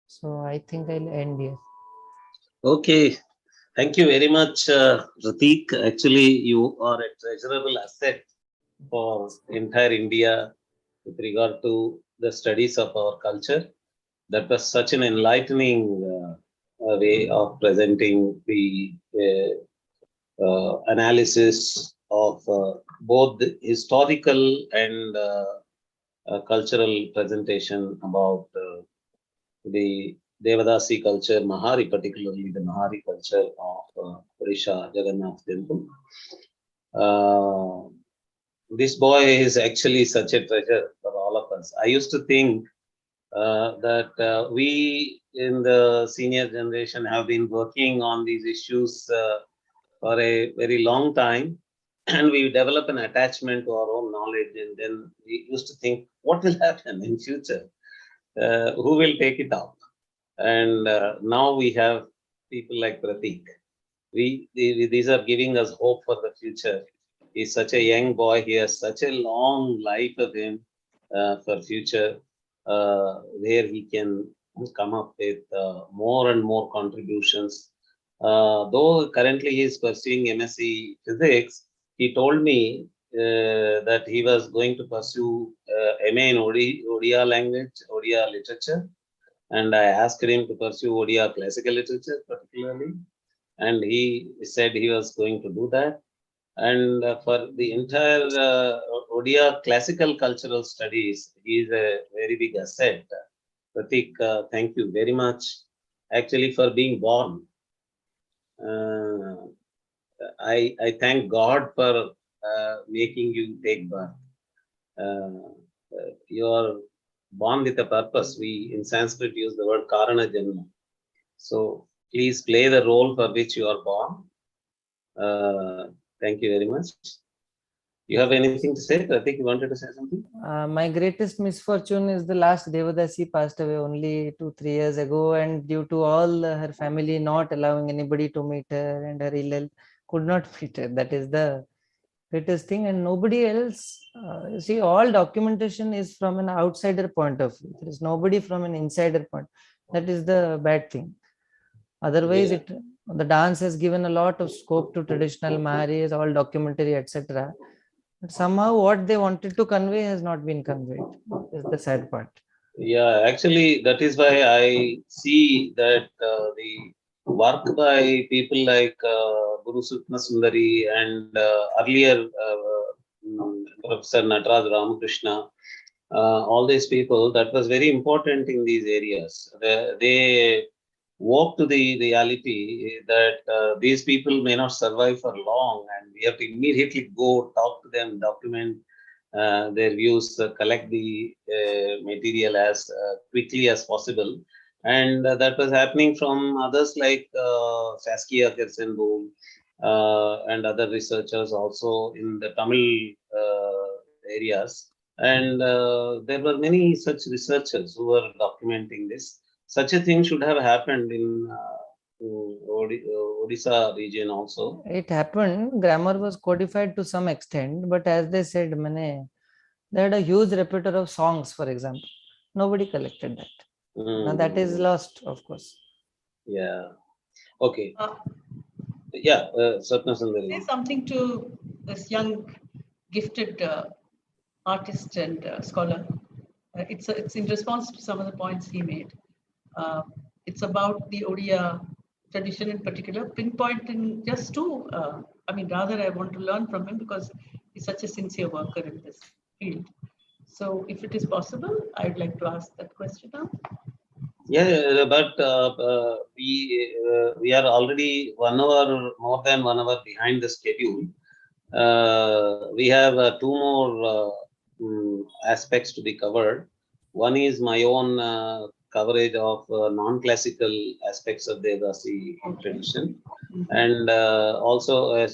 So I think I'll end here. Okay. Thank you very much, Ratik. Actually, you are a treasurable asset for entire India with regard to the studies of our culture. That was such an enlightening way of presenting the analysis of both the historical and cultural presentation about the Devadasi culture, Mahari, particularly the Mahari culture of Odisha Jagannath temple. This boy is actually such a treasure for all of us. I used to think that we in the senior generation have been working on these issues for a very long time, and we develop an attachment to our own knowledge, and then we used to think, what will happen in future? Who will take it up? And now we have people like Pratik. These are giving us hope for the future. He's such a young boy. He has such a long life of him for future, where he can come up with more and more contributions. Though currently he is pursuing MSc Physics, he told me that he was going to pursue MA in Odia language, Odia literature. And I asked him to pursue Odia classical literature particularly. And he said he was going to do that. And for the entire Odia classical cultural studies, he is a very big asset. Pratik, thank you very much actually for being born. I thank God for making you take birth. You are born with a purpose. We in Sanskrit use the word Karana Janma. So please play the role for which you are born. Thank you very much. You have anything to say? I think you wanted to say something. My greatest misfortune is the last Devadasi passed away only 2-3 years ago, and due to all her family not allowing anybody to meet her and her ill health, could not meet her. That is the greatest thing, and nobody else. You see, all documentation is from an outsider point of view. There is nobody from an insider point. That is the bad thing. Otherwise, Yeah. the dance has given a lot of scope to traditional Maharis, all documentary, etc. But somehow what they wanted to convey has not been conveyed. Is the sad part. Yeah, actually, that is why I see that the work by people like Guru Sutna Sundari and earlier Professor Nataraj Ramakrishna, all these people, that was very important in these areas. They woke to the reality that these people may not survive for long, and we have to immediately go talk to them, document their views, collect the material as quickly as possible. And that was happening from others like Saskia Kirsenboom and other researchers also in the Tamil areas. And there were many such researchers who were documenting this. Such a thing should have happened in Odisha region also. It happened. Grammar was codified to some extent, but as they said, they had a huge repertoire of songs, for example. Nobody collected that. Now that is lost, of course. Yeah. Okay. Yeah, Satna Sundari. Say something to this young, gifted artist and scholar. It's in response to some of the points he made. It's about the Odia tradition in particular, pinpointing just two. Rather, I want to learn from him because he's such a sincere worker in this field. So, if it is possible, I'd like to ask that question now. Yeah, but we are already 1 hour, more than 1 hour behind the schedule. We have two more aspects to be covered. One is my own coverage of non-classical aspects of Devadasi tradition, and also a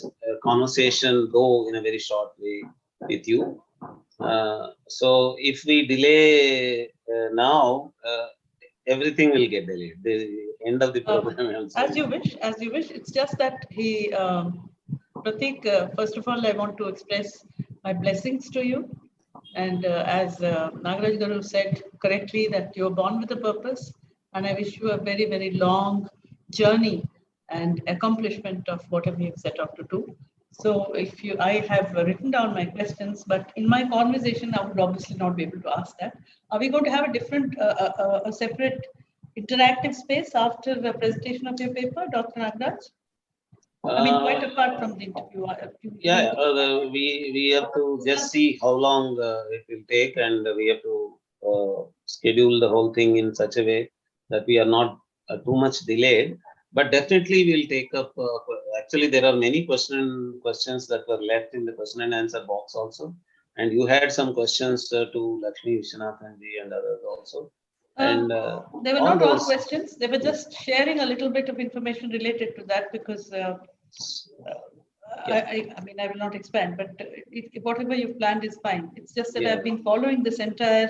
conversation, though in a very short way, with you. So if we delay now, everything will get delayed. The end of the program. As you wish. It's just that he, Pratik, first of all, I want to express my blessings to you. And as Nagaraj Garu said correctly, that you're born with a purpose. And I wish you a very, very long journey and accomplishment of whatever you've set out to do. So I have written down my questions, but in my conversation, I would obviously not be able to ask that. Are we going to have a different, a separate interactive space after the presentation of your paper, Dr. Nagaraj? Quite apart from the interview. We have to just see how long it will take, and we have to schedule the whole thing in such a way that we are not too much delayed. But definitely we'll take up, actually there are many questions that were left in the question and answer box also. And you had some questions to Lakshmi Viswanathanji and others also. And they were not all questions. They were just sharing a little bit of information related to that because I will not expand, but whatever you've planned is fine. It's just that I've been following this entire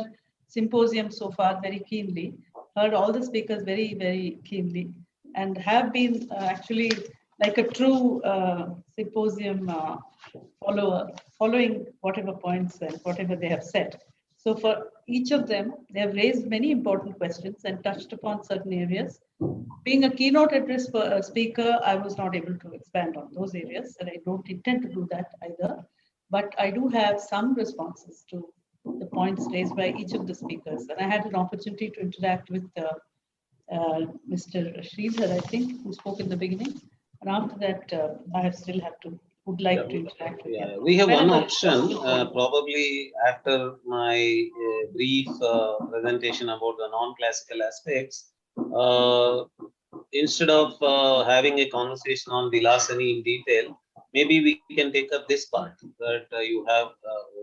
symposium so far very keenly, heard all the speakers very, very keenly, and have been actually like a true symposium follower, following whatever points and whatever they have said. So for each of them, they have raised many important questions and touched upon certain areas. Being a keynote address speaker, I was not able to expand on those areas, and I don't intend to do that either. But I do have some responses to the points raised by each of the speakers. And I had an opportunity to interact with Mr. Sridhar, I think, who spoke in the beginning. And after that, I still have to would like to interact with Yeah, you. we have one Whenever- option, probably after my brief presentation about the non-classical aspects, instead of having a conversation on Vilasani in detail, maybe we can take up this part that you have,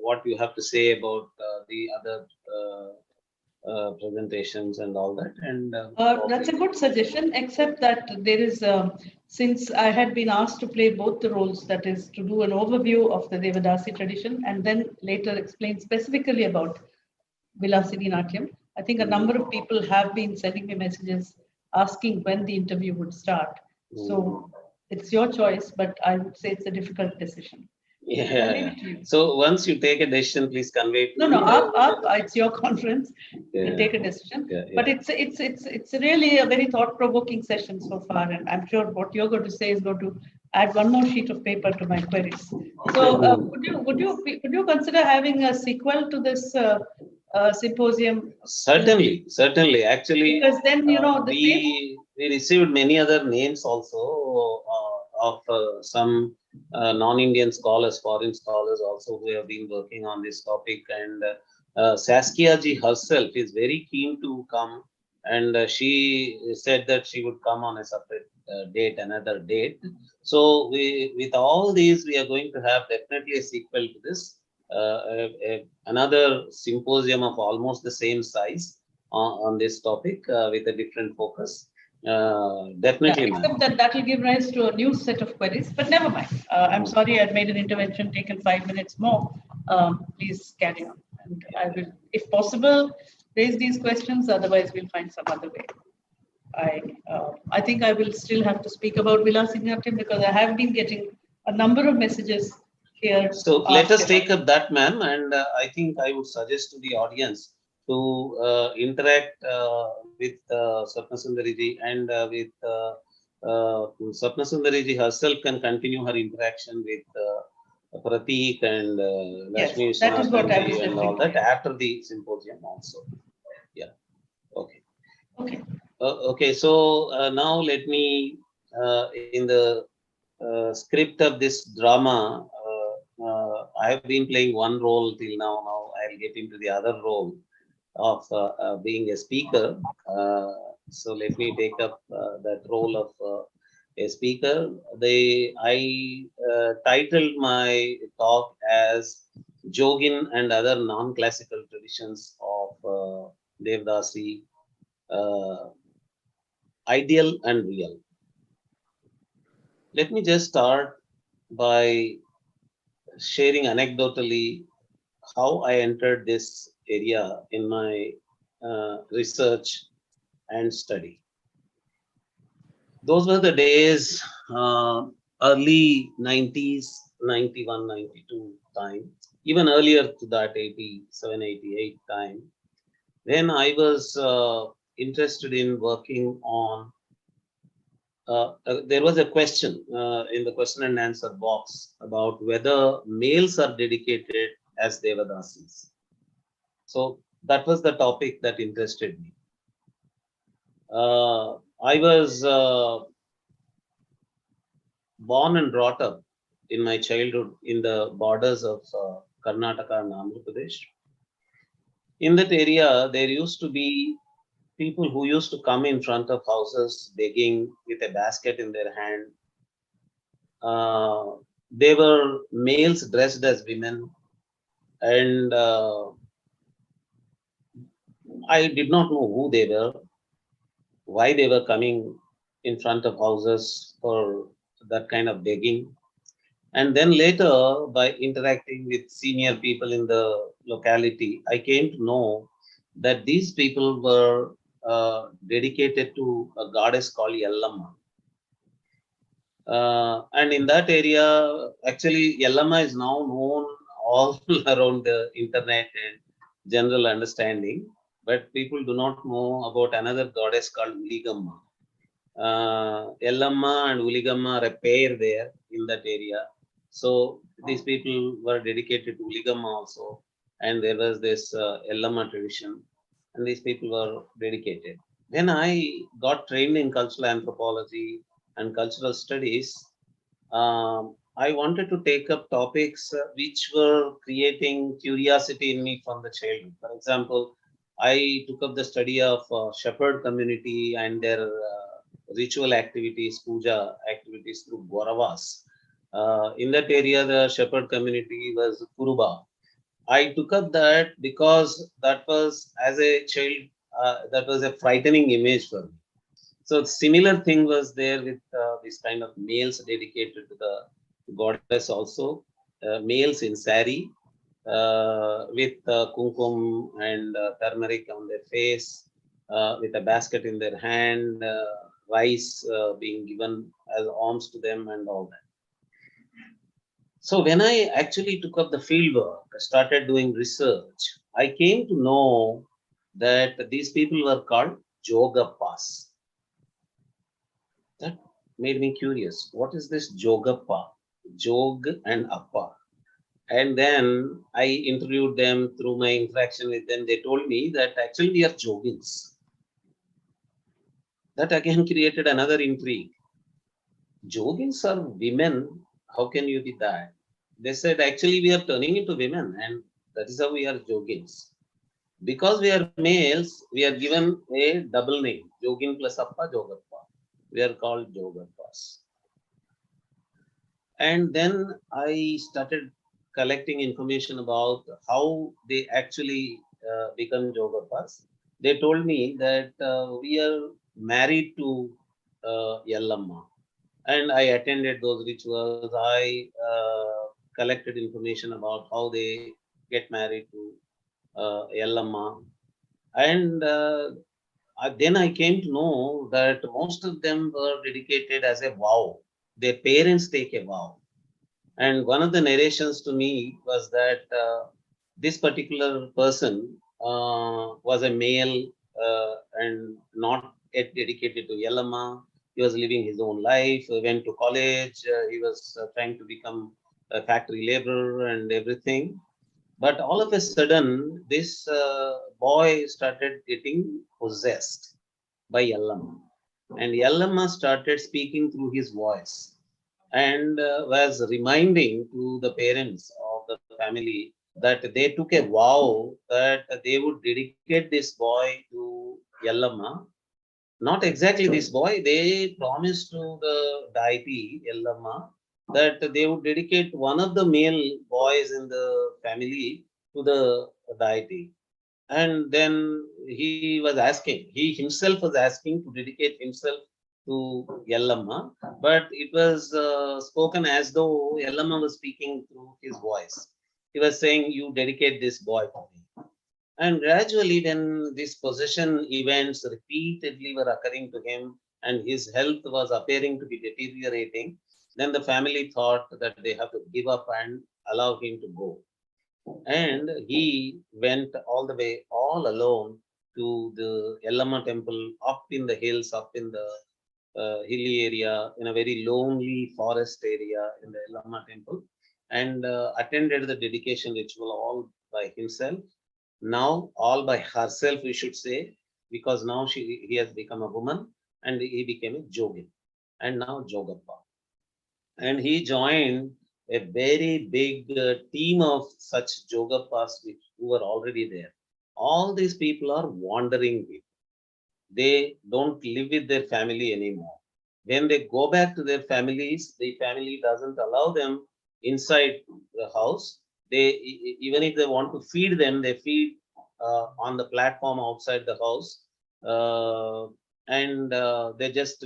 what you have to say about the other presentations and all that. And that's a good suggestion, except that there is, since I had been asked to play both the roles, that is to do an overview of the Devadasi tradition and then later explain specifically about Vilasini Natyam. I think a number of people have been sending me messages asking when the interview would start. So it's your choice, but I would say it's a difficult decision. yeah. So once you take a decision, please convey it to No, me. it's your conference. Yeah. You take a decision. Yeah, But it's really a very thought-provoking session so far, and I'm sure what you're going to say is going to add one more sheet of paper to my queries. So, would you consider having a sequel to this symposium? Certainly. Actually, Because then we received many other names also of some non-Indian scholars, foreign scholars also who have been working on this topic. And Saskia ji herself is very keen to come, and she said that she would come on a separate date, another date. So with all these, we are going to have definitely a sequel to this. Another symposium of almost the same size on this topic with a different focus. Definitely, except that will give rise to a new set of queries, but never mind. I'm sorry I've made an intervention, taken 5 minutes more. Please carry on. And I will, if possible, raise these questions. Otherwise, we'll find some other way. I think I will still have to speak about Vilasini Natyam because I have been getting a number of messages here. So let us take up that, ma'am, and I think I would suggest to the audience to interact with Sapna Sundariji, and with Sapna Sundariji herself can continue her interaction with Prateek and Lakshmi that is what I was and all that after the symposium also. Yeah. Okay. Okay. Okay. So now let me, in the script of this drama, I have been playing one role till now. Now I'll get into the other role of being a speaker. So let me take up that role of a speaker. I titled my talk as Jogin and other non-classical traditions of Devadasi, ideal and real. Let me just start by sharing anecdotally how I entered this area in my research and study. Those were the days, early 90s, 91, 92 time, even earlier to that, 87, 88 time, when I was interested in working on, there was a question in the question and answer box about whether males are dedicated as Devadasis. So that was the topic that interested me. I was born and brought up in my childhood in the borders of Karnataka and Andhra Pradesh. In that area, there used to be people who used to come in front of houses begging with a basket in their hand. They were males dressed as women, and I did not know who they were, why they were coming in front of houses for that kind of begging. And then later, by interacting with senior people in the locality, I came to know that these people were dedicated to a goddess called Yellamma. And in that area, actually, Yellamma is now known all around the internet and general understanding, but people do not know about another goddess called Uligamma. Yellamma and Uligamma are a pair there in that area. So these people were dedicated to Uligamma also, and there was this Yellamma tradition, and these people were dedicated. Then I got trained in cultural anthropology and cultural studies. I wanted to take up topics which were creating curiosity in me from the childhood. For example, I took up the study of shepherd community and their ritual activities, puja activities through Gauravas. In that area, the shepherd community was Kuruba. I took up that because that was, as a child, that was a frightening image for me. So similar thing was there with this kind of males dedicated to the goddess also, males in sari with kumkum and turmeric on their face, with a basket in their hand, rice being given as alms to them and all that. So when I actually took up the field work, I started doing research, I came to know that these people were called Jogappas. That made me curious. What is this Jogappa? Jog and Appa. And then I interviewed them through my interaction with them. They told me that actually we are Jogins. That again created another intrigue. Jogins are women. How can you be that? They said actually we are turning into women, and that is how we are Jogins. Because we are males, we are given a double name, Jogin plus Appa, Jogappa. We are called Jogappas. And then I started collecting information about how they actually become Jogappas. They told me that we are married to Yallamma. And I attended those rituals. I collected information about how they get married to Yallamma. And then I came to know that most of them were dedicated as a vow. Their parents take a vow. And one of the narrations to me was that this particular person was a male and not yet dedicated to Yalama. He was living his own life, went to college, he was trying to become a factory laborer and everything. But all of a sudden, this boy started getting possessed by Yalama. And Yalama started speaking through his voice and was reminding to the parents of the family that they took a vow that they would dedicate this boy to Yallamma. Not exactly this boy, they promised to the deity Yallamma that they would dedicate one of the male boys in the family to the deity. And then he was asking, he himself was asking to dedicate himself to Yallamma, but it was spoken as though Yallamma was speaking through his voice. He was saying, you dedicate this boy for me. And gradually, when these possession events repeatedly were occurring to him and his health was appearing to be deteriorating, then the family thought that they have to give up and allow him to go. And he went all the way, all alone, to the Yallamma temple up in the hills, up in the hilly area, in a very lonely forest area in the Yallamma temple, and attended the dedication ritual all by himself. Now, all by herself, we should say, because now he has become a woman and he became a Jogin, and now Jogappa. And he joined a very big team of such Jogappas who were already there. All these people are wandering people. They don't live with their family anymore. When they go back to their families, the family doesn't allow them inside the house. They, even if they want to feed them, they feed on the platform outside the house, and they just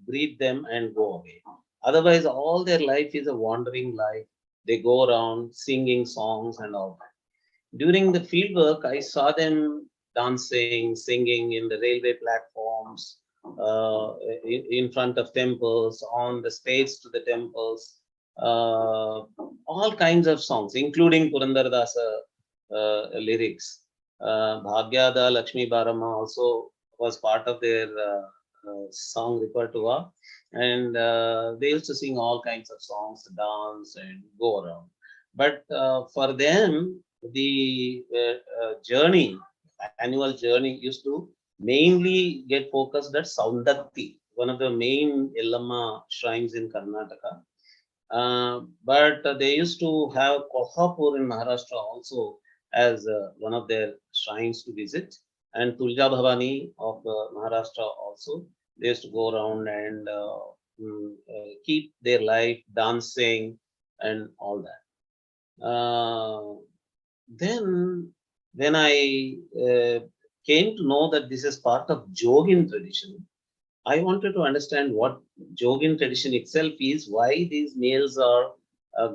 greet them and go away. Otherwise, all their life is a wandering life. They go around singing songs and all that. During the field work, I saw them dancing, singing in the railway platforms, in front of temples, on the stage to the temples, all kinds of songs, including Purandaradasa lyrics. Bhagyada Lakshmi Barama also was part of their song repertoire, and they used to sing all kinds of songs, dance, and go around. But for them, the journey, annual journey, used to mainly get focused at Saundatti, one of the main Yellamma shrines in Karnataka. But they used to have Kolhapur in Maharashtra also as one of their shrines to visit, and Tulja Bhavani of Maharashtra also. They used to go around and keep their life dancing and all that. Then, when I came to know that this is part of Jogin tradition, I wanted to understand what Jogin tradition itself is, why these males are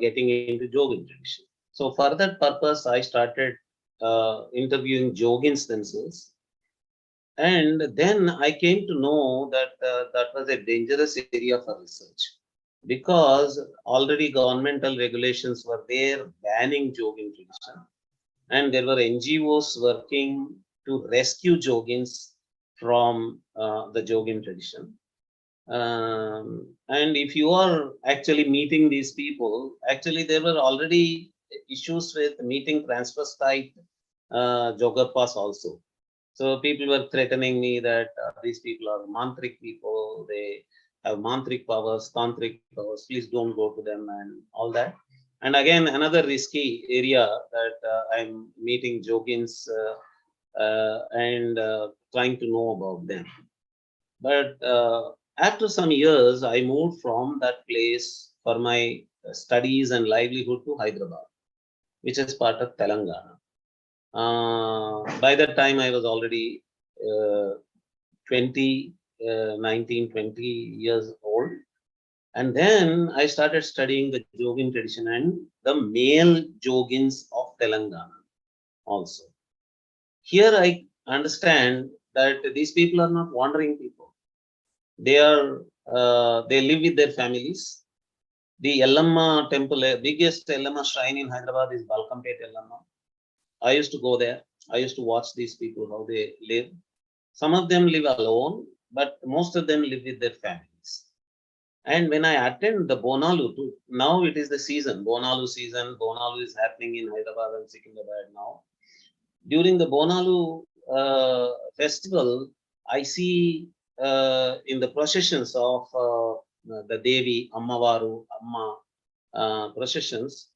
getting into Jogin tradition. So for that purpose, I started interviewing Jogins themselves. And then I came to know that that was a dangerous area for research, because already governmental regulations were there banning Jogin tradition. And there were NGOs working to rescue Jogins from the Jogin tradition. And if you are actually meeting these people, actually there were already issues with meeting transvestite Jogappas also. So people were threatening me that these people are mantric people, they have mantric powers, tantric powers, please don't go to them and all that. And again, another risky area that I'm meeting Jogins and trying to know about them. But after some years, I moved from that place for my studies and livelihood to Hyderabad, which is part of Telangana. By that time, I was already 19, 20 years old. And then I started studying the Jogin tradition and the male Jogins of Telangana also. Here I understand that these people are not wandering people. They live with their families. The Yellamma temple, biggest Yellamma shrine in Hyderabad is Balkampet Yellamma. I used to go there. I used to watch these people, how they live. Some of them live alone, but most of them live with their families. And when I attend the Bonalu, now it is the season, Bonalu season. Bonalu is happening in Hyderabad and Secunderabad now. During the Bonalu festival, I see in the processions of the Devi, Ammavaru, Amma processions,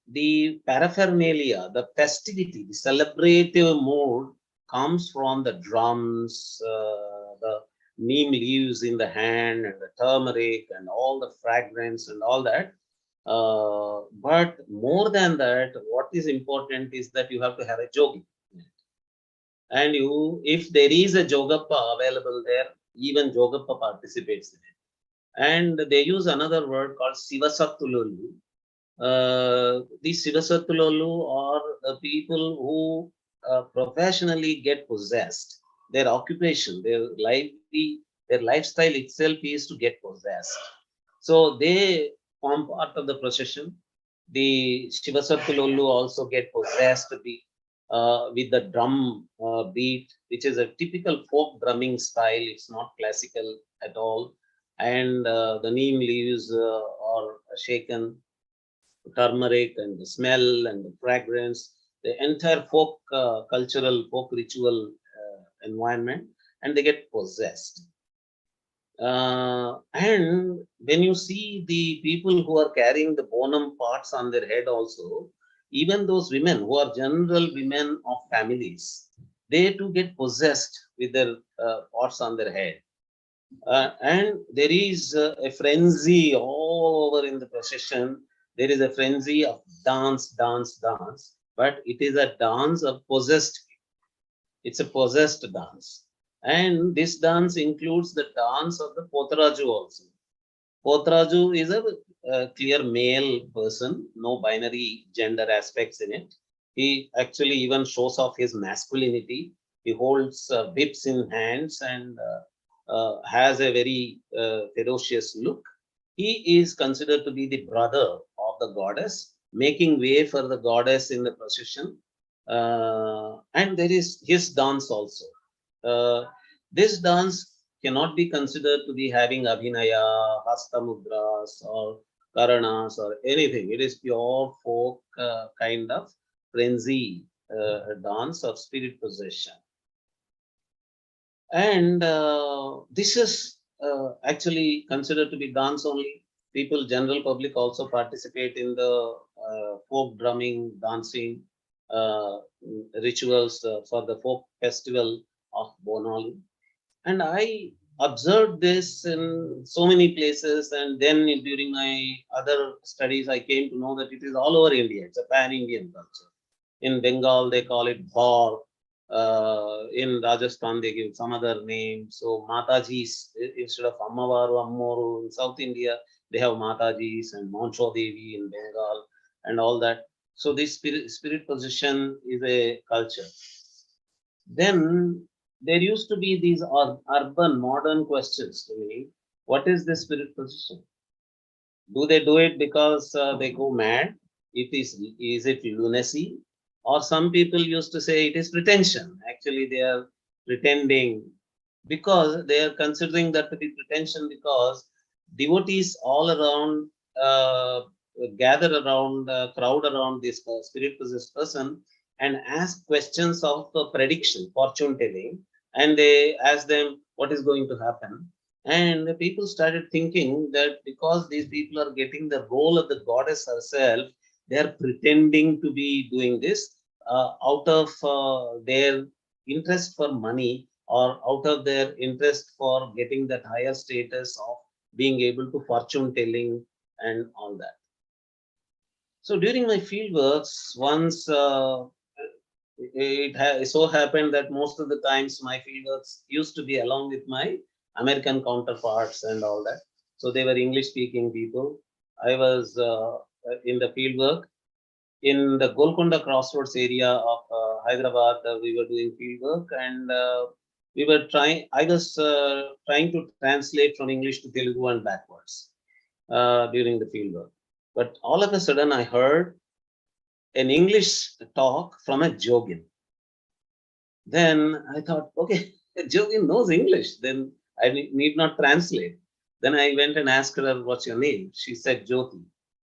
the paraphernalia, the festivity, the celebrative mood comes from the drums, the neem leaves in the hand, and the turmeric, and all the fragrance and all that. But more than that, what is important is that you have to have a jogi. And if there is a Jogappa available there, even Jogappa participates in it. And they use another word called Sivasattulolu. These Sivasattulolu are the people who professionally get possessed. Their occupation, their lifestyle itself is to get possessed. So they form part of the procession. The Sivasattulolu also get possessed with the drum beat, which is a typical folk drumming style. It's not classical at all. And the neem leaves are shaken, turmeric and the smell and the fragrance, the entire folk cultural, folk ritual environment, and they get possessed. And when you see the people who are carrying the bonum parts on their head also, even those women who are general women of families, they too get possessed with their parts on their head. And there is a frenzy all over in the procession. There is a frenzy of dance, dance, dance, but it is a dance of possessed. It's a possessed dance. And this dance includes the dance of the Potraju also. Potraju is a clear male person, no binary gender aspects in it. He actually even shows off his masculinity. He holds whips in hands and has a very ferocious look. He is considered to be the brother of the goddess, making way for the goddess in the procession. And there is his dance also. This dance cannot be considered to be having abhinaya, hasta mudras, or karanas, or anything. It is pure folk kind of frenzy dance of spirit possession. And this is actually considered to be dance only. people, general public also participate in the folk drumming, dancing, rituals for the folk festival of Bonal. And I observed this in so many places. And then during my other studies, I came to know that it is all over India. It's a pan-Indian culture. In Bengal, they call it Bhaur. In Rajasthan, they give some other name. So Matajis, instead of Ammavaru, Ammoru, in South India, they have Matajis and Moncho Devi in Bengal and all that. So this spirit possession is a culture. Then there used to be these urban modern questions to me. What is this spirit possession? Do they do it because they go mad? Is it lunacy? Or some people used to say it is pretension. Actually, they are pretending because they are considering that to be pretension, because devotees all around gather around, crowd around this spirit possessed person and ask questions of prediction, fortune telling, and they ask them what is going to happen. And the people started thinking that because these people are getting the role of the goddess herself, they are pretending to be doing this out of their interest for money, or out of their interest for getting that higher status of being able to fortune telling and all that. So during my field works, once it so happened that most of the times my field works used to be along with my American counterparts and all that. So they were English speaking people. I was in the field work in the Golconda Crossroads area of Hyderabad. We were doing field work, and we were trying. I was trying to translate from English to Telugu and backwards during the field work. But all of a sudden, I heard an English talk from a Jogin. Then I thought, okay, a Jogin knows English. Then I need not translate. Then I went and asked her, "What's your name?" She said, "Jyoti."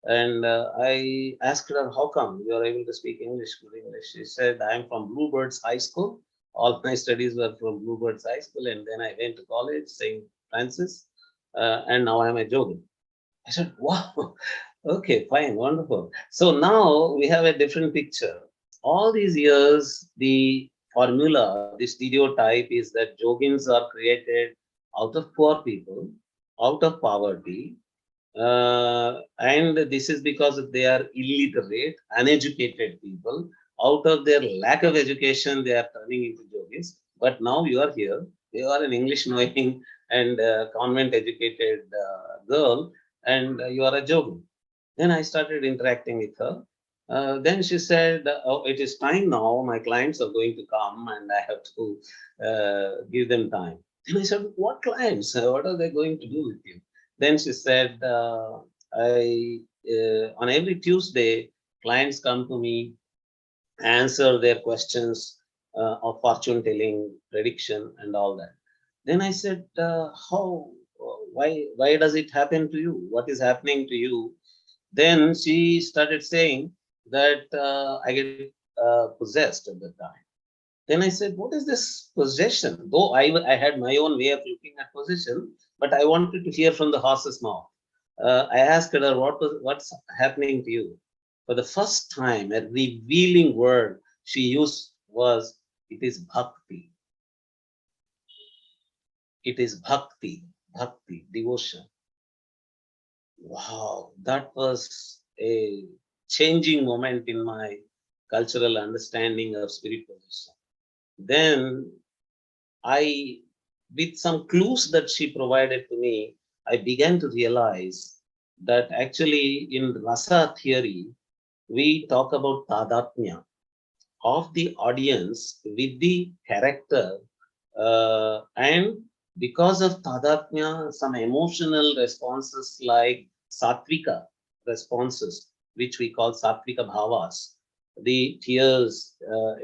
And I asked her, "How come you are able to speak English, good English?" She said, "I'm from Bluebirds High School. All my studies were from Bluebirds High School. And then I went to college, St. Francis, and now I'm a Jogin." I said, "Wow, okay, fine, wonderful." So now we have a different picture. All these years, the formula, the stereotype is that Jogins are created out of poor people, out of poverty, and this is because they are illiterate, uneducated people. Out of their lack of education, they are turning into Jogis. But now you are here, you are an English knowing and convent educated girl, and you are a Jogi. Then I started interacting with her. Then she said, "Oh, it is time now. My clients are going to come and I have to give them time." Then I said, "What clients? What are they going to do with you?" Then she said, on every Tuesday, clients come to me, answer their questions of fortune telling, prediction, and all that." Then I said, why does it happen to you? What is happening to you? Then she started saying that I get possessed at the time. Then I said, "What is this possession?" Though I had my own way of looking at possession, but I wanted to hear from the horse's mouth. I asked her, what's happening to you? For the first time, a revealing word she used was, "It is bhakti." It is bhakti, devotion. Wow, that was a changing moment in my cultural understanding of spirit possession. Then with some clues that she provided to me, I began to realize that actually in rasa theory, we talk about tadatmya of the audience with the character, and because of tadatmya, some emotional responses like sattvika responses, which we call sattvika bhavas, the tears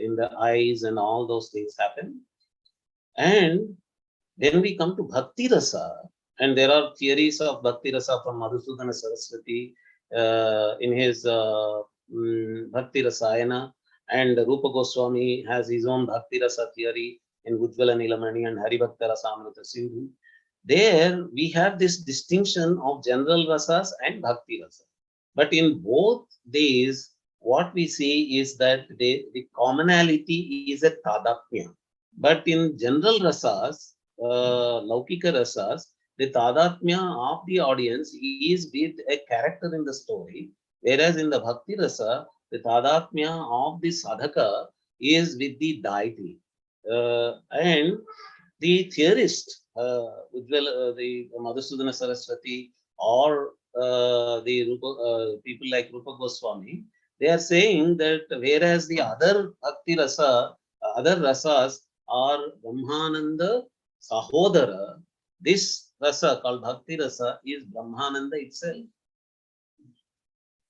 in the eyes and all those things happen. And then we come to bhakti rasa, and there are theories of bhakti rasa from Madhusudana Saraswati in his Bhakti Rasayana, and Rupa Goswami has his own Bhakti Rasa theory in Ujjvala Nilamani and Haribhakta Rasamrita Sindhu. there we have this distinction of general rasas and bhakti rasa. But in both these, what we see is that the commonality is a tadatmya. But in general rasas, laukika rasas, the tadatmya of the audience is with a character in the story, whereas in the bhakti rasa, the tadatmya of the sadhaka is with the deity. And the theorist, the Madhusudana Saraswati, or people like Rupa Goswami, they are saying that whereas the other bhakti rasa, other rasas are Brahmananda Sahodara, this rasa called bhakti rasa is Brahmananda itself.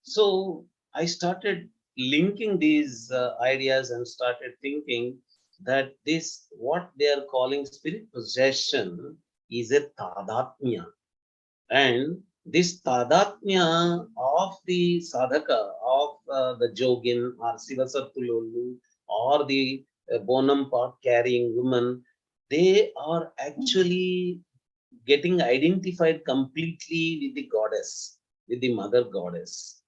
So I started linking these ideas and started thinking that this, what they are calling spirit possession, is a tadatmya. And this tadatmya of the sadhaka, of the jogin or Sivasatulolu, or the bonum part carrying woman, they are actually getting identified completely with the goddess, with the mother goddess.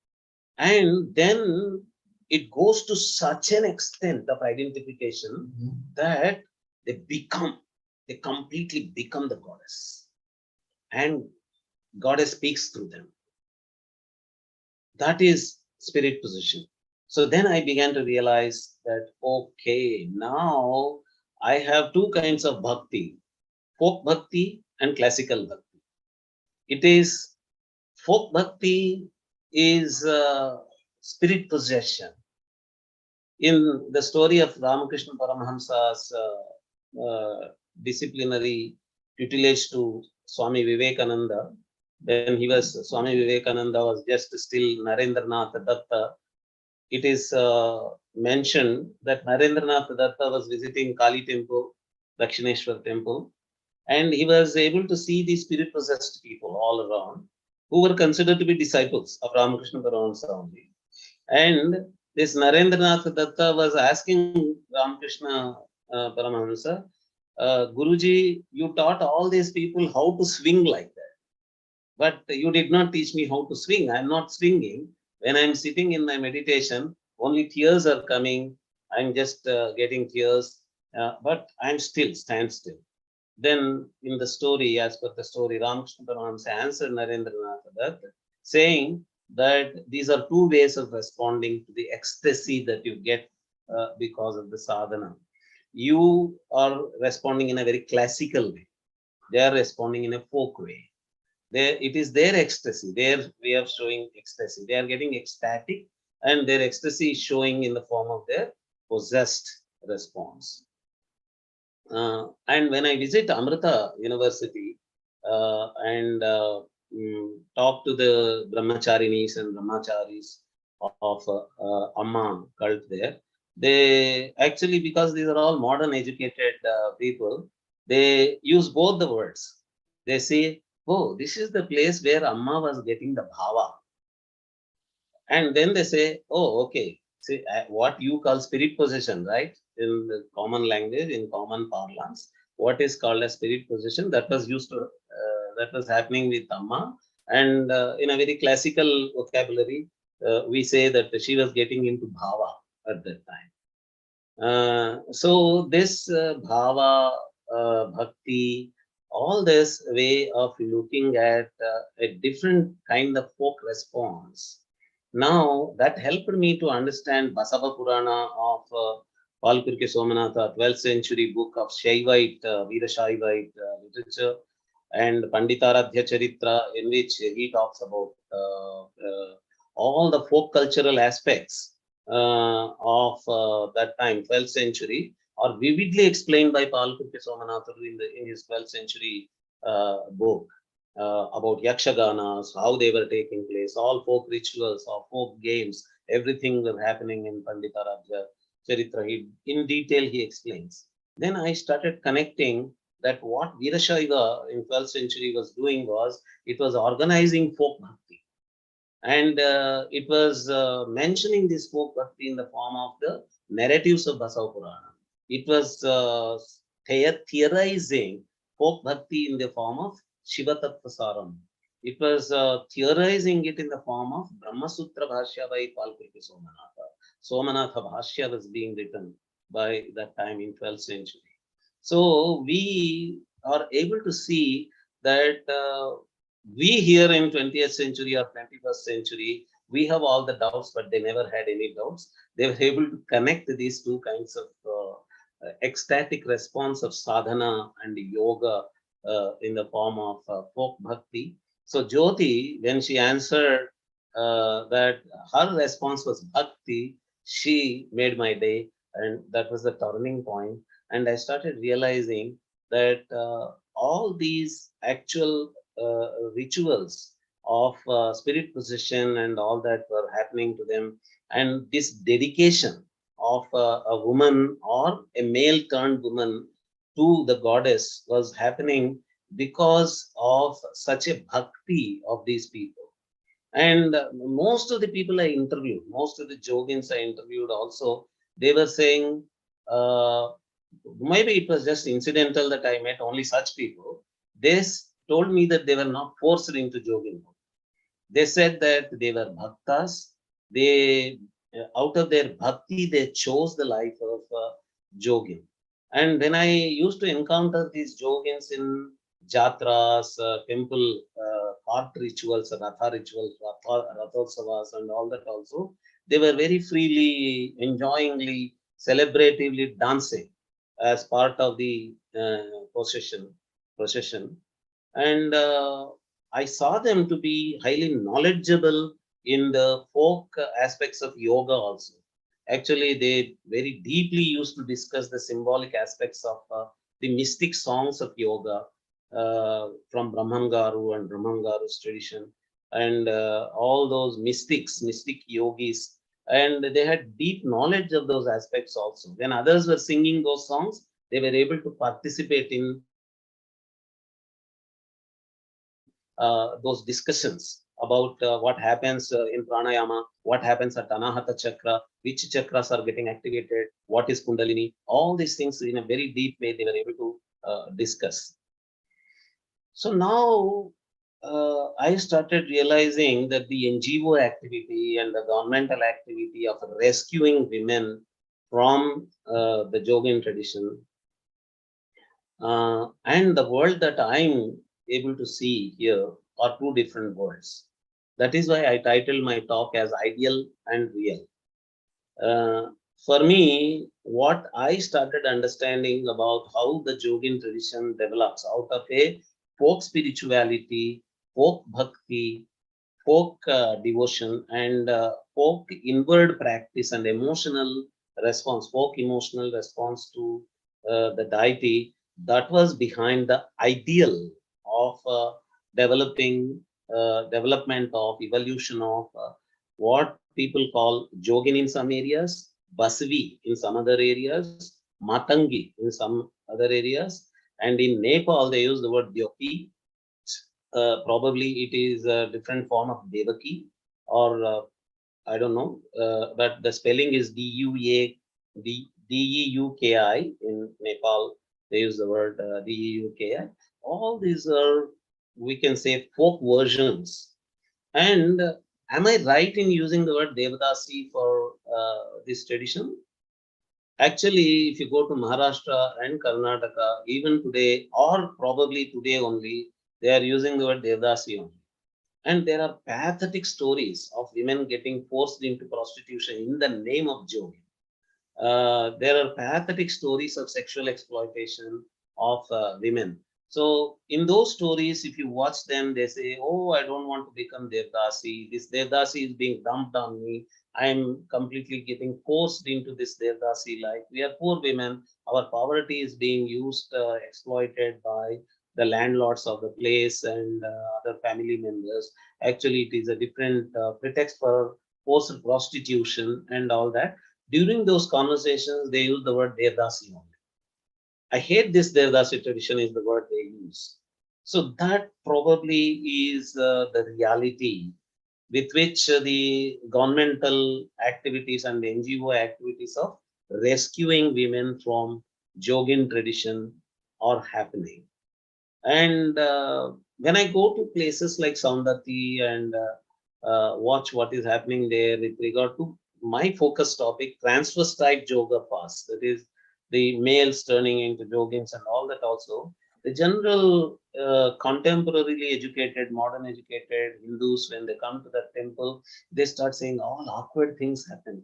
And then it goes to such an extent of identification that they completely become the goddess. And goddess speaks through them. That is spirit position. So then I began to realize that, okay, now I have two kinds of bhakti, folk bhakti and classical bhakti. It is folk bhakti is spirit possession. In the story of Ramakrishna Paramahamsa's disciplinary tutelage to Swami Vivekananda, when he was, Swami Vivekananda was just still Narendranath Datta, it is mentioned that Narendranath Datta was visiting Kali temple, Dakshineshwar temple, and he was able to see the spirit possessed people all around, who were considered to be disciples of Ramakrishna Paramahamsa only. And this Narendranath Datta was asking Ramakrishna Paramahamsa, Guruji, you taught all these people how to swing like that, but you did not teach me how to swing. I am not swinging. When I am sitting in my meditation, only tears are coming. I am just getting tears, but I am still, stand still. Then in the story, as per the story, Ramakrishna Paramahamsa answered Narendranath Datta, saying that these are two ways of responding to the ecstasy that you get because of the sadhana. You are responding in a very classical way. They are responding in a folk way. It is their ecstasy, their way of showing ecstasy. They are getting ecstatic, and their ecstasy is showing in the form of their possessed response. And when I visit Amrita University and talk to the brahmacharinis and brahmacharis of Amma cult there, they actually, because these are all modern educated people, they use both the words. They say, oh, this is the place where Amma was getting the bhava. And then they say, oh, okay, see, what you call spirit possession, right? In the common language, in common parlance, what is called a spirit possession, that was used to, that was happening with Amma. And in a very classical vocabulary, we say that she was getting into bhava at that time. So this bhava, bhakti, all this way of looking at a different kind of folk response. Now that helped me to understand Basava Purana of Palkurke Somanatha, 12th century book of Shaivite, Veerashaivite literature, and Panditaradhya Charitra, in which he talks about all the folk cultural aspects of that time, 12th century, are vividly explained by Palkurke Somanatha in his 12th century book. About yakshaganas, how they were taking place, all folk rituals or folk games, everything was happening in Panditaradhya Charitra. In detail, he explains. Then I started connecting that what Veerashaiva in 12th century was doing was, it was organizing folk bhakti. And it was mentioning this folk bhakti in the form of the narratives of Basava Purana. It was theorizing folk bhakti in the form of Shiva Tattva Saram. It was theorizing it in the form of Brahma Sutra Bhashya by Palkurki Somanatha. Somanatha Bhashya was being written by that time in 12th century. So we are able to see that we here in 20th century or 21st century, we have all the doubts, but they never had any doubts. They were able to connect these two kinds of ecstatic response of sadhana and yoga in the form of folk bhakti. So Jyoti, when she answered that her response was bhakti, she made my day, and that was the turning point. And I started realizing that all these actual rituals of spirit possession and all that were happening to them, and this dedication of a woman or a male turned woman to the goddess was happening because of such a bhakti of these people. And most of the people I interviewed, most of the Jogins I interviewed also, they were saying, maybe it was just incidental that I met only such people. They told me that they were not forced into Jogin. They said that they were bhaktas. They, out of their bhakti, they chose the life of Jogin. And when I used to encounter these Jogins in jatras, temple cart rituals, ratha rituals, rathotsavas, and all that also, they were very freely, enjoyingly, celebratively dancing as part of the procession. And I saw them to be highly knowledgeable in the folk aspects of yoga also. Actually, they very deeply used to discuss the symbolic aspects of the mystic songs of yoga from Brahmangaru and Brahmangaru's tradition, and all those mystic yogis. And they had deep knowledge of those aspects also. When others were singing those songs, they were able to participate in those discussions about what happens in pranayama, what happens at anahata chakra, which chakras are getting activated, what is kundalini, all these things in a very deep way they were able to discuss. So now I started realizing that the NGO activity and the governmental activity of rescuing women from the Jogin tradition and the world that I'm able to see here are two different worlds. That is why I titled my talk as Ideal and Real. For me, what I started understanding about how the Jogin tradition develops out of a folk spirituality, folk bhakti, folk devotion, and folk inward practice and emotional response, folk emotional response to the deity, that was behind the ideal of development of evolution of what people call Jogin in some areas, Basavi in some other areas, Matangi in some other areas, and in Nepal they use the word Dyoki. Probably it is a different form of Devaki, or I don't know, but the spelling is Deuki. In Nepal, they use the word Deuki. All these are, we can say, folk versions. And am I right in using the word Devadasi for this tradition? Actually, if you go to Maharashtra and Karnataka, even today, or probably today only, they are using the word Devadasi only. And there are pathetic stories of women getting forced into prostitution in the name of Jogin. There are pathetic stories of sexual exploitation of women. So in those stories, if you watch them, they say, oh, I don't want to become Devdasi. This Devdasi is being dumped on me. I'm completely getting forced into this Devdasi life. We are poor women. Our poverty is being used, exploited by the landlords of the place and other family members. Actually, it is a different pretext for forced prostitution and all that. During those conversations, they use the word Devdasi only. I hate this Devdasi tradition is the word they use. So that probably is the reality with which the governmental activities and NGO activities of rescuing women from Jogin tradition are happening. And when I go to places like Saundatti and watch what is happening there with regard to my focus topic, transvestite yoga fast, that is the males turning into yogins and all that also, the general contemporarily educated, modern educated Hindus, when they come to that temple, they start saying all awkward things happen.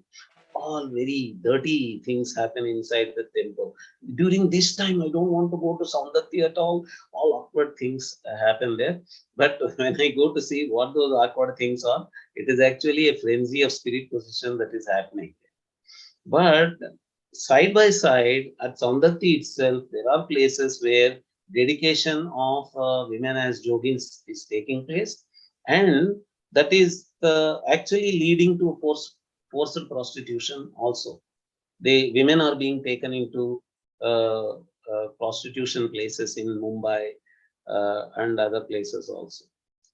All very dirty things happen inside the temple. During this time, I don't want to go to Saundatti at all. All awkward things happen there. But when I go to see what those awkward things are, it is actually a frenzy of spirit position that is happening. But side by side, at Saundatti itself, there are places where dedication of women as yogins is taking place, and that is actually leading to forced prostitution also. The women are being taken into prostitution places in Mumbai and other places also.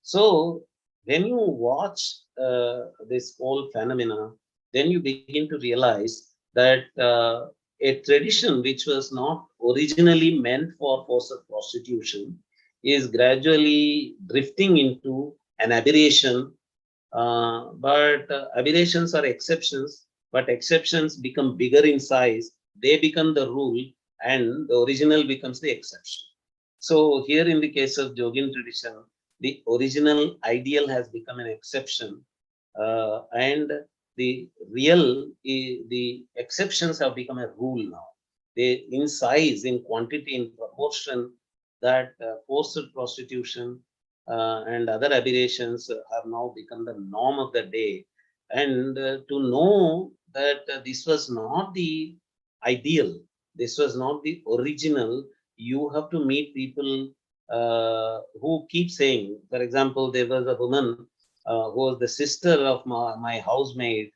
So when you watch this whole phenomena, then you begin to realize that a tradition which was not originally meant for forced prostitution is gradually drifting into an aberration. But aberrations are exceptions, but exceptions become bigger in size. They become the rule, and the original becomes the exception. So here in the case of Jogin tradition, the original ideal has become an exception, and the the exceptions have become a rule now. They, in size, in quantity, in proportion, that forced prostitution and other aberrations have now become the norm of the day. And to know that this was not the ideal, this was not the original, you have to meet people who keep saying, for example, there was a woman who was the sister of my housemaid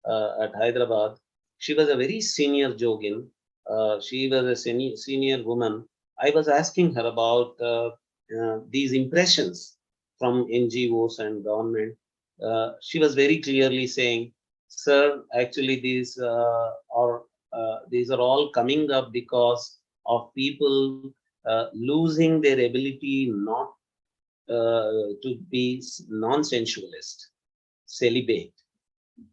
at Hyderabad. She was a very senior yogin. She was a senior woman. I was asking her about these impressions from NGOs and government. She was very clearly saying, "Sir, actually these are all coming up because of people losing their ability not to be non-sensualist, celibate.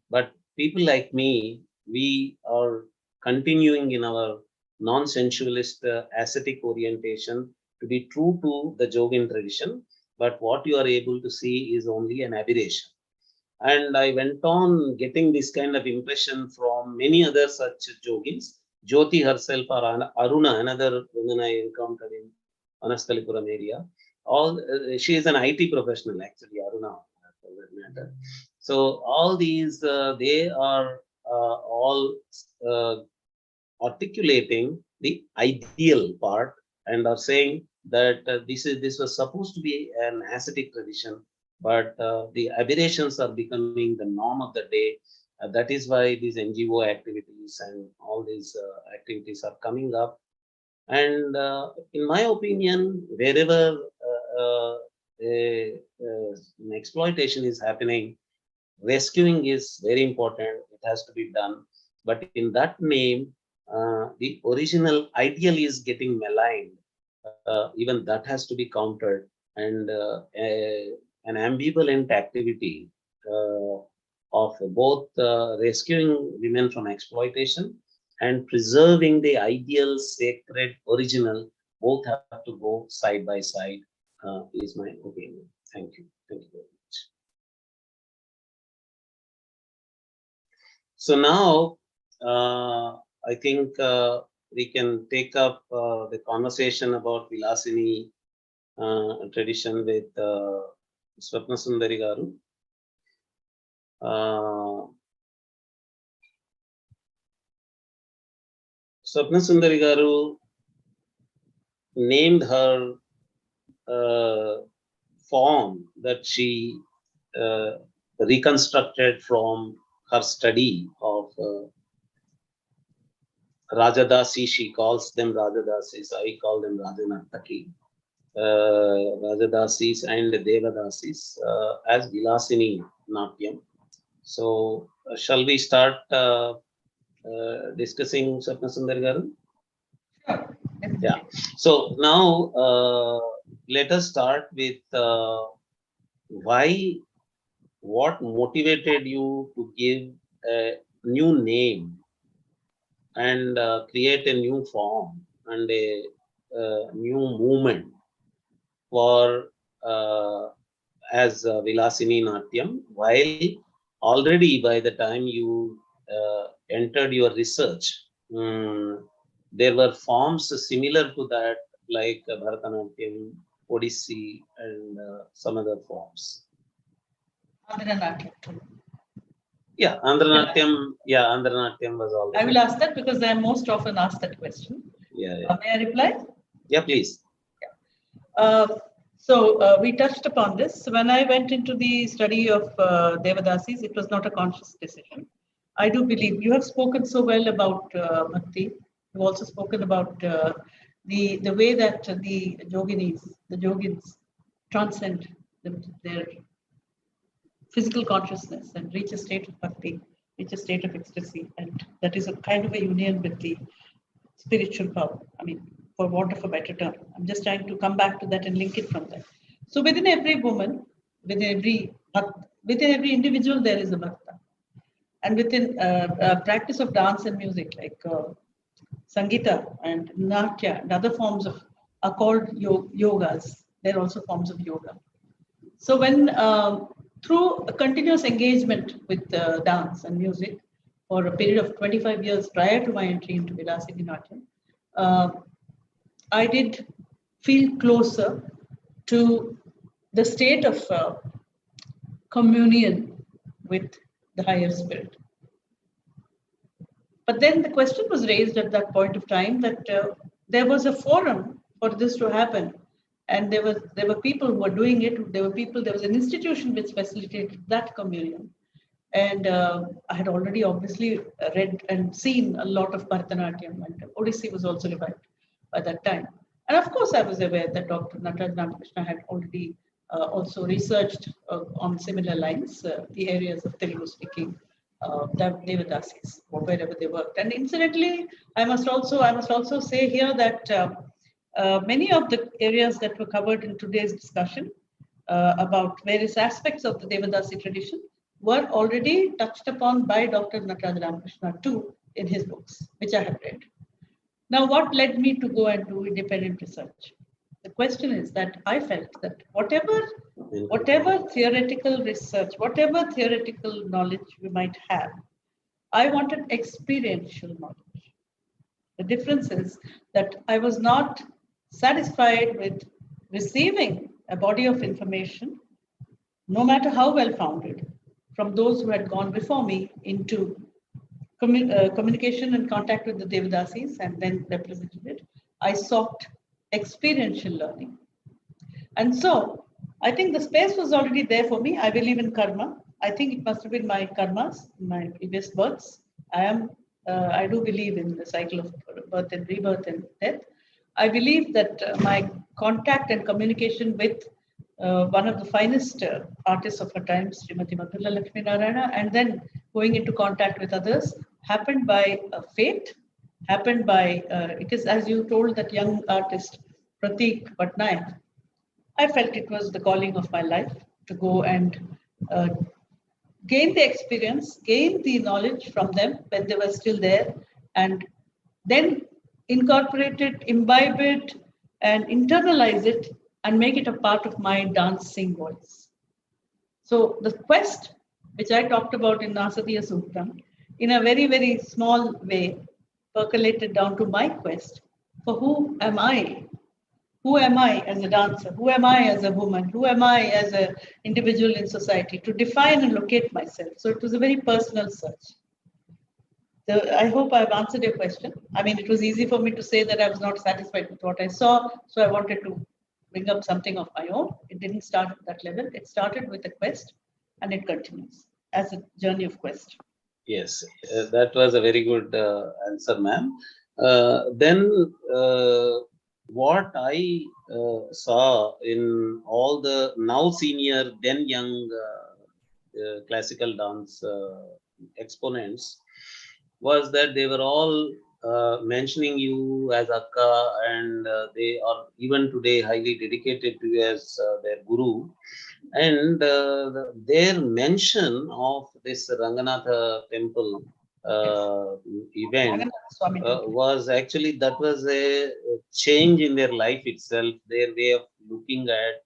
But people like me, we are continuing in our non-sensualist ascetic orientation to be true to the Jogin tradition. But what you are able to see is only an aberration." And I went on getting this kind of impression from many other such yogins. Jyoti herself, or Aruna, another woman I encountered in Anastalipuram area. She is an IT professional, actually, Aruna, for that matter. So all these, they are all articulating the ideal part and are saying that this was supposed to be an ascetic tradition, but the aberrations are becoming the norm of the day. That is why these NGO activities and all these activities are coming up. And in my opinion, wherever exploitation is happening, rescuing is very important. It has to be done. But in that name, the original ideal is getting maligned. Even that has to be countered. And an ambivalent activity of both rescuing women from exploitation and preserving the ideal, sacred, original, both have to go side by side, is my opinion. Thank you. Thank you very much. So now, I think we can take up the conversation about Vilasini tradition with Swapna Sundari Garu. Swapna Sundari Garu named her form that she reconstructed from her study of Rajadasi. She calls them Rajadasis. I call them Rajanartaki. Rajadasis and Devadasis as Vilasini Natyam. So, shall we start discussing Swapna Sundari Garu? Sure. Yeah. So now let us start with what motivated you to give a new name and create a new form and a new movement for as Vilasini Natyam, while already by the time you entered your research, there were forms similar to that, like Bharatanatyam, Odissi, and some other forms. Andhra too. Yeah, Andhra Natyam was already. I will ask that because I am most often asked that question. Yeah. May I reply? Yeah, please. So we touched upon this. When I went into the study of Devadasis, it was not a conscious decision. I do believe you have spoken so well about Bhakti. You've also spoken about the way that the yogins transcend their physical consciousness and reach a state of Bhakti, reach a state of ecstasy. And that is a kind of a union with the spiritual power. I mean, for want of a better term. I'm just trying to come back to that and link it from there. So within every woman, within every individual, there is a bhakta. And within practice of dance and music, like Sangita and Natya and other forms of are called yogas. They're also forms of yoga. So when through a continuous engagement with dance and music for a period of 25 years prior to my entry into Vilasini Natyam, I did feel closer to the state of communion with the higher spirit. But then the question was raised at that point of time that there was a forum for this to happen, and there were people who were doing it. There was an institution which facilitated that communion, and I had already obviously read and seen a lot of Bharatanatyam, and Odissi was also revived by that time. And of course, I was aware that Dr. Natarajan Ramakrishna had already also researched on similar lines the areas of Telugu speaking Devadasis, or wherever they worked. And incidentally, I must also say here that many of the areas that were covered in today's discussion about various aspects of the Devadasi tradition were already touched upon by Dr. Natarajan Ramakrishna too in his books, which I have read. Now, what led me to go and do independent research? The question is that I felt that whatever theoretical research, whatever theoretical knowledge we might have, I wanted experiential knowledge. The difference is that I was not satisfied with receiving a body of information, no matter how well founded, from those who had gone before me into communication and contact with the Devadasis and then represented it. I sought experiential learning. And so I think the space was already there for me. I believe in karma. I think it must have been my karmas, my previous births. I do believe in the cycle of birth and rebirth and death. I believe that my contact and communication with one of the finest artists of her time, Srimati Madhula Lakshmi Narayana, and then going into contact with others happened by fate, happened by, it is as you told that young artist, Pratik Patnaik. I felt it was the calling of my life to go and gain the experience, gain the knowledge from them when they were still there, and then incorporate it, imbibe it, and internalize it, and make it a part of my dancing voice. So the quest, which I talked about in Nasadiya Sutram, in a very, very small way, percolated down to my quest for who am I? Who am I as a dancer? Who am I as a woman? Who am I as an individual in society? To define and locate myself. So it was a very personal search. So I hope I've answered your question. I mean, it was easy for me to say that I was not satisfied with what I saw, so I wanted to bring up something of my own. It didn't start at that level. It started with a quest, and it continues as a journey of quest. Yes, that was a very good answer, ma'am. Then what I saw in all the now senior, then young classical dance exponents was that they were all mentioning you as Akka, and they are even today highly dedicated to you as their guru. And their mention of this Ranganatha temple event Jagannath Swami temple. was actually, that was a change in their life itself, their way of looking at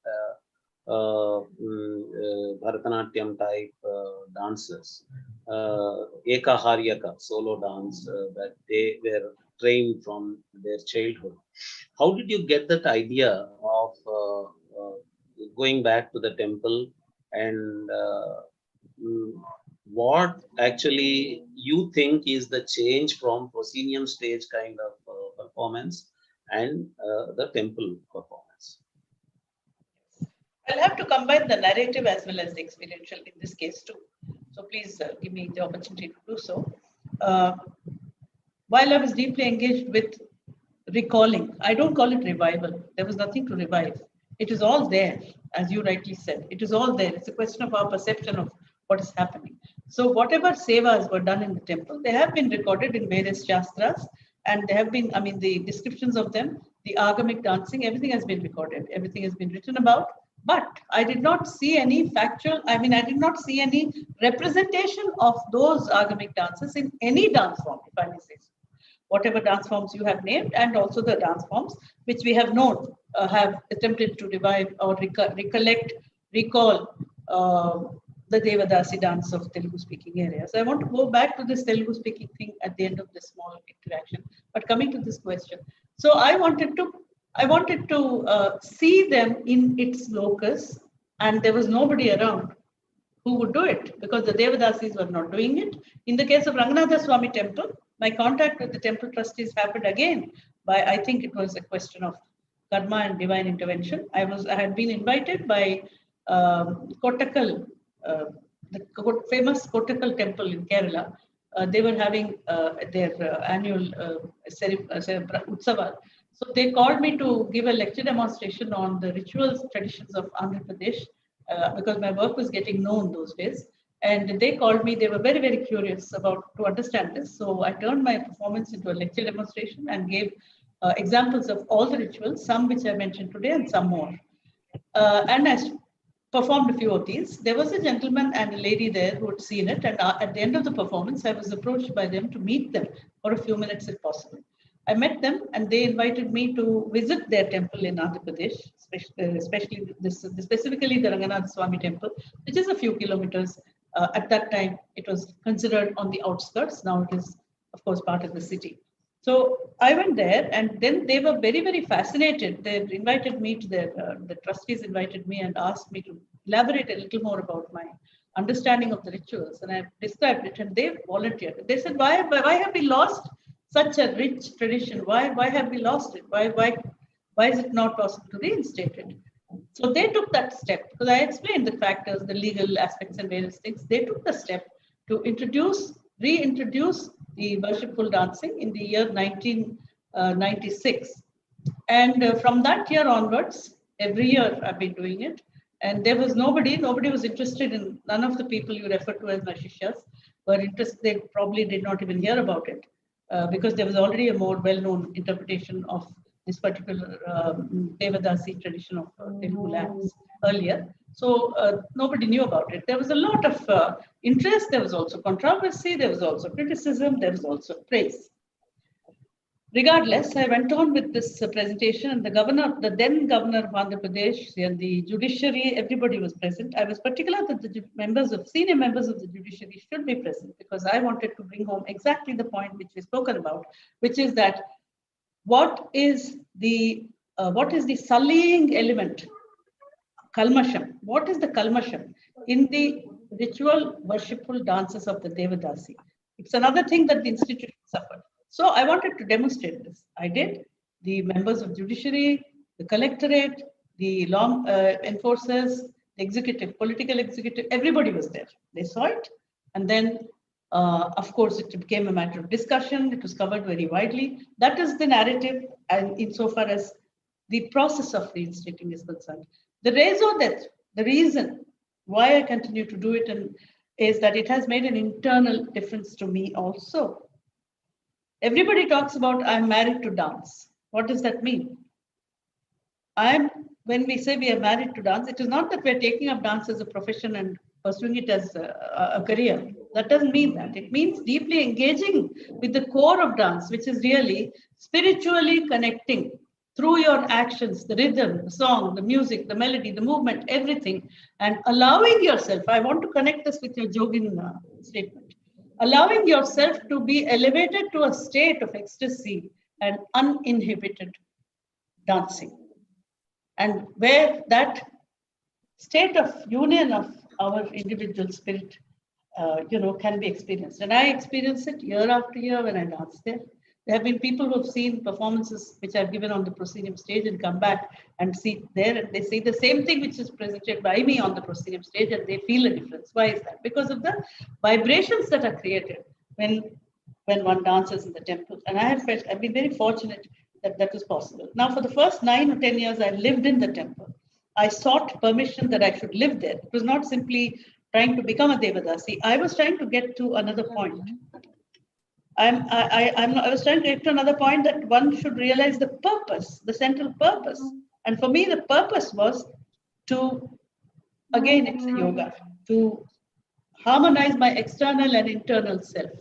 Bharatanatyam type dances, Eka Haryaka, solo dance, that they were trained from their childhood. How did you get that idea of going back to the temple, and what actually you think is the change from proscenium stage kind of performance and the temple performance? I'll have to combine the narrative as well as the experiential in this case too. So please give me the opportunity to do so. While I was deeply engaged with recalling, I don't call it revival. There was nothing to revive. It is all there, as you rightly said. It is all there. It's a question of our perception of what is happening. So whatever sevas were done in the temple, they have been recorded in various shastras, and they have been, I mean, the descriptions of them, the agamic dancing, everything has been recorded. Everything has been written about. But I did not see any factual, I did not see any representation of those agamic dances in any dance form, if I may say so. Whatever dance forms you have named, and also the dance forms which we have known have attempted to revive or recall the Devadasi dance of Telugu speaking areas. I want to go back to this Telugu speaking thing at the end of this small interaction. But coming to this question, so I wanted to see them in its locus, and there was nobody around who would do it because the Devadasis were not doing it. In the case of Ranganatha Swami temple, my contact with the temple trustees happened again by, I think it was a question of karma and divine intervention. I had been invited by Kottakal, the famous Kottakal temple in Kerala. They were having their annual Utsava. So they called me to give a lecture demonstration on the rituals, traditions of Andhra Pradesh, because my work was getting known those days. And they called me, they were very, very curious to understand this. So I turned my performance into a lecture demonstration and gave examples of all the rituals, some which I mentioned today and some more. And I performed a few of these. There was a gentleman and a lady there who had seen it. And at the end of the performance, I was approached by them to meet them for a few minutes if possible. I met them and they invited me to visit their temple in Andhra Pradesh, especially specifically the Ranganatha Swami temple, which is a few kilometers. At that time, it was considered on the outskirts. Now it is, of course, part of the city. So I went there, and then they were very, very fascinated. They invited me to the trustees invited me and asked me to elaborate a little more about my understanding of the rituals. And I described it, and they volunteered. They said, why have we lost such a rich tradition? Why have we lost it? Why is it not possible to reinstate it? So they took that step, because I explained the factors, the legal aspects and various things. They took the step to reintroduce the worshipful dancing in the year 1996. And from that year onwards, every year I've been doing it. And there was nobody was interested in, none of the people you refer to as my shishyas were interested. They probably did not even hear about it because there was already a more well-known interpretation of this particular Devadasi tradition of Telugu lands earlier. So nobody knew about it. There was a lot of interest. There was also controversy. There was also criticism. There was also praise. Regardless, I went on with this presentation, and the then governor of Andhra Pradesh and the judiciary, everybody was present. I was particular that the senior members of the judiciary should be present, because I wanted to bring home exactly the point which we spoken about, which is that what is the sullying element, kalmasham? What is the kalmasham in the ritual worshipful dances of the Devadasi? It's another thing that the institution suffered. So I wanted to demonstrate this. I did. The members of judiciary, the collectorate, the law enforcers, the executive, political executive, everybody was there. They saw it. And then, of course, it became a matter of discussion. It was covered very widely. That is the narrative, and insofar as the process of reinstating is concerned. The reason why I continue to do it is that it has made an internal difference to me also. Everybody talks about I'm married to dance. What does that mean? When we say we are married to dance, it is not that we're taking up dance as a profession and pursuing it as a career. That doesn't mean that. It means deeply engaging with the core of dance, which is really spiritually connecting through your actions, the rhythm, the song, the music, the melody, the movement, everything, and allowing yourself. I want to connect this with your Jogin statement. Allowing yourself to be elevated to a state of ecstasy and uninhibited dancing. And where that state of union of our individual spirit, can be experienced. And I experience it year after year when I dance there. There have been people who have seen performances which I've given on the proscenium stage and come back and see there, and they say the same thing which is presented by me on the proscenium stage, and they feel a difference. Why is that? Because of the vibrations that are created when one dances in the temple. And I've been very fortunate that is possible. Now, for the first 9 or 10 years, I lived in the temple. I sought permission that I should live there. It was not simply trying to become a Devadasi. I was trying to get to another point. I was trying to get to another point that one should realize the purpose, the central purpose. And for me, the purpose was to, again, it's yoga, to harmonize my external and internal self.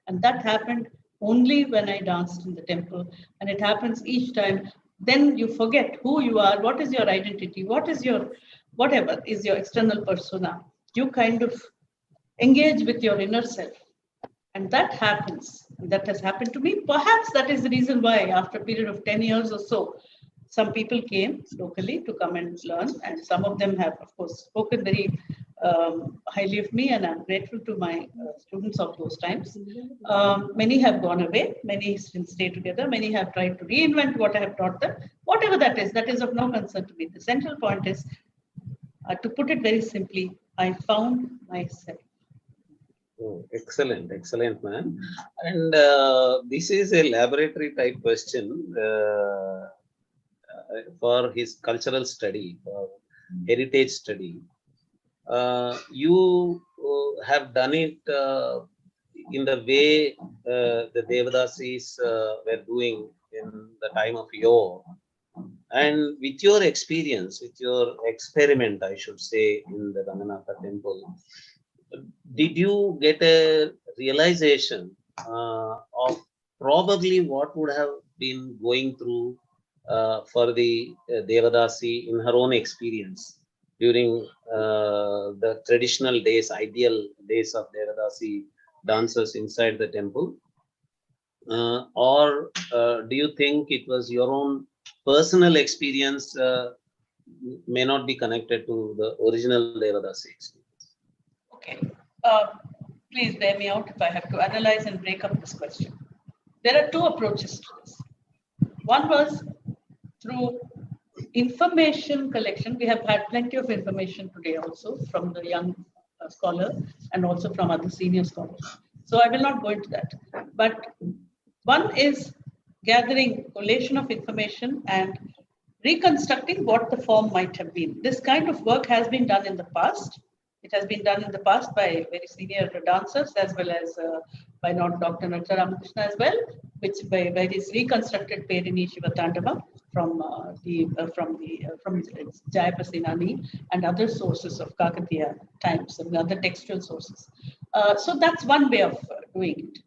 And that happened only when I danced in the temple. And it happens each time. Then you forget who you are, what is your identity, what is your, whatever is your external persona. You kind of engage with your inner self. And that happens. And that has happened to me. Perhaps that is the reason why, after a period of 10 years or so, some people came locally to come and learn. And some of them have, of course, spoken very highly of me, and I'm grateful to my students of those times. Many have gone away, many still stay together, many have tried to reinvent what I have taught them. Whatever that is of no concern to me. The central point is, to put it very simply, I found myself. Oh, excellent, ma'am. And this is a laboratory type question for his cultural study, for heritage study. You have done it in the way the Devadasis were doing in the time of yore. And with your experience, with your experiment, I should say, in the Jagannath temple, did you get a realization of probably what would have been going through for the Devadasi in her own experience during the traditional days, ideal days of Devadasi dancers inside the temple? Or do you think it was your own personal experience may not be connected to the original Devadasi experience? Okay, please bear me out if I have to analyze and break up this question. There are two approaches to this. One was through information collection. We have had plenty of information today also from the young scholar and also from other senior scholars. So I will not go into that. But one is gathering collation of information and reconstructing what the form might have been. This kind of work has been done in the past. It has been done in the past by very senior dancers, as well as by Dr. Natya Ramakrishna as well, which by this reconstructed Perini Shiva Tandava from Jayapasenani and other sources of Kakatiya times and other textual sources. So that's one way of doing it.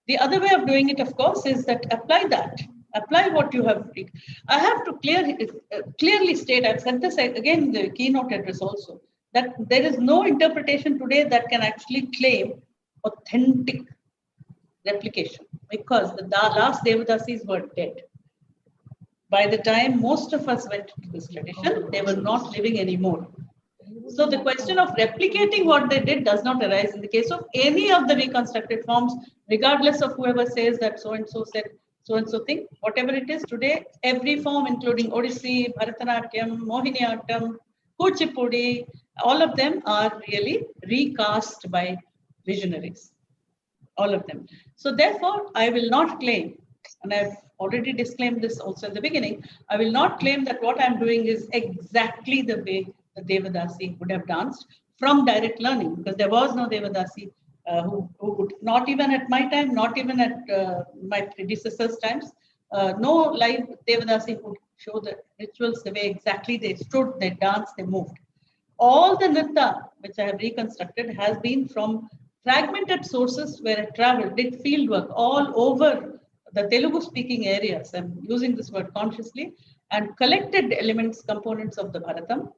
The other way of doing it, of course, is that apply what you have. I have to clearly state, I've said this again in the keynote address also, that there is no interpretation today that can actually claim authentic replication, because the last Devadasis were dead. By the time most of us went to this tradition, they were not living anymore. So the question of replicating what they did does not arise in the case of any of the reconstructed forms, regardless of whoever says that so-and-so said so-and-so thing. Whatever it is today, every form, including Odissi, Bharatanatyam, Mohiniyattam, Kuchipudi, all of them are really recast by visionaries. All of them. So therefore, I will not claim, and I've already disclaimed this also in the beginning, I will not claim that what I'm doing is exactly the way the Devadasi would have danced from direct learning, because there was no Devadasi who would, not even at my time, not even at my predecessors' times, no live Devadasi would show the rituals the way exactly they stood, they danced, they moved. All the nritta, which I have reconstructed, has been from fragmented sources where I traveled, did field work all over the Telugu-speaking areas. I'm using this word consciously, and collected elements, components of the Bharatam.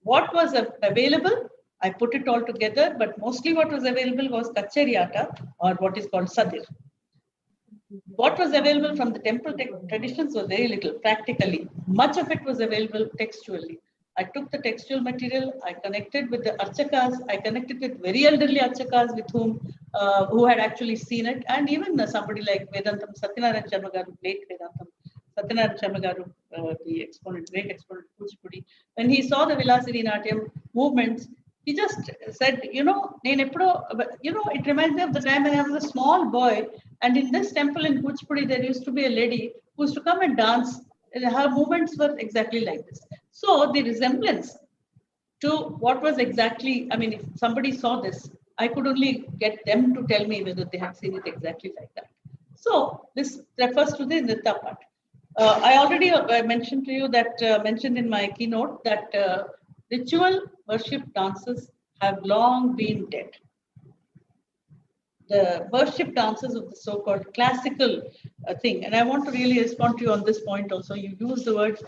What was available, I put it all together, but mostly what was available was Kachariyata, or what is called Sadir. What was available from the temple traditions was very little, practically. Much of it was available textually. I took the textual material, I connected with the archakas, I connected with very elderly archakas with who had actually seen it, and even somebody like Vedantam, Satyanarayana Sharma Garu, late Vedantam, Satyanarayana Sharma Garu, the exponent, great exponent, Kuchipudi. When he saw the Vilasini Natyam movements, he just said, it reminds me of the time when I was a small boy, and in this temple in Kuchipudi, there used to be a lady who used to come and dance. Her movements were exactly like this. So the resemblance to what was exactly, if somebody saw this, I could only get them to tell me whether they had seen it exactly like that. So this refers to the nritta part. I already mentioned to you that, mentioned in my keynote, that ritual worship dances have long been dead. The worship dances of the so-called classical thing. And I want to really respond to you on this point also. You use the words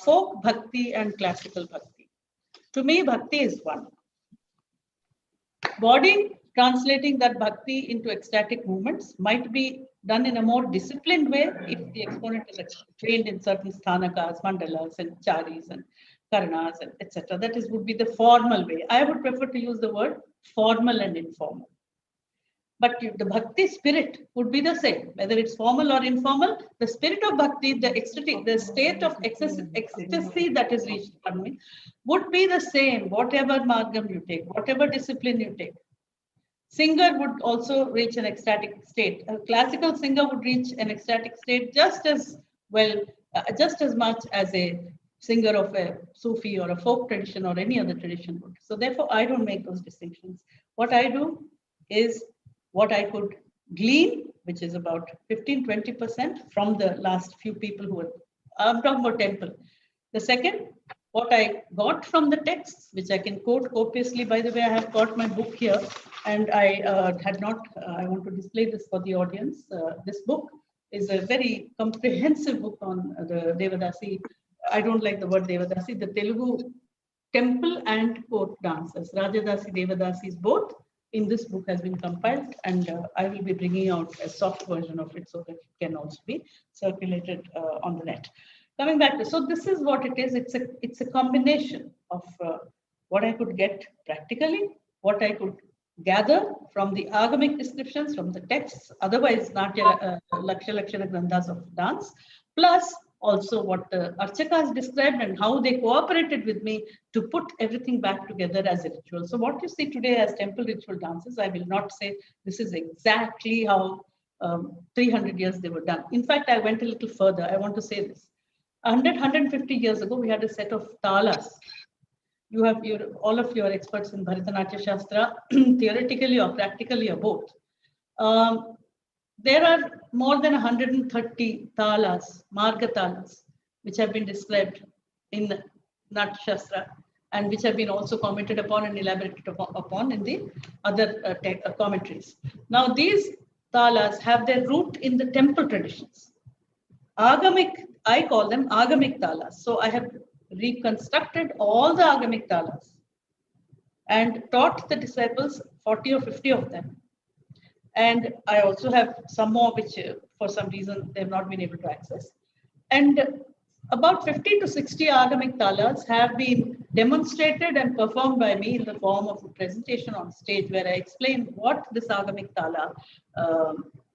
folk bhakti and classical bhakti. To me, bhakti is one. Body translating that bhakti into ecstatic movements might be done in a more disciplined way if the exponent is trained in certain sthanakas, mandalas, and charis, and karanas, and etc. That would be the formal way. I would prefer to use the word formal and informal. But the bhakti spirit would be the same, whether it's formal or informal. The spirit of bhakti, the state of ecstasy that is reached, would be the same, whatever margam you take, whatever discipline you take. Singer would also reach an ecstatic state. A classical singer would reach an ecstatic state just as well, just as much as a singer of a Sufi or a folk tradition or any other tradition would. So therefore, I don't make those distinctions. What I do is what I could glean, which is about 15-20% from the last few people who were, I'm talking about temple. The second, what I got from the texts, which I can quote copiously. By the way, I have got my book here, and I I want to display this for the audience. This book is a very comprehensive book on the Devadasi. I don't like the word Devadasi, the Telugu temple and court dances. Rajadasi, Devadasis, both in this book has been compiled, and I will be bringing out a soft version of it so that it can also be circulated on the net. Coming back to, so this is what it is. It's a combination of what I could get practically, what I could gather from the agamic descriptions, from the texts, otherwise Natya Laksha Lakshana Granthas of dance, plus also what the archakas described and how they cooperated with me to put everything back together as a ritual. So what you see today as temple ritual dances, I will not say this is exactly how 300 years they were done. In fact, I went a little further. I want to say this. 150 years ago, we had a set of talas. You have all of you are experts in Bharatanatyam Shastra, theoretically or practically or both. There are more than 130 talas, marga talas, which have been described in Natya Shastra and which have been also commented upon and elaborated upon in the other commentaries. Now, these talas have their root in the temple traditions. Agamic, I call them agamic talas. So I have reconstructed all the agamic talas and taught the disciples 40 or 50 of them. And I also have some more which for some reason they have not been able to access. And about 50 to 60 agamic talas have been demonstrated and performed by me in the form of a presentation on stage where I explain what this agamic tala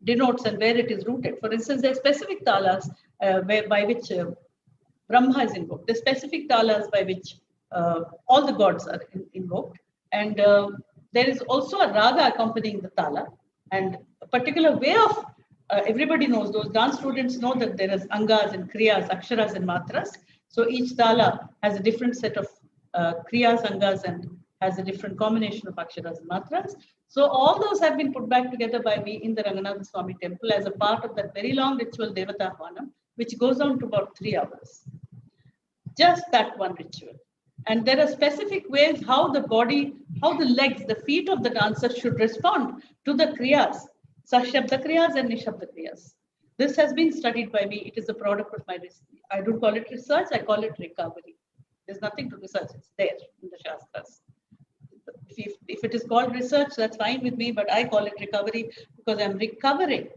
denotes and where it is rooted. For instance, there are specific talas by which Brahma is invoked. The specific talas by which all the gods are invoked. And there is also a raga accompanying the tala. And a particular way of, everybody knows, those dance students know that there is angas and kriyas, aksharas and matras. So each tala has a different set of kriyas, angas and has a different combination of aksharas and matras. So all those have been put back together by me in the Ranganatha Swami temple as a part of that very long ritual Devatahvanam, which goes on to about 3 hours. Just that one ritual. And there are specific ways how the body, how the legs, the feet of the dancer should respond to the kriyas, Sashabda kriyas and Nishabda kriyas. This has been studied by me. It is a product of my research. I don't call it research, I call it recovery. There's nothing to research, it's there in the Shastras. If it is called research, that's fine with me, but I call it recovery because I'm recovering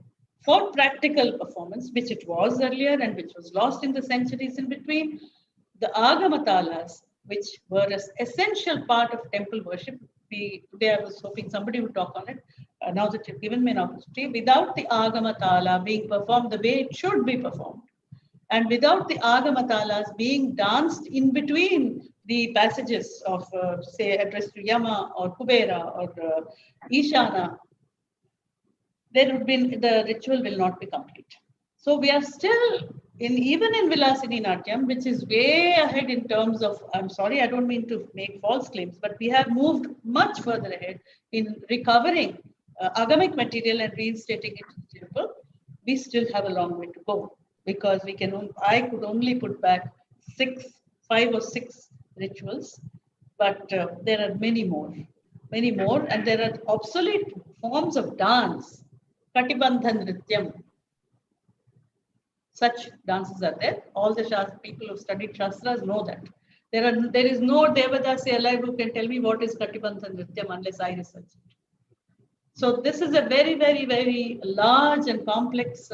for practical performance, which it was earlier and which was lost in the centuries in between. The Agamatalas, which were an essential part of temple worship. Today I was hoping somebody would talk on it. Now that you've given me an opportunity, without the Agamatala being performed the way it should be performed, and without the Agamatalas being danced in between the passages of, say, addressed to Yama or Kubera or Ishana, there would be, the ritual will not be complete. So we are still even in Vilasini Natyam, which is way ahead in terms of, I'm sorry, I don't mean to make false claims, but we have moved much further ahead in recovering agamic material and reinstating it in the temple. We still have a long way to go because I could only put back 5 or 6 rituals, but there are many more, and there are obsolete forms of dance, Katibandhan Nrityam. Such dances are there. All the people who studied Shastras know that. There is no Devadasi alive who can tell me what is Katibandhan Nrityam unless I research it. So this is a very, very, very large and complex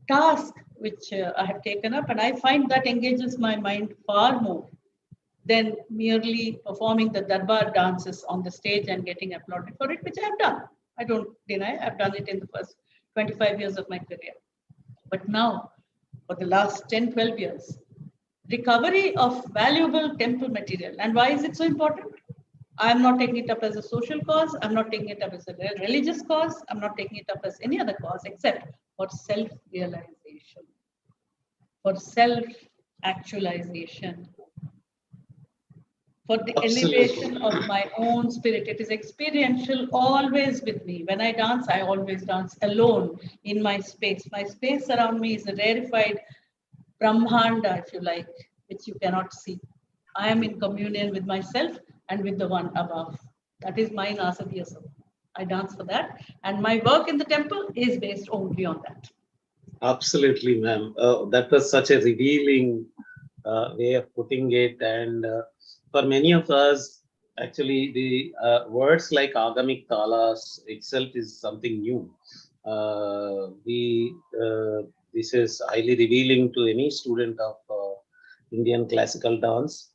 task which I have taken up, and I find that engages my mind far more than merely performing the Darbar dances on the stage and getting applauded for it, which I have done. I don't deny, I've done it in the first 25 years of my career. But now, for the last 10, 12 years, recovery of valuable temple material. And why is it so important? I'm not taking it up as a social cause. I'm not taking it up as a religious cause. I'm not taking it up as any other cause except for self-realization, for self-actualization, for the elevation of my own spirit. It is experiential always with me. When I dance, I always dance alone in my space. My space around me is a rarefied Brahmanda, if you like, which you cannot see. I am in communion with myself and with the one above. That is my Nasadhyasa. I dance for that. And my work in the temple is based only on that. Absolutely, ma'am. That was such a revealing way of putting it. And for many of us, actually, the words like Agamic Talas itself is something new. This is highly revealing to any student of Indian classical dance.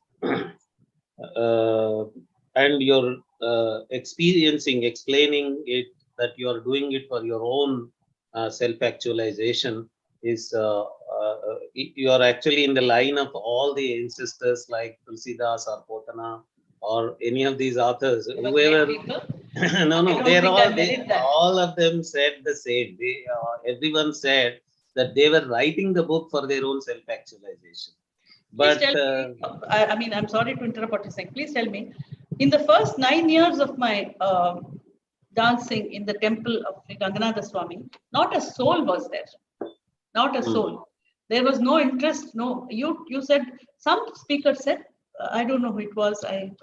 And you're explaining it, that you are doing it for your own self-actualization is, you are actually in the line of all the ancestors like Tulsidas or Potana or any of these authors, whoever. No, all of them said the same. Everyone said that they were writing the book for their own self-actualization. But I mean, I'm sorry to interrupt what you're saying. Please tell me, in the first 9 years of my dancing in the temple of Jagannath Swami, not a soul was there. Not a soul. There was no interest. No, you said, some speaker said, I don't know who it was. I've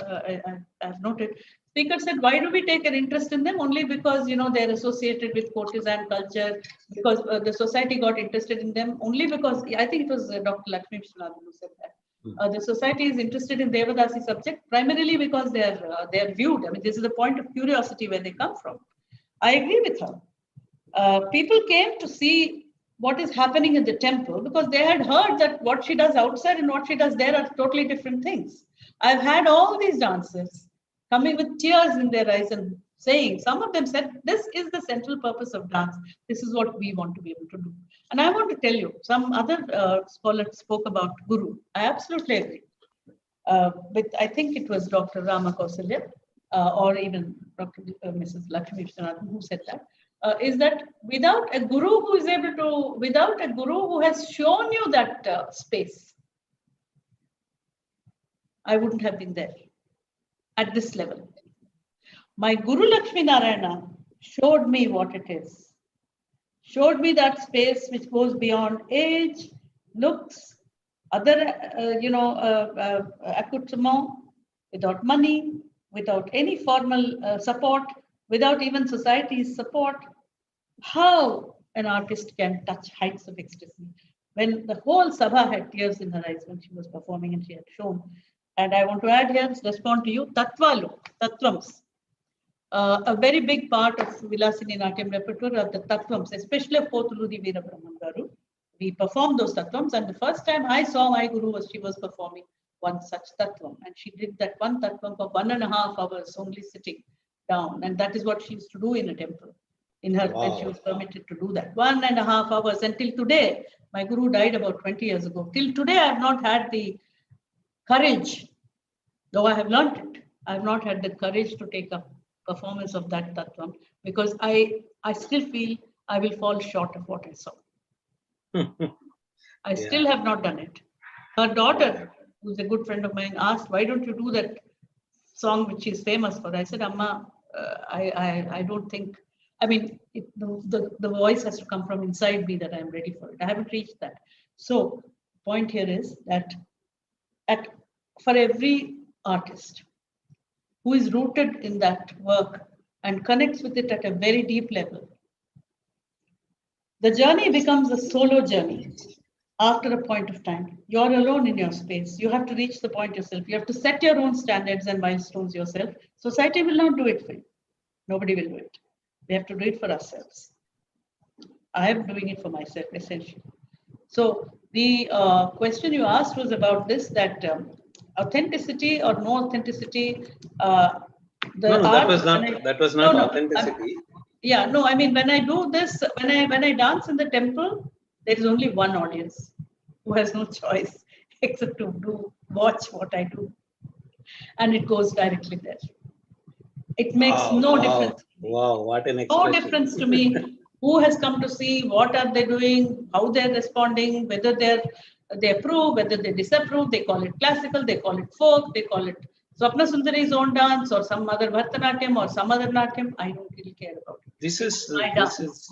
noted. Speaker said, why do we take an interest in them? Only because, they're associated with courtesan culture, because the society got interested in them, only because, I think it was Dr. Lakshmi Vishwanathan who said that. The society is interested in Devadasi subject primarily because they're viewed. I mean, this is a point of curiosity where they come from. I agree with her. People came to see what is happening in the temple because they had heard that what she does outside and what she does there are totally different things. I've had all these dancers coming with tears in their eyes and saying, some of them said, this is the central purpose of dance. This is what we want to be able to do. And I want to tell you, some other scholars spoke about Guru. I absolutely agree. But I think it was Dr. Rama Kausalya or even Dr. Mrs. Lakshmi Vishwanathan who said that. Is that without a guru who is able to, without a guru who has shown you that space, I wouldn't have been there. at this level. My Guru Lakshmi Narayana showed me what it is. Showed me that space which goes beyond age, looks, other, accoutrement, without money, without any formal support, without even society's support. How an artist can touch heights of ecstasy. When the whole Sabha had tears in her eyes when she was performing and she had shown. And I want to add here, respond to you, Tattvams. A very big part of Vilasini Natyam repertoire are the Tattvams, especially of Potuludi Veera Brahman Garu. We performed those Tattvams, and the first time I saw my Guru was she was performing one such Tattvam, and she did that one Tattvam for 1.5 hours only sitting down, and that is what she used to do in a temple. In her, when she was permitted to do that, 1.5 hours. Until today, my Guru died about 20 years ago. Till today, I have not had the courage, though I have learned it. I have not had the courage to take up performance of that Tattvam because I still feel I will fall short of what I saw. I still have not done it. Her daughter, who's a good friend of mine, asked, "Why don't you do that song which she's famous for?" I said, "Amma, I don't think. I mean, the voice has to come from inside me that I'm ready for it. I haven't reached that." So, point here is that for every artist who is rooted in that work and connects with it at a very deep level, the journey becomes a solo journey. After a point of time, you're alone in your space. You have to reach the point yourself. You have to set your own standards and milestones yourself. Society will not do it for you. Nobody will do it. We have to do it for ourselves. I am doing it for myself, essentially. So the question you asked was about this, that authenticity or no authenticity. That was not authenticity. I mean, when I do this, when I dance in the temple, there is only one audience who has no choice except to watch what I do, and it goes directly there. It makes no difference. Wow, what an expression. No difference to me who has come to see, what are they doing, how they're responding, whether they approve, whether they disapprove. They call it classical, they call it folk, they call it Swapna Sundari's own dance or some other Bharatanatyam or some other Natyam. I don't really care about it. This is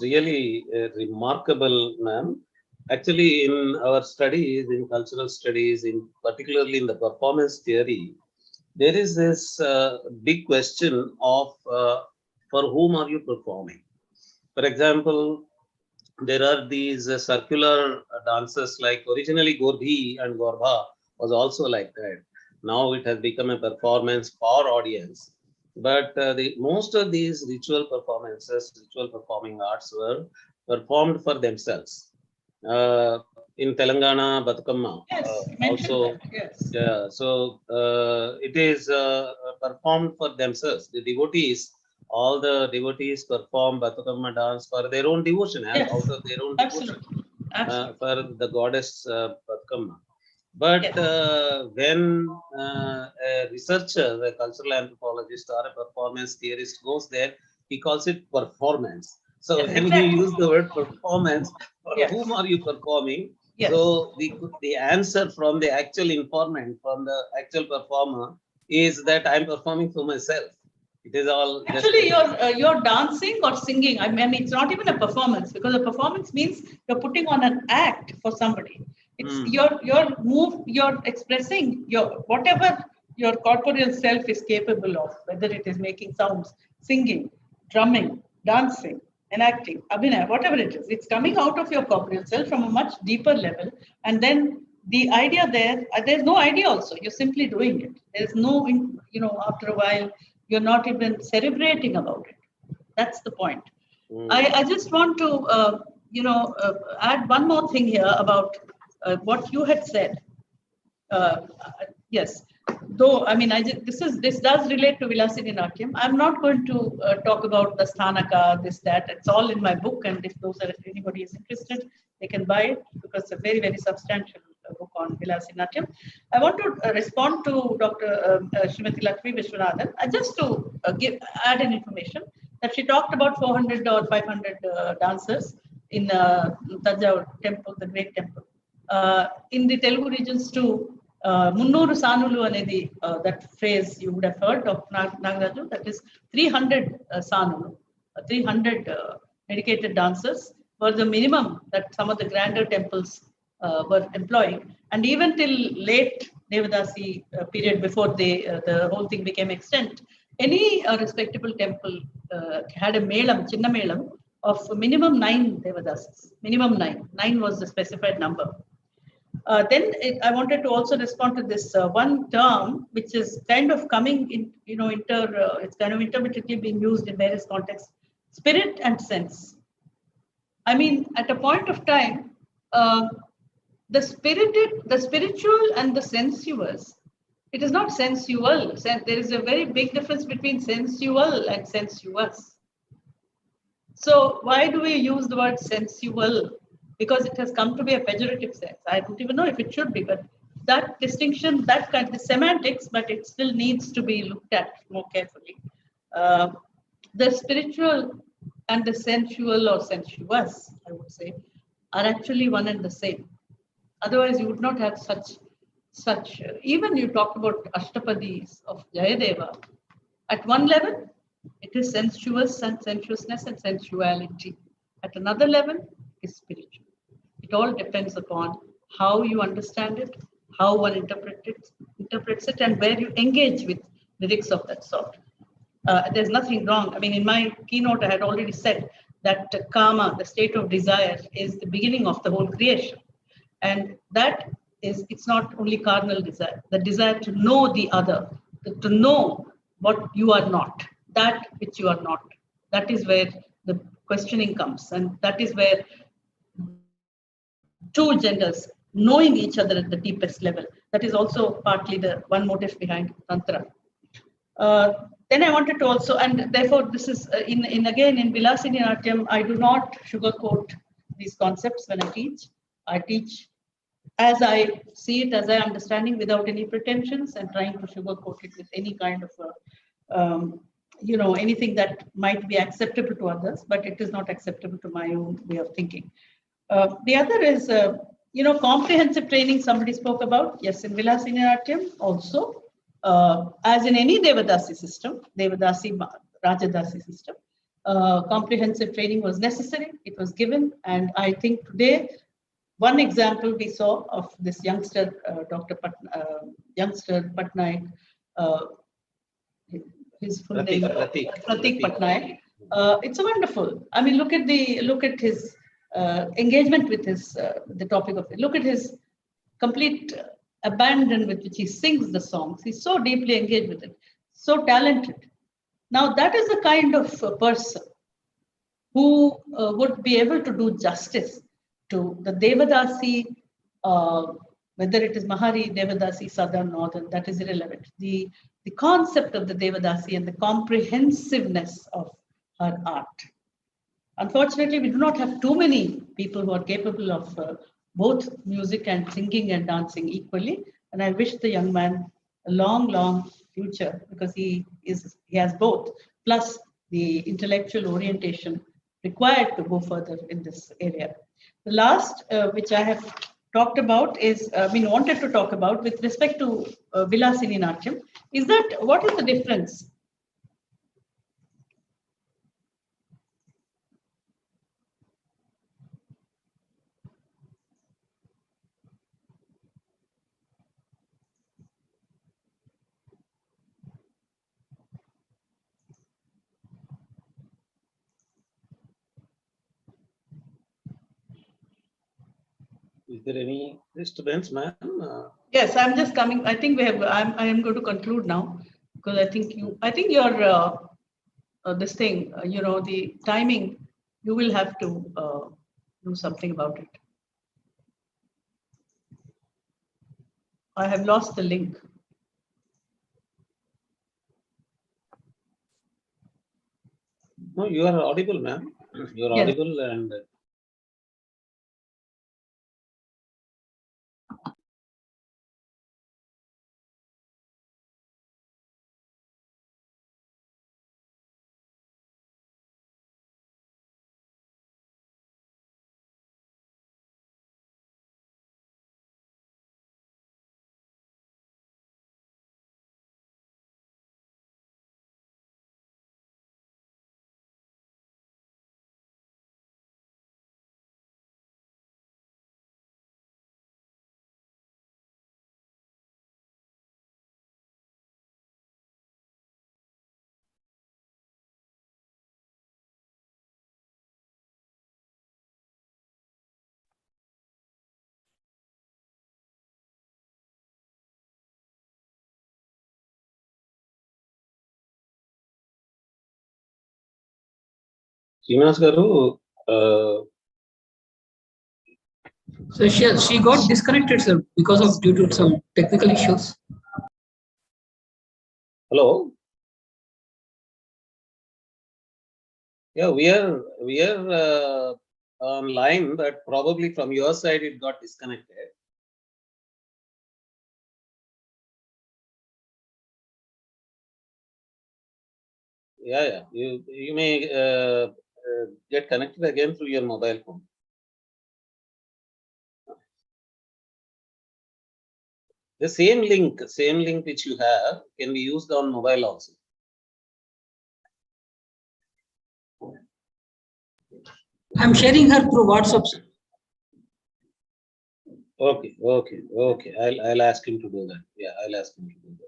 really remarkable, ma'am. Actually, in our studies, in cultural studies, particularly in the performance theory, there is this big question of for whom are you performing? For example, there are these circular dances, like originally Gorbhi and Gorbha was also like that. Now it has become a performance for audience. But most of these ritual performances, ritual performing arts were performed for themselves. In Telangana, Batukamma. Also, yes. Yeah, so it is performed for themselves. The devotees, all the devotees perform Batukamma dance for their own devotion, out of their own devotion for the goddess Batukamma. But when a researcher, a cultural anthropologist or a performance theorist goes there, he calls it performance. So when you use the word performance, for whom are you performing? So the answer from the actual informant, from the actual performer, is that I'm performing for myself. It is all actually you're dancing or singing. I mean, it's not even a performance, because a performance means you're putting on an act for somebody. It's you're expressing whatever your corporeal self is capable of, whether it is making sounds, singing, drumming, dancing, enacting, abhinay, whatever it is. It's coming out of your corporeal self from a much deeper level. And then the idea there's no idea also. You're simply doing it. There's no, after a while, you're not even celebrating about it. That's the point. I just want to, add one more thing here about what you had said. Yes. Though, I mean, this does relate to Vilasini Natyam. I'm not going to talk about the Sthanaka, this, that. It's all in my book, and if anybody is interested, they can buy it, because it's a very, very substantial book on Vilasini Natyam. I want to respond to Dr. Srimati Lakshmi Vishwanathan, just to add an information that she talked about 400 or 500 dancers in Tanjavur temple, the great temple. In the Telugu regions too, Munnooru Sanulu anedi, that phrase you would have heard of Nagaraju, that is 300 Sanulu, 300 dedicated dancers were the minimum that some of the grander temples were employing. And even till late Devadasi period, before the whole thing became extant, any respectable temple had a melam, chinna melam, of minimum 9 Devadasis. Minimum 9. 9 was the specified number. I wanted to also respond to this one term, which is kind of coming in, it's kind of intermittently being used in various contexts: spirit and sense. I mean, at a point of time, the spiritual and the sensuous, it is not sensual. There is a very big difference between sensual and sensuous. So why do we use the word sensual? Because it has come to be a pejorative sense. I don't even know if it should be, but that distinction, that kind of semantics, but it still needs to be looked at more carefully. The spiritual and the sensual or sensuous, I would say, are actually one and the same. Otherwise, you would not have such. Even you talked about Ashtapadis of Jayadeva. At one level, it is sensuous and sensuousness and sensuality. At another level, is spiritual. It all depends upon how you understand it, how one interprets it, and where you engage with lyrics of that sort. There's nothing wrong. I mean, in my keynote, I had already said that karma, the state of desire, is the beginning of the whole creation. And that is, it's not only carnal desire, the desire to know the other, to know what you are not, that which you are not. That is where the questioning comes. And that is where two genders knowing each other at the deepest level. That is also partly the one motive behind Tantra. Then I wanted to also, and therefore this is again in Vilasini Natyam, I do not sugarcoat these concepts when I teach. I teach as I see it, as I understanding, without any pretensions, and trying to sugarcoat it with any kind of anything that might be acceptable to others, but it is not acceptable to my own way of thinking. The other is, comprehensive training somebody spoke about. Yes, in Vilasini Natyam also, as in any Devadasi system, Devadasi, Rajadasi system, comprehensive training was necessary. It was given. And I think today, one example we saw of this youngster, youngster Patnaik, his full name, Pratik Patnaik. It's a wonderful. I mean, look at his engagement with his the topic of it. Look at his complete abandon with which he sings the songs. He's so deeply engaged with it, so talented. Now that is the kind of person who would be able to do justice to the Devadasi, whether it is Mahari, Devadasi, Southern, Northern, that is irrelevant. The concept of the Devadasi and the comprehensiveness of her art. Unfortunately, we do not have too many people who are capable of both music and singing and dancing equally. And I wish the young man a long, long future, because he has both, plus the intellectual orientation required to go further in this area. The last, which I have talked about, wanted to talk about with respect to Vilasini Natyam, is that what is the difference? Is there any disturbance, ma'am? Yes, I'm just coming. I think we have. I am going to conclude now, because I think your this thing. The timing. You will have to do something about it. I have lost the link. No, you are audible, ma'am. You are audible, and Srinivas garu, So she got disconnected, sir, because of due to some technical issues. hello. Yeah, we are online, but probably from your side it got disconnected. Yeah. You may get connected again through your mobile phone. The same link which you have can be used on mobile also. I'm sharing her through WhatsApp, sir. Okay. I'll ask him to do that. Yeah, I'll ask him to do that.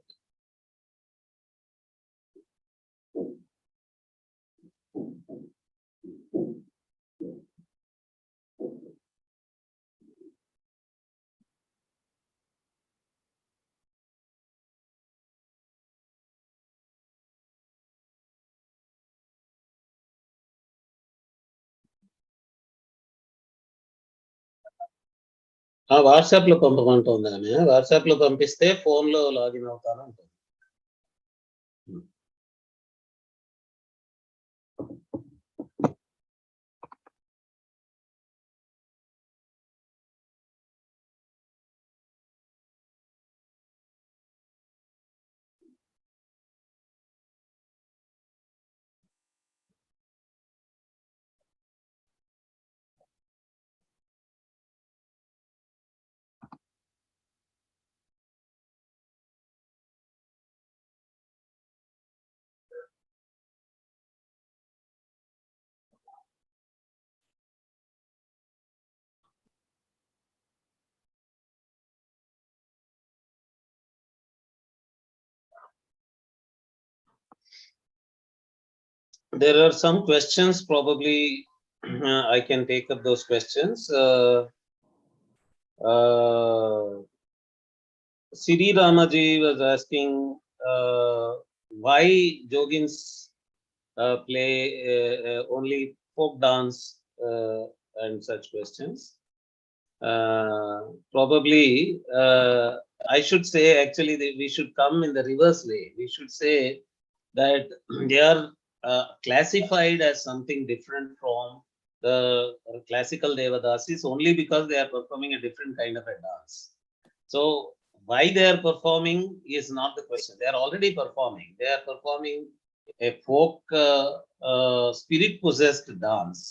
WhatsApp లో పంపమంటుంది ఆమె. WhatsApp లో పంపిస్తే phone లో login అవుతాను అంటుంది. There are some questions, probably I can take up those questions. Siri Ramaji was asking why Jogins play only folk dance and such questions. Probably I should say, actually we should come in the reverse way. We should say that they are classified as something different from the classical Devadasis only because they are performing a different kind of a dance. So why they are performing is not the question. They are already performing. They are performing a folk spirit possessed dance.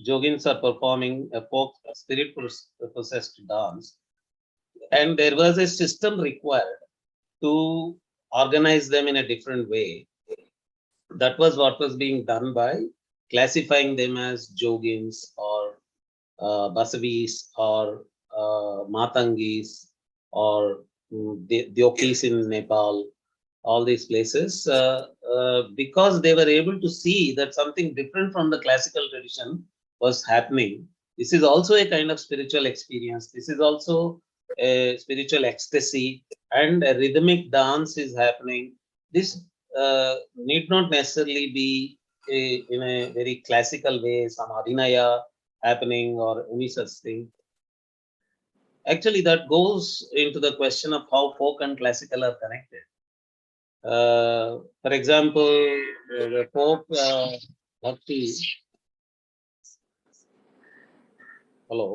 Jogins are performing a folk spirit possessed dance, and there was a system required to organize them in a different way. That was what was being done by classifying them as Jogins or Basavis or Matangis or Dyokis in Nepal, all these places, because they were able to see that something different from the classical tradition was happening. This is also a kind of spiritual experience. This is also a spiritual ecstasy, and a rhythmic dance is happening. This need not necessarily be in a very classical way, some abhinaya happening or any such thing. Actually, that goes into the question of how folk and classical are connected. For example, the folk bhakti. Hello.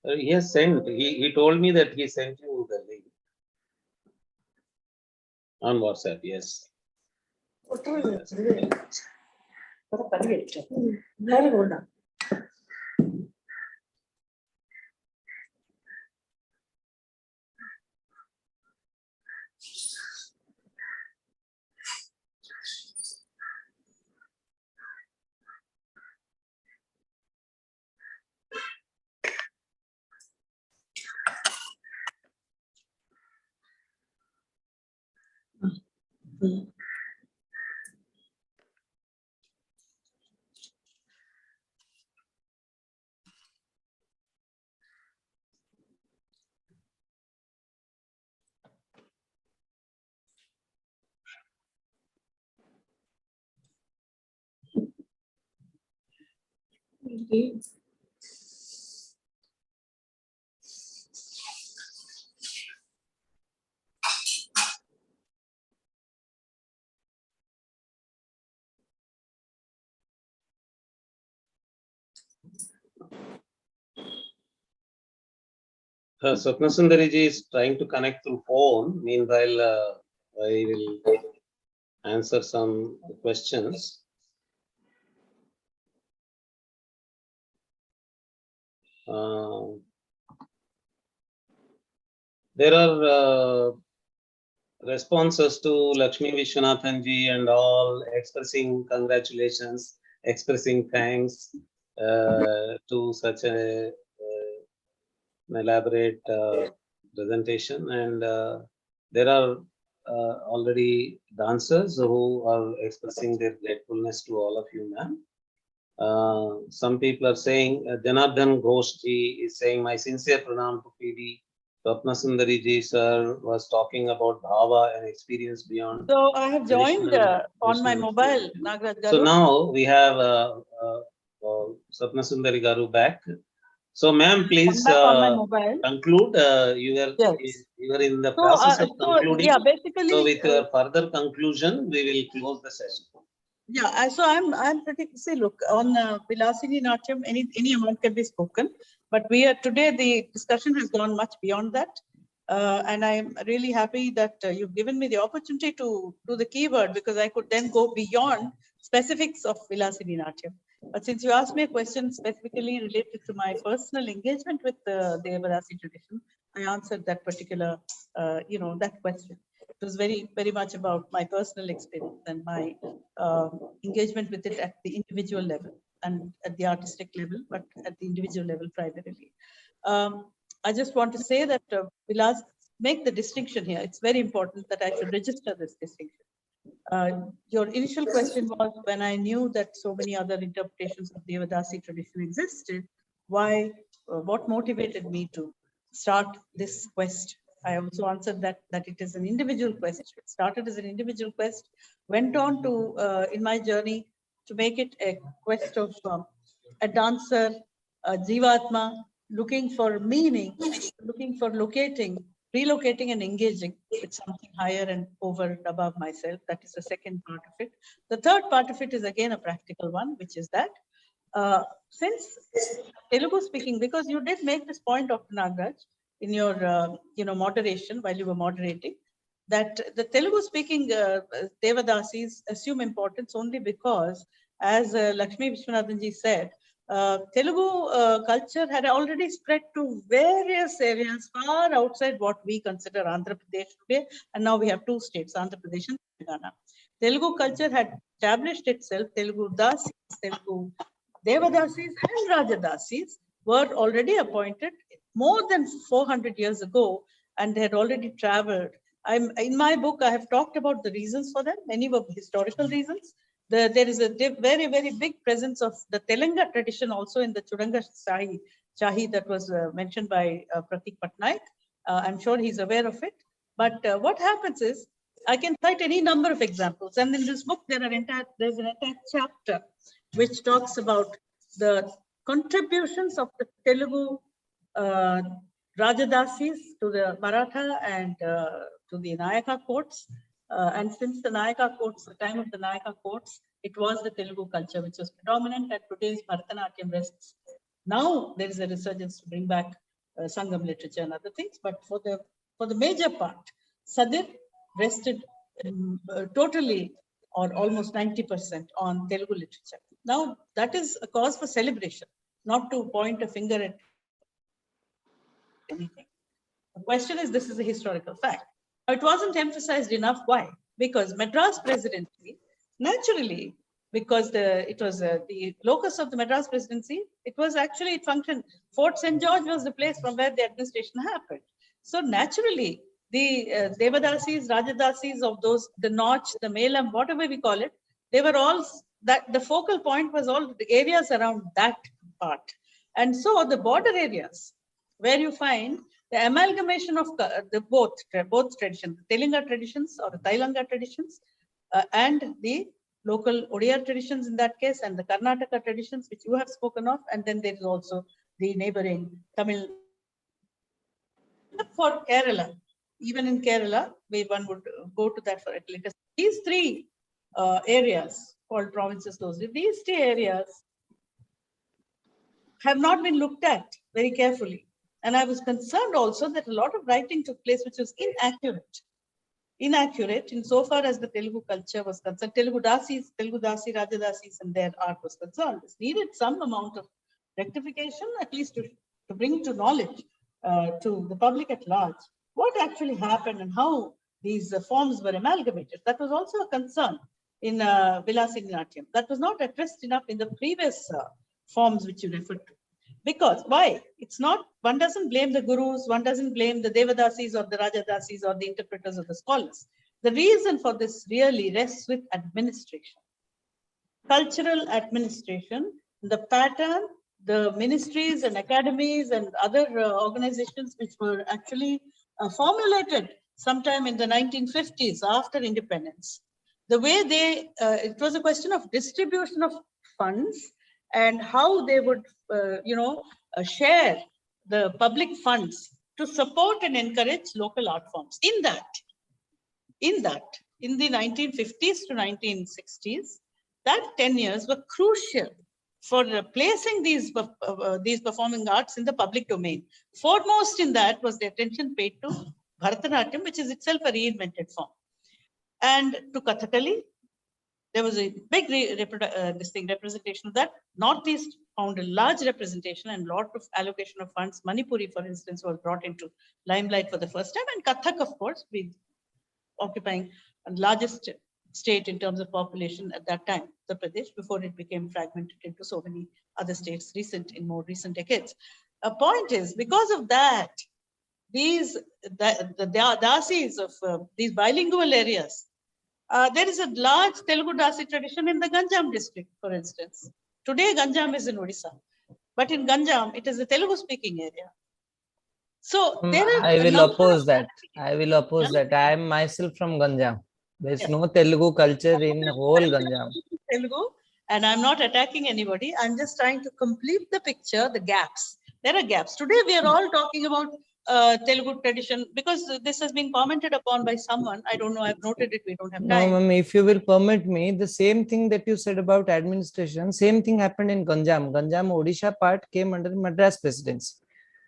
He has sent. He told me that he sent you the link on WhatsApp. Yes. Very good. Swapna Sundari ji is trying to connect through phone. Meanwhile, I will answer some questions. There are responses to Lakshmi Vishwanathan ji and all, expressing congratulations, expressing thanks to such an elaborate presentation. And there are already dancers who are expressing their gratefulness to all of you, ma'am. Some people are saying, Janardhan Ghosh ji is saying, my sincere pranam to PD. Swapna Sundari ji sir was talking about bhava and experience beyond. So I have joined on my mobile, Nagaraj Garu. So now we have Swapna Sundari Garu back. So ma'am, please conclude. You are in the process of concluding. Yeah, basically. So with your further conclusion, we will close the session. Yeah, so I'm pretty, see, look, on Vilasini Natyam, any amount can be spoken, but today the discussion has gone much beyond that. And I'm really happy that you've given me the opportunity to do the keyword, because I could then go beyond specifics of Vilasini Natyam. But since you asked me a question specifically related to my personal engagement with the Devadasi tradition, I answered that particular, that question. It was very, very much about my personal experience and my engagement with it at the individual level and at the artistic level, but at the individual level primarily. I just want to say that we'll make the distinction here. It's very important that I should register this distinction. Your initial question was, when I knew that so many other interpretations of Devadasi tradition existed, why, what motivated me to start this quest? I also answered that it is an individual quest. It started as an individual quest, went on to, in my journey, to make it a quest of a dancer, a jivatma, looking for meaning, looking for relocating and engaging with something higher and over and above myself. That is the second part of it. The third part of it is again a practical one, which is that since Telugu speaking, because you did make this point, Dr. Nagaraj, in your moderation while you were moderating, that the Telugu speaking Devadasis assume importance only because, as Lakshmi Vishwanathan ji said, Telugu culture had already spread to various areas far outside what we consider Andhra Pradesh today, and now we have two states, Andhra Pradesh and Telangana. Telugu culture had established itself. Telugu Dasis, Telugu Devadasis and Rajadasis were already appointed more than 400 years ago, and they had already traveled. In my book, I have talked about the reasons for that. Many were historical reasons. There is a very, very big presence of the Telugu tradition also in the Chudanga Shahi that was mentioned by Pratik Patnaik. I'm sure he's aware of it. But what happens is, I can cite any number of examples. And in this book, there's an entire chapter which talks about the contributions of the Telugu Rajadasis to the Maratha and to the Nayaka courts. And since the Nayaka courts, the time of the Nayaka courts, it was the Telugu culture which was predominant, and today's Bharatanatyam rests. Now there is a resurgence to bring back Sangam literature and other things, but for the major part, Sadir rested totally or almost 90% on Telugu literature. Now that is a cause for celebration, not to point a finger at anything. The question is, this is a historical fact. It wasn't emphasized enough. Why? Because Madras presidency, naturally, because it was the locus of the Madras presidency, it functioned. Fort St. George was the place from where the administration happened. So naturally, the Devadasis, Rajadasis of those, the Notch, the Melam, whatever we call it, they were all, that the focal point was all the areas around that part. And so the border areas, where you find the amalgamation of the both traditions, the Telugu traditions or the Tailanga traditions and the local Odia traditions in that case, and the Karnataka traditions, which you have spoken of, and then there is also the neighboring Tamil. For Kerala, even in Kerala, one would go to that for at least these three areas called provinces. These three areas have not been looked at very carefully. And I was concerned also that a lot of writing took place which was inaccurate. Inaccurate insofar as the Telugu culture was concerned. Telugu Dasi, Rajadasis and their art was concerned. It needed some amount of rectification, at least to bring to knowledge to the public at large what actually happened and how these forms were amalgamated. That was also a concern in Vilasini Natyam. That was not addressed enough in the previous forms which you referred to. Because why? It's not, one doesn't blame the gurus, one doesn't blame the Devadasis or the Rajadasis or the interpreters or the scholars. The reason for this really rests with administration. Cultural administration, the pattern, the ministries and academies and other organizations which were actually formulated sometime in the 1950s after independence. The way they, it was a question of distribution of funds and how they would, share the public funds to support and encourage local art forms. In the 1950s to 1960s, that 10 years were crucial for placing these performing arts in the public domain. Foremost in that was the attention paid to Bharatanatyam, which is itself a reinvented form, and to Kathakali. There was a big representation of that. Northeast found a large representation and lot of allocation of funds. Manipuri, for instance, was brought into limelight for the first time, and Kathak, of course, occupying the largest state in terms of population at that time, Uttar Pradesh, before it became fragmented into so many other states in more recent decades. A point is, because of that, the Dasis of these bilingual areas, there is a large Telugu Dasi tradition in the Ganjam district, for instance. Today, Ganjam is in Odisha, but in Ganjam, it is a Telugu-speaking area. So there is I will oppose that. I will oppose that. I am myself from Ganjam. There is no Telugu culture in whole Ganjam. Telugu, and I'm not attacking anybody. I'm just trying to complete the picture, the gaps. There are gaps. Today, we are all talking about Telugu tradition because this has been commented upon by someone. I don't know. I've noted it. We don't have time. No, ma'am, if you will permit me, the same thing that you said about administration, same thing happened in Ganjam. Ganjam Odisha part came under Madras presidency.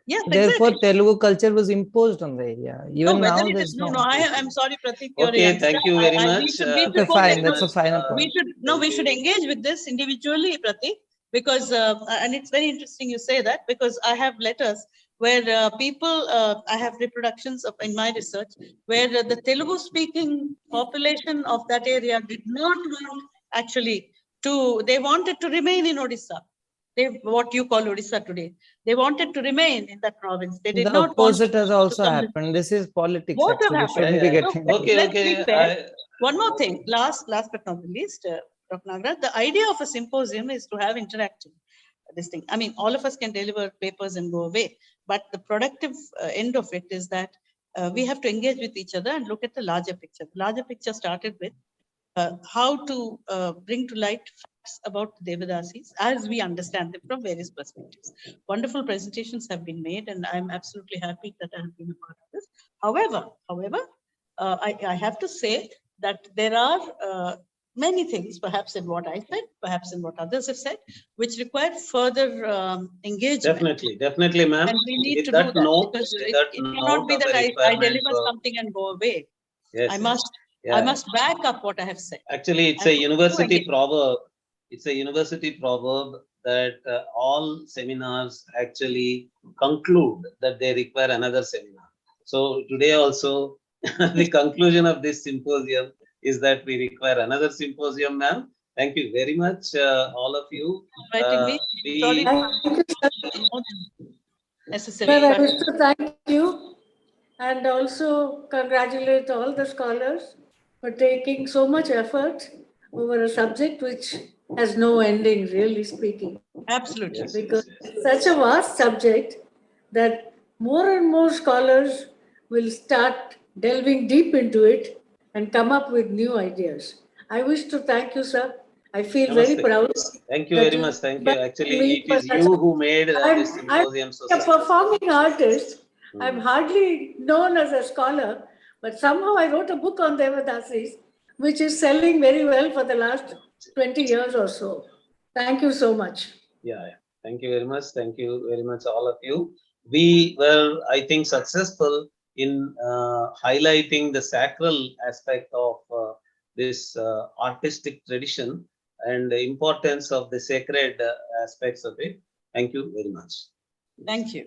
Yes, therefore, exactly. Telugu culture was imposed on the area. Even now, there's no. I'm sorry, Pratik. Okay, thank you very much. Okay, fine. That's a final point. We should engage with this individually, Pratik, because and it's very interesting you say that, because I have letters where people, I have reproductions of in my research where the Telugu speaking population of that area did not want actually to, they wanted to remain in Odisha. What you call Odisha today. They wanted to remain in that province. They did not. The opposite has also happened. This is politics. What actually. have happened? Be getting Okay. One more thing. Last but not the least, Dr. Nagaraj, the idea of a symposium is to have interactive this thing. I mean, all of us can deliver papers and go away, but the productive end of it is that we have to engage with each other and look at the larger picture. The larger picture started with how to bring to light facts about the Devadasis as we understand them from various perspectives. Wonderful presentations have been made, and I'm absolutely happy that I have been a part of this. However, I have to say that there are many things, perhaps in what I said, perhaps in what others have said, which require further engagement. Definitely, ma'am. And we need to do that because it cannot be that I deliver something and go away. Yes, I must back up what I have said. Actually, it's a university proverb. It's a university proverb that all seminars actually conclude that they require another seminar. So today also, the conclusion of this symposium is that we require another symposium, ma'am. Thank you very much, all of you. Sorry. Necessary. Well, I wish to thank you and also congratulate all the scholars for taking so much effort over a subject which has no ending, really speaking. Absolutely. Because it's such a vast subject that more and more scholars will start delving deep into it and come up with new ideas. I wish to thank you, sir. I feel very Namaste. proud. Thank you that very you much. Thank you. invited Actually, me it for is such you a- who made this I'm symposium so a successful. performing artist. I'm Hmm. hardly known as a scholar, but somehow I wrote a book on Devadasis, which is selling very well for the last 20 years or so. Thank you so much. Yeah. Thank you very much. Thank you very much, all of you. We were, I think, successful in highlighting the sacral aspect of this artistic tradition and the importance of the sacred aspects of it. Thank you very much. Thank you.